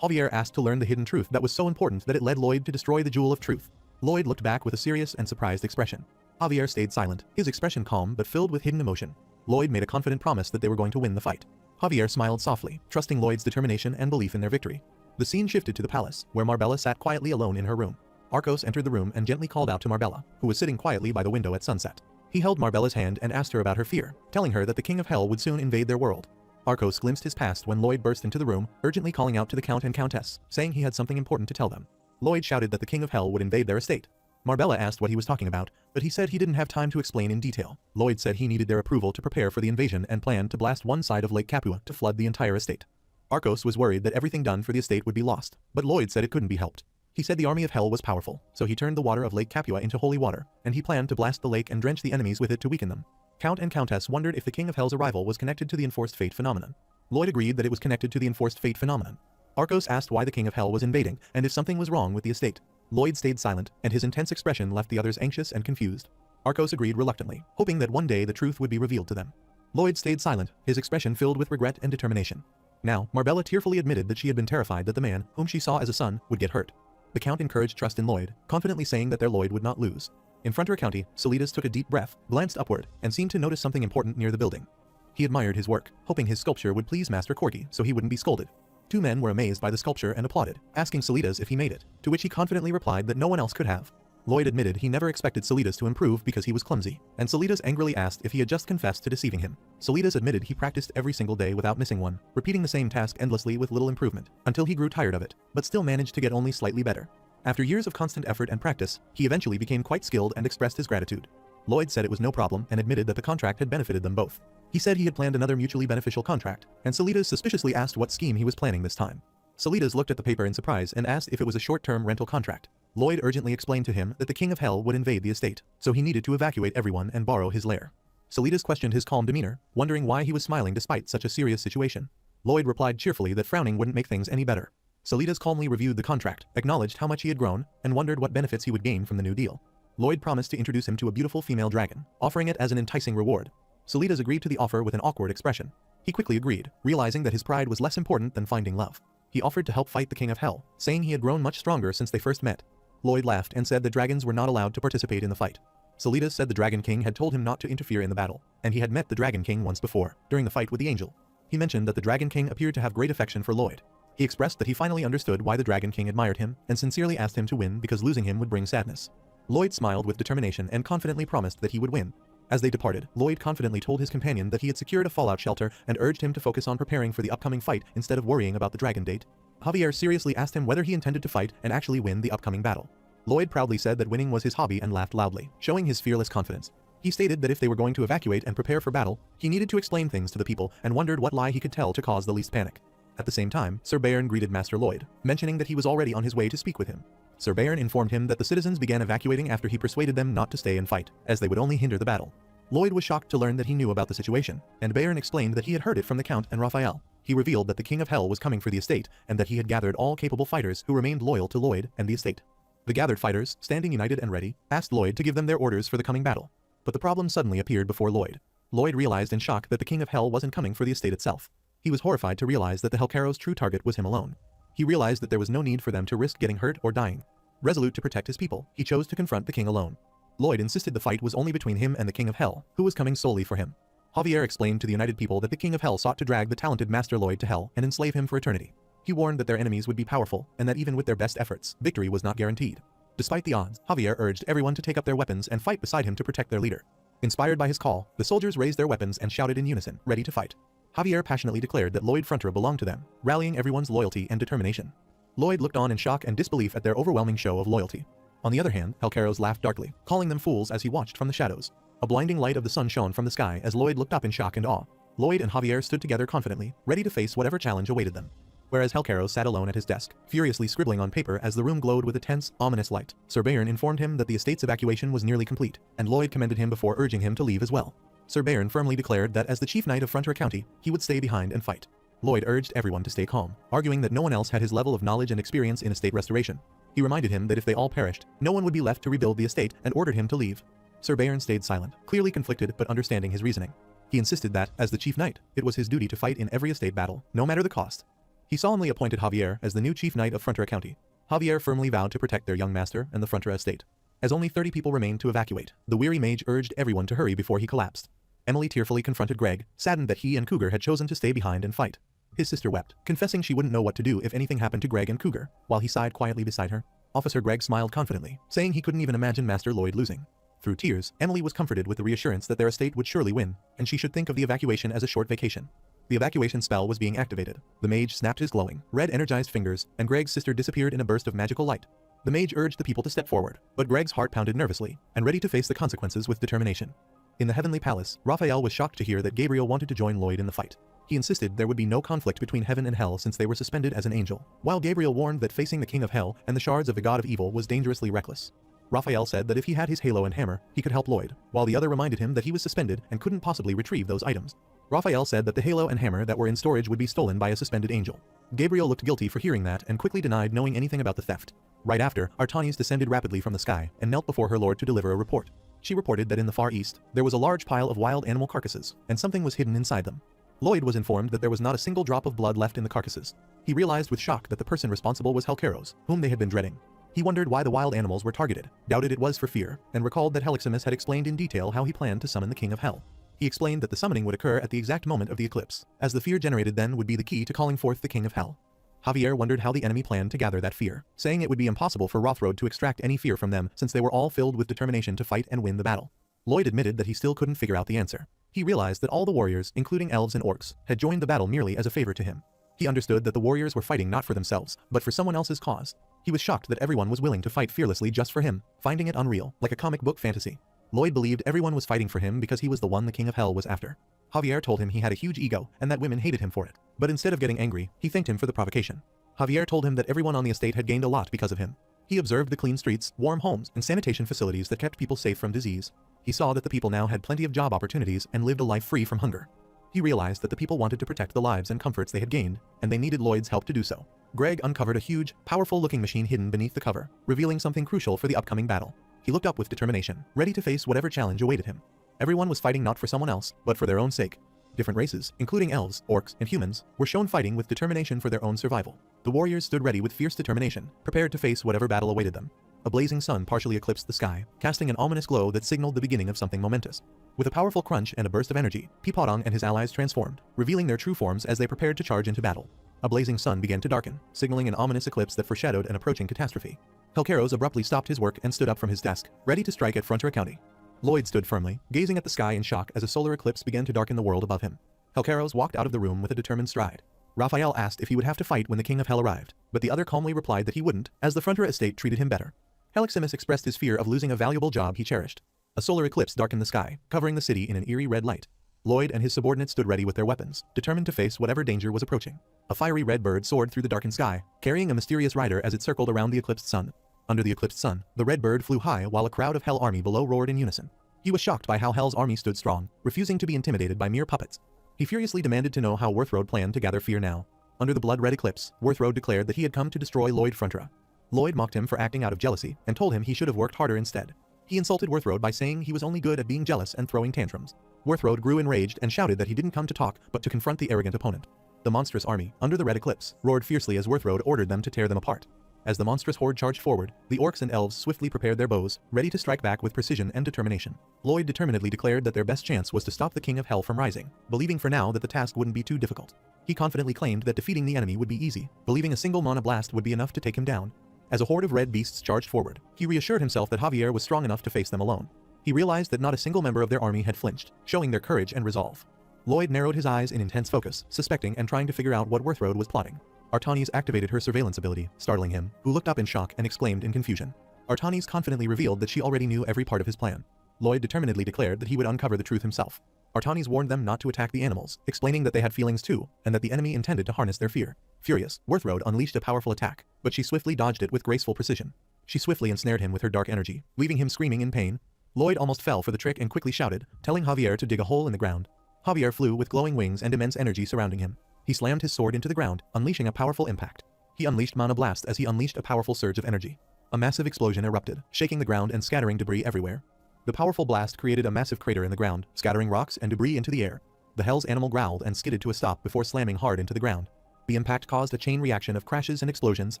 Javier asked to learn the hidden truth that was so important that it led Lloyd to destroy the Jewel of Truth. Lloyd looked back with a serious and surprised expression. Javier stayed silent, his expression calm but filled with hidden emotion. Lloyd made a confident promise that they were going to win the fight. Javier smiled softly, trusting Lloyd's determination and belief in their victory. The scene shifted to the palace, where Marbella sat quietly alone in her room. Arcos entered the room and gently called out to Marbella, who was sitting quietly by the window at sunset. He held Marbella's hand and asked her about her fear, telling her that the King of Hell would soon invade their world. Arcos glimpsed his past when Lloyd burst into the room, urgently calling out to the Count and Countess, saying he had something important to tell them. Lloyd shouted that the King of Hell would invade their estate. Marbella asked what he was talking about, but he said he didn't have time to explain in detail. Lloyd said he needed their approval to prepare for the invasion and planned to blast one side of Lake Capua to flood the entire estate. Arcos was worried that everything done for the estate would be lost, but Lloyd said it couldn't be helped. He said the army of hell was powerful, so he turned the water of Lake Capua into holy water, and he planned to blast the lake and drench the enemies with it to weaken them. Count and Countess wondered if the King of Hell's arrival was connected to the enforced fate phenomenon. Lloyd agreed that it was connected to the enforced fate phenomenon. Arcos asked why the King of Hell was invading and if something was wrong with the estate. Lloyd stayed silent, and his intense expression left the others anxious and confused. Arcos agreed reluctantly, hoping that one day the truth would be revealed to them. Lloyd stayed silent, his expression filled with regret and determination. Now, Marbella tearfully admitted that she had been terrified that the man, whom she saw as a son, would get hurt. The Count encouraged trust in Lloyd, confidently saying that their Lloyd would not lose. In Frontier County, Salidas took a deep breath, glanced upward, and seemed to notice something important near the building. He admired his work, hoping his sculpture would please Master Corky so he wouldn't be scolded. Two men were amazed by the sculpture and applauded, asking Salidas if he made it, to which he confidently replied that no one else could have. Lloyd admitted he never expected Salidas to improve because he was clumsy, and Salidas angrily asked if he had just confessed to deceiving him. Salidas admitted he practiced every single day without missing one, repeating the same task endlessly with little improvement, until he grew tired of it, but still managed to get only slightly better. After years of constant effort and practice, he eventually became quite skilled and expressed his gratitude. Lloyd said it was no problem and admitted that the contract had benefited them both. He said he had planned another mutually beneficial contract, and Salidas suspiciously asked what scheme he was planning this time. Salidas looked at the paper in surprise and asked if it was a short-term rental contract. Lloyd urgently explained to him that the King of Hell would invade the estate, so he needed to evacuate everyone and borrow his lair. Salidas questioned his calm demeanor, wondering why he was smiling despite such a serious situation. Lloyd replied cheerfully that frowning wouldn't make things any better. Salidas calmly reviewed the contract, acknowledged how much he had grown, and wondered what benefits he would gain from the new deal. Lloyd promised to introduce him to a beautiful female dragon, offering it as an enticing reward. Salidas agreed to the offer with an awkward expression. He quickly agreed, realizing that his pride was less important than finding love. He offered to help fight the King of Hell, saying he had grown much stronger since they first met. Lloyd laughed and said that dragons were not allowed to participate in the fight. Salidas said the Dragon King had told him not to interfere in the battle, and he had met the Dragon King once before, during the fight with the angel. He mentioned that the Dragon King appeared to have great affection for Lloyd. He expressed that he finally understood why the Dragon King admired him, and sincerely asked him to win because losing him would bring sadness. Lloyd smiled with determination and confidently promised that he would win. As they departed, Lloyd confidently told his companion that he had secured a fallout shelter and urged him to focus on preparing for the upcoming fight instead of worrying about the dragon date. Javier seriously asked him whether he intended to fight and actually win the upcoming battle. Lloyd proudly said that winning was his hobby and laughed loudly, showing his fearless confidence. He stated that if they were going to evacuate and prepare for battle, he needed to explain things to the people and wondered what lie he could tell to cause the least panic. At the same time, Sir Bairn greeted Master Lloyd, mentioning that he was already on his way to speak with him. Sir Bairn informed him that the citizens began evacuating after he persuaded them not to stay and fight, as they would only hinder the battle. Lloyd was shocked to learn that he knew about the situation, and Bairn explained that he had heard it from the Count and Raphael. He revealed that the King of Hell was coming for the estate, and that he had gathered all capable fighters who remained loyal to Lloyd and the estate. The gathered fighters, standing united and ready, asked Lloyd to give them their orders for the coming battle. But the problem suddenly appeared before Lloyd. Lloyd realized in shock that the King of Hell wasn't coming for the estate itself. He was horrified to realize that the Hellcarrow's true target was him alone. He realized that there was no need for them to risk getting hurt or dying. Resolute to protect his people, he chose to confront the king alone. Lloyd insisted the fight was only between him and the King of Hell, who was coming solely for him. Javier explained to the united people that the King of Hell sought to drag the talented Master Lloyd to hell and enslave him for eternity. He warned that their enemies would be powerful, and that even with their best efforts, victory was not guaranteed. Despite the odds, Javier urged everyone to take up their weapons and fight beside him to protect their leader. Inspired by his call, the soldiers raised their weapons and shouted in unison, ready to fight. Javier passionately declared that Lloyd Frontier belonged to them, rallying everyone's loyalty and determination. Lloyd looked on in shock and disbelief at their overwhelming show of loyalty. On the other hand, Hellcarrows laughed darkly, calling them fools as he watched from the shadows. A blinding light of the sun shone from the sky as Lloyd looked up in shock and awe. Lloyd and Javier stood together confidently, ready to face whatever challenge awaited them. Whereas Hellcarrows sat alone at his desk, furiously scribbling on paper as the room glowed with a tense, ominous light, Sir Bairn informed him that the estate's evacuation was nearly complete, and Lloyd commended him before urging him to leave as well. Sir Bairn firmly declared that as the chief knight of Frontier County, he would stay behind and fight. Lloyd urged everyone to stay calm, arguing that no one else had his level of knowledge and experience in estate restoration. He reminded him that if they all perished, no one would be left to rebuild the estate and ordered him to leave. Sir Bayern stayed silent, clearly conflicted but understanding his reasoning. He insisted that, as the chief knight, it was his duty to fight in every estate battle, no matter the cost. He solemnly appointed Javier as the new chief knight of Frontera County. Javier firmly vowed to protect their young master and the Frontera estate. As only 30 people remained to evacuate, the weary mage urged everyone to hurry before he collapsed. Emily tearfully confronted Greg, saddened that he and Cougar had chosen to stay behind and fight. His sister wept, confessing she wouldn't know what to do if anything happened to Greg and Cougar, while he sighed quietly beside her. Officer Greg smiled confidently, saying he couldn't even imagine Master Lloyd losing. Through tears, Emily was comforted with the reassurance that their estate would surely win, and she should think of the evacuation as a short vacation. The evacuation spell was being activated. The mage snapped his glowing, red energized fingers, and Greg's sister disappeared in a burst of magical light. The mage urged the people to step forward, but Greg's heart pounded nervously, and ready to face the consequences with determination. In the Heavenly Palace, Raphael was shocked to hear that Gabriel wanted to join Lloyd in the fight. He insisted there would be no conflict between heaven and hell since they were suspended as an angel, while Gabriel warned that facing the king of hell and the shards of the god of evil was dangerously reckless. Raphael said that if he had his halo and hammer, he could help Lloyd, while the other reminded him that he was suspended and couldn't possibly retrieve those items. Raphael said that the halo and hammer that were in storage would be stolen by a suspended angel. Gabriel looked guilty for hearing that and quickly denied knowing anything about the theft. Right after, Artanis descended rapidly from the sky and knelt before her lord to deliver a report. She reported that in the Far East, there was a large pile of wild animal carcasses, and something was hidden inside them. Lloyd was informed that there was not a single drop of blood left in the carcasses. He realized with shock that the person responsible was Helkeros, whom they had been dreading. He wondered why the wild animals were targeted, doubted it was for fear, and recalled that Heliximus had explained in detail how he planned to summon the King of Hell. He explained that the summoning would occur at the exact moment of the eclipse, as the fear generated then would be the key to calling forth the King of Hell. Javier wondered how the enemy planned to gather that fear, saying it would be impossible for Rothroad to extract any fear from them since they were all filled with determination to fight and win the battle. Lloyd admitted that he still couldn't figure out the answer. He realized that all the warriors, including elves and orcs, had joined the battle merely as a favor to him. He understood that the warriors were fighting not for themselves, but for someone else's cause. He was shocked that everyone was willing to fight fearlessly just for him, finding it unreal, like a comic book fantasy. Lloyd believed everyone was fighting for him because he was the one the King of Hell was after. Javier told him he had a huge ego and that women hated him for it, but instead of getting angry, he thanked him for the provocation. Javier told him that everyone on the estate had gained a lot because of him. He observed the clean streets, warm homes, and sanitation facilities that kept people safe from disease. He saw that the people now had plenty of job opportunities and lived a life free from hunger. He realized that the people wanted to protect the lives and comforts they had gained, and they needed Lloyd's help to do so. Greg uncovered a huge, powerful-looking machine hidden beneath the cover, revealing something crucial for the upcoming battle. He looked up with determination, ready to face whatever challenge awaited him. Everyone was fighting not for someone else, but for their own sake. Different races, including elves, orcs, and humans, were shown fighting with determination for their own survival. The warriors stood ready with fierce determination, prepared to face whatever battle awaited them. A blazing sun partially eclipsed the sky, casting an ominous glow that signaled the beginning of something momentous. With a powerful crunch and a burst of energy, Peepodong and his allies transformed, revealing their true forms as they prepared to charge into battle. A blazing sun began to darken, signaling an ominous eclipse that foreshadowed an approaching catastrophe. Helkeros abruptly stopped his work and stood up from his desk, ready to strike at Frontera County. Lloyd stood firmly, gazing at the sky in shock as a solar eclipse began to darken the world above him. Helkeros walked out of the room with a determined stride. Raphael asked if he would have to fight when the King of Hell arrived, but the other calmly replied that he wouldn't, as the Frontera estate treated him better. Heliximus expressed his fear of losing a valuable job he cherished. A solar eclipse darkened the sky, covering the city in an eerie red light. Lloyd and his subordinates stood ready with their weapons, determined to face whatever danger was approaching. A fiery red bird soared through the darkened sky, carrying a mysterious rider as it circled around the eclipsed sun. Under the eclipsed sun, the red bird flew high while a crowd of Hell army below roared in unison. He was shocked by how Hell's army stood strong, refusing to be intimidated by mere puppets. He furiously demanded to know how Worthroad planned to gather fear now. Under the blood-red eclipse, Worthroad declared that he had come to destroy Lloyd Frontera. Lloyd mocked him for acting out of jealousy and told him he should have worked harder instead. He insulted Worthroad by saying he was only good at being jealous and throwing tantrums. Worthroad grew enraged and shouted that he didn't come to talk but to confront the arrogant opponent. The monstrous army, under the red eclipse, roared fiercely as Worthroad ordered them to tear them apart. As the monstrous horde charged forward, the orcs and elves swiftly prepared their bows, ready to strike back with precision and determination. Lloyd determinedly declared that their best chance was to stop the King of Hell from rising, believing for now that the task wouldn't be too difficult. He confidently claimed that defeating the enemy would be easy, believing a single mana blast would be enough to take him down. As a horde of red beasts charged forward, he reassured himself that Javier was strong enough to face them alone. He realized that not a single member of their army had flinched, showing their courage and resolve. Lloyd narrowed his eyes in intense focus, suspecting and trying to figure out what Worthroad was plotting. Artanis activated her surveillance ability, startling him, who looked up in shock and exclaimed in confusion. Artanis confidently revealed that she already knew every part of his plan. Lloyd determinedly declared that he would uncover the truth himself. Artanis warned them not to attack the animals, explaining that they had feelings too, and that the enemy intended to harness their fear. Furious, Worthroad unleashed a powerful attack, but she swiftly dodged it with graceful precision. She swiftly ensnared him with her dark energy, leaving him screaming in pain. Lloyd almost fell for the trick and quickly shouted, telling Javier to dig a hole in the ground. Javier flew with glowing wings and immense energy surrounding him. He slammed his sword into the ground, unleashing a powerful impact. He unleashed Mana Blast as he unleashed a powerful surge of energy. A massive explosion erupted, shaking the ground and scattering debris everywhere. The powerful blast created a massive crater in the ground, scattering rocks and debris into the air. The Hell's animal growled and skidded to a stop before slamming hard into the ground. The impact caused a chain reaction of crashes and explosions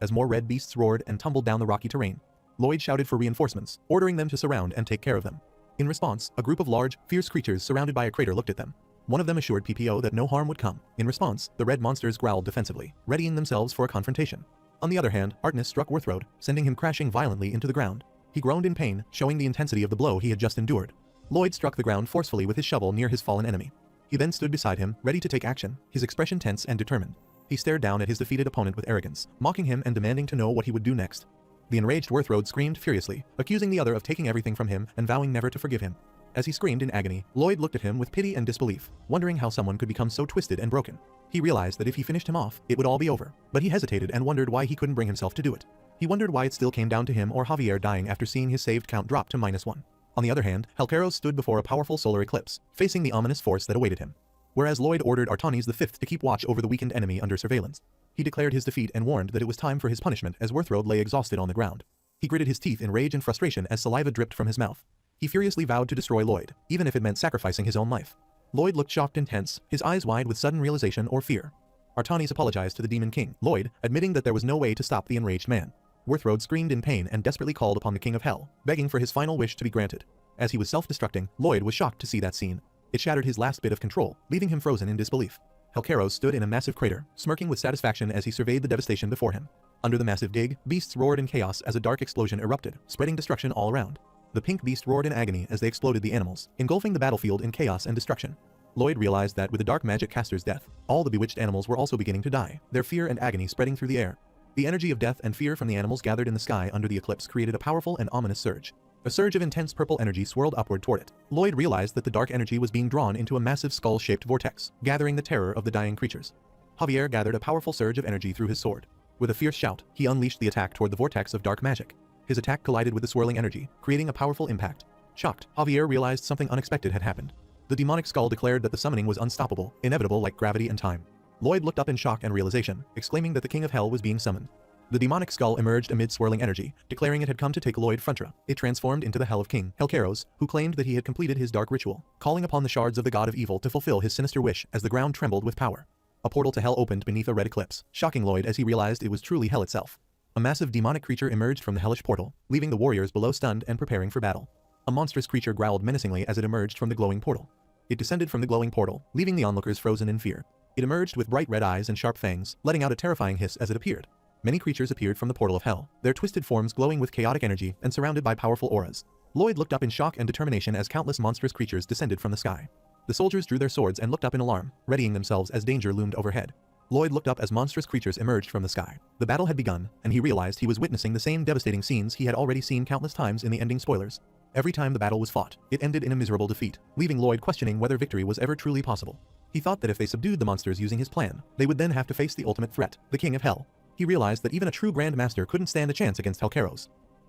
as more red beasts roared and tumbled down the rocky terrain. Lloyd shouted for reinforcements, ordering them to surround and take care of them. In response, a group of large, fierce creatures surrounded by a crater looked at them. One of them assured PPO that no harm would come. In response, the red monsters growled defensively, readying themselves for a confrontation. On the other hand, Artness struck Worthroad, sending him crashing violently into the ground. He groaned in pain, showing the intensity of the blow he had just endured. Lloyd struck the ground forcefully with his shovel near his fallen enemy. He then stood beside him, ready to take action, his expression tense and determined. He stared down at his defeated opponent with arrogance, mocking him and demanding to know what he would do next. The enraged Worthroad screamed furiously, accusing the other of taking everything from him and vowing never to forgive him. As he screamed in agony, Lloyd looked at him with pity and disbelief, wondering how someone could become so twisted and broken. He realized that if he finished him off, it would all be over, but he hesitated and wondered why he couldn't bring himself to do it. He wondered why it still came down to him or Javier dying after seeing his saved count drop to -1. On the other hand, Halkeros stood before a powerful solar eclipse, facing the ominous force that awaited him. Whereas Lloyd ordered Artanis V to keep watch over the weakened enemy under surveillance. He declared his defeat and warned that it was time for his punishment as Worthroad lay exhausted on the ground. He gritted his teeth in rage and frustration as saliva dripped from his mouth. He furiously vowed to destroy Lloyd, even if it meant sacrificing his own life. Lloyd looked shocked and tense, his eyes wide with sudden realization or fear. Artanis apologized to the Demon King, Lloyd, admitting that there was no way to stop the enraged man. Worthroad screamed in pain and desperately called upon the King of Hell, begging for his final wish to be granted. As he was self-destructing, Lloyd was shocked to see that scene. It shattered his last bit of control, leaving him frozen in disbelief. Halkeros stood in a massive crater, smirking with satisfaction as he surveyed the devastation before him. Under the massive dig, beasts roared in chaos as a dark explosion erupted, spreading destruction all around. The pink beast roared in agony as they exploded the animals, engulfing the battlefield in chaos and destruction. Lloyd realized that with the dark magic caster's death, all the bewitched animals were also beginning to die, their fear and agony spreading through the air. The energy of death and fear from the animals gathered in the sky under the eclipse created a powerful and ominous surge. A surge of intense purple energy swirled upward toward it. Lloyd realized that the dark energy was being drawn into a massive skull-shaped vortex, gathering the terror of the dying creatures. Javier gathered a powerful surge of energy through his sword. With a fierce shout, he unleashed the attack toward the vortex of dark magic. His attack collided with the swirling energy, creating a powerful impact. Shocked, Javier realized something unexpected had happened. The demonic skull declared that the summoning was unstoppable, inevitable like gravity and time. Lloyd looked up in shock and realization, exclaiming that the King of Hell was being summoned. The demonic skull emerged amid swirling energy, declaring it had come to take Lloyd Frontra. It transformed into the Hell of King Halkeros, who claimed that he had completed his dark ritual, calling upon the shards of the god of evil to fulfill his sinister wish as the ground trembled with power. A portal to hell opened beneath a red eclipse, shocking Lloyd as he realized it was truly hell itself. A massive demonic creature emerged from the hellish portal, leaving the warriors below stunned and preparing for battle. A monstrous creature growled menacingly as it emerged from the glowing portal. It descended from the glowing portal, leaving the onlookers frozen in fear. It emerged with bright red eyes and sharp fangs, letting out a terrifying hiss as it appeared. Many creatures appeared from the portal of hell, their twisted forms glowing with chaotic energy and surrounded by powerful auras. Lloyd looked up in shock and determination as countless monstrous creatures descended from the sky. The soldiers drew their swords and looked up in alarm, readying themselves as danger loomed overhead. Lloyd looked up as monstrous creatures emerged from the sky. The battle had begun, and he realized he was witnessing the same devastating scenes he had already seen countless times in the ending spoilers. Every time the battle was fought, it ended in a miserable defeat, leaving Lloyd questioning whether victory was ever truly possible. He thought that if they subdued the monsters using his plan, they would then have to face the ultimate threat, the King of Hell. He realized that even a true Grand Master couldn't stand a chance against Halkeros.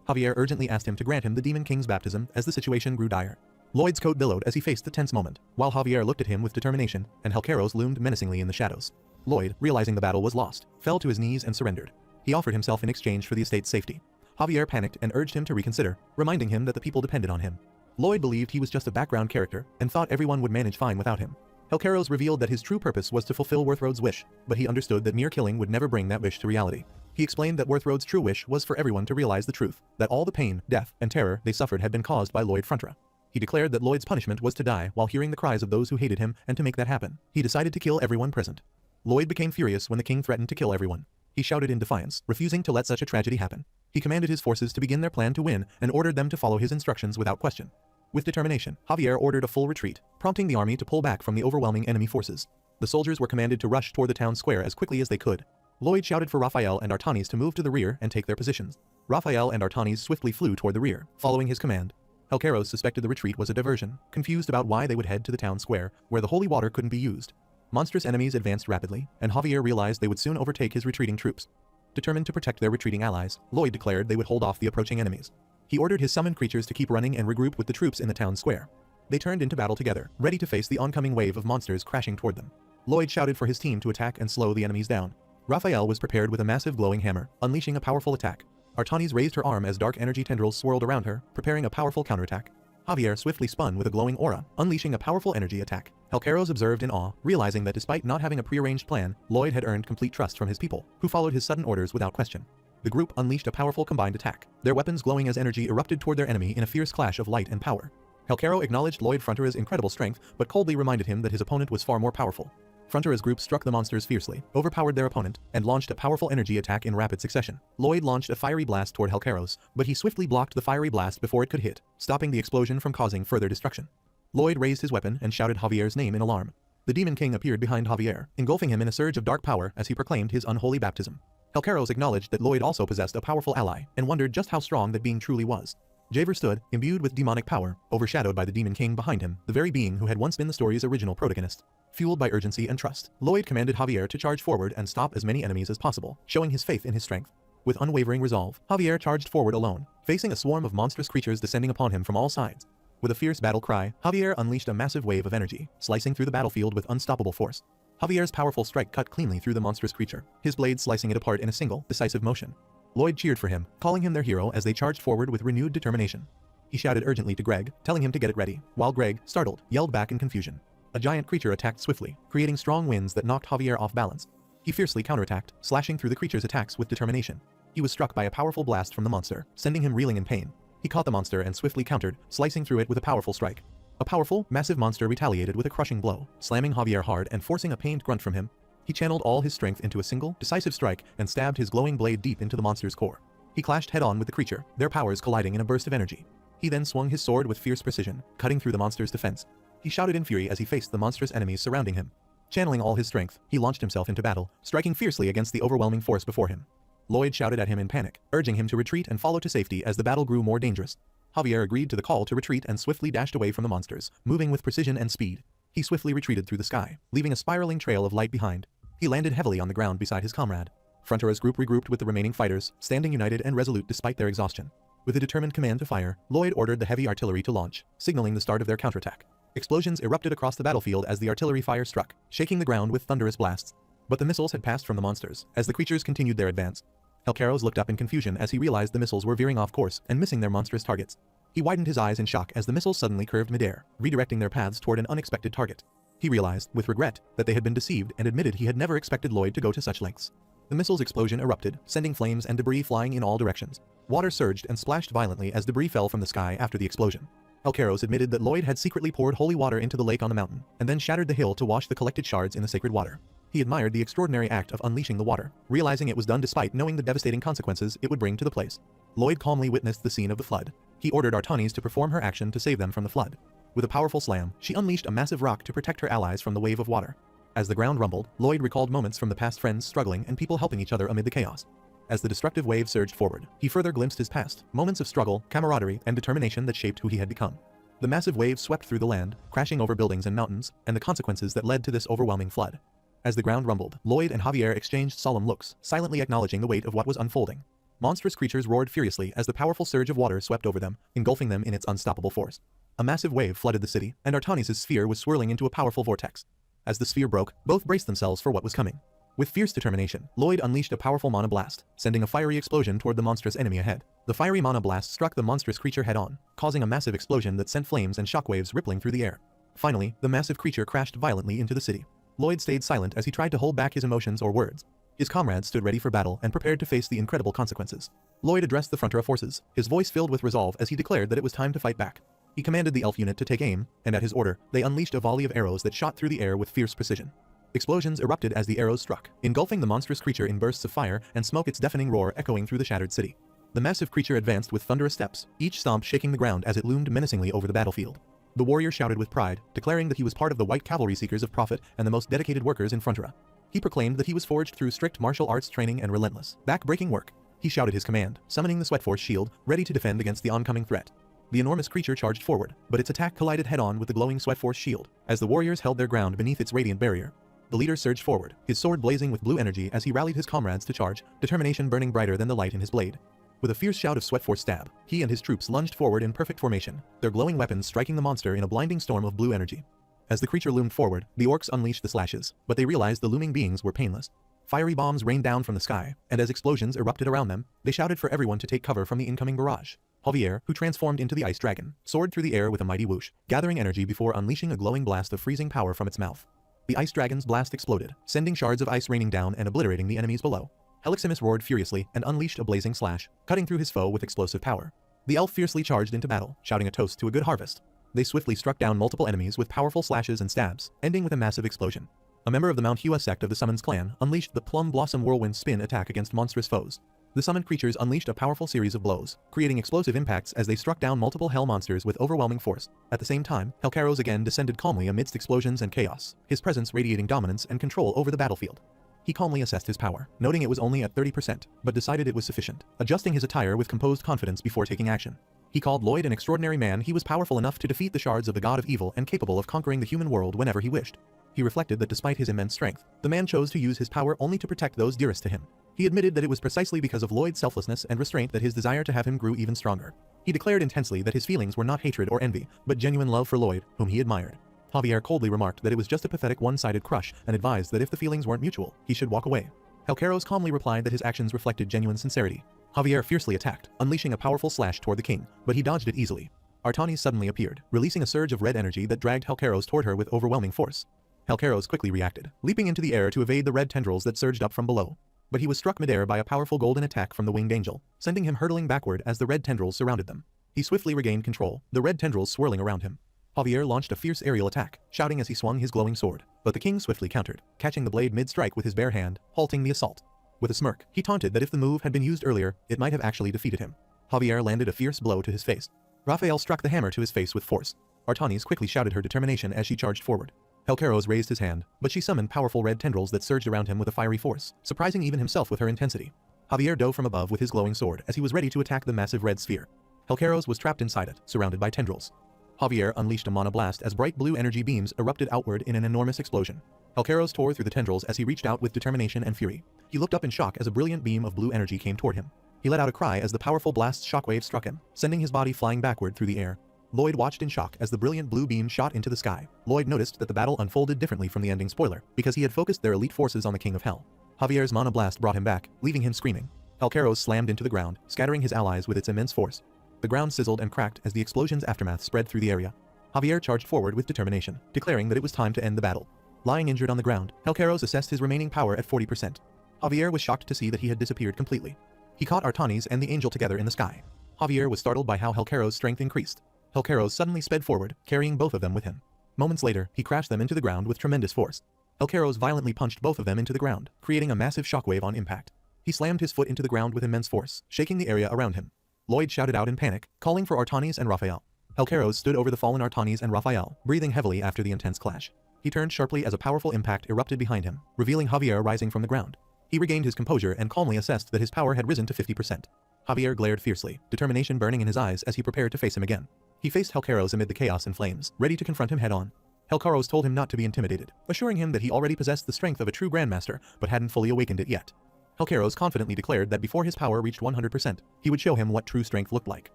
Javier urgently asked him to grant him the Demon King's baptism as the situation grew dire. Lloyd's coat billowed as he faced the tense moment, while Javier looked at him with determination, and Halkeros loomed menacingly in the shadows. Lloyd, realizing the battle was lost, fell to his knees and surrendered. He offered himself in exchange for the estate's safety. Javier panicked and urged him to reconsider, reminding him that the people depended on him. Lloyd believed he was just a background character and thought everyone would manage fine without him. Halkeros revealed that his true purpose was to fulfill Worthroad's wish, but he understood that mere killing would never bring that wish to reality. He explained that Worthroad's true wish was for everyone to realize the truth, that all the pain, death, and terror they suffered had been caused by Lloyd Frontra. He declared that Lloyd's punishment was to die while hearing the cries of those who hated him, and to make that happen, he decided to kill everyone present. Lloyd became furious when the king threatened to kill everyone. He shouted in defiance, refusing to let such a tragedy happen. He commanded his forces to begin their plan to win and ordered them to follow his instructions without question. With determination, Javier ordered a full retreat, prompting the army to pull back from the overwhelming enemy forces. The soldiers were commanded to rush toward the town square as quickly as they could. Lloyd shouted for Raphael and Artanis to move to the rear and take their positions. Raphael and Artanis swiftly flew toward the rear, following his command. Halkeros suspected the retreat was a diversion, confused about why they would head to the town square, where the holy water couldn't be used. Monstrous enemies advanced rapidly, and Javier realized they would soon overtake his retreating troops. Determined to protect their retreating allies, Lloyd declared they would hold off the approaching enemies. He ordered his summoned creatures to keep running and regroup with the troops in the town square. They turned into battle together, ready to face the oncoming wave of monsters crashing toward them. Lloyd shouted for his team to attack and slow the enemies down. Raphael was prepared with a massive glowing hammer, unleashing a powerful attack. Artanis raised her arm as dark energy tendrils swirled around her, preparing a powerful counterattack. Javier swiftly spun with a glowing aura, unleashing a powerful energy attack. Helcaros observed in awe, realizing that despite not having a prearranged plan, Lloyd had earned complete trust from his people, who followed his sudden orders without question. The group unleashed a powerful combined attack, their weapons glowing as energy erupted toward their enemy in a fierce clash of light and power. Helcaro acknowledged Lloyd Frontera's incredible strength, but coldly reminded him that his opponent was far more powerful. Frontera's group struck the monsters fiercely, overpowered their opponent, and launched a powerful energy attack in rapid succession. Lloyd launched a fiery blast toward Helcaros, but he swiftly blocked the fiery blast before it could hit, stopping the explosion from causing further destruction. Lloyd raised his weapon and shouted Javier's name in alarm. The Demon King appeared behind Javier, engulfing him in a surge of dark power as he proclaimed his unholy baptism. Helcaros acknowledged that Lloyd also possessed a powerful ally, and wondered just how strong that being truly was. Javer stood, imbued with demonic power, overshadowed by the Demon King behind him, the very being who had once been the story's original protagonist. Fueled by urgency and trust, Lloyd commanded Javier to charge forward and stop as many enemies as possible, showing his faith in his strength. With unwavering resolve, Javier charged forward alone, facing a swarm of monstrous creatures descending upon him from all sides. With a fierce battle cry, Javier unleashed a massive wave of energy, slicing through the battlefield with unstoppable force. Javier's powerful strike cut cleanly through the monstrous creature, his blade slicing it apart in a single, decisive motion. Lloyd cheered for him, calling him their hero as they charged forward with renewed determination. He shouted urgently to Greg, telling him to get it ready, while Greg, startled, yelled back in confusion. A giant creature attacked swiftly, creating strong winds that knocked Javier off balance. He fiercely counterattacked, slashing through the creature's attacks with determination. He was struck by a powerful blast from the monster, sending him reeling in pain. He caught the monster and swiftly countered, slicing through it with a powerful strike. A powerful, massive monster retaliated with a crushing blow, slamming Javier hard and forcing a pained grunt from him. He channeled all his strength into a single, decisive strike and stabbed his glowing blade deep into the monster's core. He clashed head-on with the creature, their powers colliding in a burst of energy. He then swung his sword with fierce precision, cutting through the monster's defense. He shouted in fury as he faced the monstrous enemies surrounding him. Channeling all his strength, he launched himself into battle, striking fiercely against the overwhelming force before him. Lloyd shouted at him in panic, urging him to retreat and follow to safety as the battle grew more dangerous. Javier agreed to the call to retreat and swiftly dashed away from the monsters, moving with precision and speed. He swiftly retreated through the sky, leaving a spiraling trail of light behind. He landed heavily on the ground beside his comrade. Frontera's group regrouped with the remaining fighters, standing united and resolute despite their exhaustion. With a determined command to fire, Lloyd ordered the heavy artillery to launch, signaling the start of their counterattack. Explosions erupted across the battlefield as the artillery fire struck, shaking the ground with thunderous blasts. But the missiles had passed from the monsters, as the creatures continued their advance. Helcaros looked up in confusion as he realized the missiles were veering off course and missing their monstrous targets. He widened his eyes in shock as the missiles suddenly curved midair, redirecting their paths toward an unexpected target. He realized, with regret, that they had been deceived and admitted he had never expected Lloyd to go to such lengths. The missile's explosion erupted, sending flames and debris flying in all directions. Water surged and splashed violently as debris fell from the sky after the explosion. Helcaros admitted that Lloyd had secretly poured holy water into the lake on the mountain, and then shattered the hill to wash the collected shards in the sacred water. He admired the extraordinary act of unleashing the water, realizing it was done despite knowing the devastating consequences it would bring to the place. Lloyd calmly witnessed the scene of the flood. He ordered Artanis to perform her action to save them from the flood. With a powerful slam, she unleashed a massive rock to protect her allies from the wave of water. As the ground rumbled, Lloyd recalled moments from the past, friends struggling and people helping each other amid the chaos. As the destructive wave surged forward, he further glimpsed his past, moments of struggle, camaraderie, and determination that shaped who he had become. The massive wave swept through the land, crashing over buildings and mountains, and the consequences that led to this overwhelming flood. As the ground rumbled, Lloyd and Javier exchanged solemn looks, silently acknowledging the weight of what was unfolding. Monstrous creatures roared furiously as the powerful surge of water swept over them, engulfing them in its unstoppable force. A massive wave flooded the city, and Artanis' sphere was swirling into a powerful vortex. As the sphere broke, both braced themselves for what was coming. With fierce determination, Lloyd unleashed a powerful mana blast, sending a fiery explosion toward the monstrous enemy ahead. The fiery mana blast struck the monstrous creature head-on, causing a massive explosion that sent flames and shockwaves rippling through the air. Finally, the massive creature crashed violently into the city. Lloyd stayed silent as he tried to hold back his emotions or words. His comrades stood ready for battle and prepared to face the incredible consequences. Lloyd addressed the Frontera forces, his voice filled with resolve as he declared that it was time to fight back. He commanded the elf unit to take aim, and at his order, they unleashed a volley of arrows that shot through the air with fierce precision. Explosions erupted as the arrows struck, engulfing the monstrous creature in bursts of fire and smoke, its deafening roar echoing through the shattered city. The massive creature advanced with thunderous steps, each stomp shaking the ground as it loomed menacingly over the battlefield. The warrior shouted with pride, declaring that he was part of the white cavalry seekers of profit and the most dedicated workers in Frontera. He proclaimed that he was forged through strict martial arts training and relentless, back-breaking work. He shouted his command, summoning the Sweatforce shield, ready to defend against the oncoming threat. The enormous creature charged forward, but its attack collided head-on with the glowing Sweatforce shield, as the warriors held their ground beneath its radiant barrier. The leader surged forward, his sword blazing with blue energy as he rallied his comrades to charge, determination burning brighter than the light in his blade. With a fierce shout of Sweatforce stab, he and his troops lunged forward in perfect formation, their glowing weapons striking the monster in a blinding storm of blue energy. As the creature loomed forward, the orcs unleashed the slashes, but they realized the looming beings were painless. Fiery bombs rained down from the sky, and as explosions erupted around them, they shouted for everyone to take cover from the incoming barrage. Javier, who transformed into the ice dragon, soared through the air with a mighty whoosh, gathering energy before unleashing a glowing blast of freezing power from its mouth. The ice dragon's blast exploded, sending shards of ice raining down and obliterating the enemies below. Heliximus roared furiously and unleashed a blazing slash, cutting through his foe with explosive power. The elf fiercely charged into battle, shouting a toast to a good harvest. They swiftly struck down multiple enemies with powerful slashes and stabs, ending with a massive explosion. A member of the Manhwa sect of the Summons clan unleashed the Plum Blossom Whirlwind Spin attack against monstrous foes. The summoned creatures unleashed a powerful series of blows, creating explosive impacts as they struck down multiple hell monsters with overwhelming force. At the same time, Helcaros again descended calmly amidst explosions and chaos, his presence radiating dominance and control over the battlefield. He calmly assessed his power, noting it was only at 30%, but decided it was sufficient, adjusting his attire with composed confidence before taking action. He called Lloyd an extraordinary man. He was powerful enough to defeat the shards of the god of evil and capable of conquering the human world whenever he wished. He reflected that despite his immense strength, the man chose to use his power only to protect those dearest to him. He admitted that it was precisely because of Lloyd's selflessness and restraint that his desire to have him grew even stronger. He declared intensely that his feelings were not hatred or envy, but genuine love for Lloyd, whom he admired. Javier coldly remarked that it was just a pathetic one-sided crush and advised that if the feelings weren't mutual, he should walk away. Helcaros calmly replied that his actions reflected genuine sincerity. Javier fiercely attacked, unleashing a powerful slash toward the king, but he dodged it easily. Artanis suddenly appeared, releasing a surge of red energy that dragged Helcaros toward her with overwhelming force. Helcaros quickly reacted, leaping into the air to evade the red tendrils that surged up from below. But he was struck midair by a powerful golden attack from the winged angel, sending him hurtling backward as the red tendrils surrounded them. He swiftly regained control, the red tendrils swirling around him. Javier launched a fierce aerial attack, shouting as he swung his glowing sword, but the king swiftly countered, catching the blade mid-strike with his bare hand, halting the assault. With a smirk, he taunted that if the move had been used earlier, it might have actually defeated him. Javier landed a fierce blow to his face. Raphael struck the hammer to his face with force. Artanis quickly shouted her determination as she charged forward. Helcaros raised his hand, but she summoned powerful red tendrils that surged around him with a fiery force, surprising even himself with her intensity. Javier dove from above with his glowing sword as he was ready to attack the massive red sphere. Helcaros was trapped inside it, surrounded by tendrils. Javier unleashed a mana blast as bright blue energy beams erupted outward in an enormous explosion. Helcaros tore through the tendrils as he reached out with determination and fury. He looked up in shock as a brilliant beam of blue energy came toward him. He let out a cry as the powerful blast's shockwave struck him, sending his body flying backward through the air. Lloyd watched in shock as the brilliant blue beam shot into the sky. Lloyd noticed that the battle unfolded differently from the ending spoiler, because he had focused their elite forces on the King of Hell. Javier's mana blast brought him back, leaving him screaming. Helcaros slammed into the ground, scattering his allies with its immense force. The ground sizzled and cracked as the explosion's aftermath spread through the area. Javier charged forward with determination, declaring that it was time to end the battle. Lying injured on the ground, Helcaros assessed his remaining power at 40%. Javier was shocked to see that he had disappeared completely. He caught Artanis and the angel together in the sky. Javier was startled by how Helcaros' strength increased. Helcaros suddenly sped forward, carrying both of them with him. Moments later, he crashed them into the ground with tremendous force. Helcaros violently punched both of them into the ground, creating a massive shockwave on impact. He slammed his foot into the ground with immense force, shaking the area around him. Lloyd shouted out in panic, calling for Artanis and Raphael. Helcaros stood over the fallen Artanis and Raphael, breathing heavily after the intense clash. He turned sharply as a powerful impact erupted behind him, revealing Javier rising from the ground. He regained his composure and calmly assessed that his power had risen to 50%. Javier glared fiercely, determination burning in his eyes as he prepared to face him again. He faced Helcaros amid the chaos and flames, ready to confront him head-on. Helcaros told him not to be intimidated, assuring him that he already possessed the strength of a true grandmaster, but hadn't fully awakened it yet. Helcaros confidently declared that before his power reached 100%, he would show him what true strength looked like.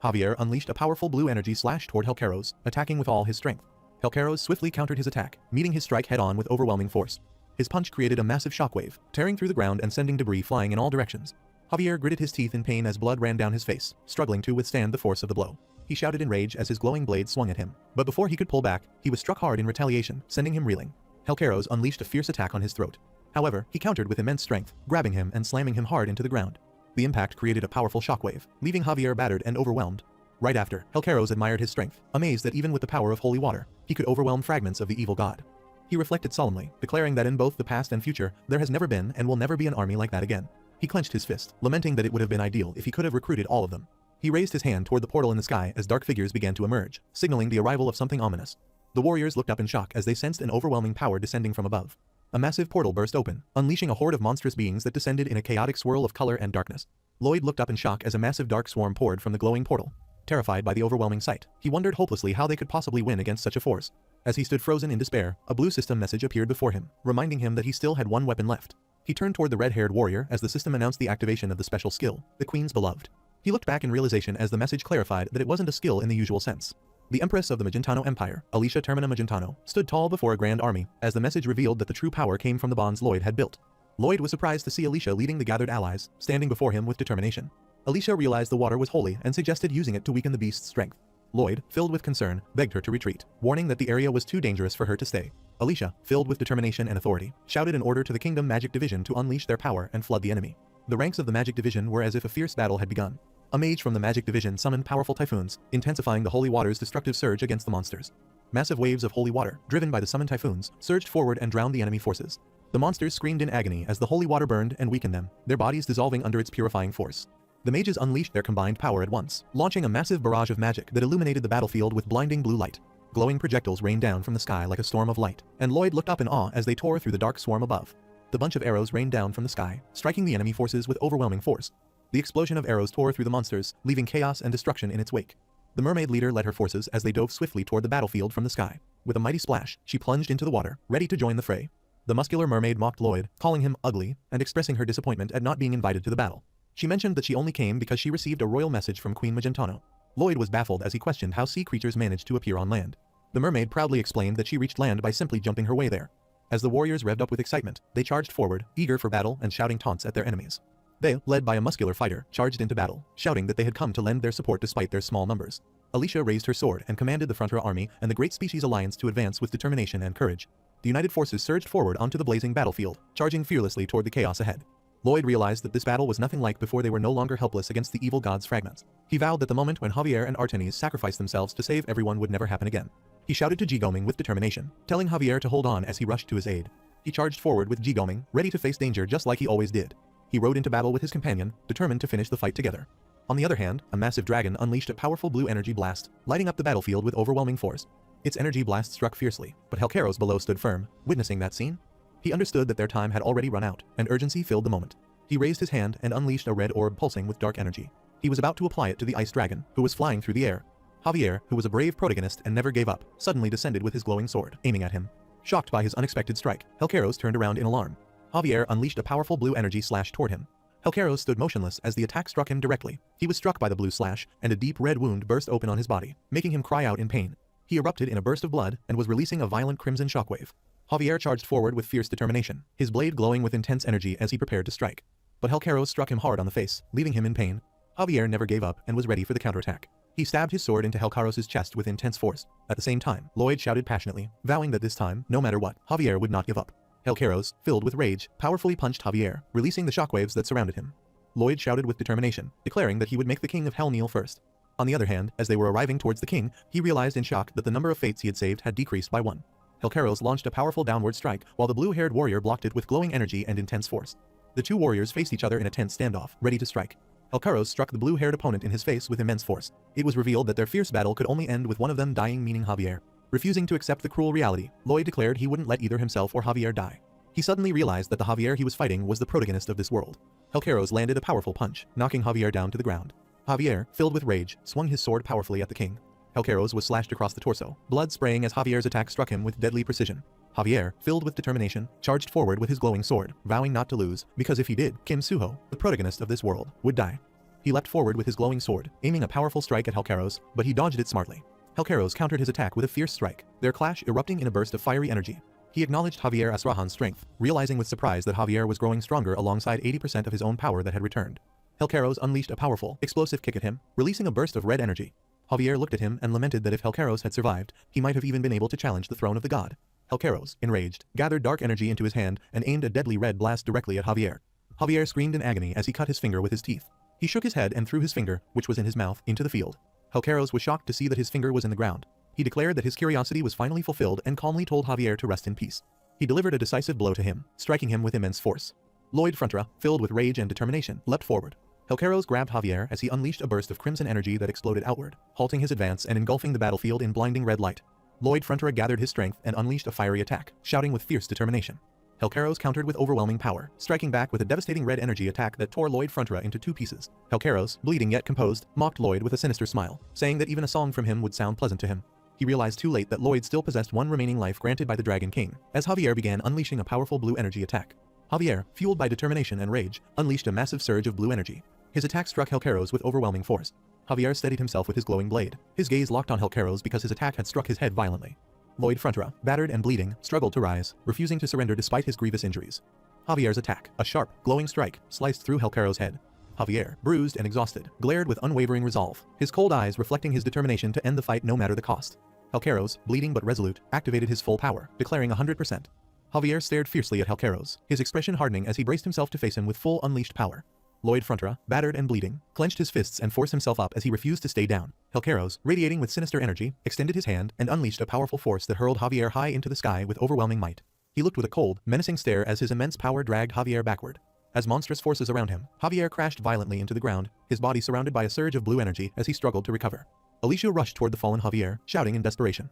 Javier unleashed a powerful blue energy slash toward Helcaros, attacking with all his strength. Helcaros swiftly countered his attack, meeting his strike head-on with overwhelming force. His punch created a massive shockwave, tearing through the ground and sending debris flying in all directions. Javier gritted his teeth in pain as blood ran down his face, struggling to withstand the force of the blow. He shouted in rage as his glowing blade swung at him, but before he could pull back, he was struck hard in retaliation, sending him reeling. Helcaros unleashed a fierce attack on his throat. However, he countered with immense strength, grabbing him and slamming him hard into the ground. The impact created a powerful shockwave, leaving Javier battered and overwhelmed. Right after, Helcaros admired his strength, amazed that even with the power of holy water, he could overwhelm fragments of the evil god. He reflected solemnly, declaring that in both the past and future, there has never been and will never be an army like that again. He clenched his fist, lamenting that it would have been ideal if he could have recruited all of them. He raised his hand toward the portal in the sky as dark figures began to emerge, signaling the arrival of something ominous. The warriors looked up in shock as they sensed an overwhelming power descending from above. A massive portal burst open, unleashing a horde of monstrous beings that descended in a chaotic swirl of color and darkness. Lloyd looked up in shock as a massive dark swarm poured from the glowing portal. Terrified by the overwhelming sight, he wondered hopelessly how they could possibly win against such a force. As he stood frozen in despair, a blue system message appeared before him, reminding him that he still had one weapon left. He turned toward the red-haired warrior as the system announced the activation of the special skill, the Queen's Beloved. He looked back in realization as the message clarified that it wasn't a skill in the usual sense. The Empress of the Magentano Empire, Alicia Termina Magentano, stood tall before a grand army, as the message revealed that the true power came from the bonds Lloyd had built. Lloyd was surprised to see Alicia leading the gathered allies, standing before him with determination. Alicia realized the water was holy and suggested using it to weaken the beast's strength. Lloyd, filled with concern, begged her to retreat, warning that the area was too dangerous for her to stay. Alicia, filled with determination and authority, shouted an order to the Kingdom Magic Division to unleash their power and flood the enemy. The ranks of the Magic Division were as if a fierce battle had begun. A mage from the Magic Division summoned powerful typhoons, intensifying the holy water's destructive surge against the monsters. Massive waves of holy water, driven by the summoned typhoons, surged forward and drowned the enemy forces. The monsters screamed in agony as the holy water burned and weakened them, their bodies dissolving under its purifying force. The mages unleashed their combined power at once, launching a massive barrage of magic that illuminated the battlefield with blinding blue light. Glowing projectiles rained down from the sky like a storm of light, and Lloyd looked up in awe as they tore through the dark swarm above. The bunch of arrows rained down from the sky, striking the enemy forces with overwhelming force. The explosion of arrows tore through the monsters, leaving chaos and destruction in its wake. The mermaid leader led her forces as they dove swiftly toward the battlefield from the sky. With a mighty splash, she plunged into the water, ready to join the fray. The muscular mermaid mocked Lloyd, calling him ugly, and expressing her disappointment at not being invited to the battle. She mentioned that she only came because she received a royal message from Queen Magentano. Lloyd was baffled as he questioned how sea creatures managed to appear on land. The mermaid proudly explained that she reached land by simply jumping her way there. As the warriors revved up with excitement, they charged forward, eager for battle and shouting taunts at their enemies. They, led by a muscular fighter, charged into battle, shouting that they had come to lend their support despite their small numbers. Alicia raised her sword and commanded the Frontier army and the Great Species Alliance to advance with determination and courage. The united forces surged forward onto the blazing battlefield, charging fearlessly toward the chaos ahead. Lloyd realized that this battle was nothing like before they were no longer helpless against the evil god's fragments. He vowed that the moment when Javier and Artenis sacrificed themselves to save everyone would never happen again. He shouted to Jigoming with determination, telling Javier to hold on as he rushed to his aid. He charged forward with Jigoming, ready to face danger just like he always did. He rode into battle with his companion, determined to finish the fight together. On the other hand, a massive dragon unleashed a powerful blue energy blast, lighting up the battlefield with overwhelming force. Its energy blast struck fiercely, but Helcaros below stood firm, witnessing that scene. He understood that their time had already run out, and urgency filled the moment. He raised his hand and unleashed a red orb pulsing with dark energy. He was about to apply it to the ice dragon, who was flying through the air. Javier, who was a brave protagonist and never gave up, suddenly descended with his glowing sword, aiming at him. Shocked by his unexpected strike, Helcaros turned around in alarm. Javier unleashed a powerful blue energy slash toward him. Helcaros stood motionless as the attack struck him directly. He was struck by the blue slash, and a deep red wound burst open on his body, making him cry out in pain. He erupted in a burst of blood and was releasing a violent crimson shockwave. Javier charged forward with fierce determination, his blade glowing with intense energy as he prepared to strike. But Helcaros struck him hard on the face, leaving him in pain. Javier never gave up and was ready for the counterattack. He stabbed his sword into Helcaros' chest with intense force. At the same time, Lloyd shouted passionately, vowing that this time, no matter what, Javier would not give up. Helcaros, filled with rage, powerfully punched Javier, releasing the shockwaves that surrounded him. Lloyd shouted with determination, declaring that he would make the king of Hell kneel first. On the other hand, as they were arriving towards the king, he realized in shock that the number of fates he had saved had decreased by 1. Helcaros launched a powerful downward strike, while the blue-haired warrior blocked it with glowing energy and intense force. The two warriors faced each other in a tense standoff, ready to strike. Helcaros struck the blue-haired opponent in his face with immense force. It was revealed that their fierce battle could only end with one of them dying, meaning Javier. Refusing to accept the cruel reality, Lloyd declared he wouldn't let either himself or Javier die. He suddenly realized that the Javier he was fighting was the protagonist of this world. Helcaros landed a powerful punch, knocking Javier down to the ground. Javier, filled with rage, swung his sword powerfully at the king. Helcaros was slashed across the torso, blood spraying as Javier's attack struck him with deadly precision. Javier, filled with determination, charged forward with his glowing sword, vowing not to lose, because if he did, Kim Suho, the protagonist of this world, would die. He leapt forward with his glowing sword, aiming a powerful strike at Helcaros, but he dodged it smartly. Helcaros countered his attack with a fierce strike, their clash erupting in a burst of fiery energy. He acknowledged Javier Asrahan's strength, realizing with surprise that Javier was growing stronger alongside 80% of his own power that had returned. Helcaros unleashed a powerful, explosive kick at him, releasing a burst of red energy. Javier looked at him and lamented that if Helcaros had survived, he might have even been able to challenge the throne of the god. Helcaros, enraged, gathered dark energy into his hand and aimed a deadly red blast directly at Javier. Javier screamed in agony as he cut his finger with his teeth. He shook his head and threw his finger, which was in his mouth, into the field. Helcaros was shocked to see that his finger was in the ground. He declared that his curiosity was finally fulfilled and calmly told Javier to rest in peace. He delivered a decisive blow to him, striking him with immense force. Lloyd Frontra, filled with rage and determination, leapt forward. Helcaros grabbed Javier as he unleashed a burst of crimson energy that exploded outward, halting his advance and engulfing the battlefield in blinding red light. Lloyd Frontra gathered his strength and unleashed a fiery attack, shouting with fierce determination. Helcaros countered with overwhelming power, striking back with a devastating red energy attack that tore Lloyd Frontra into 2 pieces. Helcaros, bleeding yet composed, mocked Lloyd with a sinister smile, saying that even a song from him would sound pleasant to him. He realized too late that Lloyd still possessed one remaining life granted by the Dragon King, as Javier began unleashing a powerful blue energy attack. Javier, fueled by determination and rage, unleashed a massive surge of blue energy. His attack struck Helcaros with overwhelming force. Javier steadied himself with his glowing blade. His gaze locked on Helcaros because his attack had struck his head violently. Lloyd Frontra, battered and bleeding, struggled to rise, refusing to surrender despite his grievous injuries. Javier's attack, a sharp, glowing strike, sliced through Helcaro's head. Javier, bruised and exhausted, glared with unwavering resolve, his cold eyes reflecting his determination to end the fight no matter the cost. Helcaros, bleeding but resolute, activated his full power, declaring 100%. Javier stared fiercely at Helcaros, his expression hardening as he braced himself to face him with full unleashed power. Lloyd Frontra, battered and bleeding, clenched his fists and forced himself up as he refused to stay down. Helcaros, radiating with sinister energy, extended his hand and unleashed a powerful force that hurled Javier high into the sky with overwhelming might. He looked with a cold, menacing stare as his immense power dragged Javier backward. As monstrous forces around him, Javier crashed violently into the ground, his body surrounded by a surge of blue energy as he struggled to recover. Alicia rushed toward the fallen Javier, shouting in desperation.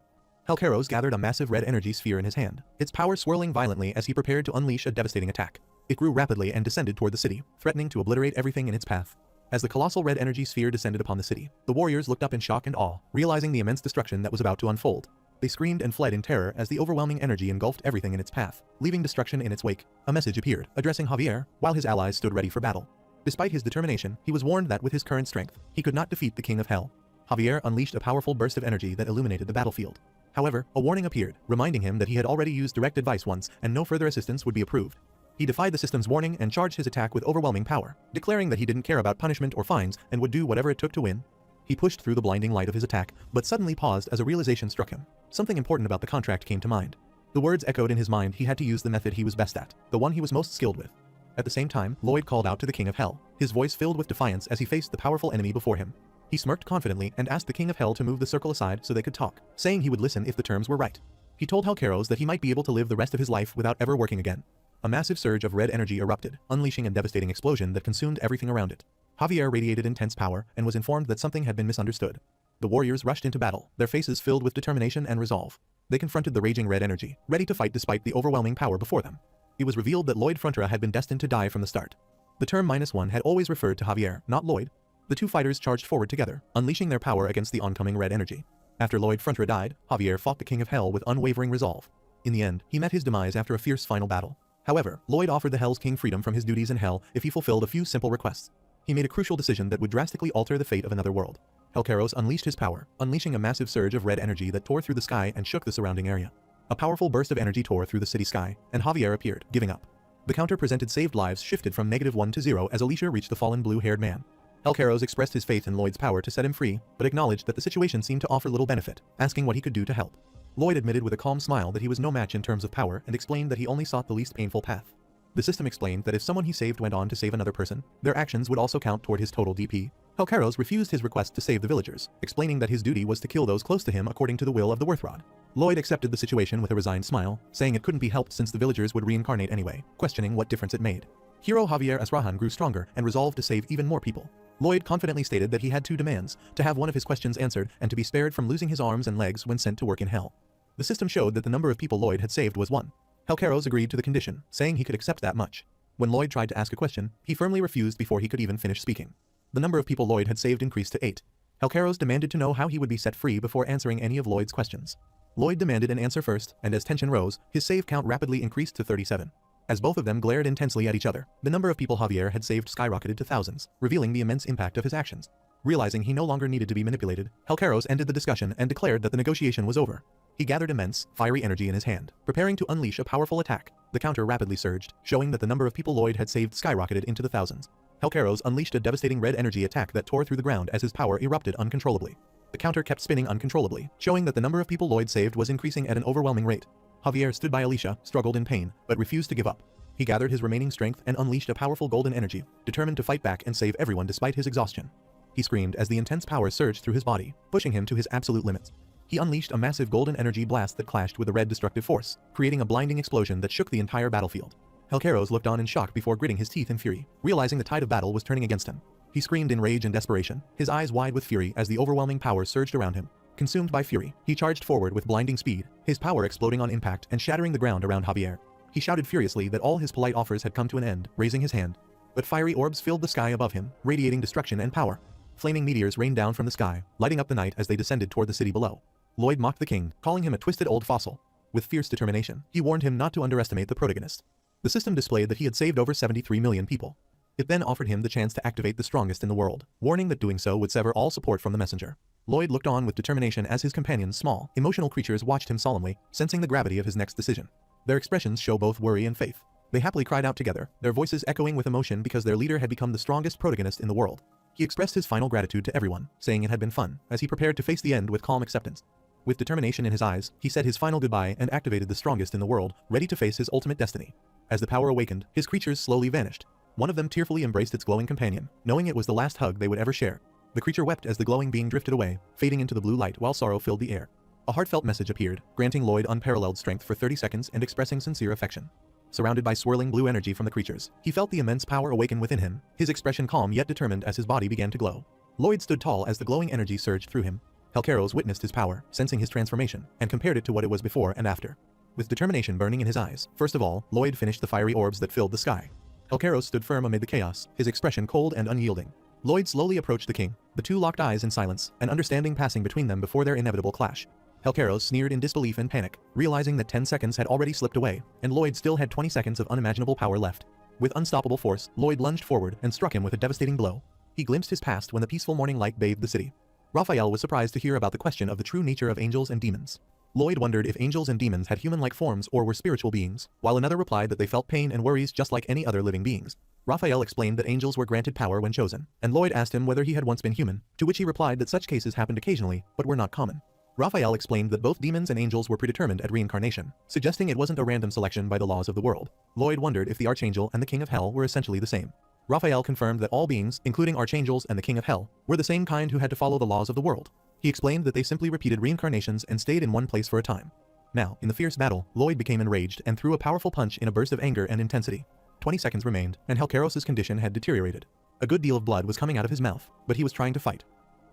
Helcaros gathered a massive red energy sphere in his hand, its power swirling violently as he prepared to unleash a devastating attack. It grew rapidly and descended toward the city, threatening to obliterate everything in its path. As the colossal red energy sphere descended upon the city, the warriors looked up in shock and awe, realizing the immense destruction that was about to unfold. They screamed and fled in terror as the overwhelming energy engulfed everything in its path, leaving destruction in its wake. A message appeared, addressing Javier, while his allies stood ready for battle. Despite his determination, he was warned that with his current strength, he could not defeat the King of Hell. Javier unleashed a powerful burst of energy that illuminated the battlefield. However, a warning appeared, reminding him that he had already used direct advice once and no further assistance would be approved. He defied the system's warning and charged his attack with overwhelming power, declaring that he didn't care about punishment or fines and would do whatever it took to win. He pushed through the blinding light of his attack, but suddenly paused as a realization struck him. Something important about the contract came to mind. The words echoed in his mind. He had to use the method he was best at, the one he was most skilled with. At the same time, Lloyd called out to the King of Hell, his voice filled with defiance as he faced the powerful enemy before him. He smirked confidently and asked the King of Hell to move the circle aside so they could talk, saying he would listen if the terms were right. He told Helcaros that he might be able to live the rest of his life without ever working again. A massive surge of red energy erupted, unleashing a devastating explosion that consumed everything around it. Javier radiated intense power and was informed that something had been misunderstood. The warriors rushed into battle, their faces filled with determination and resolve. They confronted the raging red energy, ready to fight despite the overwhelming power before them. It was revealed that Lloyd Frontra had been destined to die from the start. The term -1 had always referred to Javier, not Lloyd. The two fighters charged forward together, unleashing their power against the oncoming red energy. After Lloyd Frontra died, Javier fought the King of Hell with unwavering resolve. In the end, he met his demise after a fierce final battle. However, Lloyd offered the Hell's King freedom from his duties in Hell if he fulfilled a few simple requests. He made a crucial decision that would drastically alter the fate of another world. Helcaros unleashed his power, unleashing a massive surge of red energy that tore through the sky and shook the surrounding area. A powerful burst of energy tore through the city sky, and Javier appeared, giving up. The counter presented saved lives shifted from -1 to 0 as Alicia reached the fallen blue-haired man. Helcaros expressed his faith in Lloyd's power to set him free, but acknowledged that the situation seemed to offer little benefit, asking what he could do to help. Lloyd admitted with a calm smile that he was no match in terms of power and explained that he only sought the least painful path. The system explained that if someone he saved went on to save another person, their actions would also count toward his total DP. Helcaros refused his request to save the villagers, explaining that his duty was to kill those close to him according to the will of the Worthrod. Lloyd accepted the situation with a resigned smile, saying it couldn't be helped since the villagers would reincarnate anyway, questioning what difference it made. Hero Javier Asrahan grew stronger and resolved to save even more people. Lloyd confidently stated that he had two demands, to have one of his questions answered and to be spared from losing his arms and legs when sent to work in Hell. The system showed that the number of people Lloyd had saved was 1. Helcaros agreed to the condition, saying he could accept that much. When Lloyd tried to ask a question, he firmly refused before he could even finish speaking. The number of people Lloyd had saved increased to 8. Helcaros demanded to know how he would be set free before answering any of Lloyd's questions. Lloyd demanded an answer first, and as tension rose, his save count rapidly increased to 37. As both of them glared intensely at each other, the number of people Javier had saved skyrocketed to thousands, revealing the immense impact of his actions. Realizing he no longer needed to be manipulated, Helcaros ended the discussion and declared that the negotiation was over. He gathered immense, fiery energy in his hand, preparing to unleash a powerful attack. The counter rapidly surged, showing that the number of people Lloyd had saved skyrocketed into the thousands. Helcaros unleashed a devastating red energy attack that tore through the ground as his power erupted uncontrollably. The counter kept spinning uncontrollably, showing that the number of people Lloyd saved was increasing at an overwhelming rate. Javier stood by Alicia, struggled in pain, but refused to give up. He gathered his remaining strength and unleashed a powerful golden energy, determined to fight back and save everyone despite his exhaustion. He screamed as the intense power surged through his body, pushing him to his absolute limits. He unleashed a massive golden energy blast that clashed with the red destructive force, creating a blinding explosion that shook the entire battlefield. Helcaros looked on in shock before gritting his teeth in fury, realizing the tide of battle was turning against him. He screamed in rage and desperation, his eyes wide with fury as the overwhelming power surged around him. Consumed by fury, he charged forward with blinding speed, his power exploding on impact and shattering the ground around Javier. He shouted furiously that all his polite offers had come to an end, raising his hand. But fiery orbs filled the sky above him, radiating destruction and power. Flaming meteors rained down from the sky, lighting up the night as they descended toward the city below. Lloyd mocked the king, calling him a twisted old fossil. With fierce determination, he warned him not to underestimate the protagonist. The system displayed that he had saved over 73 million people. It then offered him the chance to activate the strongest in the world, warning that doing so would sever all support from the messenger. Lloyd looked on with determination as his companions, small, emotional creatures, watched him solemnly, sensing the gravity of his next decision. Their expressions show both worry and faith. They happily cried out together, their voices echoing with emotion because their leader had become the strongest protagonist in the world. He expressed his final gratitude to everyone, saying it had been fun, as he prepared to face the end with calm acceptance. With determination in his eyes, he said his final goodbye and activated the strongest in the world, ready to face his ultimate destiny. As the power awakened, his creatures slowly vanished. One of them tearfully embraced its glowing companion, knowing it was the last hug they would ever share. The creature wept as the glowing being drifted away, fading into the blue light while sorrow filled the air. A heartfelt message appeared, granting Lloyd unparalleled strength for 30 seconds and expressing sincere affection. Surrounded by swirling blue energy from the creatures, he felt the immense power awaken within him, his expression calm yet determined as his body began to glow. Lloyd stood tall as the glowing energy surged through him. Helcaros witnessed his power, sensing his transformation, and compared it to what it was before and after. With determination burning in his eyes, first of all, Lloyd finished the fiery orbs that filled the sky. Helcaros stood firm amid the chaos, his expression cold and unyielding. Lloyd slowly approached the king, the two locked eyes in silence, an understanding passing between them before their inevitable clash. Helcaros sneered in disbelief and panic, realizing that 10 seconds had already slipped away, and Lloyd still had 20 seconds of unimaginable power left. With unstoppable force, Lloyd lunged forward and struck him with a devastating blow. He glimpsed his past when the peaceful morning light bathed the city. Raphael was surprised to hear about the question of the true nature of angels and demons. Lloyd wondered if angels and demons had human-like forms or were spiritual beings, while another replied that they felt pain and worries just like any other living beings. Raphael explained that angels were granted power when chosen, and Lloyd asked him whether he had once been human, to which he replied that such cases happened occasionally, but were not common. Raphael explained that both demons and angels were predetermined at reincarnation, suggesting it wasn't a random selection by the laws of the world. Lloyd wondered if the Archangel and the King of Hell were essentially the same. Raphael confirmed that all beings, including archangels and the King of Hell, were the same kind who had to follow the laws of the world. He explained that they simply repeated reincarnations and stayed in one place for a time. Now, in the fierce battle, Lloyd became enraged and threw a powerful punch in a burst of anger and intensity. 20 seconds remained, and Helcaros' condition had deteriorated. A good deal of blood was coming out of his mouth, but he was trying to fight.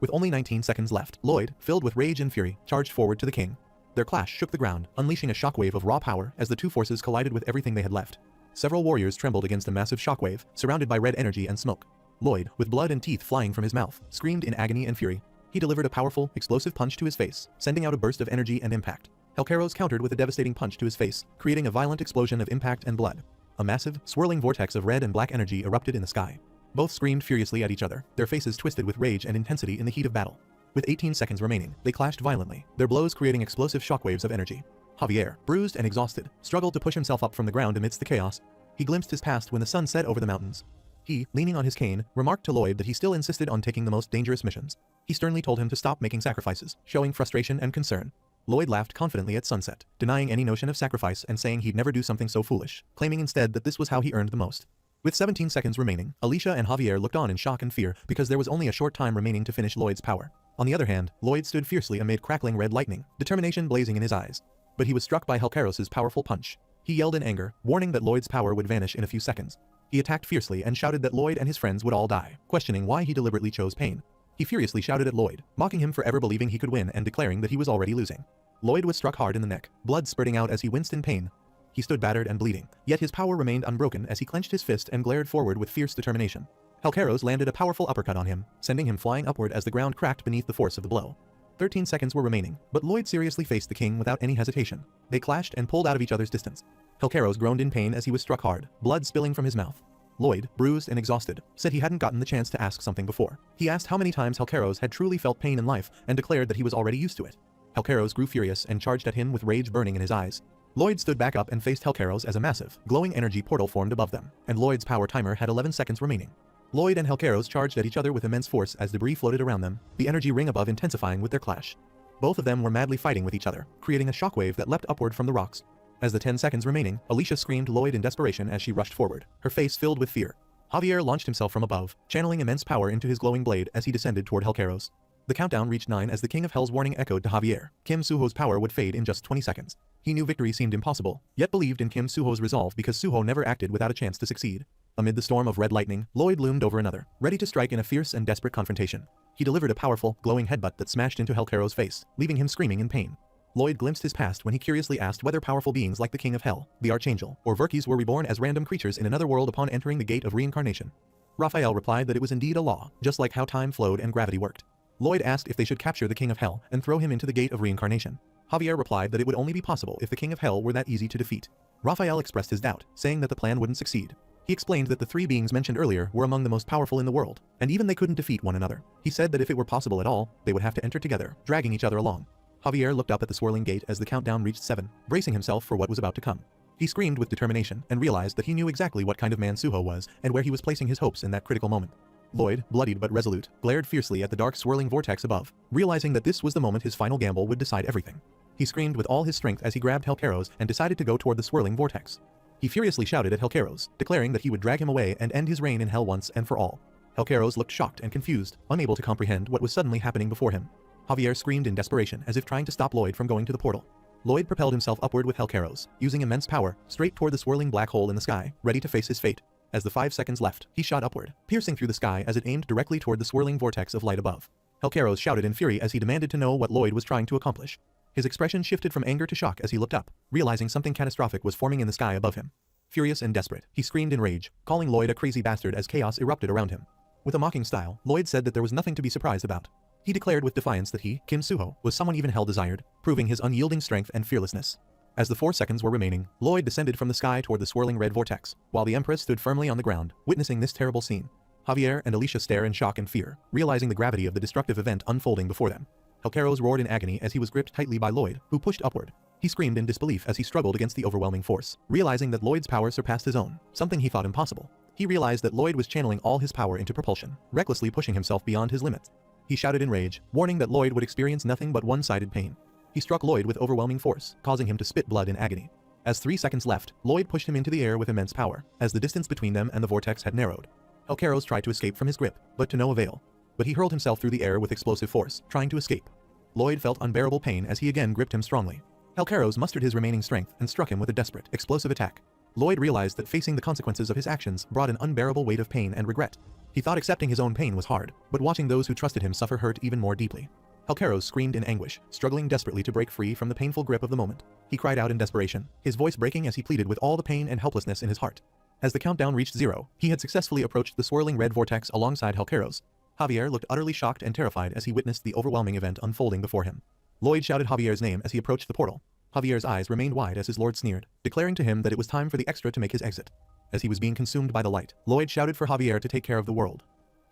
With only 19 seconds left, Lloyd, filled with rage and fury, charged forward to the king. Their clash shook the ground, unleashing a shockwave of raw power as the two forces collided with everything they had left. Several warriors trembled against a massive shockwave, surrounded by red energy and smoke. Lloyd, with blood and teeth flying from his mouth, screamed in agony and fury. He delivered a powerful, explosive punch to his face, sending out a burst of energy and impact. Helcaros countered with a devastating punch to his face, creating a violent explosion of impact and blood. A massive, swirling vortex of red and black energy erupted in the sky. Both screamed furiously at each other, their faces twisted with rage and intensity in the heat of battle. With 18 seconds remaining, they clashed violently, their blows creating explosive shockwaves of energy. Javier, bruised and exhausted, struggled to push himself up from the ground amidst the chaos. He glimpsed his past when the sun set over the mountains. He, leaning on his cane, remarked to Lloyd that he still insisted on taking the most dangerous missions. He sternly told him to stop making sacrifices, showing frustration and concern. Lloyd laughed confidently at sunset, denying any notion of sacrifice and saying he'd never do something so foolish, claiming instead that this was how he earned the most. With 17 seconds remaining, Alicia and Javier looked on in shock and fear because there was only a short time remaining to finish Lloyd's power. On the other hand, Lloyd stood fiercely amid crackling red lightning, determination blazing in his eyes. But he was struck by Helcaros' powerful punch. He yelled in anger, warning that Lloyd's power would vanish in a few seconds. He attacked fiercely and shouted that Lloyd and his friends would all die, questioning why he deliberately chose pain. He furiously shouted at Lloyd, mocking him for ever believing he could win and declaring that he was already losing. Lloyd was struck hard in the neck, blood spurting out as he winced in pain. He stood battered and bleeding, yet his power remained unbroken as he clenched his fist and glared forward with fierce determination. Helcaros landed a powerful uppercut on him, sending him flying upward as the ground cracked beneath the force of the blow. 13 seconds were remaining, but Lloyd seriously faced the king without any hesitation. They clashed and pulled out of each other's distance. Helcaros groaned in pain as he was struck hard, blood spilling from his mouth. Lloyd, bruised and exhausted, said he hadn't gotten the chance to ask something before. He asked how many times Helcaros had truly felt pain in life and declared that he was already used to it. Helcaros grew furious and charged at him with rage burning in his eyes. Lloyd stood back up and faced Helcaros as a massive, glowing energy portal formed above them, and Lloyd's power timer had 11 seconds remaining. Lloyd and Helcaros charged at each other with immense force as debris floated around them, the energy ring above intensifying with their clash. Both of them were madly fighting with each other, creating a shockwave that leapt upward from the rocks. As the 10 seconds remaining, Alicia screamed Lloyd in desperation as she rushed forward, her face filled with fear. Javier launched himself from above, channeling immense power into his glowing blade as he descended toward Helcaros. The countdown reached 9 as the King of Hell's warning echoed to Javier. Kim Suho's power would fade in just 20 seconds. He knew victory seemed impossible, yet believed in Kim Suho's resolve because Suho never acted without a chance to succeed. Amid the storm of red lightning, Lloyd loomed over another, ready to strike in a fierce and desperate confrontation. He delivered a powerful, glowing headbutt that smashed into Helcaros' face, leaving him screaming in pain. Lloyd glimpsed his past when he curiously asked whether powerful beings like the King of Hell, the Archangel, or Verkis were reborn as random creatures in another world upon entering the gate of reincarnation. Raphael replied that it was indeed a law, just like how time flowed and gravity worked. Lloyd asked if they should capture the King of Hell and throw him into the gate of reincarnation. Javier replied that it would only be possible if the King of Hell were that easy to defeat. Raphael expressed his doubt, saying that the plan wouldn't succeed. He explained that the three beings mentioned earlier were among the most powerful in the world, and even they couldn't defeat one another. He said that if it were possible at all, they would have to enter together, dragging each other along. Javier looked up at the swirling gate as the countdown reached 7, bracing himself for what was about to come. He screamed with determination and realized that he knew exactly what kind of man Suho was and where he was placing his hopes in that critical moment. Lloyd, bloodied but resolute, glared fiercely at the dark swirling vortex above, realizing that this was the moment his final gamble would decide everything. He screamed with all his strength as he grabbed Helcaros and decided to go toward the swirling vortex. He furiously shouted at Helcaros, declaring that he would drag him away and end his reign in hell once and for all. Helcaros looked shocked and confused, unable to comprehend what was suddenly happening before him. Javier screamed in desperation as if trying to stop Lloyd from going to the portal. Lloyd propelled himself upward with Helcaros, using immense power, straight toward the swirling black hole in the sky, ready to face his fate. As the 5 seconds left, he shot upward, piercing through the sky as it aimed directly toward the swirling vortex of light above. Helcaros shouted in fury as he demanded to know what Lloyd was trying to accomplish. His expression shifted from anger to shock as he looked up, realizing something catastrophic was forming in the sky above him. Furious and desperate, he screamed in rage, calling Lloyd a crazy bastard as chaos erupted around him. With a mocking style, Lloyd said that there was nothing to be surprised about. He declared with defiance that he, Kim Suho, was someone even hell desired, proving his unyielding strength and fearlessness. As the 4 seconds were remaining, Lloyd descended from the sky toward the swirling red vortex, while the Empress stood firmly on the ground, witnessing this terrible scene. Javier and Alicia stare in shock and fear, realizing the gravity of the destructive event unfolding before them. Helcaros roared in agony as he was gripped tightly by Lloyd, who pushed upward. He screamed in disbelief as he struggled against the overwhelming force, realizing that Lloyd's power surpassed his own, something he thought impossible. He realized that Lloyd was channeling all his power into propulsion, recklessly pushing himself beyond his limits. He shouted in rage, warning that Lloyd would experience nothing but one-sided pain. He struck Lloyd with overwhelming force, causing him to spit blood in agony. As 3 seconds left, Lloyd pushed him into the air with immense power, as the distance between them and the vortex had narrowed. Helcaros tried to escape from his grip, but to no avail. But he hurled himself through the air with explosive force, trying to escape. Lloyd felt unbearable pain as he again gripped him strongly. Helcaros mustered his remaining strength and struck him with a desperate, explosive attack. Lloyd realized that facing the consequences of his actions brought an unbearable weight of pain and regret. He thought accepting his own pain was hard, but watching those who trusted him suffer hurt even more deeply. Helcaros screamed in anguish, struggling desperately to break free from the painful grip of the moment. He cried out in desperation, his voice breaking as he pleaded with all the pain and helplessness in his heart. As the countdown reached 0, he had successfully approached the swirling red vortex alongside Helcaros. Javier looked utterly shocked and terrified as he witnessed the overwhelming event unfolding before him. Lloyd shouted Javier's name as he approached the portal. Javier's eyes remained wide as his lord sneered, declaring to him that it was time for the extra to make his exit. As he was being consumed by the light, Lloyd shouted for Javier to take care of the world.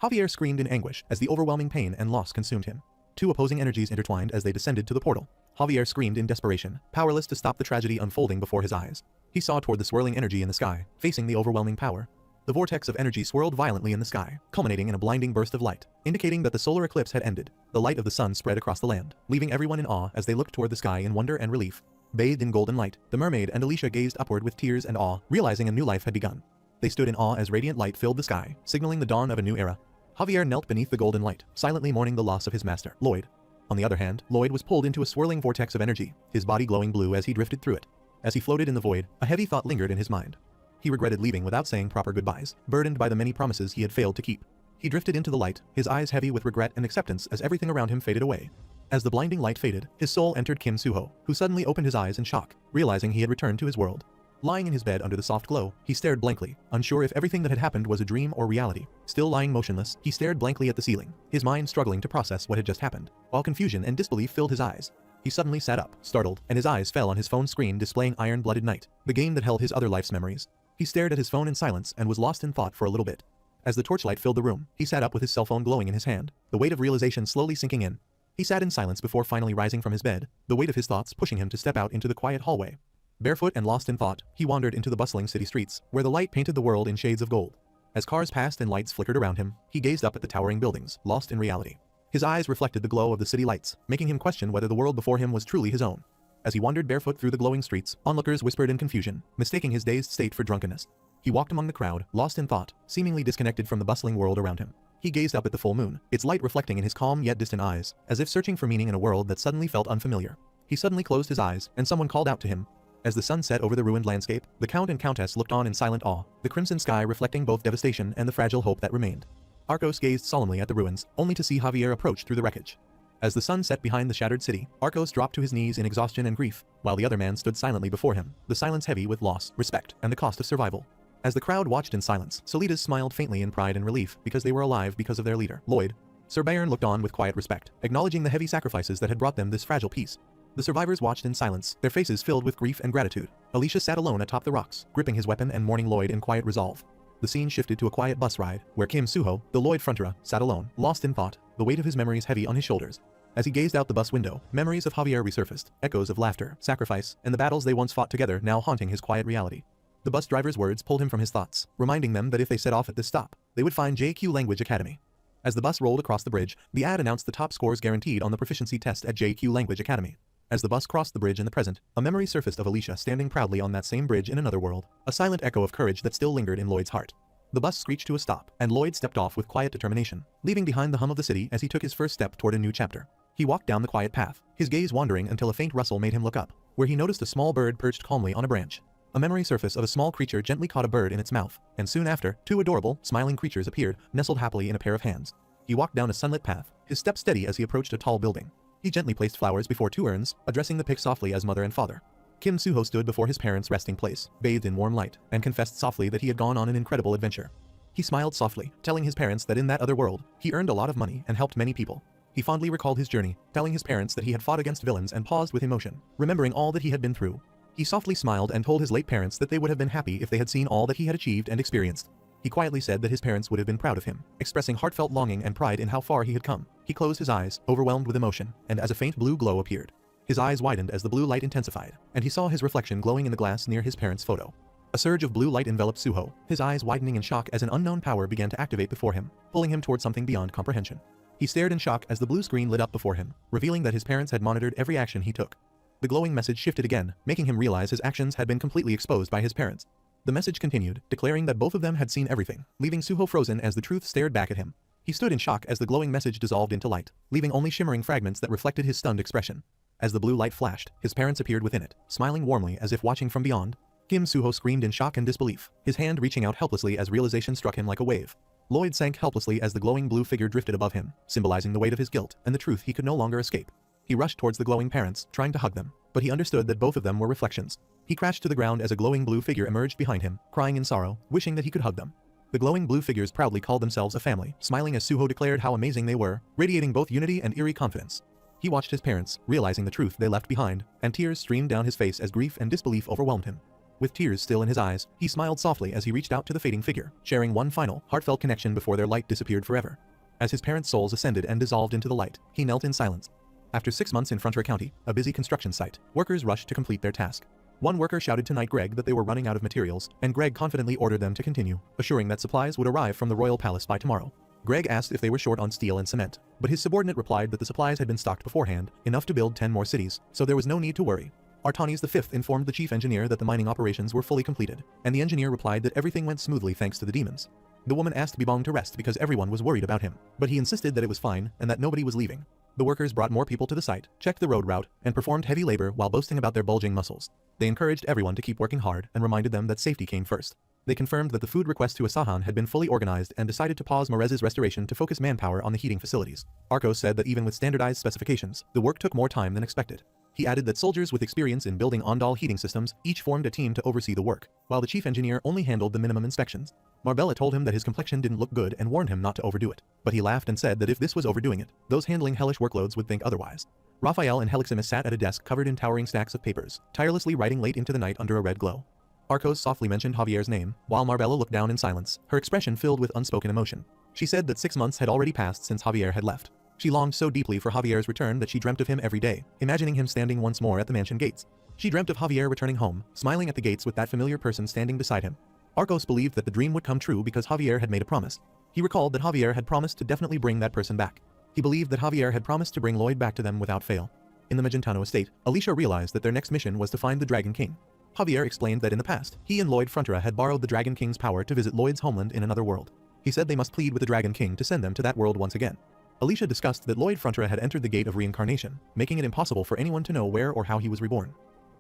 Javier screamed in anguish as the overwhelming pain and loss consumed him. Two opposing energies intertwined as they descended to the portal. Javier screamed in desperation, powerless to stop the tragedy unfolding before his eyes. He saw toward the swirling energy in the sky, facing the overwhelming power. The vortex of energy swirled violently in the sky, culminating in a blinding burst of light, indicating that the solar eclipse had ended. The light of the sun spread across the land, leaving everyone in awe as they looked toward the sky in wonder and relief. Bathed in golden light, the mermaid and Alicia gazed upward with tears and awe, realizing a new life had begun. They stood in awe as radiant light filled the sky, signaling the dawn of a new era. Javier knelt beneath the golden light, silently mourning the loss of his master, Lloyd. On the other hand, Lloyd was pulled into a swirling vortex of energy, his body glowing blue as he drifted through it. As he floated in the void, a heavy thought lingered in his mind. He regretted leaving without saying proper goodbyes, burdened by the many promises he had failed to keep. He drifted into the light, his eyes heavy with regret and acceptance as everything around him faded away. As the blinding light faded, his soul entered Kim Suho, who suddenly opened his eyes in shock, realizing he had returned to his world. Lying in his bed under the soft glow, he stared blankly, unsure if everything that had happened was a dream or reality. Still lying motionless, he stared blankly at the ceiling, his mind struggling to process what had just happened, while confusion and disbelief filled his eyes. He suddenly sat up, startled, and his eyes fell on his phone screen displaying Iron-Blooded Knight, the game that held his other life's memories. He stared at his phone in silence and was lost in thought for a little bit. As the torchlight filled the room, he sat up with his cell phone glowing in his hand, the weight of realization slowly sinking in. He sat in silence before finally rising from his bed, the weight of his thoughts pushing him to step out into the quiet hallway. Barefoot and lost in thought, he wandered into the bustling city streets, where the light painted the world in shades of gold. As cars passed and lights flickered around him, he gazed up at the towering buildings, lost in reality. His eyes reflected the glow of the city lights, making him question whether the world before him was truly his own. As he wandered barefoot through the glowing streets, onlookers whispered in confusion, mistaking his dazed state for drunkenness. He walked among the crowd, lost in thought, seemingly disconnected from the bustling world around him. He gazed up at the full moon, its light reflecting in his calm yet distant eyes, as if searching for meaning in a world that suddenly felt unfamiliar. He suddenly closed his eyes, and someone called out to him. As the sun set over the ruined landscape, the Count and Countess looked on in silent awe, the crimson sky reflecting both devastation and the fragile hope that remained. Arcos gazed solemnly at the ruins, only to see Javier approach through the wreckage. As the sun set behind the shattered city, Arcos dropped to his knees in exhaustion and grief, while the other man stood silently before him, the silence heavy with loss, respect, and the cost of survival. As the crowd watched in silence, Solitas smiled faintly in pride and relief because they were alive because of their leader, Lloyd. Sir Bayern looked on with quiet respect, acknowledging the heavy sacrifices that had brought them this fragile peace. The survivors watched in silence, their faces filled with grief and gratitude. Alicia sat alone atop the rocks, gripping his weapon and mourning Lloyd in quiet resolve. the scene shifted to a quiet bus ride, where Kim Suho, the Lloyd frontrunner, sat alone, lost in thought, the weight of his memories heavy on his shoulders. As he gazed out the bus window, memories of Javier resurfaced, echoes of laughter, sacrifice, and the battles they once fought together now haunting his quiet reality. The bus driver's words pulled him from his thoughts, reminding them that if they set off at this stop, they would find JQ Language Academy. As the bus rolled across the bridge, the ad announced the top scores guaranteed on the proficiency test at JQ Language Academy. As the bus crossed the bridge in the present, a memory surfaced of Alicia standing proudly on that same bridge in another world, a silent echo of courage that still lingered in Lloyd's heart. The bus screeched to a stop, and Lloyd stepped off with quiet determination, leaving behind the hum of the city as he took his first step toward a new chapter. He walked down the quiet path, his gaze wandering until a faint rustle made him look up, where he noticed a small bird perched calmly on a branch. A memory surface of a small creature gently caught a bird in its mouth, and soon after, two adorable, smiling creatures appeared, nestled happily in a pair of hands. He walked down a sunlit path, his step steady as he approached a tall building. He gently placed flowers before two urns, addressing the pick softly as mother and father. Kim Suho stood before his parents' resting place, bathed in warm light, and confessed softly that he had gone on an incredible adventure. He smiled softly, telling his parents that in that other world, he earned a lot of money and helped many people. He fondly recalled his journey, telling his parents that he had fought against villains and paused with emotion, remembering all that he had been through. He softly smiled and told his late parents that they would have been happy if they had seen all that he had achieved and experienced. He quietly said that his parents would have been proud of him, expressing heartfelt longing and pride in how far he had come. He closed his eyes, overwhelmed with emotion, and as a faint blue glow appeared, his eyes widened as the blue light intensified, and he saw his reflection glowing in the glass near his parents' photo. A surge of blue light enveloped Suho, his eyes widening in shock as an unknown power began to activate before him, pulling him toward something beyond comprehension. He stared in shock as the blue screen lit up before him, revealing that his parents had monitored every action he took. The glowing message shifted again, making him realize his actions had been completely exposed by his parents. The message continued, declaring that both of them had seen everything, leaving Suho frozen as the truth stared back at him. He stood in shock as the glowing message dissolved into light, leaving only shimmering fragments that reflected his stunned expression. As the blue light flashed, his parents appeared within it, smiling warmly as if watching from beyond. Kim Suho screamed in shock and disbelief, his hand reaching out helplessly as realization struck him like a wave. Lloyd sank helplessly as the glowing blue figure drifted above him, symbolizing the weight of his guilt and the truth he could no longer escape. He rushed towards the glowing parents, trying to hug them, but he understood that both of them were reflections. He crashed to the ground as a glowing blue figure emerged behind him, crying in sorrow, wishing that he could hug them. The glowing blue figures proudly called themselves a family, smiling as Suho declared how amazing they were, radiating both unity and eerie confidence. He watched his parents, realizing the truth they left behind, and tears streamed down his face as grief and disbelief overwhelmed him. With tears still in his eyes, he smiled softly as he reached out to the fading figure, sharing one final, heartfelt connection before their light disappeared forever. As his parents' souls ascended and dissolved into the light, he knelt in silence. After 6 months in Frontier County, a busy construction site, workers rushed to complete their task. One worker shouted to Knight Greg that they were running out of materials, and Greg confidently ordered them to continue, assuring that supplies would arrive from the Royal Palace by tomorrow. Greg asked if they were short on steel and cement, but his subordinate replied that the supplies had been stocked beforehand, enough to build 10 more cities, so there was no need to worry. Artanis V informed the chief engineer that the mining operations were fully completed, and the engineer replied that everything went smoothly thanks to the demons. The woman asked Bibong to rest because everyone was worried about him, but he insisted that it was fine and that nobody was leaving. The workers brought more people to the site, checked the road route, and performed heavy labor while boasting about their bulging muscles. They encouraged everyone to keep working hard and reminded them that safety came first. They confirmed that the food request to Asahan had been fully organized and decided to pause Morez's restoration to focus manpower on the heating facilities. Arcos said that even with standardized specifications, the work took more time than expected. He added that soldiers with experience in building Ondal heating systems each formed a team to oversee the work, while the chief engineer only handled the minimum inspections. Marbella told him that his complexion didn't look good and warned him not to overdo it, but he laughed and said that if this was overdoing it, those handling hellish workloads would think otherwise. Raphael and Heliximus sat at a desk covered in towering stacks of papers, tirelessly writing late into the night under a red glow. Arcos softly mentioned Javier's name, while Marbella looked down in silence, her expression filled with unspoken emotion. She said that 6 months had already passed since Javier had left. She longed so deeply for Javier's return that she dreamt of him every day, imagining him standing once more at the mansion gates. She dreamt of Javier returning home, smiling at the gates with that familiar person standing beside him. Arcos believed that the dream would come true because Javier had made a promise. He recalled that Javier had promised to definitely bring that person back. He believed that Javier had promised to bring Lloyd back to them without fail. In the Magentano estate, Alicia realized that their next mission was to find the Dragon King. Javier explained that in the past, he and Lloyd Frontera had borrowed the Dragon King's power to visit Lloyd's homeland in another world. He said they must plead with the Dragon King to send them to that world once again. Alicia discussed that Lloyd Frontera had entered the gate of reincarnation, making it impossible for anyone to know where or how he was reborn.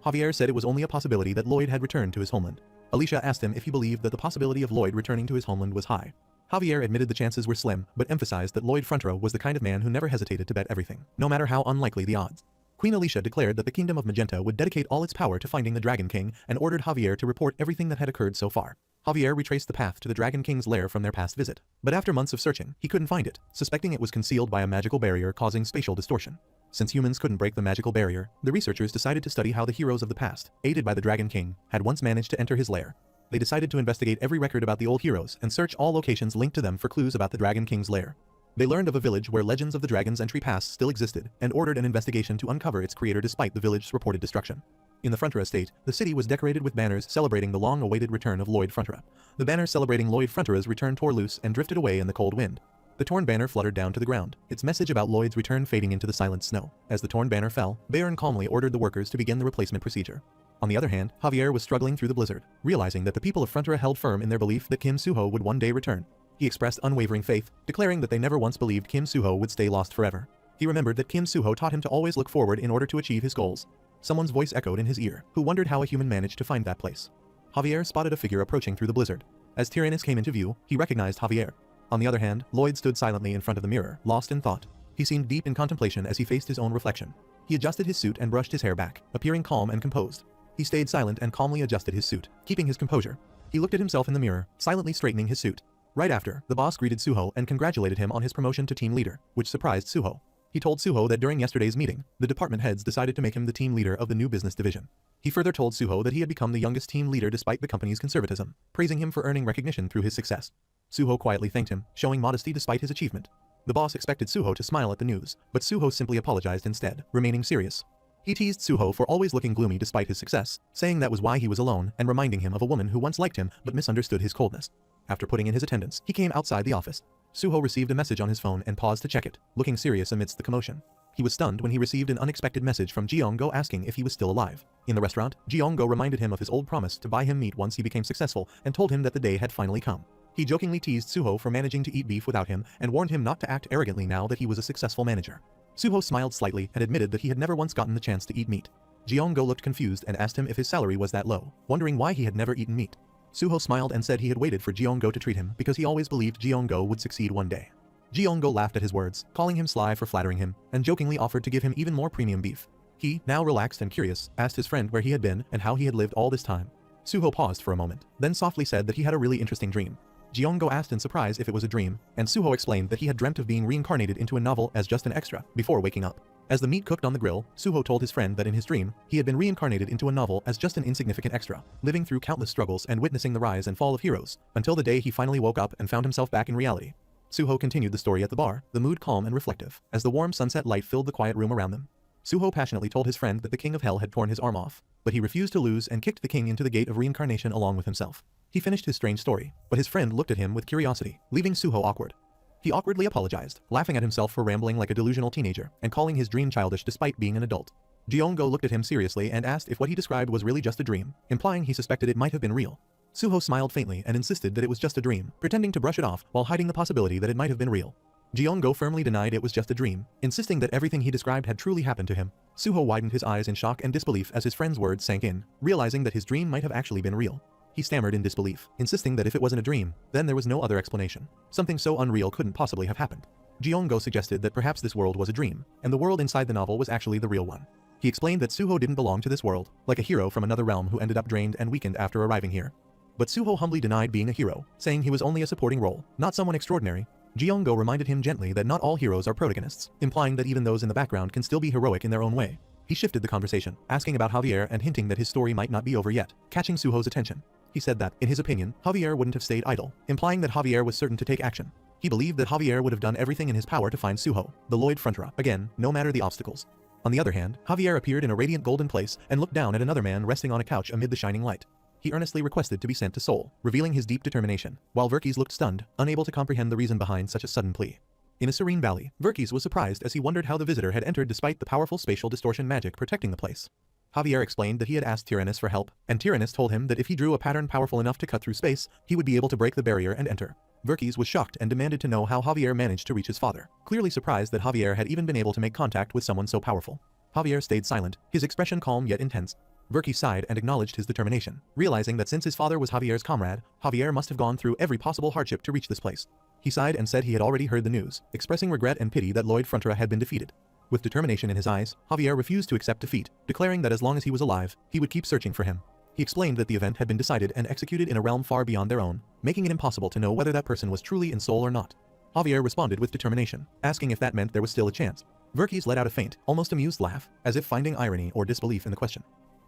Javier said it was only a possibility that Lloyd had returned to his homeland. Alicia asked him if he believed that the possibility of Lloyd returning to his homeland was high. Javier admitted the chances were slim, but emphasized that Lloyd Frontera was the kind of man who never hesitated to bet everything, no matter how unlikely the odds. Queen Alicia declared that the Kingdom of Magenta would dedicate all its power to finding the Dragon King and ordered Javier to report everything that had occurred so far. Javier retraced the path to the Dragon King's lair from their past visit, but after months of searching, he couldn't find it, suspecting it was concealed by a magical barrier causing spatial distortion. Since humans couldn't break the magical barrier, the researchers decided to study how the heroes of the past, aided by the Dragon King, had once managed to enter his lair. they decided to investigate every record about the old heroes and search all locations linked to them for clues about the Dragon King's lair. They learned of a village where legends of the dragon's entry pass still existed and ordered an investigation to uncover its creator despite the village's reported destruction. In the Frontera estate, the city was decorated with banners celebrating the long-awaited return of Lloyd Frontera. The banner celebrating Lloyd Frontera's return tore loose and drifted away in the cold wind. The torn banner fluttered down to the ground, its message about Lloyd's return fading into the silent snow. As the torn banner fell, Baron calmly ordered the workers to begin the replacement procedure. On the other hand, Javier was struggling through the blizzard, realizing that the people of Frontera held firm in their belief that Kim Suho would one day return. He expressed unwavering faith, declaring that they never once believed Kim Suho would stay lost forever. He remembered that Kim Suho taught him to always look forward in order to achieve his goals. Someone's voice echoed in his ear, who wondered how a human managed to find that place. Javier spotted a figure approaching through the blizzard. As Tyrannus came into view, he recognized Javier. On the other hand, Lloyd stood silently in front of the mirror, lost in thought. He seemed deep in contemplation as he faced his own reflection. He adjusted his suit and brushed his hair back, appearing calm and composed. He stayed silent and calmly adjusted his suit, keeping his composure. He looked at himself in the mirror, silently straightening his suit. Right after, the boss greeted Suho and congratulated him on his promotion to team leader, which surprised Suho. He told Suho that during yesterday's meeting, the department heads decided to make him the team leader of the new business division. He further told Suho that he had become the youngest team leader despite the company's conservatism, praising him for earning recognition through his success. Suho quietly thanked him, showing modesty despite his achievement. The boss expected Suho to smile at the news, but Suho simply apologized instead, remaining serious. He teased Suho for always looking gloomy despite his success, saying that was why he was alone and reminding him of a woman who once liked him but misunderstood his coldness. After putting in his attendance, he came outside the office. Suho received a message on his phone and paused to check it, looking serious amidst the commotion. He was stunned when he received an unexpected message from Jeong-go asking if he was still alive. In the restaurant, Jeong-go reminded him of his old promise to buy him meat once he became successful and told him that the day had finally come. He jokingly teased Suho for managing to eat beef without him and warned him not to act arrogantly now that he was a successful manager. Suho smiled slightly and admitted that he had never once gotten the chance to eat meat. Jeong-go looked confused and asked him if his salary was that low, wondering why he had never eaten meat. Suho smiled and said he had waited for Jeong-go to treat him because he always believed Jeong-go would succeed one day. Jeong-go laughed at his words, calling him sly for flattering him, and jokingly offered to give him even more premium beef. He, now relaxed and curious, asked his friend where he had been and how he had lived all this time. Suho paused for a moment, then softly said that he had a really interesting dream. Jeong-go asked in surprise if it was a dream, and Suho explained that he had dreamt of being reincarnated into a novel as just an extra, before waking up. As the meat cooked on the grill, Suho told his friend that in his dream, he had been reincarnated into a novel as just an insignificant extra, living through countless struggles and witnessing the rise and fall of heroes, until the day he finally woke up and found himself back in reality. Suho continued the story at the bar, the mood calm and reflective, as the warm sunset light filled the quiet room around them. Suho passionately told his friend that the King of Hell had torn his arm off, but he refused to lose and kicked the king into the gate of reincarnation along with himself. He finished his strange story, but his friend looked at him with curiosity, leaving Suho awkward. He awkwardly apologized, laughing at himself for rambling like a delusional teenager and calling his dream childish despite being an adult. Jeong-go looked at him seriously and asked if what he described was really just a dream, implying he suspected it might have been real. Suho smiled faintly and insisted that it was just a dream, pretending to brush it off while hiding the possibility that it might have been real. Jeong-go firmly denied it was just a dream, insisting that everything he described had truly happened to him. Suho widened his eyes in shock and disbelief as his friend's words sank in, realizing that his dream might have actually been real. He stammered in disbelief, insisting that if it wasn't a dream, then there was no other explanation. Something so unreal couldn't possibly have happened. Jeong-go suggested that perhaps this world was a dream, and the world inside the novel was actually the real one. He explained that Suho didn't belong to this world, like a hero from another realm who ended up drained and weakened after arriving here. But Suho humbly denied being a hero, saying he was only a supporting role, not someone extraordinary. Jeong-go reminded him gently that not all heroes are protagonists, implying that even those in the background can still be heroic in their own way. He shifted the conversation, asking about Javier and hinting that his story might not be over yet, catching Suho's attention. He said that, in his opinion, Javier wouldn't have stayed idle, implying that Javier was certain to take action. He believed that Javier would have done everything in his power to find Suho, the Lloyd Frontera, again, no matter the obstacles. On the other hand, Javier appeared in a radiant golden place and looked down at another man resting on a couch amid the shining light. He earnestly requested to be sent to Seoul, revealing his deep determination, while Verkis looked stunned, unable to comprehend the reason behind such a sudden plea. In a serene valley, Verkis was surprised as he wondered how the visitor had entered despite the powerful spatial distortion magic protecting the place. Javier explained that he had asked Tyrannus for help, and Tyrannus told him that if he drew a pattern powerful enough to cut through space, he would be able to break the barrier and enter. Verkis was shocked and demanded to know how Javier managed to reach his father, clearly surprised that Javier had even been able to make contact with someone so powerful. Javier stayed silent, his expression calm yet intense. Verkis sighed and acknowledged his determination, realizing that since his father was Javier's comrade, Javier must have gone through every possible hardship to reach this place. He sighed and said he had already heard the news, expressing regret and pity that Lloyd Frontera had been defeated. With determination in his eyes, Javier refused to accept defeat, declaring that as long as he was alive, he would keep searching for him. He explained that the event had been decided and executed in a realm far beyond their own, making it impossible to know whether that person was truly in Seoul or not. Javier responded with determination, asking if that meant there was still a chance. Verkis let out a faint, almost amused laugh, as if finding irony or disbelief in the question.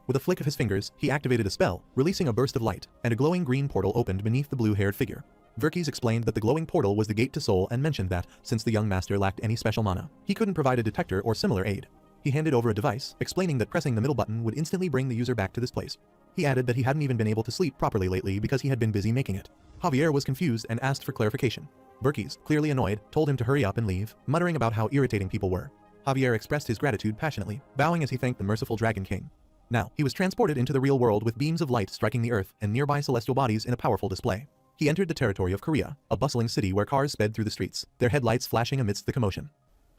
With a flick of his fingers, he activated a spell, releasing a burst of light, and a glowing green portal opened beneath the blue-haired figure. Verkis explained that the glowing portal was the gate to Soul and mentioned that, since the young master lacked any special mana, he couldn't provide a detector or similar aid. He handed over a device, explaining that pressing the middle button would instantly bring the user back to this place. He added that he hadn't even been able to sleep properly lately because he had been busy making it. Javier was confused and asked for clarification. Verkis, clearly annoyed, told him to hurry up and leave, muttering about how irritating people were. Javier expressed his gratitude passionately, bowing as he thanked the merciful Dragon King. Now, he was transported into the real world with beams of light striking the earth and nearby celestial bodies in a powerful display. He entered the territory of Korea, a bustling city where cars sped through the streets, their headlights flashing amidst the commotion.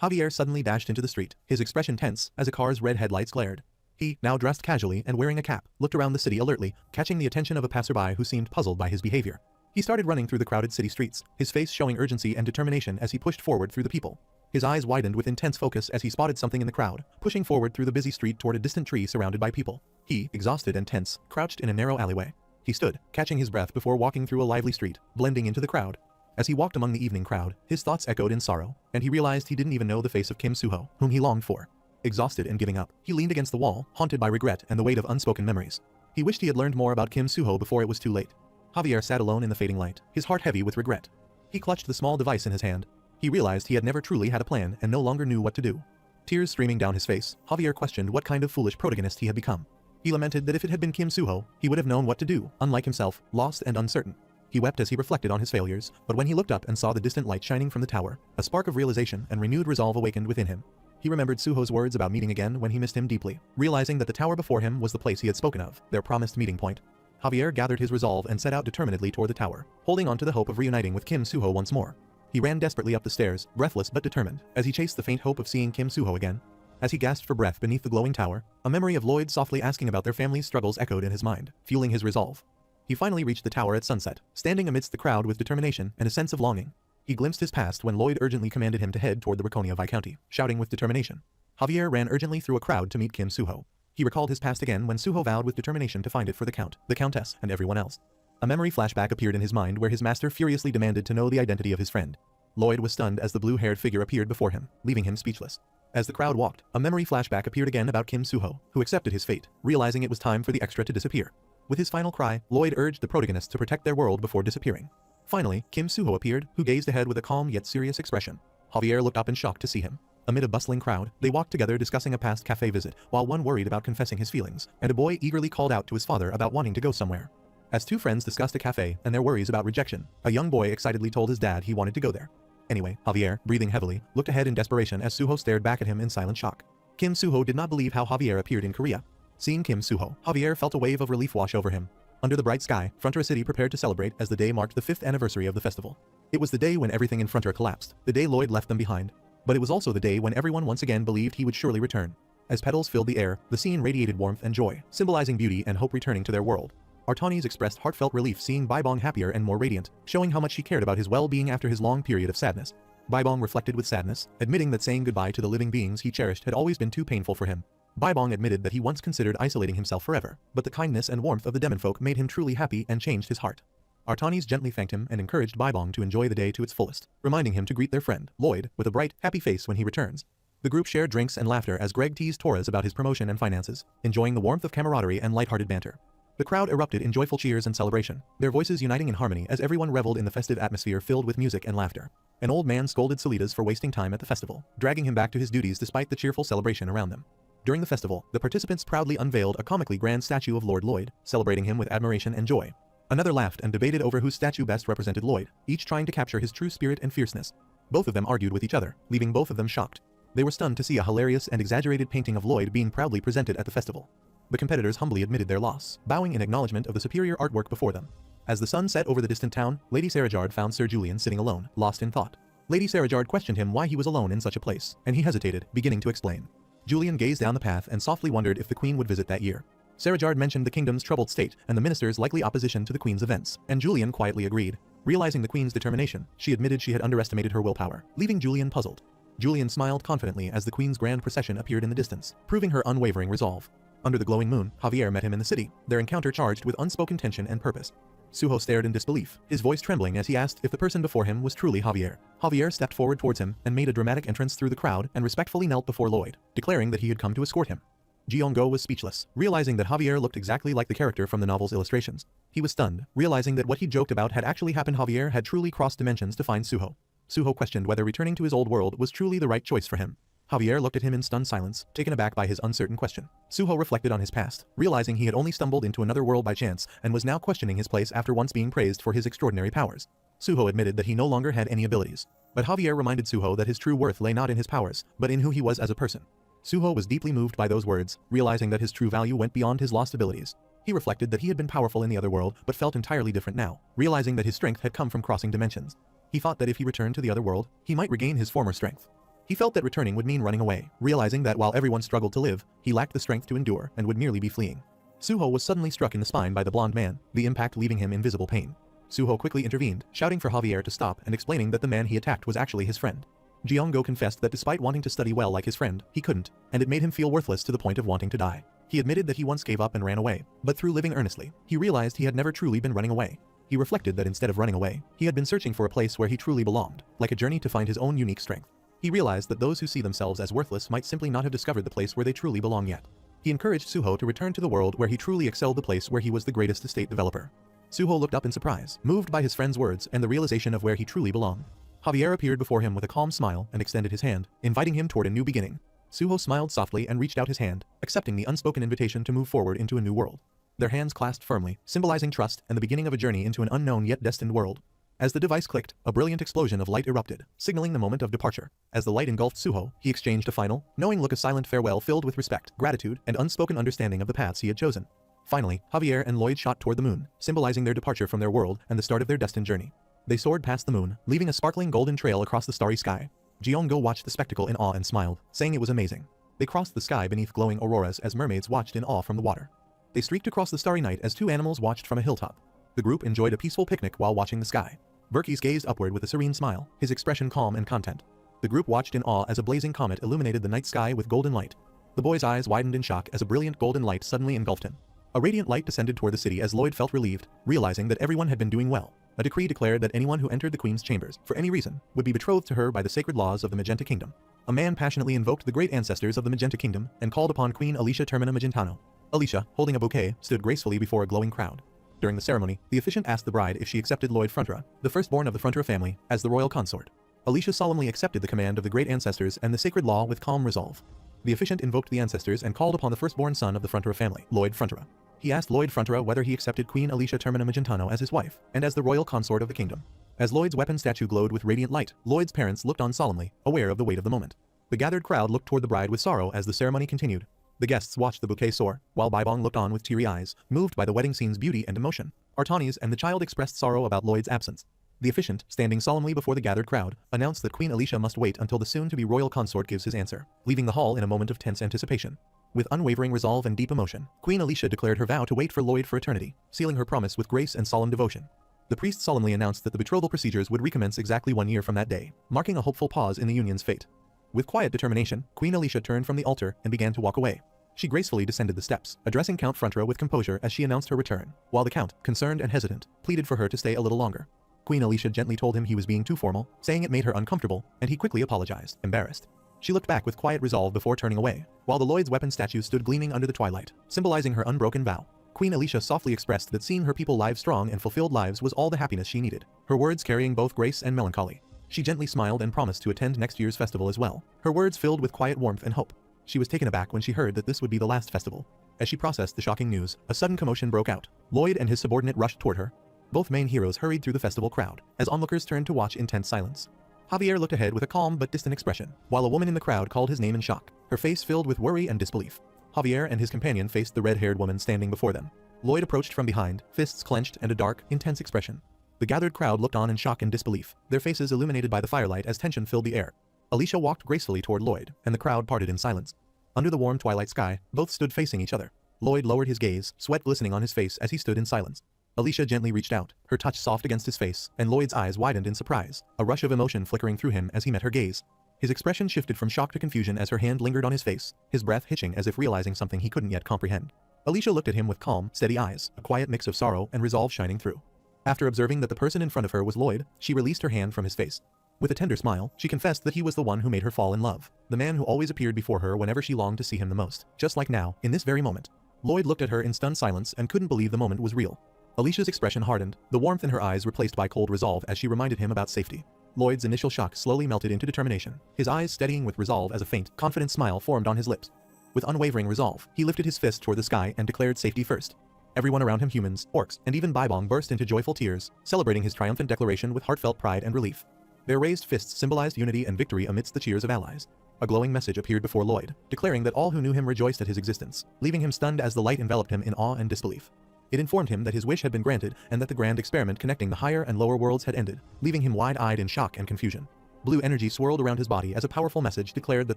Javier suddenly dashed into the street, his expression tense as a car's red headlights glared. He, now dressed casually and wearing a cap, looked around the city alertly, catching the attention of a passerby who seemed puzzled by his behavior. He started running through the crowded city streets, his face showing urgency and determination as he pushed forward through the people. His eyes widened with intense focus as he spotted something in the crowd, pushing forward through the busy street toward a distant tree surrounded by people. He, exhausted and tense, crouched in a narrow alleyway. He stood, catching his breath before walking through a lively street, blending into the crowd. As he walked among the evening crowd, his thoughts echoed in sorrow, and he realized he didn't even know the face of Kim Suho, whom he longed for. Exhausted and giving up, he leaned against the wall, haunted by regret and the weight of unspoken memories. He wished he had learned more about Kim Suho before it was too late. Javier sat alone in the fading light, his heart heavy with regret. He clutched the small device in his hand. He realized he had never truly had a plan and no longer knew what to do. Tears streaming down his face, Javier questioned what kind of foolish protagonist he had become. He lamented that if it had been Kim Suho, he would have known what to do, unlike himself, lost and uncertain. He wept as he reflected on his failures, but when he looked up and saw the distant light shining from the tower, a spark of realization and renewed resolve awakened within him. He remembered Suho's words about meeting again when he missed him deeply, realizing that the tower before him was the place he had spoken of, their promised meeting point. Javier gathered his resolve and set out determinedly toward the tower, holding on to the hope of reuniting with Kim Suho once more. He ran desperately up the stairs, breathless but determined, as he chased the faint hope of seeing Kim Suho again. As he gasped for breath beneath the glowing tower, a memory of Lloyd softly asking about their family's struggles echoed in his mind, fueling his resolve. He finally reached the tower at sunset, standing amidst the crowd with determination and a sense of longing. He glimpsed his past when Lloyd urgently commanded him to head toward the Braconia Viscounty, shouting with determination. Javier ran urgently through a crowd to meet Kim Suho. He recalled his past again when Suho vowed with determination to find it for the Count, the Countess, and everyone else. A memory flashback appeared in his mind where his master furiously demanded to know the identity of his friend. Lloyd was stunned as the blue-haired figure appeared before him, leaving him speechless. As the crowd walked, a memory flashback appeared again about Kim Suho, who accepted his fate, realizing it was time for the extra to disappear. With his final cry, Lloyd urged the protagonists to protect their world before disappearing. Finally, Kim Suho appeared, who gazed ahead with a calm yet serious expression. Javier looked up in shock to see him. Amid a bustling crowd, they walked together discussing a past cafe visit, while one worried about confessing his feelings, and a boy eagerly called out to his father about wanting to go somewhere. As two friends discussed a cafe and their worries about rejection, a young boy excitedly told his dad he wanted to go there. Anyway, Javier, breathing heavily, looked ahead in desperation as Suho stared back at him in silent shock. Kim Suho did not believe how Javier appeared in Korea. Seeing Kim Suho, Javier felt a wave of relief wash over him. Under the bright sky, Frontera City prepared to celebrate as the day marked the 5th anniversary of the festival. It was the day when everything in Frontera collapsed, the day Lloyd left them behind. But it was also the day when everyone once again believed he would surely return. As petals filled the air, the scene radiated warmth and joy, symbolizing beauty and hope returning to their world. Artanis expressed heartfelt relief seeing Baibong happier and more radiant, showing how much he cared about his well-being after his long period of sadness. Baibong reflected with sadness, admitting that saying goodbye to the living beings he cherished had always been too painful for him. Baibong admitted that he once considered isolating himself forever, but the kindness and warmth of the Demonfolk made him truly happy and changed his heart. Artanis gently thanked him and encouraged Baibong to enjoy the day to its fullest, reminding him to greet their friend, Lloyd, with a bright, happy face when he returns. The group shared drinks and laughter as Greg teased Torres about his promotion and finances, enjoying the warmth of camaraderie and lighthearted banter. The crowd erupted in joyful cheers and celebration, their voices uniting in harmony as everyone reveled in the festive atmosphere filled with music and laughter. An old man scolded Solitas for wasting time at the festival, dragging him back to his duties despite the cheerful celebration around them. During the festival, the participants proudly unveiled a comically grand statue of Lord Lloyd, celebrating him with admiration and joy. Another laughed and debated over whose statue best represented Lloyd, each trying to capture his true spirit and fierceness. Both of them argued with each other, leaving both of them shocked. They were stunned to see a hilarious and exaggerated painting of Lloyd being proudly presented at the festival. The competitors humbly admitted their loss, bowing in acknowledgement of the superior artwork before them. As the sun set over the distant town, Lady Sarajard found Sir Julian sitting alone, lost in thought. Lady Sarajard questioned him why he was alone in such a place, and he hesitated, beginning to explain. Julian gazed down the path and softly wondered if the Queen would visit that year. Sarajard mentioned the kingdom's troubled state and the minister's likely opposition to the Queen's events, and Julian quietly agreed. Realizing the Queen's determination, she admitted she had underestimated her willpower, leaving Julian puzzled. Julian smiled confidently as the Queen's grand procession appeared in the distance, proving her unwavering resolve. Under the glowing moon, Javier met him in the city, their encounter charged with unspoken tension and purpose. Suho stared in disbelief, his voice trembling as he asked if the person before him was truly Javier. Javier stepped forward towards him and made a dramatic entrance through the crowd and respectfully knelt before Lloyd, declaring that he had come to escort him. Jiong-go was speechless, realizing that Javier looked exactly like the character from the novel's illustrations. He was stunned, realizing that what he joked about had actually happened. Javier had truly crossed dimensions to find Suho. Suho questioned whether returning to his old world was truly the right choice for him. Javier looked at him in stunned silence, taken aback by his uncertain question. Suho reflected on his past, realizing he had only stumbled into another world by chance and was now questioning his place after once being praised for his extraordinary powers. Suho admitted that he no longer had any abilities. But Javier reminded Suho that his true worth lay not in his powers, but in who he was as a person. Suho was deeply moved by those words, realizing that his true value went beyond his lost abilities. He reflected that he had been powerful in the other world but felt entirely different now, realizing that his strength had come from crossing dimensions. He thought that if he returned to the other world, he might regain his former strength. He felt that returning would mean running away, realizing that while everyone struggled to live, he lacked the strength to endure and would merely be fleeing. Suho was suddenly struck in the spine by the blonde man, the impact leaving him in visible pain. Suho quickly intervened, shouting for Javier to stop and explaining that the man he attacked was actually his friend. Jiong-go confessed that despite wanting to study well like his friend, he couldn't, and it made him feel worthless to the point of wanting to die. He admitted that he once gave up and ran away, but through living earnestly, he realized he had never truly been running away. He reflected that instead of running away, he had been searching for a place where he truly belonged, like a journey to find his own unique strength. He realized that those who see themselves as worthless might simply not have discovered the place where they truly belong yet. He encouraged Suho to return to the world where he truly excelled, the place where he was the greatest estate developer. Suho looked up in surprise, moved by his friend's words and the realization of where he truly belonged. Javier appeared before him with a calm smile and extended his hand, inviting him toward a new beginning. Suho smiled softly and reached out his hand, accepting the unspoken invitation to move forward into a new world. Their hands clasped firmly, symbolizing trust and the beginning of a journey into an unknown yet destined world. As the device clicked, a brilliant explosion of light erupted, signaling the moment of departure. As the light engulfed Suho, he exchanged a final, knowing look, a silent farewell filled with respect, gratitude, and unspoken understanding of the paths he had chosen. Finally, Javier and Lloyd shot toward the moon, symbolizing their departure from their world and the start of their destined journey. They soared past the moon, leaving a sparkling golden trail across the starry sky. Jiong-go watched the spectacle in awe and smiled, saying it was amazing. They crossed the sky beneath glowing auroras as mermaids watched in awe from the water. They streaked across the starry night as two animals watched from a hilltop. The group enjoyed a peaceful picnic while watching the sky. Verkis gazed upward with a serene smile, his expression calm and content. The group watched in awe as a blazing comet illuminated the night sky with golden light. The boy's eyes widened in shock as a brilliant golden light suddenly engulfed him. A radiant light descended toward the city as Lloyd felt relieved, realizing that everyone had been doing well. A decree declared that anyone who entered the queen's chambers, for any reason, would be betrothed to her by the sacred laws of the Magenta Kingdom. A man passionately invoked the great ancestors of the Magenta Kingdom and called upon Queen Alicia Termina Magentano. Alicia, holding a bouquet, stood gracefully before a glowing crowd. During the ceremony, the officiant asked the bride if she accepted Lloyd Frontura, the firstborn of the Frontura family, as the royal consort. Alicia solemnly accepted the command of the great ancestors and the sacred law with calm resolve. The officiant invoked the ancestors and called upon the firstborn son of the Frontura family, Lloyd Frontura. He asked Lloyd Frontura whether he accepted Queen Alicia Termina Magentano as his wife, and as the royal consort of the kingdom. As Lloyd's weapon statue glowed with radiant light, Lloyd's parents looked on solemnly, aware of the weight of the moment. The gathered crowd looked toward the bride with sorrow as the ceremony continued. The guests watched the bouquet soar, while Baibong looked on with teary eyes, moved by the wedding scene's beauty and emotion. Artanis and the child expressed sorrow about Lloyd's absence. The officiant, standing solemnly before the gathered crowd, announced that Queen Alicia must wait until the soon-to-be royal consort gives his answer, leaving the hall in a moment of tense anticipation. With unwavering resolve and deep emotion, Queen Alicia declared her vow to wait for Lloyd for eternity, sealing her promise with grace and solemn devotion. The priest solemnly announced that the betrothal procedures would recommence exactly 1 year from that day, marking a hopeful pause in the union's fate. With quiet determination, Queen Alicia turned from the altar and began to walk away. She gracefully descended the steps, addressing Count Frontura with composure as she announced her return, while the Count, concerned and hesitant, pleaded for her to stay a little longer. Queen Alicia gently told him he was being too formal, saying it made her uncomfortable, and he quickly apologized, embarrassed. She looked back with quiet resolve before turning away, while the Lloyd's weapon statue stood gleaming under the twilight, symbolizing her unbroken vow. Queen Alicia softly expressed that seeing her people live strong and fulfilled lives was all the happiness she needed, her words carrying both grace and melancholy. She gently smiled and promised to attend next year's festival as well, her words filled with quiet warmth and hope. She was taken aback when she heard that this would be the last festival. As she processed the shocking news, a sudden commotion broke out. Lloyd and his subordinate rushed toward her. Both main heroes hurried through the festival crowd, as onlookers turned to watch in tense silence. Javier looked ahead with a calm but distant expression, while a woman in the crowd called his name in shock, her face filled with worry and disbelief. Javier and his companion faced the red-haired woman standing before them. Lloyd approached from behind, fists clenched and a dark, intense expression. The gathered crowd looked on in shock and disbelief, their faces illuminated by the firelight as tension filled the air. Alicia walked gracefully toward Lloyd, and the crowd parted in silence. Under the warm twilight sky, both stood facing each other. Lloyd lowered his gaze, sweat glistening on his face as he stood in silence. Alicia gently reached out, her touch soft against his face, and Lloyd's eyes widened in surprise, a rush of emotion flickering through him as he met her gaze. His expression shifted from shock to confusion as her hand lingered on his face, his breath hitching as if realizing something he couldn't yet comprehend. Alicia looked at him with calm, steady eyes, a quiet mix of sorrow and resolve shining through. After observing that the person in front of her was Lloyd, she released her hand from his face. With a tender smile, she confessed that he was the one who made her fall in love, the man who always appeared before her whenever she longed to see him the most, just like now, in this very moment. Lloyd looked at her in stunned silence and couldn't believe the moment was real. Alicia's expression hardened, the warmth in her eyes replaced by cold resolve as she reminded him about safety. Lloyd's initial shock slowly melted into determination, his eyes steadying with resolve as a faint, confident smile formed on his lips. With unwavering resolve, he lifted his fist toward the sky and declared safety first. Everyone around him, humans, orcs, and even Baibong, burst into joyful tears, celebrating his triumphant declaration with heartfelt pride and relief. Their raised fists symbolized unity and victory amidst the cheers of allies. A glowing message appeared before Lloyd, declaring that all who knew him rejoiced at his existence, leaving him stunned as the light enveloped him in awe and disbelief. It informed him that his wish had been granted and that the grand experiment connecting the higher and lower worlds had ended, leaving him wide-eyed in shock and confusion. Blue energy swirled around his body as a powerful message declared that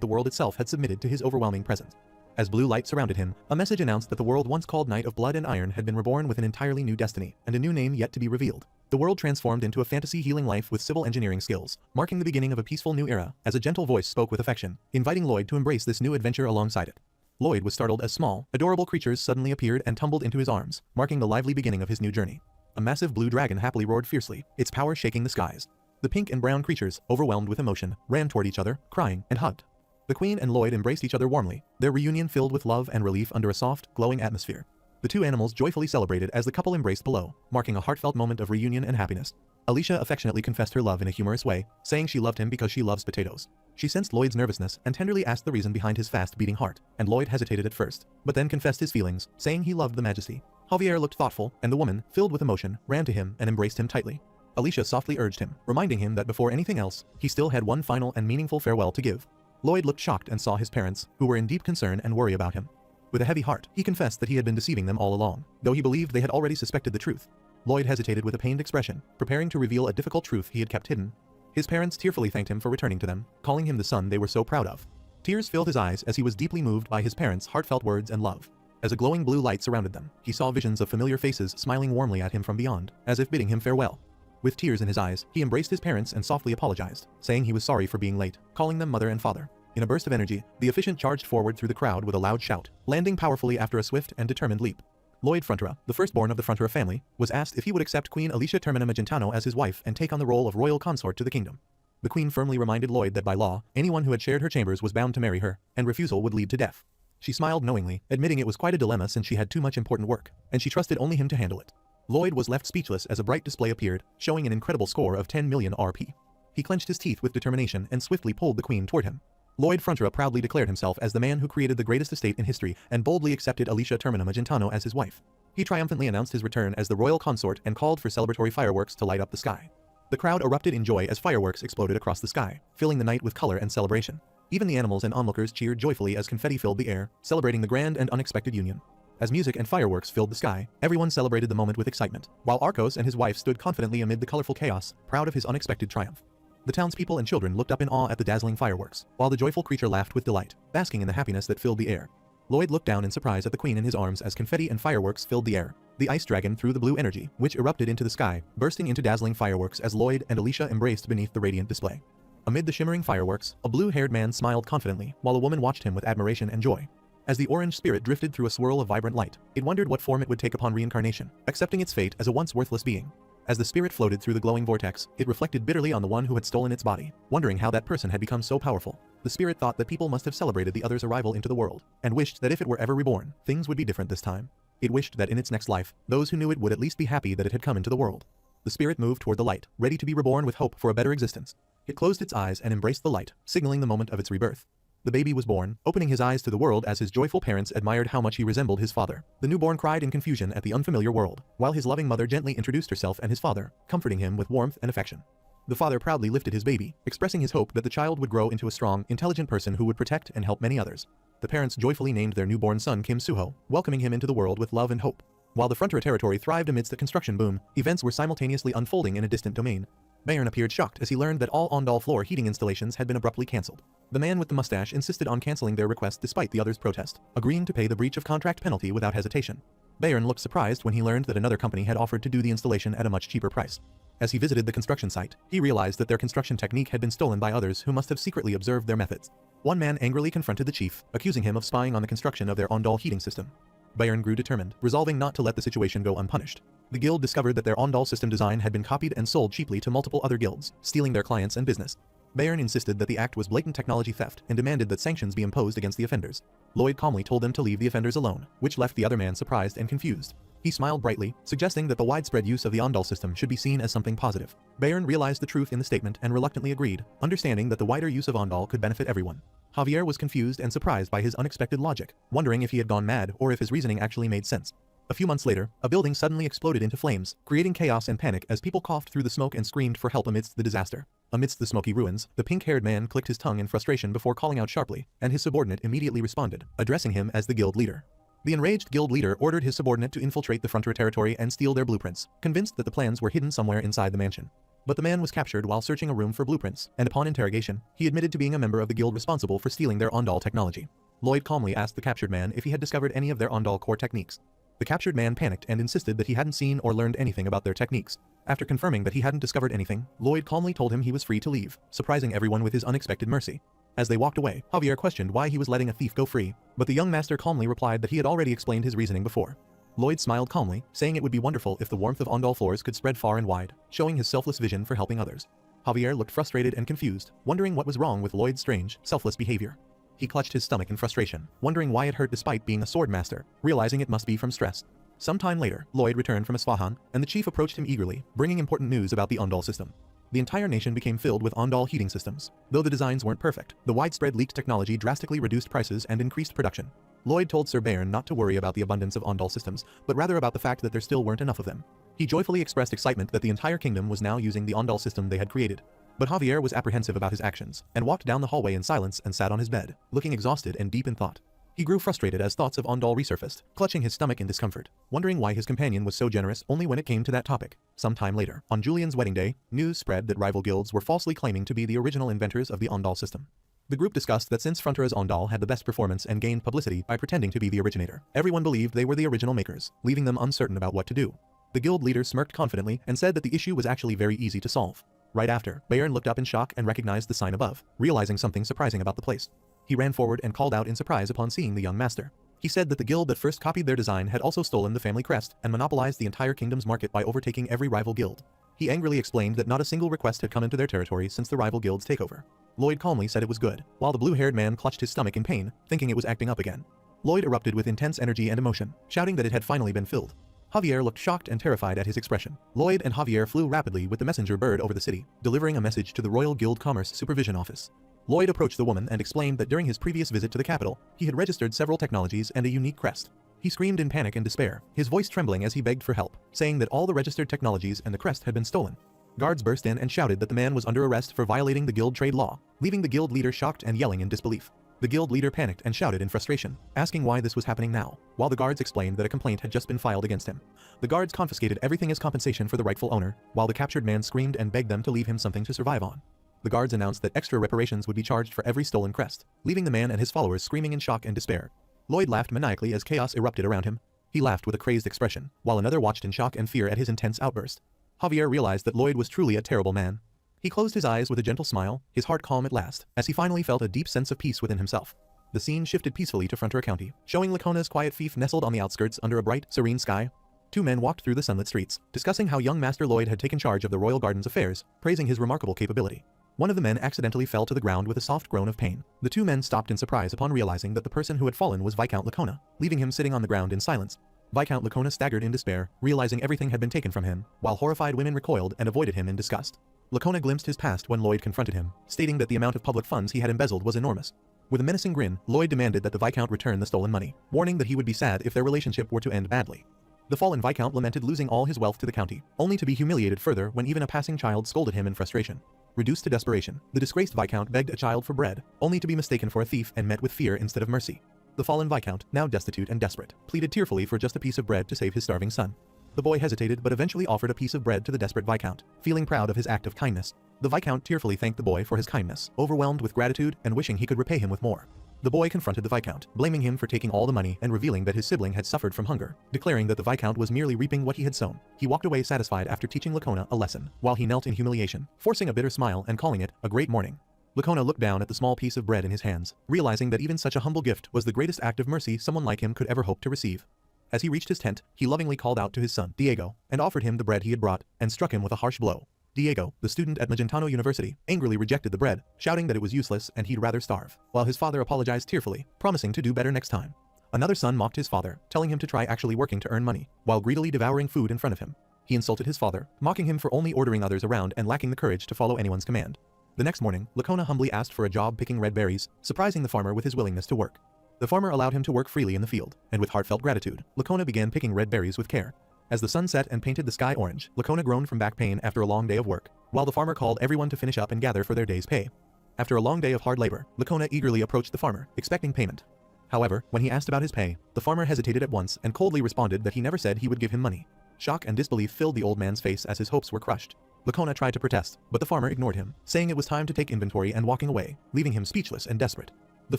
the world itself had submitted to his overwhelming presence. As blue light surrounded him, a message announced that the world once called Night of Blood and Iron had been reborn with an entirely new destiny and a new name yet to be revealed. The world transformed into a fantasy healing life with civil engineering skills, marking the beginning of a peaceful new era, as a gentle voice spoke with affection, inviting Lloyd to embrace this new adventure alongside it. Lloyd was startled as small, adorable creatures suddenly appeared and tumbled into his arms, marking the lively beginning of his new journey. A massive blue dragon happily roared fiercely, its power shaking the skies. The pink and brown creatures, overwhelmed with emotion, ran toward each other, crying and hugged. The Queen and Lloyd embraced each other warmly, their reunion filled with love and relief under a soft, glowing atmosphere. The two animals joyfully celebrated as the couple embraced below, marking a heartfelt moment of reunion and happiness. Alicia affectionately confessed her love in a humorous way, saying she loved him because she loves potatoes. She sensed Lloyd's nervousness and tenderly asked the reason behind his fast-beating heart, and Lloyd hesitated at first, but then confessed his feelings, saying he loved the majesty. Javier looked thoughtful, and the woman, filled with emotion, ran to him and embraced him tightly. Alicia softly urged him, reminding him that before anything else, he still had one final and meaningful farewell to give. Lloyd looked shocked and saw his parents, who were in deep concern and worry about him. With a heavy heart, he confessed that he had been deceiving them all along, though he believed they had already suspected the truth. Lloyd hesitated with a pained expression, preparing to reveal a difficult truth he had kept hidden. His parents tearfully thanked him for returning to them, calling him the son they were so proud of. Tears filled his eyes as he was deeply moved by his parents' heartfelt words and love. As a glowing blue light surrounded them, he saw visions of familiar faces smiling warmly at him from beyond, as if bidding him farewell. With tears in his eyes, he embraced his parents and softly apologized, saying he was sorry for being late, calling them mother and father. In a burst of energy, the efficient charged forward through the crowd with a loud shout, landing powerfully after a swift and determined leap. Lloyd Frontera, the firstborn of the Frontera family, was asked if he would accept Queen Alicia Termina Magentano as his wife and take on the role of royal consort to the kingdom. The queen firmly reminded Lloyd that by law, anyone who had shared her chambers was bound to marry her, and refusal would lead to death. She smiled knowingly, admitting it was quite a dilemma since she had too much important work, and she trusted only him to handle it. Lloyd was left speechless as a bright display appeared, showing an incredible score of 10 million RP. He clenched his teeth with determination and swiftly pulled the queen toward him. Lloyd Frontera proudly declared himself as the man who created the greatest estate in history and boldly accepted Alicia Termina Magentano as his wife. He triumphantly announced his return as the royal consort and called for celebratory fireworks to light up the sky. The crowd erupted in joy as fireworks exploded across the sky, filling the night with color and celebration. Even the animals and onlookers cheered joyfully as confetti filled the air, celebrating the grand and unexpected union. As music and fireworks filled the sky, everyone celebrated the moment with excitement, while Arcos and his wife stood confidently amid the colorful chaos, proud of his unexpected triumph. The townspeople and children looked up in awe at the dazzling fireworks, while the joyful creature laughed with delight, basking in the happiness that filled the air. Lloyd looked down in surprise at the queen in his arms as confetti and fireworks filled the air. The ice dragon threw the blue energy, which erupted into the sky, bursting into dazzling fireworks as Lloyd and Alicia embraced beneath the radiant display. Amid the shimmering fireworks, a blue-haired man smiled confidently, while a woman watched him with admiration and joy. As the orange spirit drifted through a swirl of vibrant light, it wondered what form it would take upon reincarnation, accepting its fate as a once worthless being. As the spirit floated through the glowing vortex, it reflected bitterly on the one who had stolen its body, wondering how that person had become so powerful. The spirit thought that people must have celebrated the other's arrival into the world, and wished that if it were ever reborn, things would be different this time. It wished that in its next life, those who knew it would at least be happy that it had come into the world. The spirit moved toward the light, ready to be reborn with hope for a better existence. It closed its eyes and embraced the light, signaling the moment of its rebirth. The baby was born, opening his eyes to the world as his joyful parents admired how much he resembled his father. The newborn cried in confusion at the unfamiliar world, while his loving mother gently introduced herself and his father, comforting him with warmth and affection. The father proudly lifted his baby, expressing his hope that the child would grow into a strong, intelligent person who would protect and help many others. The parents joyfully named their newborn son Kim Suho, welcoming him into the world with love and hope. While the Frontera territory thrived amidst a construction boom, events were simultaneously unfolding in a distant domain. Bayern appeared shocked as he learned that all Ondal floor heating installations had been abruptly cancelled. The man with the mustache insisted on cancelling their request despite the others' protest, agreeing to pay the breach of contract penalty without hesitation. Bayern looked surprised when he learned that another company had offered to do the installation at a much cheaper price. As he visited the construction site, he realized that their construction technique had been stolen by others who must have secretly observed their methods. One man angrily confronted the chief, accusing him of spying on the construction of their Ondal heating system. Bayern grew determined, resolving not to let the situation go unpunished. The guild discovered that their Ondal system design had been copied and sold cheaply to multiple other guilds, stealing their clients and business. Bayern insisted that the act was blatant technology theft and demanded that sanctions be imposed against the offenders. Lloyd calmly told them to leave the offenders alone, which left the other man surprised and confused. He smiled brightly, suggesting that the widespread use of the Ondal system should be seen as something positive. Bayern realized the truth in the statement and reluctantly agreed, understanding that the wider use of Ondal could benefit everyone. Javier was confused and surprised by his unexpected logic, wondering if he had gone mad or if his reasoning actually made sense. A few months later, a building suddenly exploded into flames, creating chaos and panic as people coughed through the smoke and screamed for help amidst the disaster. Amidst the smoky ruins, the pink-haired man clicked his tongue in frustration before calling out sharply, and his subordinate immediately responded, addressing him as the guild leader. The enraged guild leader ordered his subordinate to infiltrate the Frontier territory and steal their blueprints, convinced that the plans were hidden somewhere inside the mansion. But the man was captured while searching a room for blueprints, and upon interrogation, he admitted to being a member of the guild responsible for stealing their Ondal technology. Lloyd calmly asked the captured man if he had discovered any of their Ondal core techniques. The captured man panicked and insisted that he hadn't seen or learned anything about their techniques. After confirming that he hadn't discovered anything, Lloyd calmly told him he was free to leave, surprising everyone with his unexpected mercy. As they walked away, Javier questioned why he was letting a thief go free, but the young master calmly replied that he had already explained his reasoning before. Lloyd smiled calmly, saying it would be wonderful if the warmth of Ondal floors could spread far and wide, showing his selfless vision for helping others. Javier looked frustrated and confused, wondering what was wrong with Lloyd's strange, selfless behavior. He clutched his stomach in frustration, wondering why it hurt despite being a sword master, realizing it must be from stress. Sometime later, Lloyd returned from Isfahan, and the chief approached him eagerly, bringing important news about the Ondal system. The entire nation became filled with Ondal heating systems. Though the designs weren't perfect, the widespread leaked technology drastically reduced prices and increased production. Lloyd told Sir Bayern not to worry about the abundance of Ondal systems, but rather about the fact that there still weren't enough of them. He joyfully expressed excitement that the entire kingdom was now using the Ondal system they had created. But Javier was apprehensive about his actions, and walked down the hallway in silence and sat on his bed, looking exhausted and deep in thought. He grew frustrated as thoughts of Ondal resurfaced, clutching his stomach in discomfort, wondering why his companion was so generous only when it came to that topic. Some time later, on Julian's wedding day, news spread that rival guilds were falsely claiming to be the original inventors of the Ondal system. The group discussed that since Frontier's Ondal had the best performance and gained publicity by pretending to be the originator, everyone believed they were the original makers, leaving them uncertain about what to do. The guild leader smirked confidently and said that the issue was actually very easy to solve. Right after, Bayern looked up in shock and recognized the sign above, realizing something surprising about the place. He ran forward and called out in surprise upon seeing the young master. He said that the guild that first copied their design had also stolen the family crest and monopolized the entire kingdom's market by overtaking every rival guild. He angrily explained that not a single request had come into their territory since the rival guild's takeover. Lloyd calmly said it was good, while the blue-haired man clutched his stomach in pain, thinking it was acting up again. Lloyd erupted with intense energy and emotion, shouting that it had finally been filled. Javier looked shocked and terrified at his expression. Lloyd and Javier flew rapidly with the messenger bird over the city, delivering a message to the Royal Guild Commerce Supervision Office. Lloyd approached the woman and explained that during his previous visit to the capital, he had registered several technologies and a unique crest. He screamed in panic and despair, his voice trembling as he begged for help, saying that all the registered technologies and the crest had been stolen. Guards burst in and shouted that the man was under arrest for violating the guild trade law, leaving the guild leader shocked and yelling in disbelief. The guild leader panicked and shouted in frustration, asking why this was happening now, while the guards explained that a complaint had just been filed against him. The guards confiscated everything as compensation for the rightful owner, while the captured man screamed and begged them to leave him something to survive on. The guards announced that extra reparations would be charged for every stolen crest, leaving the man and his followers screaming in shock and despair. Lloyd laughed maniacally as chaos erupted around him. He laughed with a crazed expression, while another watched in shock and fear at his intense outburst. Javier realized that Lloyd was truly a terrible man. He closed his eyes with a gentle smile, his heart calm at last, as he finally felt a deep sense of peace within himself. The scene shifted peacefully to Frontier County, showing Lacona's quiet fief nestled on the outskirts under a bright, serene sky. Two men walked through the sunlit streets, discussing how young Master Lloyd had taken charge of the Royal Garden's affairs, praising his remarkable capability. One of the men accidentally fell to the ground with a soft groan of pain. The two men stopped in surprise upon realizing that the person who had fallen was Viscount Lacona, leaving him sitting on the ground in silence. Viscount Lacona staggered in despair, realizing everything had been taken from him, while horrified women recoiled and avoided him in disgust. Lacona glimpsed his past when Lloyd confronted him, stating that the amount of public funds he had embezzled was enormous. With a menacing grin, Lloyd demanded that the Viscount return the stolen money, warning that he would be sad if their relationship were to end badly. The fallen Viscount lamented losing all his wealth to the county, only to be humiliated further when even a passing child scolded him in frustration. Reduced to desperation, the disgraced Viscount begged a child for bread, only to be mistaken for a thief and met with fear instead of mercy. The fallen Viscount, now destitute and desperate, pleaded tearfully for just a piece of bread to save his starving son. The boy hesitated but eventually offered a piece of bread to the desperate Viscount, feeling proud of his act of kindness. The Viscount tearfully thanked the boy for his kindness, overwhelmed with gratitude and wishing he could repay him with more. The boy confronted the Viscount, blaming him for taking all the money and revealing that his sibling had suffered from hunger, declaring that the Viscount was merely reaping what he had sown. He walked away satisfied after teaching Lacona a lesson, while he knelt in humiliation, forcing a bitter smile and calling it a great morning. Lacona looked down at the small piece of bread in his hands, realizing that even such a humble gift was the greatest act of mercy someone like him could ever hope to receive. As he reached his tent, he lovingly called out to his son, Diego, and offered him the bread he had brought, and struck him with a harsh blow. Diego, the student at Magentano University, angrily rejected the bread, shouting that it was useless and he'd rather starve, while his father apologized tearfully, promising to do better next time. Another son mocked his father, telling him to try actually working to earn money, while greedily devouring food in front of him. He insulted his father, mocking him for only ordering others around and lacking the courage to follow anyone's command. The next morning, Lacona humbly asked for a job picking red berries, surprising the farmer with his willingness to work. The farmer allowed him to work freely in the field, and with heartfelt gratitude, Lacona began picking red berries with care. As the sun set and painted the sky orange, Lacona groaned from back pain after a long day of work, while the farmer called everyone to finish up and gather for their day's pay. After a long day of hard labor, Lacona eagerly approached the farmer, expecting payment. However, when he asked about his pay, the farmer hesitated at once and coldly responded that he never said he would give him money. Shock and disbelief filled the old man's face as his hopes were crushed. Lacona tried to protest, but the farmer ignored him, saying it was time to take inventory and walking away, leaving him speechless and desperate. The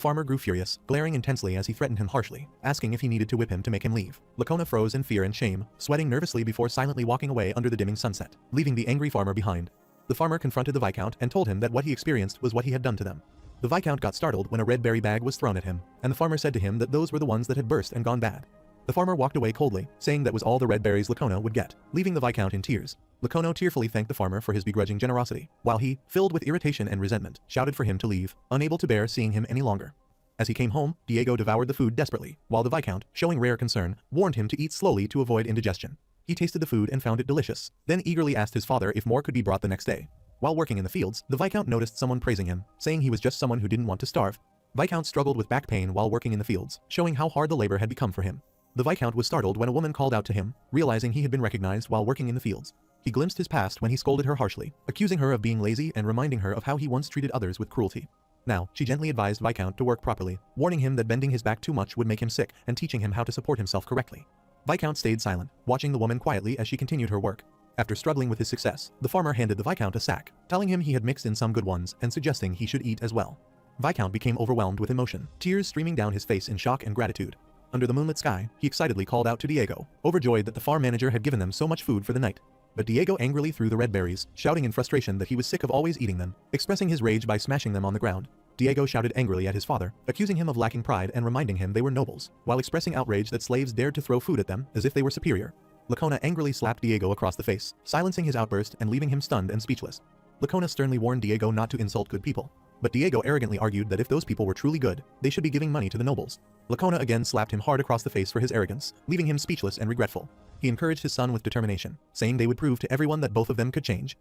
farmer grew furious, glaring intensely as he threatened him harshly, asking if he needed to whip him to make him leave. Lacona froze in fear and shame, sweating nervously before silently walking away under the dimming sunset, leaving the angry farmer behind. The farmer confronted the Viscount and told him that what he experienced was what he had done to them. The Viscount got startled when a red berry bag was thrown at him, and the farmer said to him that those were the ones that had burst and gone bad. The farmer walked away coldly, saying that was all the red berries Lacona would get, leaving the Viscount in tears. Lacona tearfully thanked the farmer for his begrudging generosity, while he, filled with irritation and resentment, shouted for him to leave, unable to bear seeing him any longer. As he came home, Diego devoured the food desperately, while the Viscount, showing rare concern, warned him to eat slowly to avoid indigestion. He tasted the food and found it delicious, then eagerly asked his father if more could be brought the next day. While working in the fields, the Viscount noticed someone praising him, saying he was just someone who didn't want to starve. Viscount struggled with back pain while working in the fields, showing how hard the labor had become for him. The Viscount was startled when a woman called out to him, realizing he had been recognized while working in the fields. He glimpsed his past when he scolded her harshly, accusing her of being lazy and reminding her of how he once treated others with cruelty. Now, she gently advised Viscount to work properly, warning him that bending his back too much would make him sick and teaching him how to support himself correctly. Viscount stayed silent, watching the woman quietly as she continued her work. After struggling with his success, the farmer handed the Viscount a sack, telling him he had mixed in some good ones and suggesting he should eat as well. Viscount became overwhelmed with emotion, tears streaming down his face in shock and gratitude. Under the moonlit sky, he excitedly called out to Diego, overjoyed that the farm manager had given them so much food for the night. But Diego angrily threw the red berries, shouting in frustration that he was sick of always eating them, expressing his rage by smashing them on the ground. Diego shouted angrily at his father, accusing him of lacking pride and reminding him they were nobles, while expressing outrage that slaves dared to throw food at them as if they were superior. Lacona angrily slapped Diego across the face, silencing his outburst and leaving him stunned and speechless. Lacona sternly warned Diego not to insult good people. But Diego arrogantly argued that if those people were truly good, they should be giving money to the nobles. Lacona again slapped him hard across the face for his arrogance, leaving him speechless and regretful. He encouraged his son with determination, saying they would prove to everyone that both of them could change.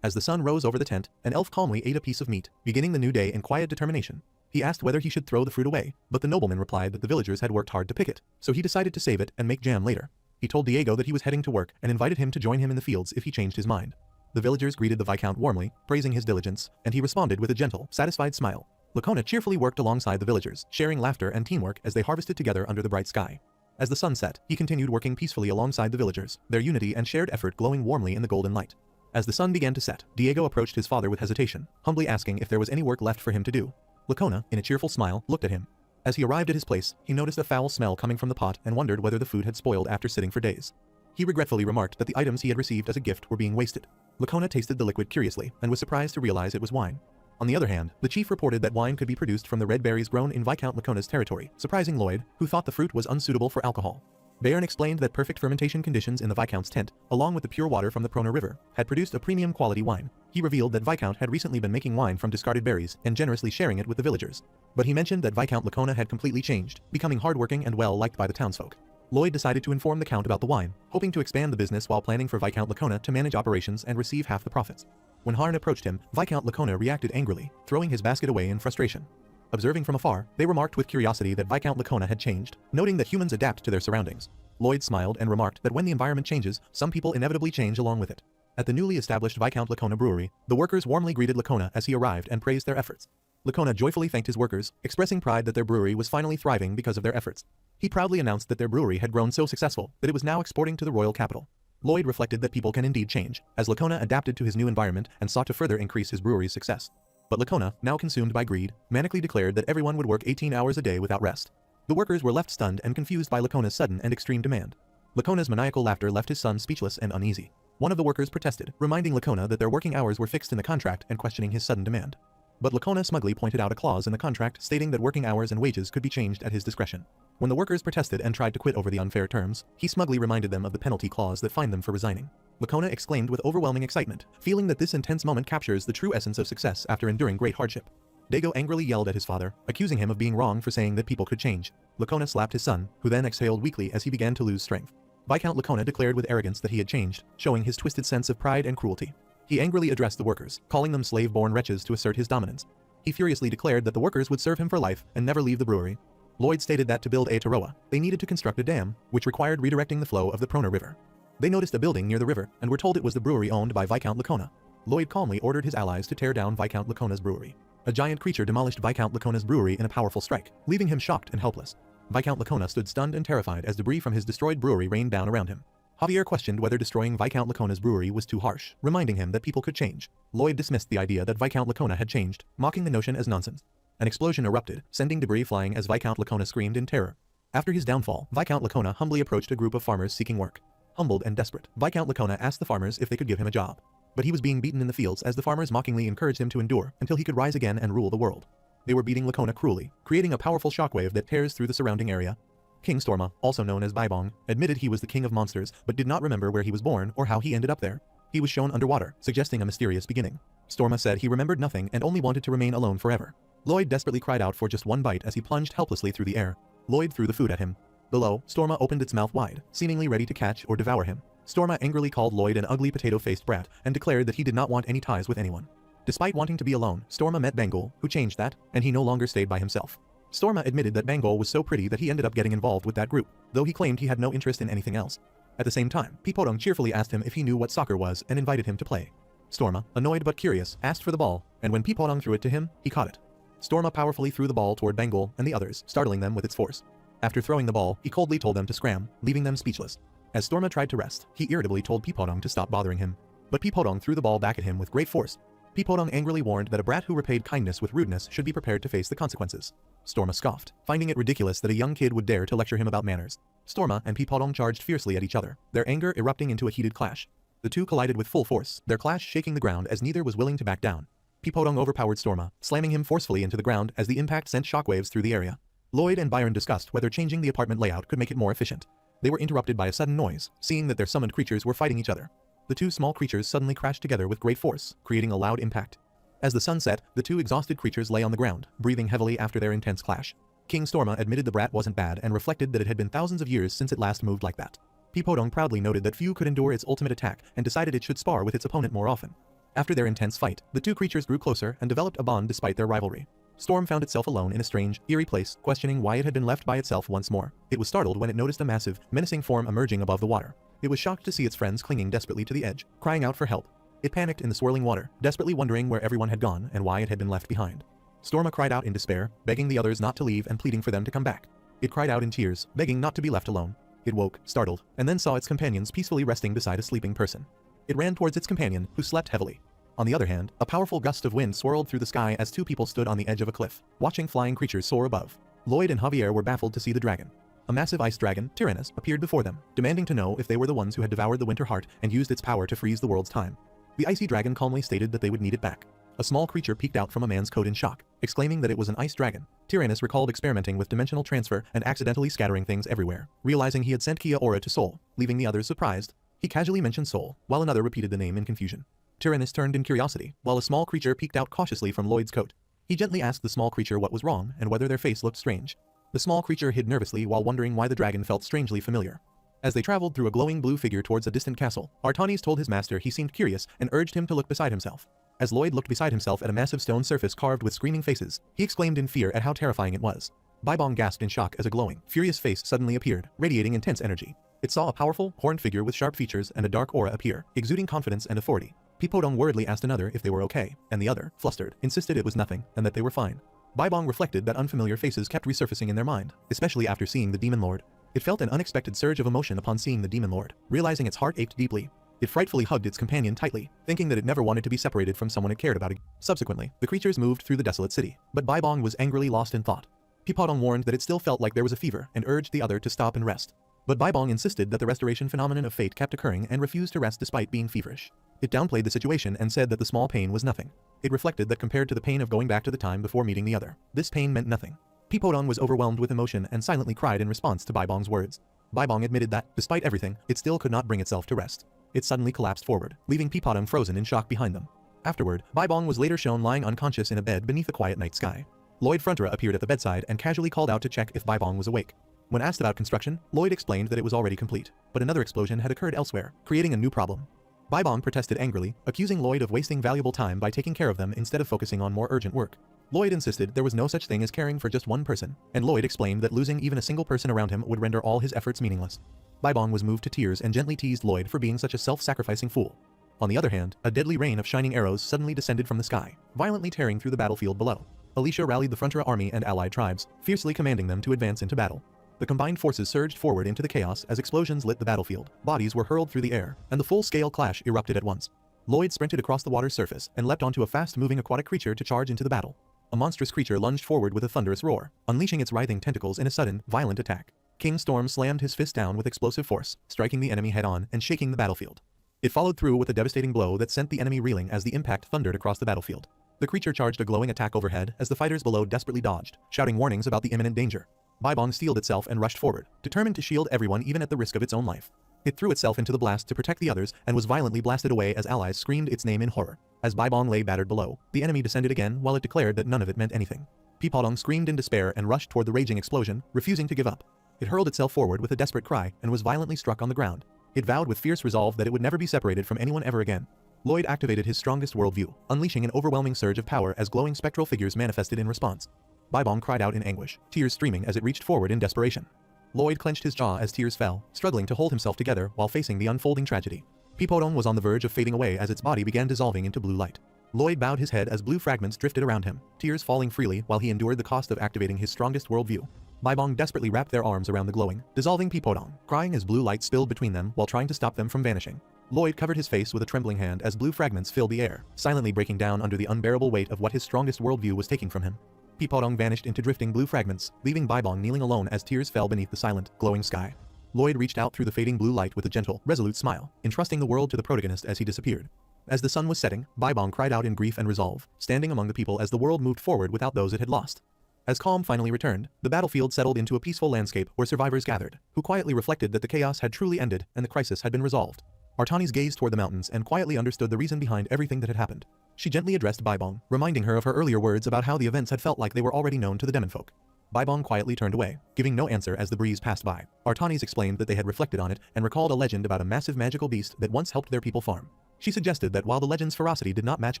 As the sun rose over the tent, an elf calmly ate a piece of meat, beginning the new day in quiet determination. He asked whether he should throw the fruit away, but the nobleman replied that the villagers had worked hard to pick it, so he decided to save it and make jam later. He told Diego that he was heading to work and invited him to join him in the fields if he changed his mind. The villagers greeted the Viscount warmly, praising his diligence, and he responded with a gentle, satisfied smile. Lacona cheerfully worked alongside the villagers, sharing laughter and teamwork as they harvested together under the bright sky. As the sun set, he continued working peacefully alongside the villagers, their unity and shared effort glowing warmly in the golden light. As the sun began to set, Diego approached his father with hesitation, humbly asking if there was any work left for him to do. Lacona, in a cheerful smile, looked at him. As he arrived at his place, he noticed a foul smell coming from the pot and wondered whether the food had spoiled after sitting for days. He regretfully remarked that the items he had received as a gift were being wasted. Lacona tasted the liquid curiously and was surprised to realize it was wine. On the other hand, the chief reported that wine could be produced from the red berries grown in Viscount Lacona's territory, surprising Lloyd, who thought the fruit was unsuitable for alcohol. Bairn explained that perfect fermentation conditions in the Viscount's tent, along with the pure water from the Prona River, had produced a premium quality wine. He revealed that Viscount had recently been making wine from discarded berries and generously sharing it with the villagers. But he mentioned that Viscount Lacona had completely changed, becoming hardworking and well-liked by the townsfolk. Lloyd decided to inform the Count about the wine, hoping to expand the business while planning for Viscount Lacona to manage operations and receive half the profits. When Harn approached him, Viscount Lacona reacted angrily, throwing his basket away in frustration. Observing from afar, they remarked with curiosity that Viscount Lacona had changed, noting that humans adapt to their surroundings. Lloyd smiled and remarked that when the environment changes, some people inevitably change along with it. At the newly established Viscount Lacona brewery, the workers warmly greeted Lacona as he arrived and praised their efforts. Lacona joyfully thanked his workers, expressing pride that their brewery was finally thriving because of their efforts. He proudly announced that their brewery had grown so successful that it was now exporting to the royal capital. Lloyd reflected that people can indeed change, as Lacona adapted to his new environment and sought to further increase his brewery's success. But Lacona, now consumed by greed, manically declared that everyone would work 18 hours a day without rest. The workers were left stunned and confused by Lacona's sudden and extreme demand. Lacona's maniacal laughter left his son speechless and uneasy. One of the workers protested, reminding Lacona that their working hours were fixed in the contract and questioning his sudden demand. But Lacona smugly pointed out a clause in the contract stating that working hours and wages could be changed at his discretion. When the workers protested and tried to quit over the unfair terms, he smugly reminded them of the penalty clause that fined them for resigning. Lacona exclaimed with overwhelming excitement, feeling that this intense moment captures the true essence of success after enduring great hardship. Dago angrily yelled at his father, accusing him of being wrong for saying that people could change. Lacona slapped his son, who then exhaled weakly as he began to lose strength. Viscount Lacona declared with arrogance that he had changed, showing his twisted sense of pride and cruelty. He angrily addressed the workers, calling them slave-born wretches to assert his dominance. He furiously declared that the workers would serve him for life and never leave the brewery. Lloyd stated that to build a Taroa, they needed to construct a dam, which required redirecting the flow of the Prona River. They noticed a building near the river and were told it was the brewery owned by Viscount Lacona. Lloyd calmly ordered his allies to tear down Viscount Lacona's brewery. A giant creature demolished Viscount Lacona's brewery in a powerful strike, leaving him shocked and helpless. Viscount Lacona stood stunned and terrified as debris from his destroyed brewery rained down around him. Javier questioned whether destroying Viscount Lacona's brewery was too harsh, reminding him that people could change. Lloyd dismissed the idea that Viscount Lacona had changed, mocking the notion as nonsense. An explosion erupted, sending debris flying as Viscount Lacona screamed in terror. After his downfall, Viscount Lacona humbly approached a group of farmers seeking work. Humbled and desperate, Viscount Lacona asked the farmers if they could give him a job. But he was being beaten in the fields as the farmers mockingly encouraged him to endure until he could rise again and rule the world. They were beating Lacona cruelly, creating a powerful shockwave that tears through the surrounding area. King Storma, also known as Baibong, admitted he was the king of monsters but did not remember where he was born or how he ended up there. He was shown underwater, suggesting a mysterious beginning. Storma said he remembered nothing and only wanted to remain alone forever. Lloyd desperately cried out for just one bite as he plunged helplessly through the air. Lloyd threw the food at him. Below, Storma opened its mouth wide, seemingly ready to catch or devour him. Storma angrily called Lloyd an ugly potato-faced brat and declared that he did not want any ties with anyone. Despite wanting to be alone, Storma met Bengal, who changed that, and he no longer stayed by himself. Storma admitted that Bengal was so pretty that he ended up getting involved with that group, though he claimed he had no interest in anything else. At the same time, Pipodong cheerfully asked him if he knew what soccer was and invited him to play. Storma, annoyed but curious, asked for the ball, and when Pipodong threw it to him, he caught it. Storma powerfully threw the ball toward Bengal and the others, startling them with its force. After throwing the ball, he coldly told them to scram, leaving them speechless. As Storma tried to rest, he irritably told Pipodong to stop bothering him. But Pipodong threw the ball back at him with great force. Pipodong angrily warned that a brat who repaid kindness with rudeness should be prepared to face the consequences. Storma scoffed, finding it ridiculous that a young kid would dare to lecture him about manners. Storma and Pipodong charged fiercely at each other, their anger erupting into a heated clash. The two collided with full force, their clash shaking the ground as neither was willing to back down. Pipodong overpowered Storma, slamming him forcefully into the ground as the impact sent shockwaves through the area. Lloyd and Byron discussed whether changing the apartment layout could make it more efficient. They were interrupted by a sudden noise, seeing that their summoned creatures were fighting each other. The two small creatures suddenly crashed together with great force, creating a loud impact. As the sun set, the two exhausted creatures lay on the ground, breathing heavily after their intense clash. King Storma admitted the brat wasn't bad and reflected that it had been thousands of years since it last moved like that. Pipodong proudly noted that few could endure its ultimate attack and decided it should spar with its opponent more often. After their intense fight, the two creatures grew closer and developed a bond despite their rivalry. Storm found itself alone in a strange, eerie place, questioning why it had been left by itself once more. It was startled when it noticed a massive, menacing form emerging above the water. It was shocked to see its friends clinging desperately to the edge, crying out for help. It panicked in the swirling water, desperately wondering where everyone had gone and why it had been left behind. Storma cried out in despair, begging the others not to leave and pleading for them to come back. It cried out in tears, begging not to be left alone. It woke, startled, and then saw its companions peacefully resting beside a sleeping person. It ran towards its companion, who slept heavily. On the other hand, a powerful gust of wind swirled through the sky as two people stood on the edge of a cliff, watching flying creatures soar above. Lloyd and Javier were baffled to see the dragon. A massive ice dragon, Tyrannus, appeared before them, demanding to know if they were the ones who had devoured the winter heart and used its power to freeze the world's time. The icy dragon calmly stated that they would need it back. A small creature peeked out from a man's coat in shock, exclaiming that it was an ice dragon. Tyrannus recalled experimenting with dimensional transfer and accidentally scattering things everywhere, realizing he had sent Kia Ora to Seoul, leaving the others surprised. He casually mentioned Seoul, while another repeated the name in confusion. Tyrannus turned in curiosity, while a small creature peeked out cautiously from Lloyd's coat. He gently asked the small creature what was wrong and whether their face looked strange. The small creature hid nervously while wondering why the dragon felt strangely familiar. As they traveled through a glowing blue figure towards a distant castle, Artanis told his master he seemed curious and urged him to look beside himself. As Lloyd looked beside himself at a massive stone surface carved with screaming faces, he exclaimed in fear at how terrifying it was. Baibong gasped in shock as a glowing, furious face suddenly appeared, radiating intense energy. It saw a powerful, horned figure with sharp features and a dark aura appear, exuding confidence and authority. Pipodong worriedly asked another if they were okay, and the other, flustered, insisted it was nothing and that they were fine. Baibong reflected that unfamiliar faces kept resurfacing in their mind, especially after seeing the Demon Lord. It felt an unexpected surge of emotion upon seeing the Demon Lord, realizing its heart ached deeply. It frightfully hugged its companion tightly, thinking that it never wanted to be separated from someone it cared about again. Subsequently, the creatures moved through the desolate city, but Baibong was angrily lost in thought. Pipodong warned that it still felt like there was a fever and urged the other to stop and rest. But Baibong insisted that the restoration phenomenon of fate kept occurring and refused to rest despite being feverish. It downplayed the situation and said that the small pain was nothing. It reflected that compared to the pain of going back to the time before meeting the other, this pain meant nothing. Pipodong was overwhelmed with emotion and silently cried in response to Baibong's words. Baibong admitted that, despite everything, it still could not bring itself to rest. It suddenly collapsed forward, leaving Pipodong frozen in shock behind them. Afterward, Baibong was later shown lying unconscious in a bed beneath a quiet night sky. Lloyd Frontera appeared at the bedside and casually called out to check if Baibong was awake. When asked about construction, Lloyd explained that it was already complete, but another explosion had occurred elsewhere, creating a new problem. Baibong protested angrily, accusing Lloyd of wasting valuable time by taking care of them instead of focusing on more urgent work. Lloyd insisted there was no such thing as caring for just one person, and Lloyd explained that losing even a single person around him would render all his efforts meaningless. Baibong was moved to tears and gently teased Lloyd for being such a self-sacrificing fool. On the other hand, a deadly rain of shining arrows suddenly descended from the sky, violently tearing through the battlefield below. Alicia rallied the Frontera army and allied tribes, fiercely commanding them to advance into battle. The combined forces surged forward into the chaos as explosions lit the battlefield, bodies were hurled through the air, and the full-scale clash erupted at once. Lloyd sprinted across the water's surface and leapt onto a fast-moving aquatic creature to charge into the battle. A monstrous creature lunged forward with a thunderous roar, unleashing its writhing tentacles in a sudden, violent attack. King Storm slammed his fist down with explosive force, striking the enemy head-on and shaking the battlefield. It followed through with a devastating blow that sent the enemy reeling as the impact thundered across the battlefield. The creature charged a glowing attack overhead as the fighters below desperately dodged, shouting warnings about the imminent danger. Baibong steeled itself and rushed forward, determined to shield everyone even at the risk of its own life. It threw itself into the blast to protect the others and was violently blasted away as allies screamed its name in horror. As Baibong lay battered below, the enemy descended again while it declared that none of it meant anything. Pipodong screamed in despair and rushed toward the raging explosion, refusing to give up. It hurled itself forward with a desperate cry and was violently struck on the ground. It vowed with fierce resolve that it would never be separated from anyone ever again. Lloyd activated his strongest worldview, unleashing an overwhelming surge of power as glowing spectral figures manifested in response. Baibong cried out in anguish, tears streaming as it reached forward in desperation. Lloyd clenched his jaw as tears fell, struggling to hold himself together while facing the unfolding tragedy. Pipodong was on the verge of fading away as its body began dissolving into blue light. Lloyd bowed his head as blue fragments drifted around him, tears falling freely while he endured the cost of activating his strongest worldview. Baibong desperately wrapped their arms around the glowing, dissolving Pipodong, crying as blue light spilled between them while trying to stop them from vanishing. Lloyd covered his face with a trembling hand as blue fragments filled the air, silently breaking down under the unbearable weight of what his strongest worldview was taking from him. Pipodong vanished into drifting blue fragments, leaving Baibong kneeling alone as tears fell beneath the silent, glowing sky. Lloyd reached out through the fading blue light with a gentle, resolute smile, entrusting the world to the protagonist as he disappeared. As the sun was setting, Baibong cried out in grief and resolve, standing among the people as the world moved forward without those it had lost. As calm finally returned, the battlefield settled into a peaceful landscape where survivors gathered, who quietly reflected that the chaos had truly ended and the crisis had been resolved. Artanis gazed toward the mountains and quietly understood the reason behind everything that had happened. She gently addressed Baibong, reminding her of her earlier words about how the events had felt like they were already known to the demonfolk. Baibong quietly turned away, giving no answer as the breeze passed by. Artanis explained that they had reflected on it and recalled a legend about a massive magical beast that once helped their people farm. She suggested that while the legend's ferocity did not match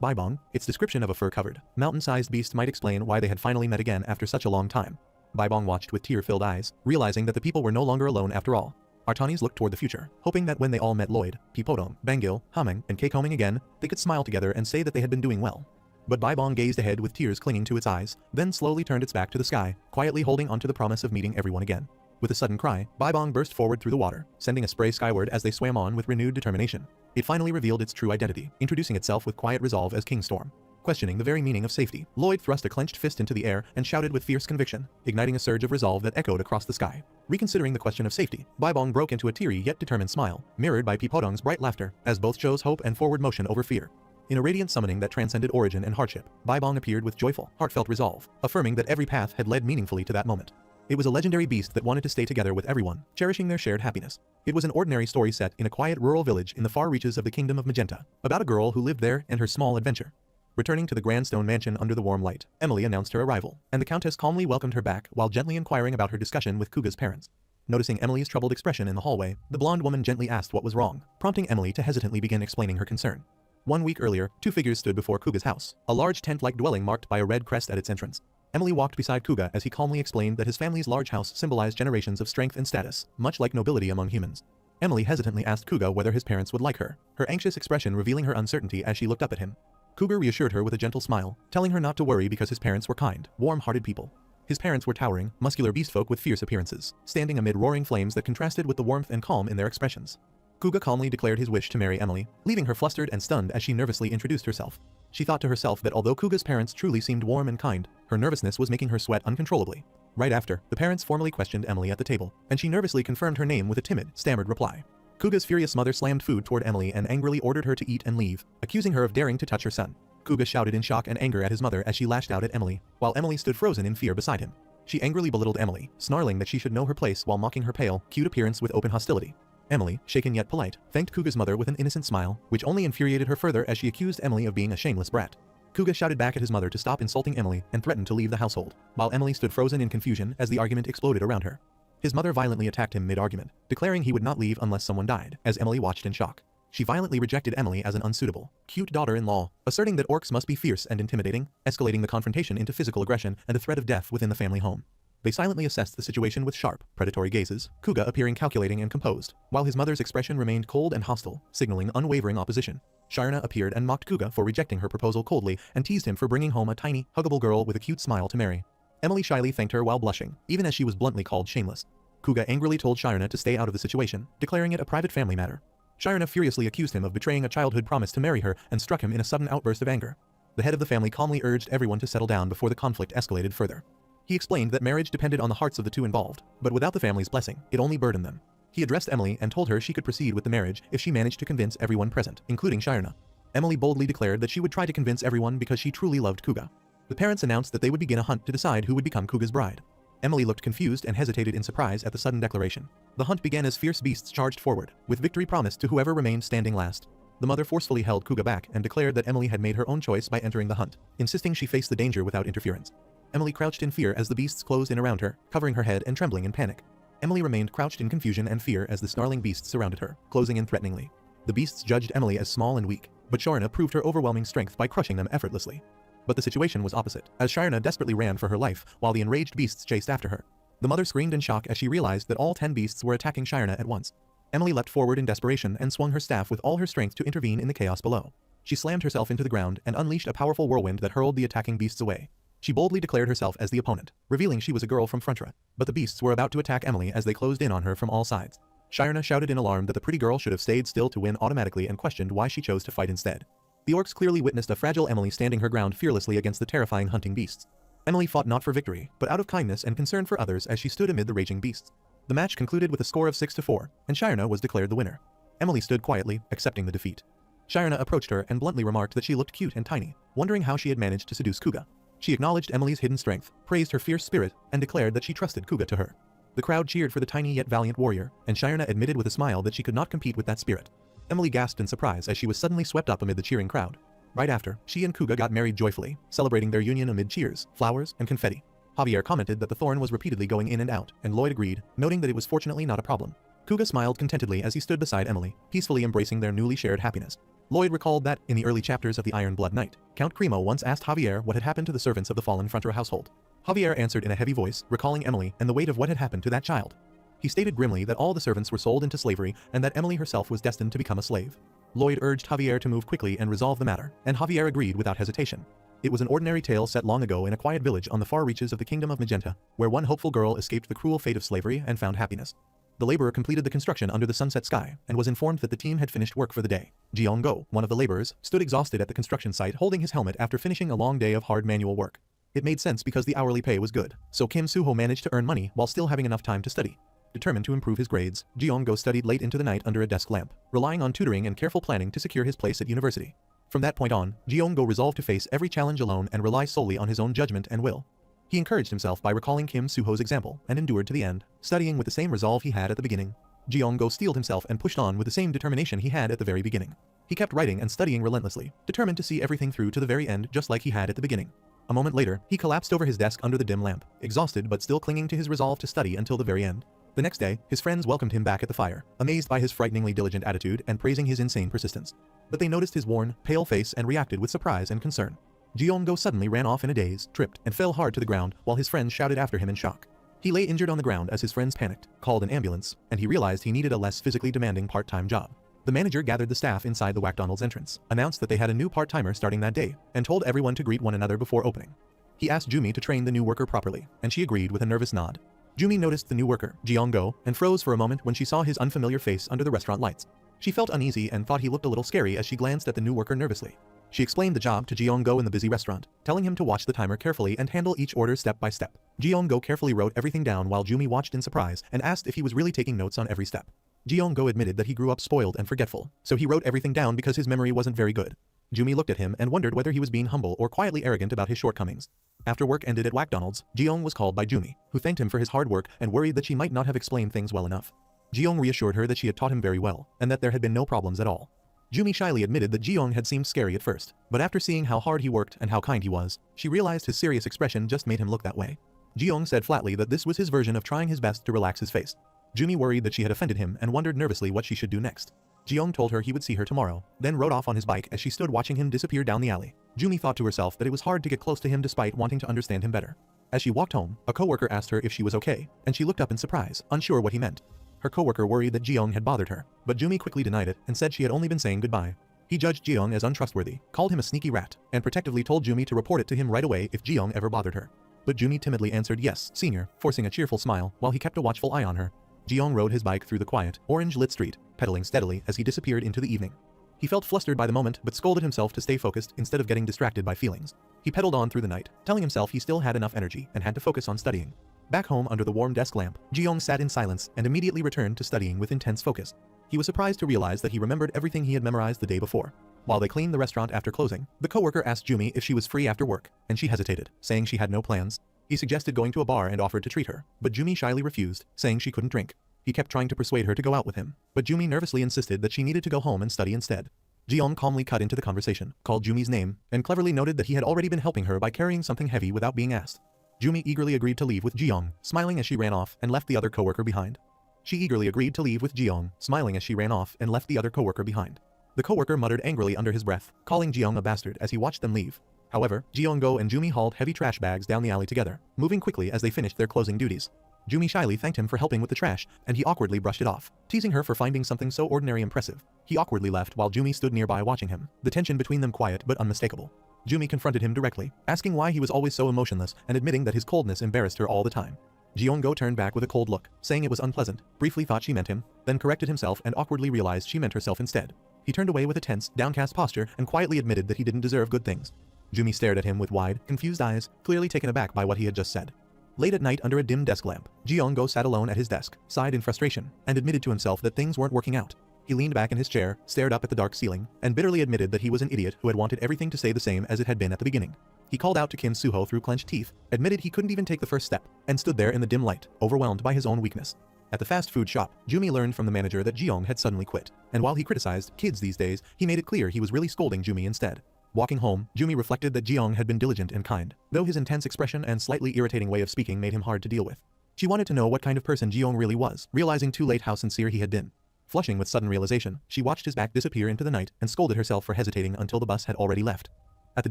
Baibong, its description of a fur-covered, mountain-sized beast might explain why they had finally met again after such a long time. Baibong watched with tear-filled eyes, realizing that the people were no longer alone after all. Artanis looked toward the future, hoping that when they all met Lloyd, Pipodong, Bangil, Hameng, and Kekoming again, they could smile together and say that they had been doing well. But Baibong gazed ahead with tears clinging to its eyes, then slowly turned its back to the sky, quietly holding onto the promise of meeting everyone again. With a sudden cry, Baibong burst forward through the water, sending a spray skyward as they swam on with renewed determination. It finally revealed its true identity, introducing itself with quiet resolve as King Storm. Questioning the very meaning of safety, Lloyd thrust a clenched fist into the air and shouted with fierce conviction, igniting a surge of resolve that echoed across the sky. Reconsidering the question of safety, Baibong broke into a teary yet determined smile, mirrored by Pipodong's bright laughter, as both chose hope and forward motion over fear. In a radiant summoning that transcended origin and hardship, Baibong appeared with joyful, heartfelt resolve, affirming that every path had led meaningfully to that moment. It was a legendary beast that wanted to stay together with everyone, cherishing their shared happiness. It was an ordinary story set in a quiet rural village in the far reaches of the Kingdom of Magenta, about a girl who lived there and her small adventure. Returning to the grand stone mansion under the warm light, Emily announced her arrival, and the Countess calmly welcomed her back while gently inquiring about her discussion with Kuga's parents. Noticing Emily's troubled expression in the hallway, the blonde woman gently asked what was wrong, prompting Emily to hesitantly begin explaining her concern. 1 week earlier, two figures stood before Kuga's house, a large tent-like dwelling marked by a red crest at its entrance. Emily walked beside Kuga as he calmly explained that his family's large house symbolized generations of strength and status, much like nobility among humans. Emily hesitantly asked Kuga whether his parents would like her, her anxious expression revealing her uncertainty as she looked up at him. Kuga reassured her with a gentle smile, telling her not to worry because his parents were kind, warm-hearted people. His parents were towering, muscular beastfolk with fierce appearances, standing amid roaring flames that contrasted with the warmth and calm in their expressions. Kuga calmly declared his wish to marry Emily, leaving her flustered and stunned as she nervously introduced herself. She thought to herself that although Kuga's parents truly seemed warm and kind, her nervousness was making her sweat uncontrollably. Right after, the parents formally questioned Emily at the table, and she nervously confirmed her name with a timid, stammered reply. Kuga's furious mother slammed food toward Emily and angrily ordered her to eat and leave, accusing her of daring to touch her son. Kuga shouted in shock and anger at his mother as she lashed out at Emily, while Emily stood frozen in fear beside him. She angrily belittled Emily, snarling that she should know her place while mocking her pale, cute appearance with open hostility. Emily, shaken yet polite, thanked Kuga's mother with an innocent smile, which only infuriated her further as she accused Emily of being a shameless brat. Kuga shouted back at his mother to stop insulting Emily and threatened to leave the household, while Emily stood frozen in confusion as the argument exploded around her. His mother violently attacked him mid-argument, declaring he would not leave unless someone died, as Emily watched in shock. She violently rejected Emily as an unsuitable, cute daughter-in-law, asserting that orcs must be fierce and intimidating, escalating the confrontation into physical aggression and a threat of death within the family home. They silently assessed the situation with sharp, predatory gazes, Kuga appearing calculating and composed, while his mother's expression remained cold and hostile, signaling unwavering opposition. Sharna appeared and mocked Kuga for rejecting her proposal coldly and teased him for bringing home a tiny, huggable girl with a cute smile to marry. Emily shyly thanked her while blushing, even as she was bluntly called shameless. Kuga angrily told Sharna to stay out of the situation, declaring it a private family matter. Sharna furiously accused him of betraying a childhood promise to marry her and struck him in a sudden outburst of anger. The head of the family calmly urged everyone to settle down before the conflict escalated further. He explained that marriage depended on the hearts of the two involved, but without the family's blessing, it only burdened them. He addressed Emily and told her she could proceed with the marriage if she managed to convince everyone present, including Sharna. Emily boldly declared that she would try to convince everyone because she truly loved Kuga. The parents announced that they would begin a hunt to decide who would become Kuga's bride. Emily looked confused and hesitated in surprise at the sudden declaration. The hunt began as fierce beasts charged forward, with victory promised to whoever remained standing last. The mother forcefully held Kuga back and declared that Emily had made her own choice by entering the hunt, insisting she face the danger without interference. Emily crouched in fear as the beasts closed in around her, covering her head and trembling in panic. Emily remained crouched in confusion and fear as the snarling beasts surrounded her, closing in threateningly. The beasts judged Emily as small and weak, but Sharna proved her overwhelming strength by crushing them effortlessly. But the situation was opposite, as Sharna desperately ran for her life while the enraged beasts chased after her. The mother screamed in shock as she realized that all 10 beasts were attacking Sharna at once. Emily leapt forward in desperation and swung her staff with all her strength to intervene in the chaos below. She slammed herself into the ground and unleashed a powerful whirlwind that hurled the attacking beasts away. She boldly declared herself as the opponent, revealing she was a girl from Frontra, but the beasts were about to attack Emily as they closed in on her from all sides. Sharna shouted in alarm that the pretty girl should have stayed still to win automatically and questioned why she chose to fight instead. The orcs clearly witnessed a fragile Emily standing her ground fearlessly against the terrifying hunting beasts. Emily fought not for victory, but out of kindness and concern for others as she stood amid the raging beasts. The match concluded with a score of 6-4, and Sharna was declared the winner. Emily stood quietly, accepting the defeat. Sharna approached her and bluntly remarked that she looked cute and tiny, wondering how she had managed to seduce Kuga. She acknowledged Emily's hidden strength, praised her fierce spirit, and declared that she trusted Kuga to her. The crowd cheered for the tiny yet valiant warrior, and Sharna admitted with a smile that she could not compete with that spirit. Emily gasped in surprise as she was suddenly swept up amid the cheering crowd. Right after, she and Kuga got married joyfully, celebrating their union amid cheers, flowers, and confetti. Javier commented that the thorn was repeatedly going in and out, and Lloyd agreed, noting that it was fortunately not a problem. Kuga smiled contentedly as he stood beside Emily, peacefully embracing their newly shared happiness. Lloyd recalled that, in the early chapters of the Iron Blood Night, Count Cremo once asked Javier what had happened to the servants of the fallen Frontra household. Javier answered in a heavy voice, recalling Emily and the weight of what had happened to that child. He stated grimly that all the servants were sold into slavery and that Emily herself was destined to become a slave. Lloyd urged Javier to move quickly and resolve the matter, and Javier agreed without hesitation. It was an ordinary tale set long ago in a quiet village on the far reaches of the Kingdom of Magenta, where one hopeful girl escaped the cruel fate of slavery and found happiness. The laborer completed the construction under the sunset sky and was informed that the team had finished work for the day. Jeong-go, one of the laborers, stood exhausted at the construction site holding his helmet after finishing a long day of hard manual work. It made sense because the hourly pay was good, so Kim Soo-ho managed to earn money while still having enough time to study. Determined to improve his grades, Jeong-go studied late into the night under a desk lamp, relying on tutoring and careful planning to secure his place at university. From that point on, Jeong-go resolved to face every challenge alone and rely solely on his own judgment and will. He encouraged himself by recalling Kim Soo-ho's example and endured to the end, studying with the same resolve he had at the beginning. Jeong-go steeled himself and pushed on with the same determination he had at the very beginning. He kept writing and studying relentlessly, determined to see everything through to the very end just like he had at the beginning. A moment later, he collapsed over his desk under the dim lamp, exhausted but still clinging to his resolve to study until the very end. The next day, his friends welcomed him back at the fire, amazed by his frighteningly diligent attitude and praising his insane persistence. But they noticed his worn, pale face and reacted with surprise and concern. Jeong-go suddenly ran off in a daze, tripped, and fell hard to the ground while his friends shouted after him in shock. He lay injured on the ground as his friends panicked, called an ambulance, and he realized he needed a less physically demanding part-time job. The manager gathered the staff inside the McDonald's entrance, announced that they had a new part-timer starting that day, and told everyone to greet one another before opening. He asked Jumi to train the new worker properly, and she agreed with a nervous nod. Jumi noticed the new worker, Jeong-go, and froze for a moment when she saw his unfamiliar face under the restaurant lights. She felt uneasy and thought he looked a little scary as she glanced at the new worker nervously. She explained the job to Ji-young-go in the busy restaurant, telling him to watch the timer carefully and handle each order step by step. Ji-young-go carefully wrote everything down while Jumi watched in surprise and asked if he was really taking notes on every step. Ji-young-go admitted that he grew up spoiled and forgetful, so he wrote everything down because his memory wasn't very good. Jumi looked at him and wondered whether he was being humble or quietly arrogant about his shortcomings. After work ended at McDonald's, Ji-young was called by Jumi, who thanked him for his hard work and worried that she might not have explained things well enough. Ji-young reassured her that she had taught him very well, and that there had been no problems at all. Jumi shyly admitted that Ji-young had seemed scary at first, but after seeing how hard he worked and how kind he was, she realized his serious expression just made him look that way. Ji-young said flatly that this was his version of trying his best to relax his face. Jumi worried that she had offended him and wondered nervously what she should do next. Ji-young told her he would see her tomorrow, then rode off on his bike as she stood watching him disappear down the alley. Jumi thought to herself that it was hard to get close to him despite wanting to understand him better. As she walked home, a coworker asked her if she was okay, and she looked up in surprise, unsure what he meant. Her coworker worried that Ji-young had bothered her, but Jumi quickly denied it and said she had only been saying goodbye. He judged Ji-young as untrustworthy, called him a sneaky rat, and protectively told Jumi to report it to him right away if Ji-young ever bothered her. But Jumi timidly answered yes, senior, forcing a cheerful smile while he kept a watchful eye on her. Ji-young rode his bike through the quiet, orange-lit street, pedaling steadily as he disappeared into the evening. He felt flustered by the moment but scolded himself to stay focused instead of getting distracted by feelings. He pedaled on through the night, telling himself he still had enough energy and had to focus on studying. Back home under the warm desk lamp, Ji-young sat in silence and immediately returned to studying with intense focus. He was surprised to realize that he remembered everything he had memorized the day before. While they cleaned the restaurant after closing, the coworker asked Jumi if she was free after work, and she hesitated, saying she had no plans. He suggested going to a bar and offered to treat her, but Jumi shyly refused, saying she couldn't drink. He kept trying to persuade her to go out with him, but Jumi nervously insisted that she needed to go home and study instead. Ji-young calmly cut into the conversation, called Jumi's name, and cleverly noted that he had already been helping her by carrying something heavy without being asked. Jumi eagerly agreed to leave with Ji-young, smiling as she ran off and left the other coworker behind. She eagerly agreed to leave with Ji-young, smiling as she ran off and left the other coworker behind. The coworker muttered angrily under his breath, calling Ji-young a bastard as he watched them leave. However, Ji-young-go and Jumi hauled heavy trash bags down the alley together, moving quickly as they finished their closing duties. Jumi shyly thanked him for helping with the trash, and he awkwardly brushed it off, teasing her for finding something so ordinary impressive. He awkwardly left while Jumi stood nearby watching him, the tension between them quiet but unmistakable. Jumi confronted him directly, asking why he was always so emotionless and admitting that his coldness embarrassed her all the time. Ji-young-go turned back with a cold look, saying it was unpleasant, briefly thought she meant him, then corrected himself and awkwardly realized she meant herself instead. He turned away with a tense, downcast posture and quietly admitted that he didn't deserve good things. Jumi stared at him with wide, confused eyes, clearly taken aback by what he had just said. Late at night under a dim desk lamp, Ji-young-go sat alone at his desk, sighed in frustration, and admitted to himself that things weren't working out. He leaned back in his chair, stared up at the dark ceiling, and bitterly admitted that he was an idiot who had wanted everything to stay the same as it had been at the beginning. He called out to Kim Suho through clenched teeth, admitted he couldn't even take the first step, and stood there in the dim light, overwhelmed by his own weakness. At the fast food shop, Jumi learned from the manager that Ji-young had suddenly quit, and while he criticized kids these days, he made it clear he was really scolding Jumi instead. Walking home, Jumi reflected that Ji-young had been diligent and kind, though his intense expression and slightly irritating way of speaking made him hard to deal with. She wanted to know what kind of person Ji-young really was, realizing too late how sincere he had been. Flushing with sudden realization, she watched his back disappear into the night and scolded herself for hesitating until the bus had already left. At the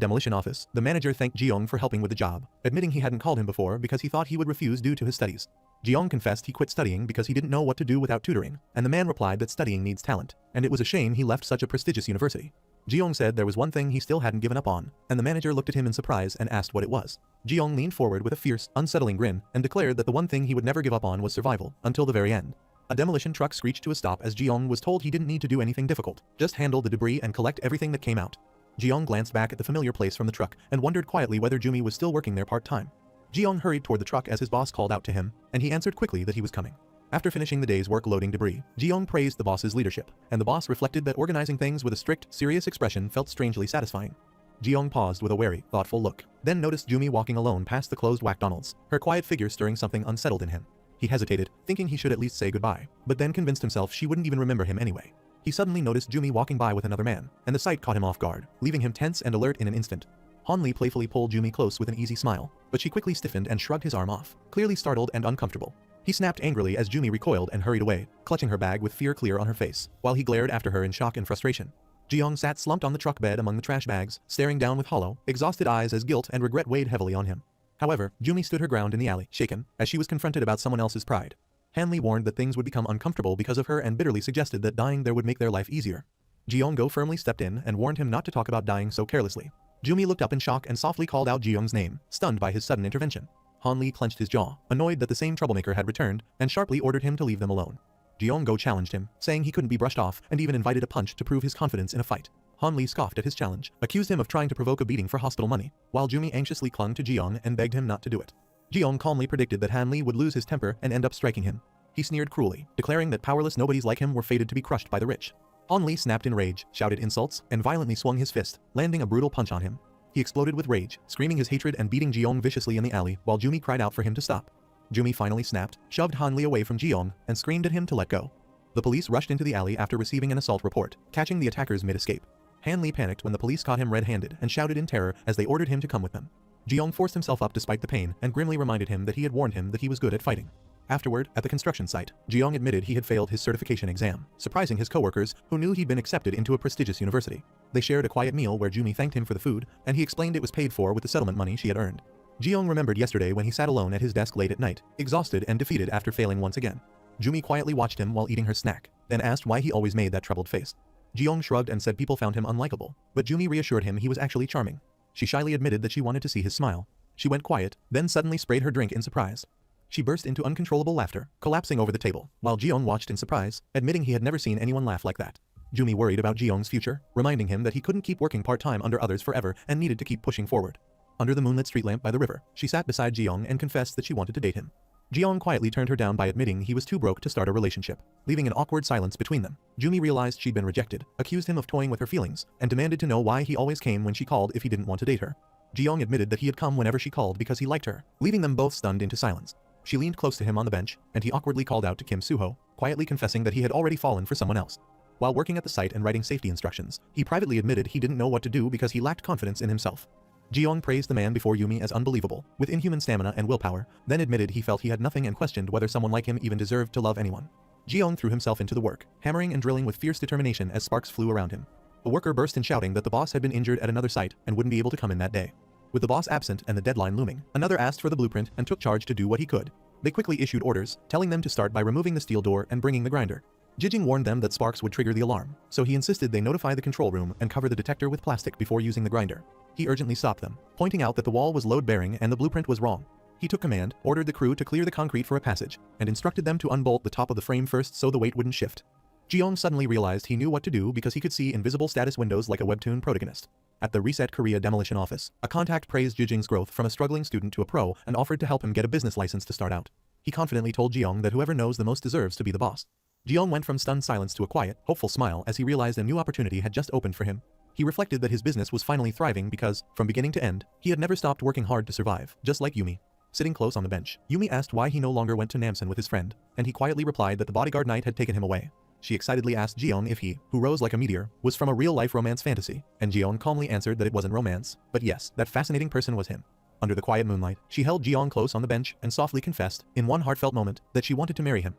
demolition office, the manager thanked Ji-young for helping with the job, admitting he hadn't called him before because he thought he would refuse due to his studies. Ji-young confessed he quit studying because he didn't know what to do without tutoring, and the man replied that studying needs talent, and it was a shame he left such a prestigious university. Ji-young said there was one thing he still hadn't given up on, and the manager looked at him in surprise and asked what it was. Ji-young leaned forward with a fierce, unsettling grin and declared that the one thing he would never give up on was survival, until the very end. A demolition truck screeched to a stop as Ji-young was told he didn't need to do anything difficult, just handle the debris and collect everything that came out. Ji-young glanced back at the familiar place from the truck and wondered quietly whether Jumi was still working there part-time. Ji-young hurried toward the truck as his boss called out to him, and he answered quickly that he was coming. After finishing the day's work loading debris, Ji-young praised the boss's leadership, and the boss reflected that organizing things with a strict, serious expression felt strangely satisfying. Ji-young paused with a wary, thoughtful look, then noticed Jumi walking alone past the closed McDonald's, her quiet figure stirring something unsettled in him. He hesitated, thinking he should at least say goodbye, but then convinced himself she wouldn't even remember him anyway. He suddenly noticed Jumi walking by with another man, and the sight caught him off guard, leaving him tense and alert in an instant. Han Li playfully pulled Jumi close with an easy smile, but she quickly stiffened and shrugged his arm off, clearly startled and uncomfortable. He snapped angrily as Jumi recoiled and hurried away, clutching her bag with fear clear on her face, while he glared after her in shock and frustration. Ji-young sat slumped on the truck bed among the trash bags, staring down with hollow, exhausted eyes as guilt and regret weighed heavily on him. However, Jumi stood her ground in the alley, shaken, as she was confronted about someone else's pride. Han Li warned that things would become uncomfortable because of her and bitterly suggested that dying there would make their life easier. Ji-young-go firmly stepped in and warned him not to talk about dying so carelessly. Jumi looked up in shock and softly called out Ji-young's name, stunned by his sudden intervention. Han Li clenched his jaw, annoyed that the same troublemaker had returned, and sharply ordered him to leave them alone. Ji-young-go challenged him, saying he couldn't be brushed off, and even invited a punch to prove his confidence in a fight. Han Li scoffed at his challenge, accused him of trying to provoke a beating for hospital money, while Jumi anxiously clung to Jiyoung and begged him not to do it. Jiyoung calmly predicted that Han Li would lose his temper and end up striking him. He sneered cruelly, declaring that powerless nobodies like him were fated to be crushed by the rich. Han Li snapped in rage, shouted insults, and violently swung his fist, landing a brutal punch on him. He exploded with rage, screaming his hatred and beating Jiyoung viciously in the alley while Jumi cried out for him to stop. Jumi finally snapped, shoved Han Li away from Jiyoung, and screamed at him to let go. The police rushed into the alley after receiving an assault report, catching the attackers mid-escape. Han Li panicked when the police caught him red-handed and shouted in terror as they ordered him to come with them. Jiyoung forced himself up despite the pain and grimly reminded him that he had warned him that he was good at fighting. Afterward, at the construction site, Jiyoung admitted he had failed his certification exam, surprising his coworkers who knew he'd been accepted into a prestigious university. They shared a quiet meal where Jumi thanked him for the food, and he explained it was paid for with the settlement money she had earned. Jiyoung remembered yesterday when he sat alone at his desk late at night, exhausted and defeated after failing once again. Jumi quietly watched him while eating her snack, then asked why he always made that troubled face. Jiyoung shrugged and said people found him unlikable, but Jumi reassured him he was actually charming. She shyly admitted that she wanted to see his smile. She went quiet, then suddenly sprayed her drink in surprise. She burst into uncontrollable laughter, collapsing over the table, while Jiyoung watched in surprise, admitting he had never seen anyone laugh like that. Jumi worried about Jiyoung's future, reminding him that he couldn't keep working part-time under others forever and needed to keep pushing forward. Under the moonlit street lamp by the river, she sat beside Jiyoung and confessed that she wanted to date him. Jiyoung quietly turned her down by admitting he was too broke to start a relationship, leaving an awkward silence between them. Jumi realized she'd been rejected, accused him of toying with her feelings, and demanded to know why he always came when she called if he didn't want to date her. Jiyoung admitted that he had come whenever she called because he liked her, leaving them both stunned into silence. She leaned close to him on the bench, and he awkwardly called out to Kim Suho, quietly confessing that he had already fallen for someone else. While working at the site and writing safety instructions, he privately admitted he didn't know what to do because he lacked confidence in himself. Jiyoung praised the man before Yumi as unbelievable, with inhuman stamina and willpower, then admitted he felt he had nothing and questioned whether someone like him even deserved to love anyone. Jiyoung threw himself into the work, hammering and drilling with fierce determination as sparks flew around him. A worker burst in shouting that the boss had been injured at another site and wouldn't be able to come in that day. With the boss absent and the deadline looming, another asked for the blueprint and took charge to do what he could. They quickly issued orders, telling them to start by removing the steel door and bringing the grinder. Jijing warned them that sparks would trigger the alarm, so he insisted they notify the control room and cover the detector with plastic before using the grinder. He urgently stopped them, pointing out that the wall was load-bearing and the blueprint was wrong. He took command, ordered the crew to clear the concrete for a passage, and instructed them to unbolt the top of the frame first so the weight wouldn't shift. Jiyoung suddenly realized he knew what to do because he could see invisible status windows like a webtoon protagonist. At the Reset Korea demolition office, a contact praised Jijing's growth from a struggling student to a pro and offered to help him get a business license to start out. He confidently told Jiyoung that whoever knows the most deserves to be the boss. Jiyoung went from stunned silence to a quiet, hopeful smile as he realized a new opportunity had just opened for him. He reflected that his business was finally thriving because, from beginning to end, he had never stopped working hard to survive, just like Yumi. Sitting close on the bench, Yumi asked why he no longer went to Namsan with his friend, and he quietly replied that the bodyguard knight had taken him away. She excitedly asked Jiyoung if he, who rose like a meteor, was from a real-life romance fantasy, and Jiyoung calmly answered that it wasn't romance, but yes, that fascinating person was him. Under the quiet moonlight, she held Jiyoung close on the bench and softly confessed, in one heartfelt moment, that she wanted to marry him.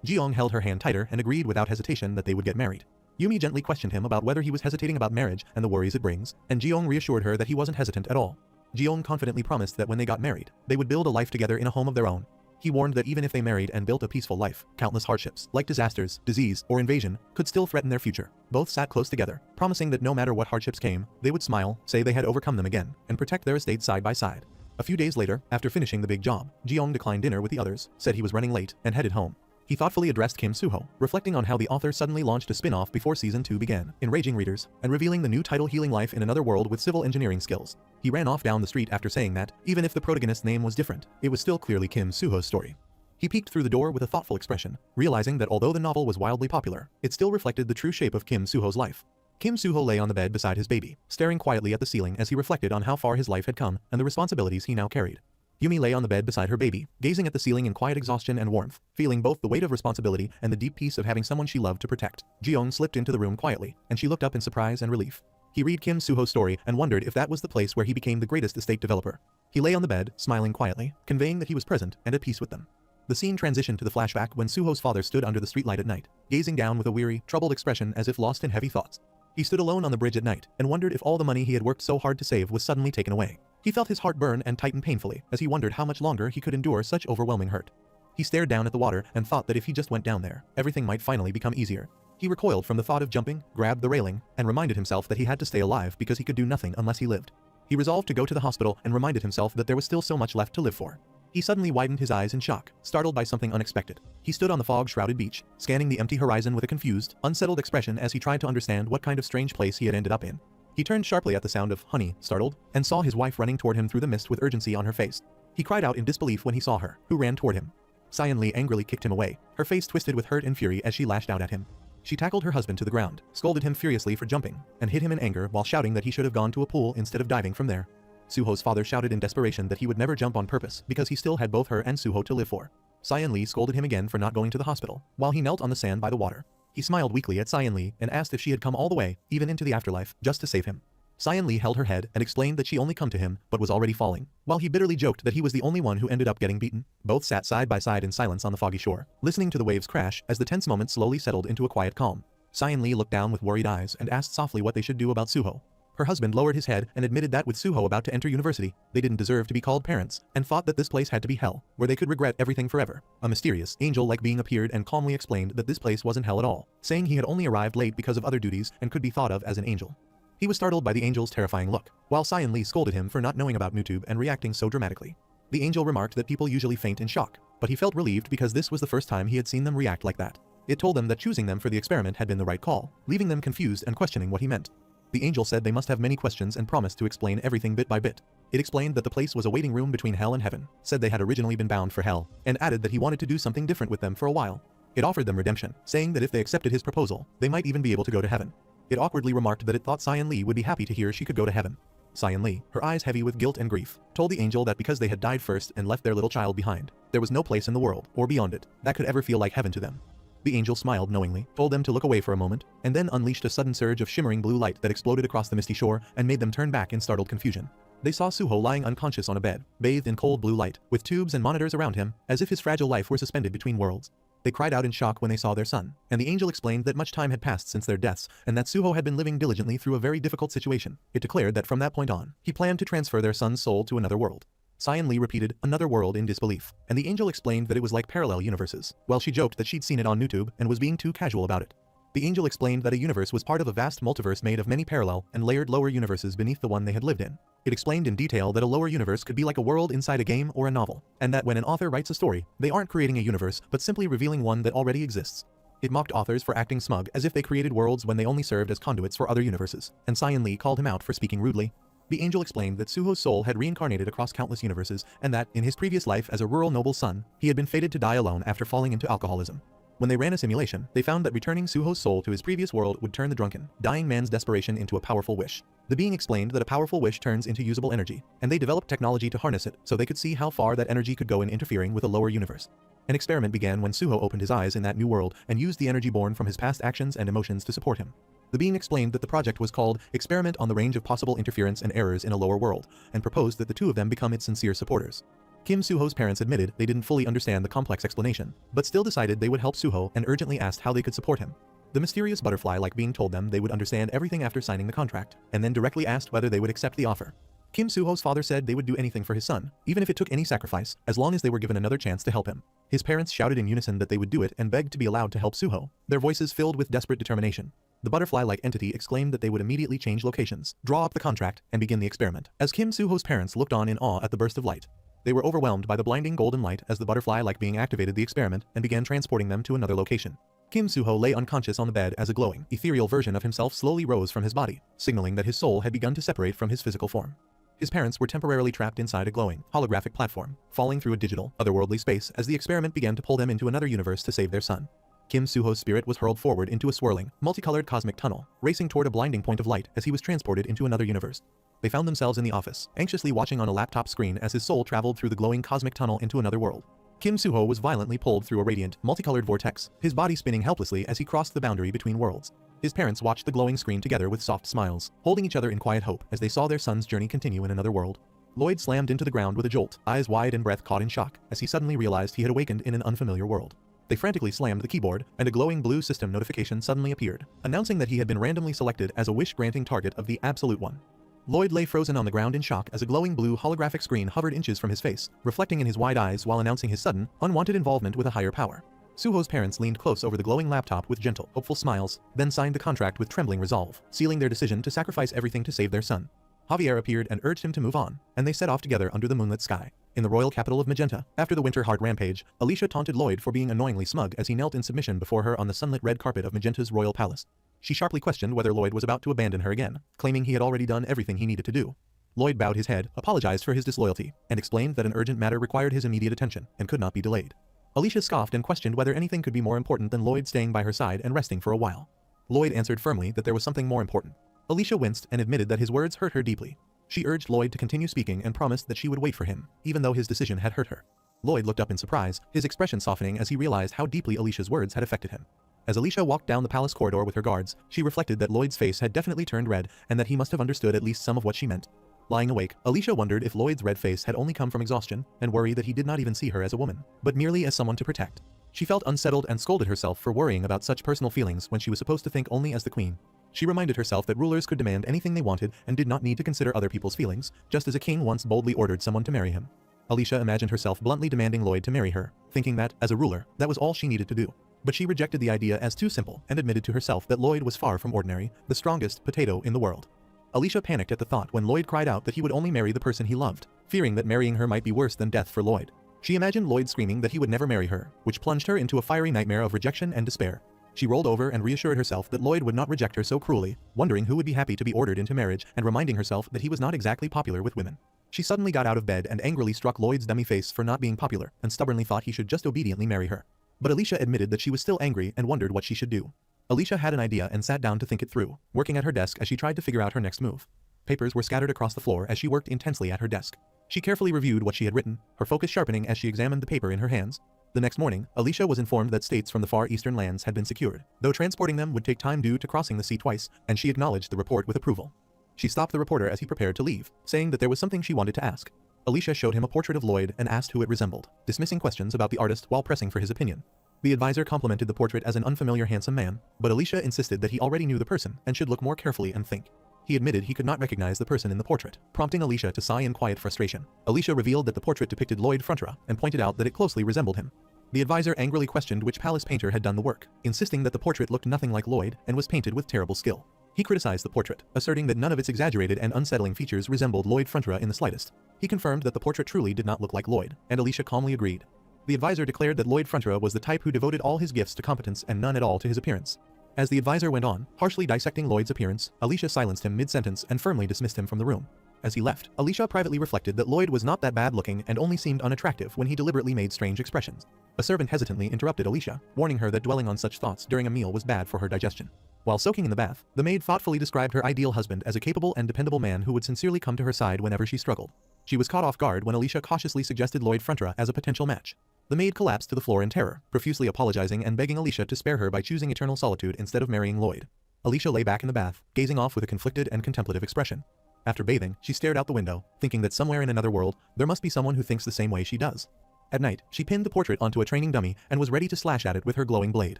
Jiyoung held her hand tighter and agreed without hesitation that they would get married. Yumi gently questioned him about whether he was hesitating about marriage and the worries it brings, and Jiyoung reassured her that he wasn't hesitant at all. Jiyoung confidently promised that when they got married, they would build a life together in a home of their own. He warned that even if they married and built a peaceful life, countless hardships, like disasters, disease, or invasion, could still threaten their future. Both sat close together, promising that no matter what hardships came, they would smile, say they had overcome them again, and protect their estate side by side. A few days later, after finishing the big job, Jiyoung declined dinner with the others, said he was running late, and headed home. He thoughtfully addressed Kim Suho, reflecting on how the author suddenly launched a spin-off before Season 2 began, enraging readers, and revealing the new title Healing Life in Another World with Civil Engineering Skills. He ran off down the street after saying that, even if the protagonist's name was different, it was still clearly Kim Suho's story. He peeked through the door with a thoughtful expression, realizing that although the novel was wildly popular, it still reflected the true shape of Kim Suho's life. Kim Suho lay on the bed beside his baby, staring quietly at the ceiling as he reflected on how far his life had come and the responsibilities he now carried. Yumi lay on the bed beside her baby, gazing at the ceiling in quiet exhaustion and warmth, feeling both the weight of responsibility and the deep peace of having someone she loved to protect. Jiyoung slipped into the room quietly, and she looked up in surprise and relief. He read Kim Suho's story and wondered if that was the place where he became the greatest estate developer. He lay on the bed, smiling quietly, conveying that he was present and at peace with them. The scene transitioned to the flashback when Suho's father stood under the streetlight at night, gazing down with a weary, troubled expression as if lost in heavy thoughts. He stood alone on the bridge at night and wondered if all the money he had worked so hard to save was suddenly taken away. He felt his heart burn and tighten painfully as he wondered how much longer he could endure such overwhelming hurt. He stared down at the water and thought that if he just went down there, everything might finally become easier. He recoiled from the thought of jumping, grabbed the railing, and reminded himself that he had to stay alive because he could do nothing unless he lived. He resolved to go to the hospital and reminded himself that there was still so much left to live for. He suddenly widened his eyes in shock, startled by something unexpected. He stood on the fog-shrouded beach, scanning the empty horizon with a confused, unsettled expression as he tried to understand what kind of strange place he had ended up in. He turned sharply at the sound of "honey," startled, and saw his wife running toward him through the mist with urgency on her face. He cried out in disbelief when he saw her, who ran toward him. Cyan angrily kicked him away, her face twisted with hurt and fury as she lashed out at him. She tackled her husband to the ground, scolded him furiously for jumping, and hit him in anger while shouting that he should have gone to a pool instead of diving from there. Suho's father shouted in desperation that he would never jump on purpose because he still had both her and Suho to live for. Cyan scolded him again for not going to the hospital, while he knelt on the sand by the water. He smiled weakly at Cyan and asked if she had come all the way, even into the afterlife, just to save him. Cyan held her head and explained that she only come to him but was already falling, while he bitterly joked that he was the only one who ended up getting beaten. Both sat side by side in silence on the foggy shore, listening to the waves crash as the tense moment slowly settled into a quiet calm. Cyan looked down with worried eyes and asked softly what they should do about Suho. Her husband lowered his head and admitted that with Suho about to enter university, they didn't deserve to be called parents, and thought that this place had to be hell, where they could regret everything forever. A mysterious, angel-like being appeared and calmly explained that this place wasn't hell at all, saying he had only arrived late because of other duties and could be thought of as an angel. He was startled by the angel's terrifying look, while Cyan scolded him for not knowing about Mutube and reacting so dramatically. The angel remarked that people usually faint in shock, but he felt relieved because this was the first time he had seen them react like that. It told them that choosing them for the experiment had been the right call, leaving them confused and questioning what he meant. The angel said they must have many questions and promised to explain everything bit by bit. It explained that the place was a waiting room between hell and heaven, said they had originally been bound for hell, and added that he wanted to do something different with them for a while. It offered them redemption, saying that if they accepted his proposal, they might even be able to go to heaven. It awkwardly remarked that it thought Cyan would be happy to hear she could go to heaven. Cyan her eyes heavy with guilt and grief, told the angel that because they had died first and left their little child behind, there was no place in the world, or beyond it, that could ever feel like heaven to them. The angel smiled knowingly, told them to look away for a moment, and then unleashed a sudden surge of shimmering blue light that exploded across the misty shore and made them turn back in startled confusion. They saw Suho lying unconscious on a bed, bathed in cold blue light, with tubes and monitors around him, as if his fragile life were suspended between worlds. They cried out in shock when they saw their son, and the angel explained that much time had passed since their deaths, and that Suho had been living diligently through a very difficult situation. It declared that from that point on, he planned to transfer their son's soul to another world. Cyan repeated, "another world," in disbelief, and the angel explained that it was like parallel universes, while she joked that she'd seen it on YouTube and was being too casual about it. The angel explained that a universe was part of a vast multiverse made of many parallel and layered lower universes beneath the one they had lived in. It explained in detail that a lower universe could be like a world inside a game or a novel, and that when an author writes a story, they aren't creating a universe but simply revealing one that already exists. It mocked authors for acting smug as if they created worlds when they only served as conduits for other universes, and Cyan called him out for speaking rudely. The angel explained that Suho's soul had reincarnated across countless universes and that, in his previous life as a rural noble's son, he had been fated to die alone after falling into alcoholism. When they ran a simulation, they found that returning Suho's soul to his previous world would turn the drunken, dying man's desperation into a powerful wish. The being explained that a powerful wish turns into usable energy, and they developed technology to harness it so they could see how far that energy could go in interfering with a lower universe. An experiment began when Suho opened his eyes in that new world and used the energy born from his past actions and emotions to support him. The being explained that the project was called Experiment on the Range of Possible Interference and Errors in a Lower World, and proposed that the two of them become its sincere supporters. Kim Suho's parents admitted they didn't fully understand the complex explanation, but still decided they would help Suho and urgently asked how they could support him. The mysterious butterfly-like being told them they would understand everything after signing the contract, and then directly asked whether they would accept the offer. Kim Suho's father said they would do anything for his son, even if it took any sacrifice, as long as they were given another chance to help him. His parents shouted in unison that they would do it and begged to be allowed to help Suho, their voices filled with desperate determination. The butterfly-like entity exclaimed that they would immediately change locations, draw up the contract, and begin the experiment. As Kim Suho's parents looked on in awe at the burst of light, they were overwhelmed by the blinding golden light as the butterfly-like being activated the experiment and began transporting them to another location. Kim Suho lay unconscious on the bed as a glowing, ethereal version of himself slowly rose from his body, signaling that his soul had begun to separate from his physical form. His parents were temporarily trapped inside a glowing, holographic platform, falling through a digital, otherworldly space as the experiment began to pull them into another universe to save their son. Kim Suho's spirit was hurled forward into a swirling, multicolored cosmic tunnel, racing toward a blinding point of light as he was transported into another universe. They found themselves in the office, anxiously watching on a laptop screen as his soul traveled through the glowing cosmic tunnel into another world. Kim Suho was violently pulled through a radiant, multicolored vortex, his body spinning helplessly as he crossed the boundary between worlds. His parents watched the glowing screen together with soft smiles, holding each other in quiet hope as they saw their son's journey continue in another world. Lloyd slammed into the ground with a jolt, eyes wide and breath caught in shock, as he suddenly realized he had awakened in an unfamiliar world. They frantically slammed the keyboard, and a glowing blue system notification suddenly appeared, announcing that he had been randomly selected as a wish-granting target of the Absolute One. Lloyd lay frozen on the ground in shock as a glowing blue holographic screen hovered inches from his face, reflecting in his wide eyes while announcing his sudden, unwanted involvement with a higher power. Suho's parents leaned close over the glowing laptop with gentle, hopeful smiles, then signed the contract with trembling resolve, sealing their decision to sacrifice everything to save their son. Javier appeared and urged him to move on, and they set off together under the moonlit sky. In the royal capital of Magenta, after the Winter Heart rampage, Alicia taunted Lloyd for being annoyingly smug as he knelt in submission before her on the sunlit red carpet of Magenta's royal palace. She sharply questioned whether Lloyd was about to abandon her again, claiming he had already done everything he needed to do. Lloyd bowed his head, apologized for his disloyalty, and explained that an urgent matter required his immediate attention and could not be delayed. Alicia scoffed and questioned whether anything could be more important than Lloyd staying by her side and resting for a while. Lloyd answered firmly that there was something more important. Alicia winced and admitted that his words hurt her deeply. She urged Lloyd to continue speaking and promised that she would wait for him, even though his decision had hurt her. Lloyd looked up in surprise, his expression softening as he realized how deeply Alicia's words had affected him. As Alicia walked down the palace corridor with her guards, she reflected that Lloyd's face had definitely turned red and that he must have understood at least some of what she meant. Lying awake, Alicia wondered if Lloyd's red face had only come from exhaustion and worry that he did not even see her as a woman, but merely as someone to protect. She felt unsettled and scolded herself for worrying about such personal feelings when she was supposed to think only as the queen. She reminded herself that rulers could demand anything they wanted and did not need to consider other people's feelings, just as a king once boldly ordered someone to marry him. Alicia imagined herself bluntly demanding Lloyd to marry her, thinking that, as a ruler, that was all she needed to do. But she rejected the idea as too simple and admitted to herself that Lloyd was far from ordinary, the strongest potato in the world. Alicia panicked at the thought when Lloyd cried out that he would only marry the person he loved, fearing that marrying her might be worse than death for Lloyd. She imagined Lloyd screaming that he would never marry her, which plunged her into a fiery nightmare of rejection and despair. She rolled over and reassured herself that Lloyd would not reject her so cruelly, wondering who would be happy to be ordered into marriage and reminding herself that he was not exactly popular with women. She suddenly got out of bed and angrily struck Lloyd's dummy face for not being popular and stubbornly thought he should just obediently marry her. But Alicia admitted that she was still angry and wondered what she should do. Alicia had an idea and sat down to think it through, working at her desk as she tried to figure out her next move. Papers were scattered across the floor as she worked intensely at her desk. She carefully reviewed what she had written, her focus sharpening as she examined the paper in her hands. The next morning, Alicia was informed that states from the far eastern lands had been secured, though transporting them would take time due to crossing the sea twice, and she acknowledged the report with approval. She stopped the reporter as he prepared to leave, saying that there was something she wanted to ask. Alicia showed him a portrait of Lloyd and asked who it resembled, dismissing questions about the artist while pressing for his opinion. The advisor complimented the portrait as an unfamiliar handsome man, but Alicia insisted that he already knew the person and should look more carefully and think. He admitted he could not recognize the person in the portrait, prompting Alicia to sigh in quiet frustration. Alicia revealed that the portrait depicted Lloyd Frontra and pointed out that it closely resembled him. The advisor angrily questioned which palace painter had done the work, insisting that the portrait looked nothing like Lloyd and was painted with terrible skill. He criticized the portrait, asserting that none of its exaggerated and unsettling features resembled Lloyd Frontra in the slightest. He confirmed that the portrait truly did not look like Lloyd, and Alicia calmly agreed. The advisor declared that Lloyd Frontra was the type who devoted all his gifts to competence and none at all to his appearance. As the advisor went on, harshly dissecting Lloyd's appearance, Alicia silenced him mid-sentence and firmly dismissed him from the room. As he left, Alicia privately reflected that Lloyd was not that bad looking and only seemed unattractive when he deliberately made strange expressions. A servant hesitantly interrupted Alicia, warning her that dwelling on such thoughts during a meal was bad for her digestion. While soaking in the bath, the maid thoughtfully described her ideal husband as a capable and dependable man who would sincerely come to her side whenever she struggled. She was caught off guard when Alicia cautiously suggested Lloyd Frontra as a potential match. The maid collapsed to the floor in terror, profusely apologizing and begging Alicia to spare her by choosing eternal solitude instead of marrying Lloyd. Alicia lay back in the bath, gazing off with a conflicted and contemplative expression. After bathing, she stared out the window, thinking that somewhere in another world, there must be someone who thinks the same way she does. At night, she pinned the portrait onto a training dummy and was ready to slash at it with her glowing blade,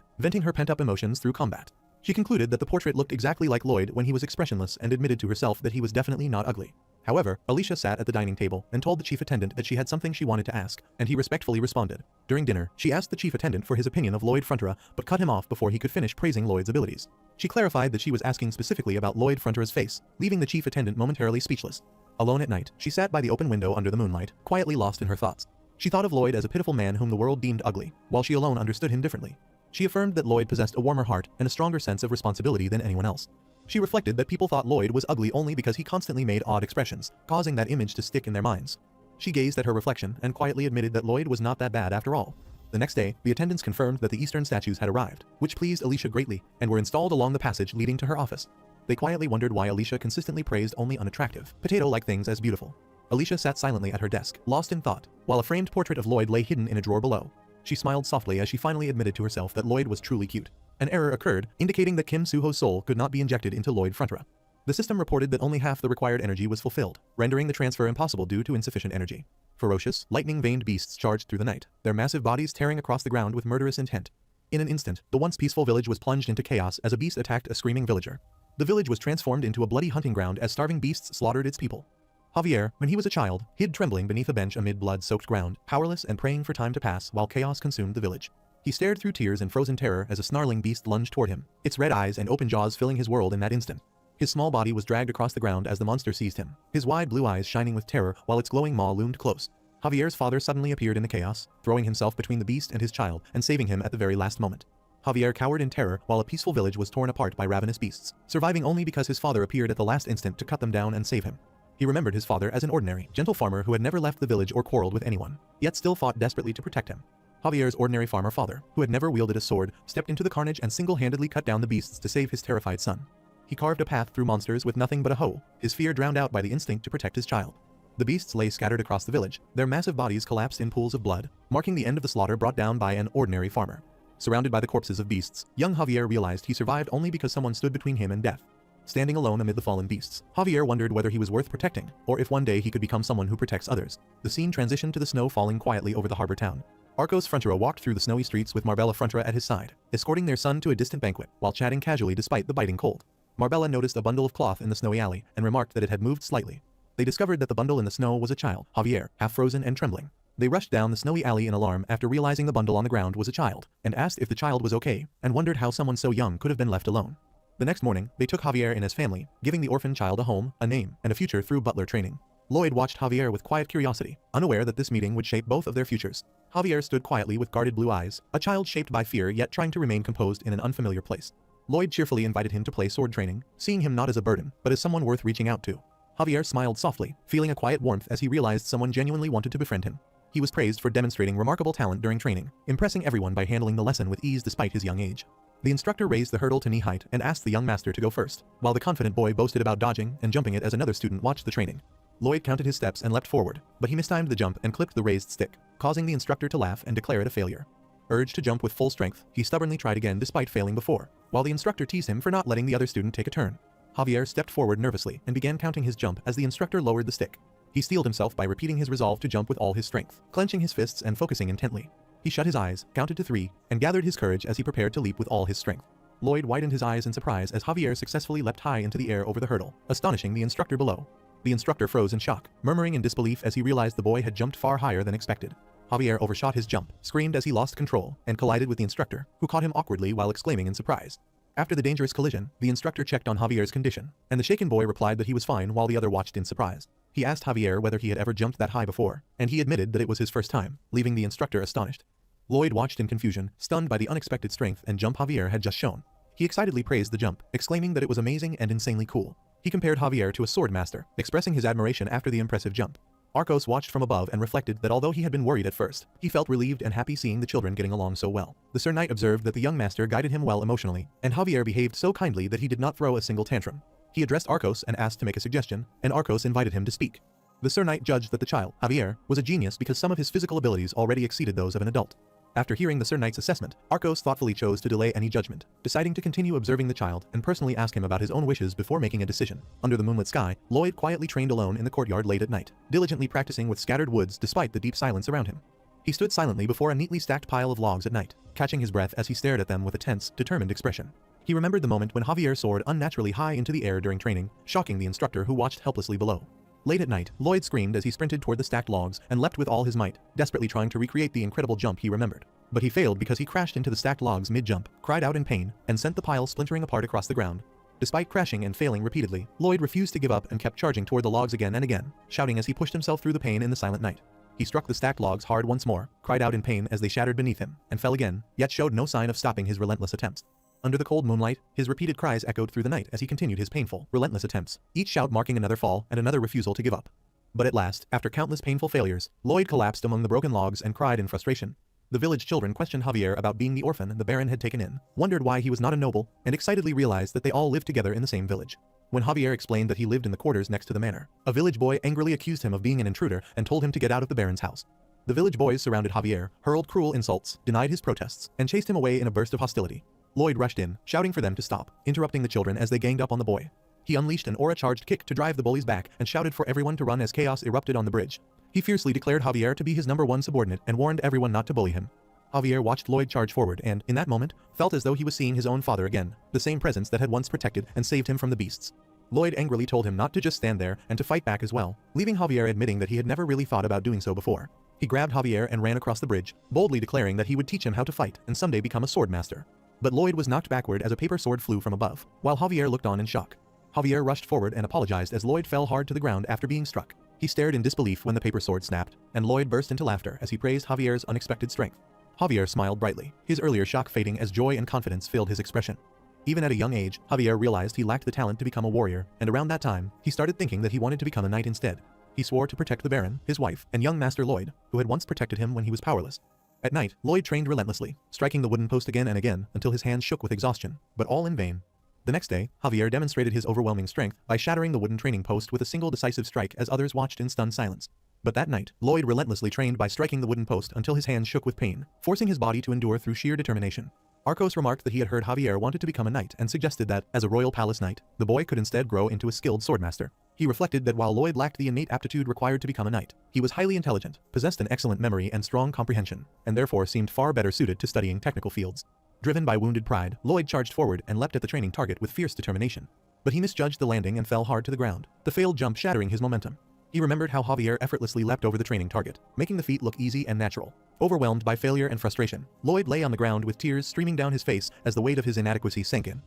venting her pent-up emotions through combat. She concluded that the portrait looked exactly like Lloyd when he was expressionless and admitted to herself that he was definitely not ugly. However, Alicia sat at the dining table and told the chief attendant that she had something she wanted to ask, and he respectfully responded. During dinner, she asked the chief attendant for his opinion of Lloyd Frontra, but cut him off before he could finish praising Lloyd's abilities. She clarified that she was asking specifically about Lloyd Frontra's face, leaving the chief attendant momentarily speechless. Alone at night, she sat by the open window under the moonlight, quietly lost in her thoughts. She thought of Lloyd as a pitiful man whom the world deemed ugly, while she alone understood him differently. She affirmed that Lloyd possessed a warmer heart and a stronger sense of responsibility than anyone else. She reflected that people thought Lloyd was ugly only because he constantly made odd expressions, causing that image to stick in their minds. She gazed at her reflection and quietly admitted that Lloyd was not that bad after all. The next day, the attendants confirmed that the Eastern statues had arrived, which pleased Alicia greatly, and were installed along the passage leading to her office. They quietly wondered why Alicia consistently praised only unattractive, potato-like things as beautiful. Alicia sat silently at her desk, lost in thought, while a framed portrait of Lloyd lay hidden in a drawer below. She smiled softly as she finally admitted to herself that Lloyd was truly cute. An error occurred, indicating that Kim Soo-ho's soul could not be injected into Lloyd Frontra. The system reported that only half the required energy was fulfilled, rendering the transfer impossible due to insufficient energy. Ferocious, lightning-veined beasts charged through the night, their massive bodies tearing across the ground with murderous intent. In an instant, the once peaceful village was plunged into chaos as a beast attacked a screaming villager. The village was transformed into a bloody hunting ground as starving beasts slaughtered its people. Javier, when he was a child, hid trembling beneath a bench amid blood-soaked ground, powerless and praying for time to pass while chaos consumed the village. He stared through tears and frozen terror as a snarling beast lunged toward him, its red eyes and open jaws filling his world in that instant. His small body was dragged across the ground as the monster seized him, his wide blue eyes shining with terror while its glowing maw loomed close. Javier's father suddenly appeared in the chaos, throwing himself between the beast and his child and saving him at the very last moment. Javier cowered in terror while a peaceful village was torn apart by ravenous beasts, surviving only because his father appeared at the last instant to cut them down and save him. He remembered his father as an ordinary, gentle farmer who had never left the village or quarreled with anyone, yet still fought desperately to protect him. Javier's ordinary farmer father, who had never wielded a sword, stepped into the carnage and single-handedly cut down the beasts to save his terrified son. He carved a path through monsters with nothing but a hoe, his fear drowned out by the instinct to protect his child. The beasts lay scattered across the village, their massive bodies collapsed in pools of blood, marking the end of the slaughter brought down by an ordinary farmer. Surrounded by the corpses of beasts, young Javier realized he survived only because someone stood between him and death. Standing alone amid the fallen beasts, Javier wondered whether he was worth protecting, or if one day he could become someone who protects others. The scene transitioned to the snow falling quietly over the harbor town. Arcos Frontera walked through the snowy streets with Marbella Frontera at his side, escorting their son to a distant banquet, while chatting casually despite the biting cold. Marbella noticed a bundle of cloth in the snowy alley, and remarked that it had moved slightly. They discovered that the bundle in the snow was a child, Javier, half frozen and trembling. They rushed down the snowy alley in alarm after realizing the bundle on the ground was a child, and asked if the child was okay, and wondered how someone so young could have been left alone. The next morning, they took Javier and his family, giving the orphan child a home, a name, and a future through butler training. Lloyd watched Javier with quiet curiosity, unaware that this meeting would shape both of their futures. Javier stood quietly with guarded blue eyes, a child shaped by fear yet trying to remain composed in an unfamiliar place. Lloyd cheerfully invited him to play sword training, seeing him not as a burden, but as someone worth reaching out to. Javier smiled softly, feeling a quiet warmth as he realized someone genuinely wanted to befriend him. He was praised for demonstrating remarkable talent during training, impressing everyone by handling the lesson with ease despite his young age. The instructor raised the hurdle to knee height and asked the young master to go first, while the confident boy boasted about dodging and jumping it as another student watched the training. Lloyd counted his steps and leapt forward, but he mistimed the jump and clipped the raised stick, causing the instructor to laugh and declare it a failure. Urged to jump with full strength, he stubbornly tried again despite failing before, while the instructor teased him for not letting the other student take a turn. Javier stepped forward nervously and began counting his jump as the instructor lowered the stick. He steeled himself by repeating his resolve to jump with all his strength, clenching his fists and focusing intently. He shut his eyes, counted to 3, and gathered his courage as he prepared to leap with all his strength. Lloyd widened his eyes in surprise as Javier successfully leapt high into the air over the hurdle, astonishing the instructor below. The instructor froze in shock, murmuring in disbelief as he realized the boy had jumped far higher than expected. Javier overshot his jump, screamed as he lost control, and collided with the instructor, who caught him awkwardly while exclaiming in surprise. After the dangerous collision, the instructor checked on Javier's condition, and the shaken boy replied that he was fine while the other watched in surprise. He asked Javier whether he had ever jumped that high before, and he admitted that it was his first time, leaving the instructor astonished. Lloyd watched in confusion, stunned by the unexpected strength and jump Javier had just shown. He excitedly praised the jump, exclaiming that it was amazing and insanely cool. He compared Javier to a sword master, expressing his admiration after the impressive jump. Arcos watched from above and reflected that although he had been worried at first, he felt relieved and happy seeing the children getting along so well. The Sir Knight observed that the young master guided him well emotionally, and Javier behaved so kindly that he did not throw a single tantrum. He addressed Arcos and asked to make a suggestion, and Arcos invited him to speak. The Sir Knight judged that the child, Javier, was a genius because some of his physical abilities already exceeded those of an adult. After hearing the Sir Knight's assessment, Arcos thoughtfully chose to delay any judgment, deciding to continue observing the child and personally ask him about his own wishes before making a decision. Under the moonlit sky, Lloyd quietly trained alone in the courtyard late at night, diligently practicing with scattered woods despite the deep silence around him. He stood silently before a neatly stacked pile of logs at night, catching his breath as he stared at them with a tense, determined expression. He remembered the moment when Javier soared unnaturally high into the air during training, shocking the instructor who watched helplessly below. Late at night, Lloyd screamed as he sprinted toward the stacked logs and leapt with all his might, desperately trying to recreate the incredible jump he remembered. But he failed because he crashed into the stacked logs mid-jump, cried out in pain, and sent the pile splintering apart across the ground. Despite crashing and failing repeatedly, Lloyd refused to give up and kept charging toward the logs again and again, shouting as he pushed himself through the pain in the silent night. He struck the stacked logs hard once more, cried out in pain as they shattered beneath him, and fell again, yet showed no sign of stopping his relentless attempts. Under the cold moonlight, his repeated cries echoed through the night as he continued his painful, relentless attempts, each shout marking another fall and another refusal to give up. But at last, after countless painful failures, Lloyd collapsed among the broken logs and cried in frustration. The village children questioned Javier about being the orphan the Baron had taken in, wondered why he was not a noble, and excitedly realized that they all lived together in the same village. When Javier explained that he lived in the quarters next to the manor, a village boy angrily accused him of being an intruder and told him to get out of the Baron's house. The village boys surrounded Javier, hurled cruel insults, denied his protests, and chased him away in a burst of hostility. Lloyd rushed in, shouting for them to stop, interrupting the children as they ganged up on the boy. He unleashed an aura-charged kick to drive the bullies back and shouted for everyone to run as chaos erupted on the bridge. He fiercely declared Javier to be his #1 subordinate and warned everyone not to bully him. Javier watched Lloyd charge forward and, in that moment, felt as though he was seeing his own father again, the same presence that had once protected and saved him from the beasts. Lloyd angrily told him not to just stand there and to fight back as well, leaving Javier admitting that he had never really thought about doing so before. He grabbed Javier and ran across the bridge, boldly declaring that he would teach him how to fight and someday become a sword master. But Lloyd was knocked backward as a paper sword flew from above, while Javier looked on in shock. Javier rushed forward and apologized as Lloyd fell hard to the ground after being struck. He stared in disbelief when the paper sword snapped, and Lloyd burst into laughter as he praised Javier's unexpected strength. Javier smiled brightly, his earlier shock fading as joy and confidence filled his expression. Even at a young age, Javier realized he lacked the talent to become a warrior, and around that time, he started thinking that he wanted to become a knight instead. He swore to protect the Baron, his wife, and young Master Lloyd, who had once protected him when he was powerless. At night, Lloyd trained relentlessly, striking the wooden post again and again until his hands shook with exhaustion, but all in vain. The next day, Javier demonstrated his overwhelming strength by shattering the wooden training post with a single decisive strike as others watched in stunned silence. But that night, Lloyd relentlessly trained by striking the wooden post until his hands shook with pain, forcing his body to endure through sheer determination. Arcos remarked that he had heard Javier wanted to become a knight and suggested that, as a royal palace knight, the boy could instead grow into a skilled swordmaster. He reflected that while Lloyd lacked the innate aptitude required to become a knight, he was highly intelligent, possessed an excellent memory and strong comprehension, and therefore seemed far better suited to studying technical fields. Driven by wounded pride, Lloyd charged forward and leapt at the training target with fierce determination. But he misjudged the landing and fell hard to the ground, the failed jump shattering his momentum. He remembered how Javier effortlessly leapt over the training target, making the feat look easy and natural. Overwhelmed by failure and frustration, Lloyd lay on the ground with tears streaming down his face as the weight of his inadequacy sank in.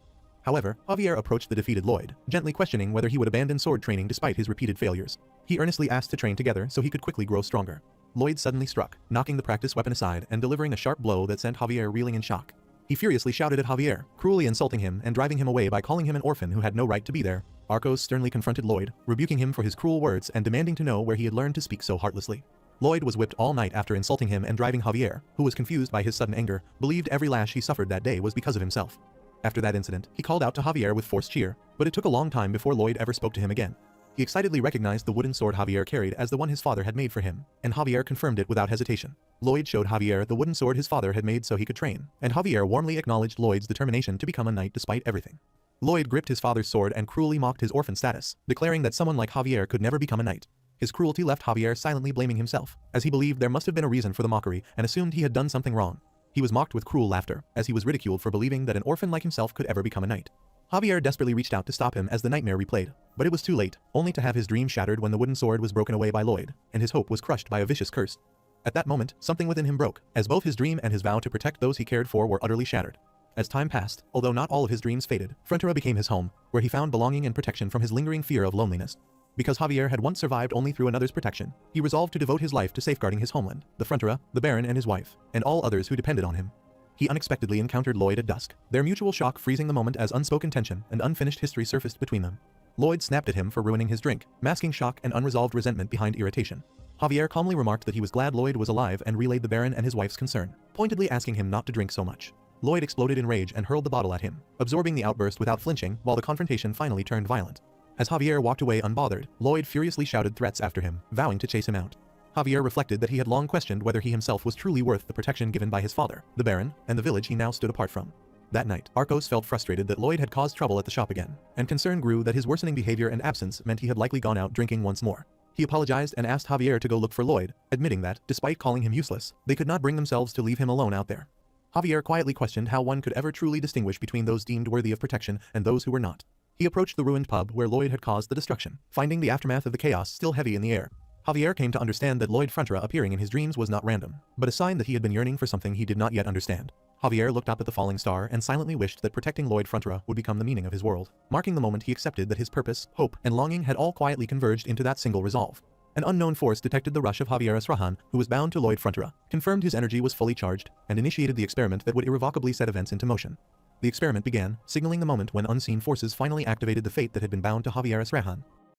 However, Javier approached the defeated Lloyd, gently questioning whether he would abandon sword training despite his repeated failures. He earnestly asked to train together so he could quickly grow stronger. Lloyd suddenly struck, knocking the practice weapon aside and delivering a sharp blow that sent Javier reeling in shock. He furiously shouted at Javier, cruelly insulting him and driving him away by calling him an orphan who had no right to be there. Arcos sternly confronted Lloyd, rebuking him for his cruel words and demanding to know where he had learned to speak so heartlessly. Lloyd was whipped all night after insulting him and driving Javier, who was confused by his sudden anger, believed every lash he suffered that day was because of himself. After that incident, he called out to Javier with forced cheer, but it took a long time before Lloyd ever spoke to him again. He excitedly recognized the wooden sword Javier carried as the one his father had made for him, and Javier confirmed it without hesitation. Lloyd showed Javier the wooden sword his father had made so he could train, and Javier warmly acknowledged Lloyd's determination to become a knight despite everything. Lloyd gripped his father's sword and cruelly mocked his orphan status, declaring that someone like Javier could never become a knight. His cruelty left Javier silently blaming himself, as he believed there must have been a reason for the mockery and assumed he had done something wrong. He was mocked with cruel laughter, as he was ridiculed for believing that an orphan like himself could ever become a knight. Javier desperately reached out to stop him as the nightmare replayed, but it was too late, only to have his dream shattered when the wooden sword was broken away by Lloyd, and his hope was crushed by a vicious curse. At that moment, something within him broke, as both his dream and his vow to protect those he cared for were utterly shattered. As time passed, although not all of his dreams faded, Frontera became his home, where he found belonging and protection from his lingering fear of loneliness. Because Javier had once survived only through another's protection, he resolved to devote his life to safeguarding his homeland, the Frontera, the Baron and his wife, and all others who depended on him. He unexpectedly encountered Lloyd at dusk, their mutual shock freezing the moment as unspoken tension and unfinished history surfaced between them. Lloyd snapped at him for ruining his drink, masking shock and unresolved resentment behind irritation. Javier calmly remarked that he was glad Lloyd was alive and relayed the Baron and his wife's concern, pointedly asking him not to drink so much. Lloyd exploded in rage and hurled the bottle at him, absorbing the outburst without flinching while the confrontation finally turned violent. As Javier walked away unbothered, Lloyd furiously shouted threats after him, vowing to chase him out. Javier reflected that he had long questioned whether he himself was truly worth the protection given by his father, the Baron, and the village he now stood apart from. That night, Arcos felt frustrated that Lloyd had caused trouble at the shop again, and concern grew that his worsening behavior and absence meant he had likely gone out drinking once more. He apologized and asked Javier to go look for Lloyd, admitting that, despite calling him useless, they could not bring themselves to leave him alone out there. Javier quietly questioned how one could ever truly distinguish between those deemed worthy of protection and those who were not. He approached the ruined pub where Lloyd had caused the destruction, finding the aftermath of the chaos still heavy in the air. Javier came to understand that Lloyd Frontera appearing in his dreams was not random, but a sign that he had been yearning for something he did not yet understand. Javier looked up at the falling star and silently wished that protecting Lloyd Frontera would become the meaning of his world, marking the moment he accepted that his purpose, hope, and longing had all quietly converged into that single resolve. An unknown force detected the rush of Javier's Rahan, who was bound to Lloyd Frontera, confirmed his energy was fully charged, and initiated the experiment that would irrevocably set events into motion. The experiment began, signaling the moment when unseen forces finally activated the fate that had been bound to Javier's Rahan.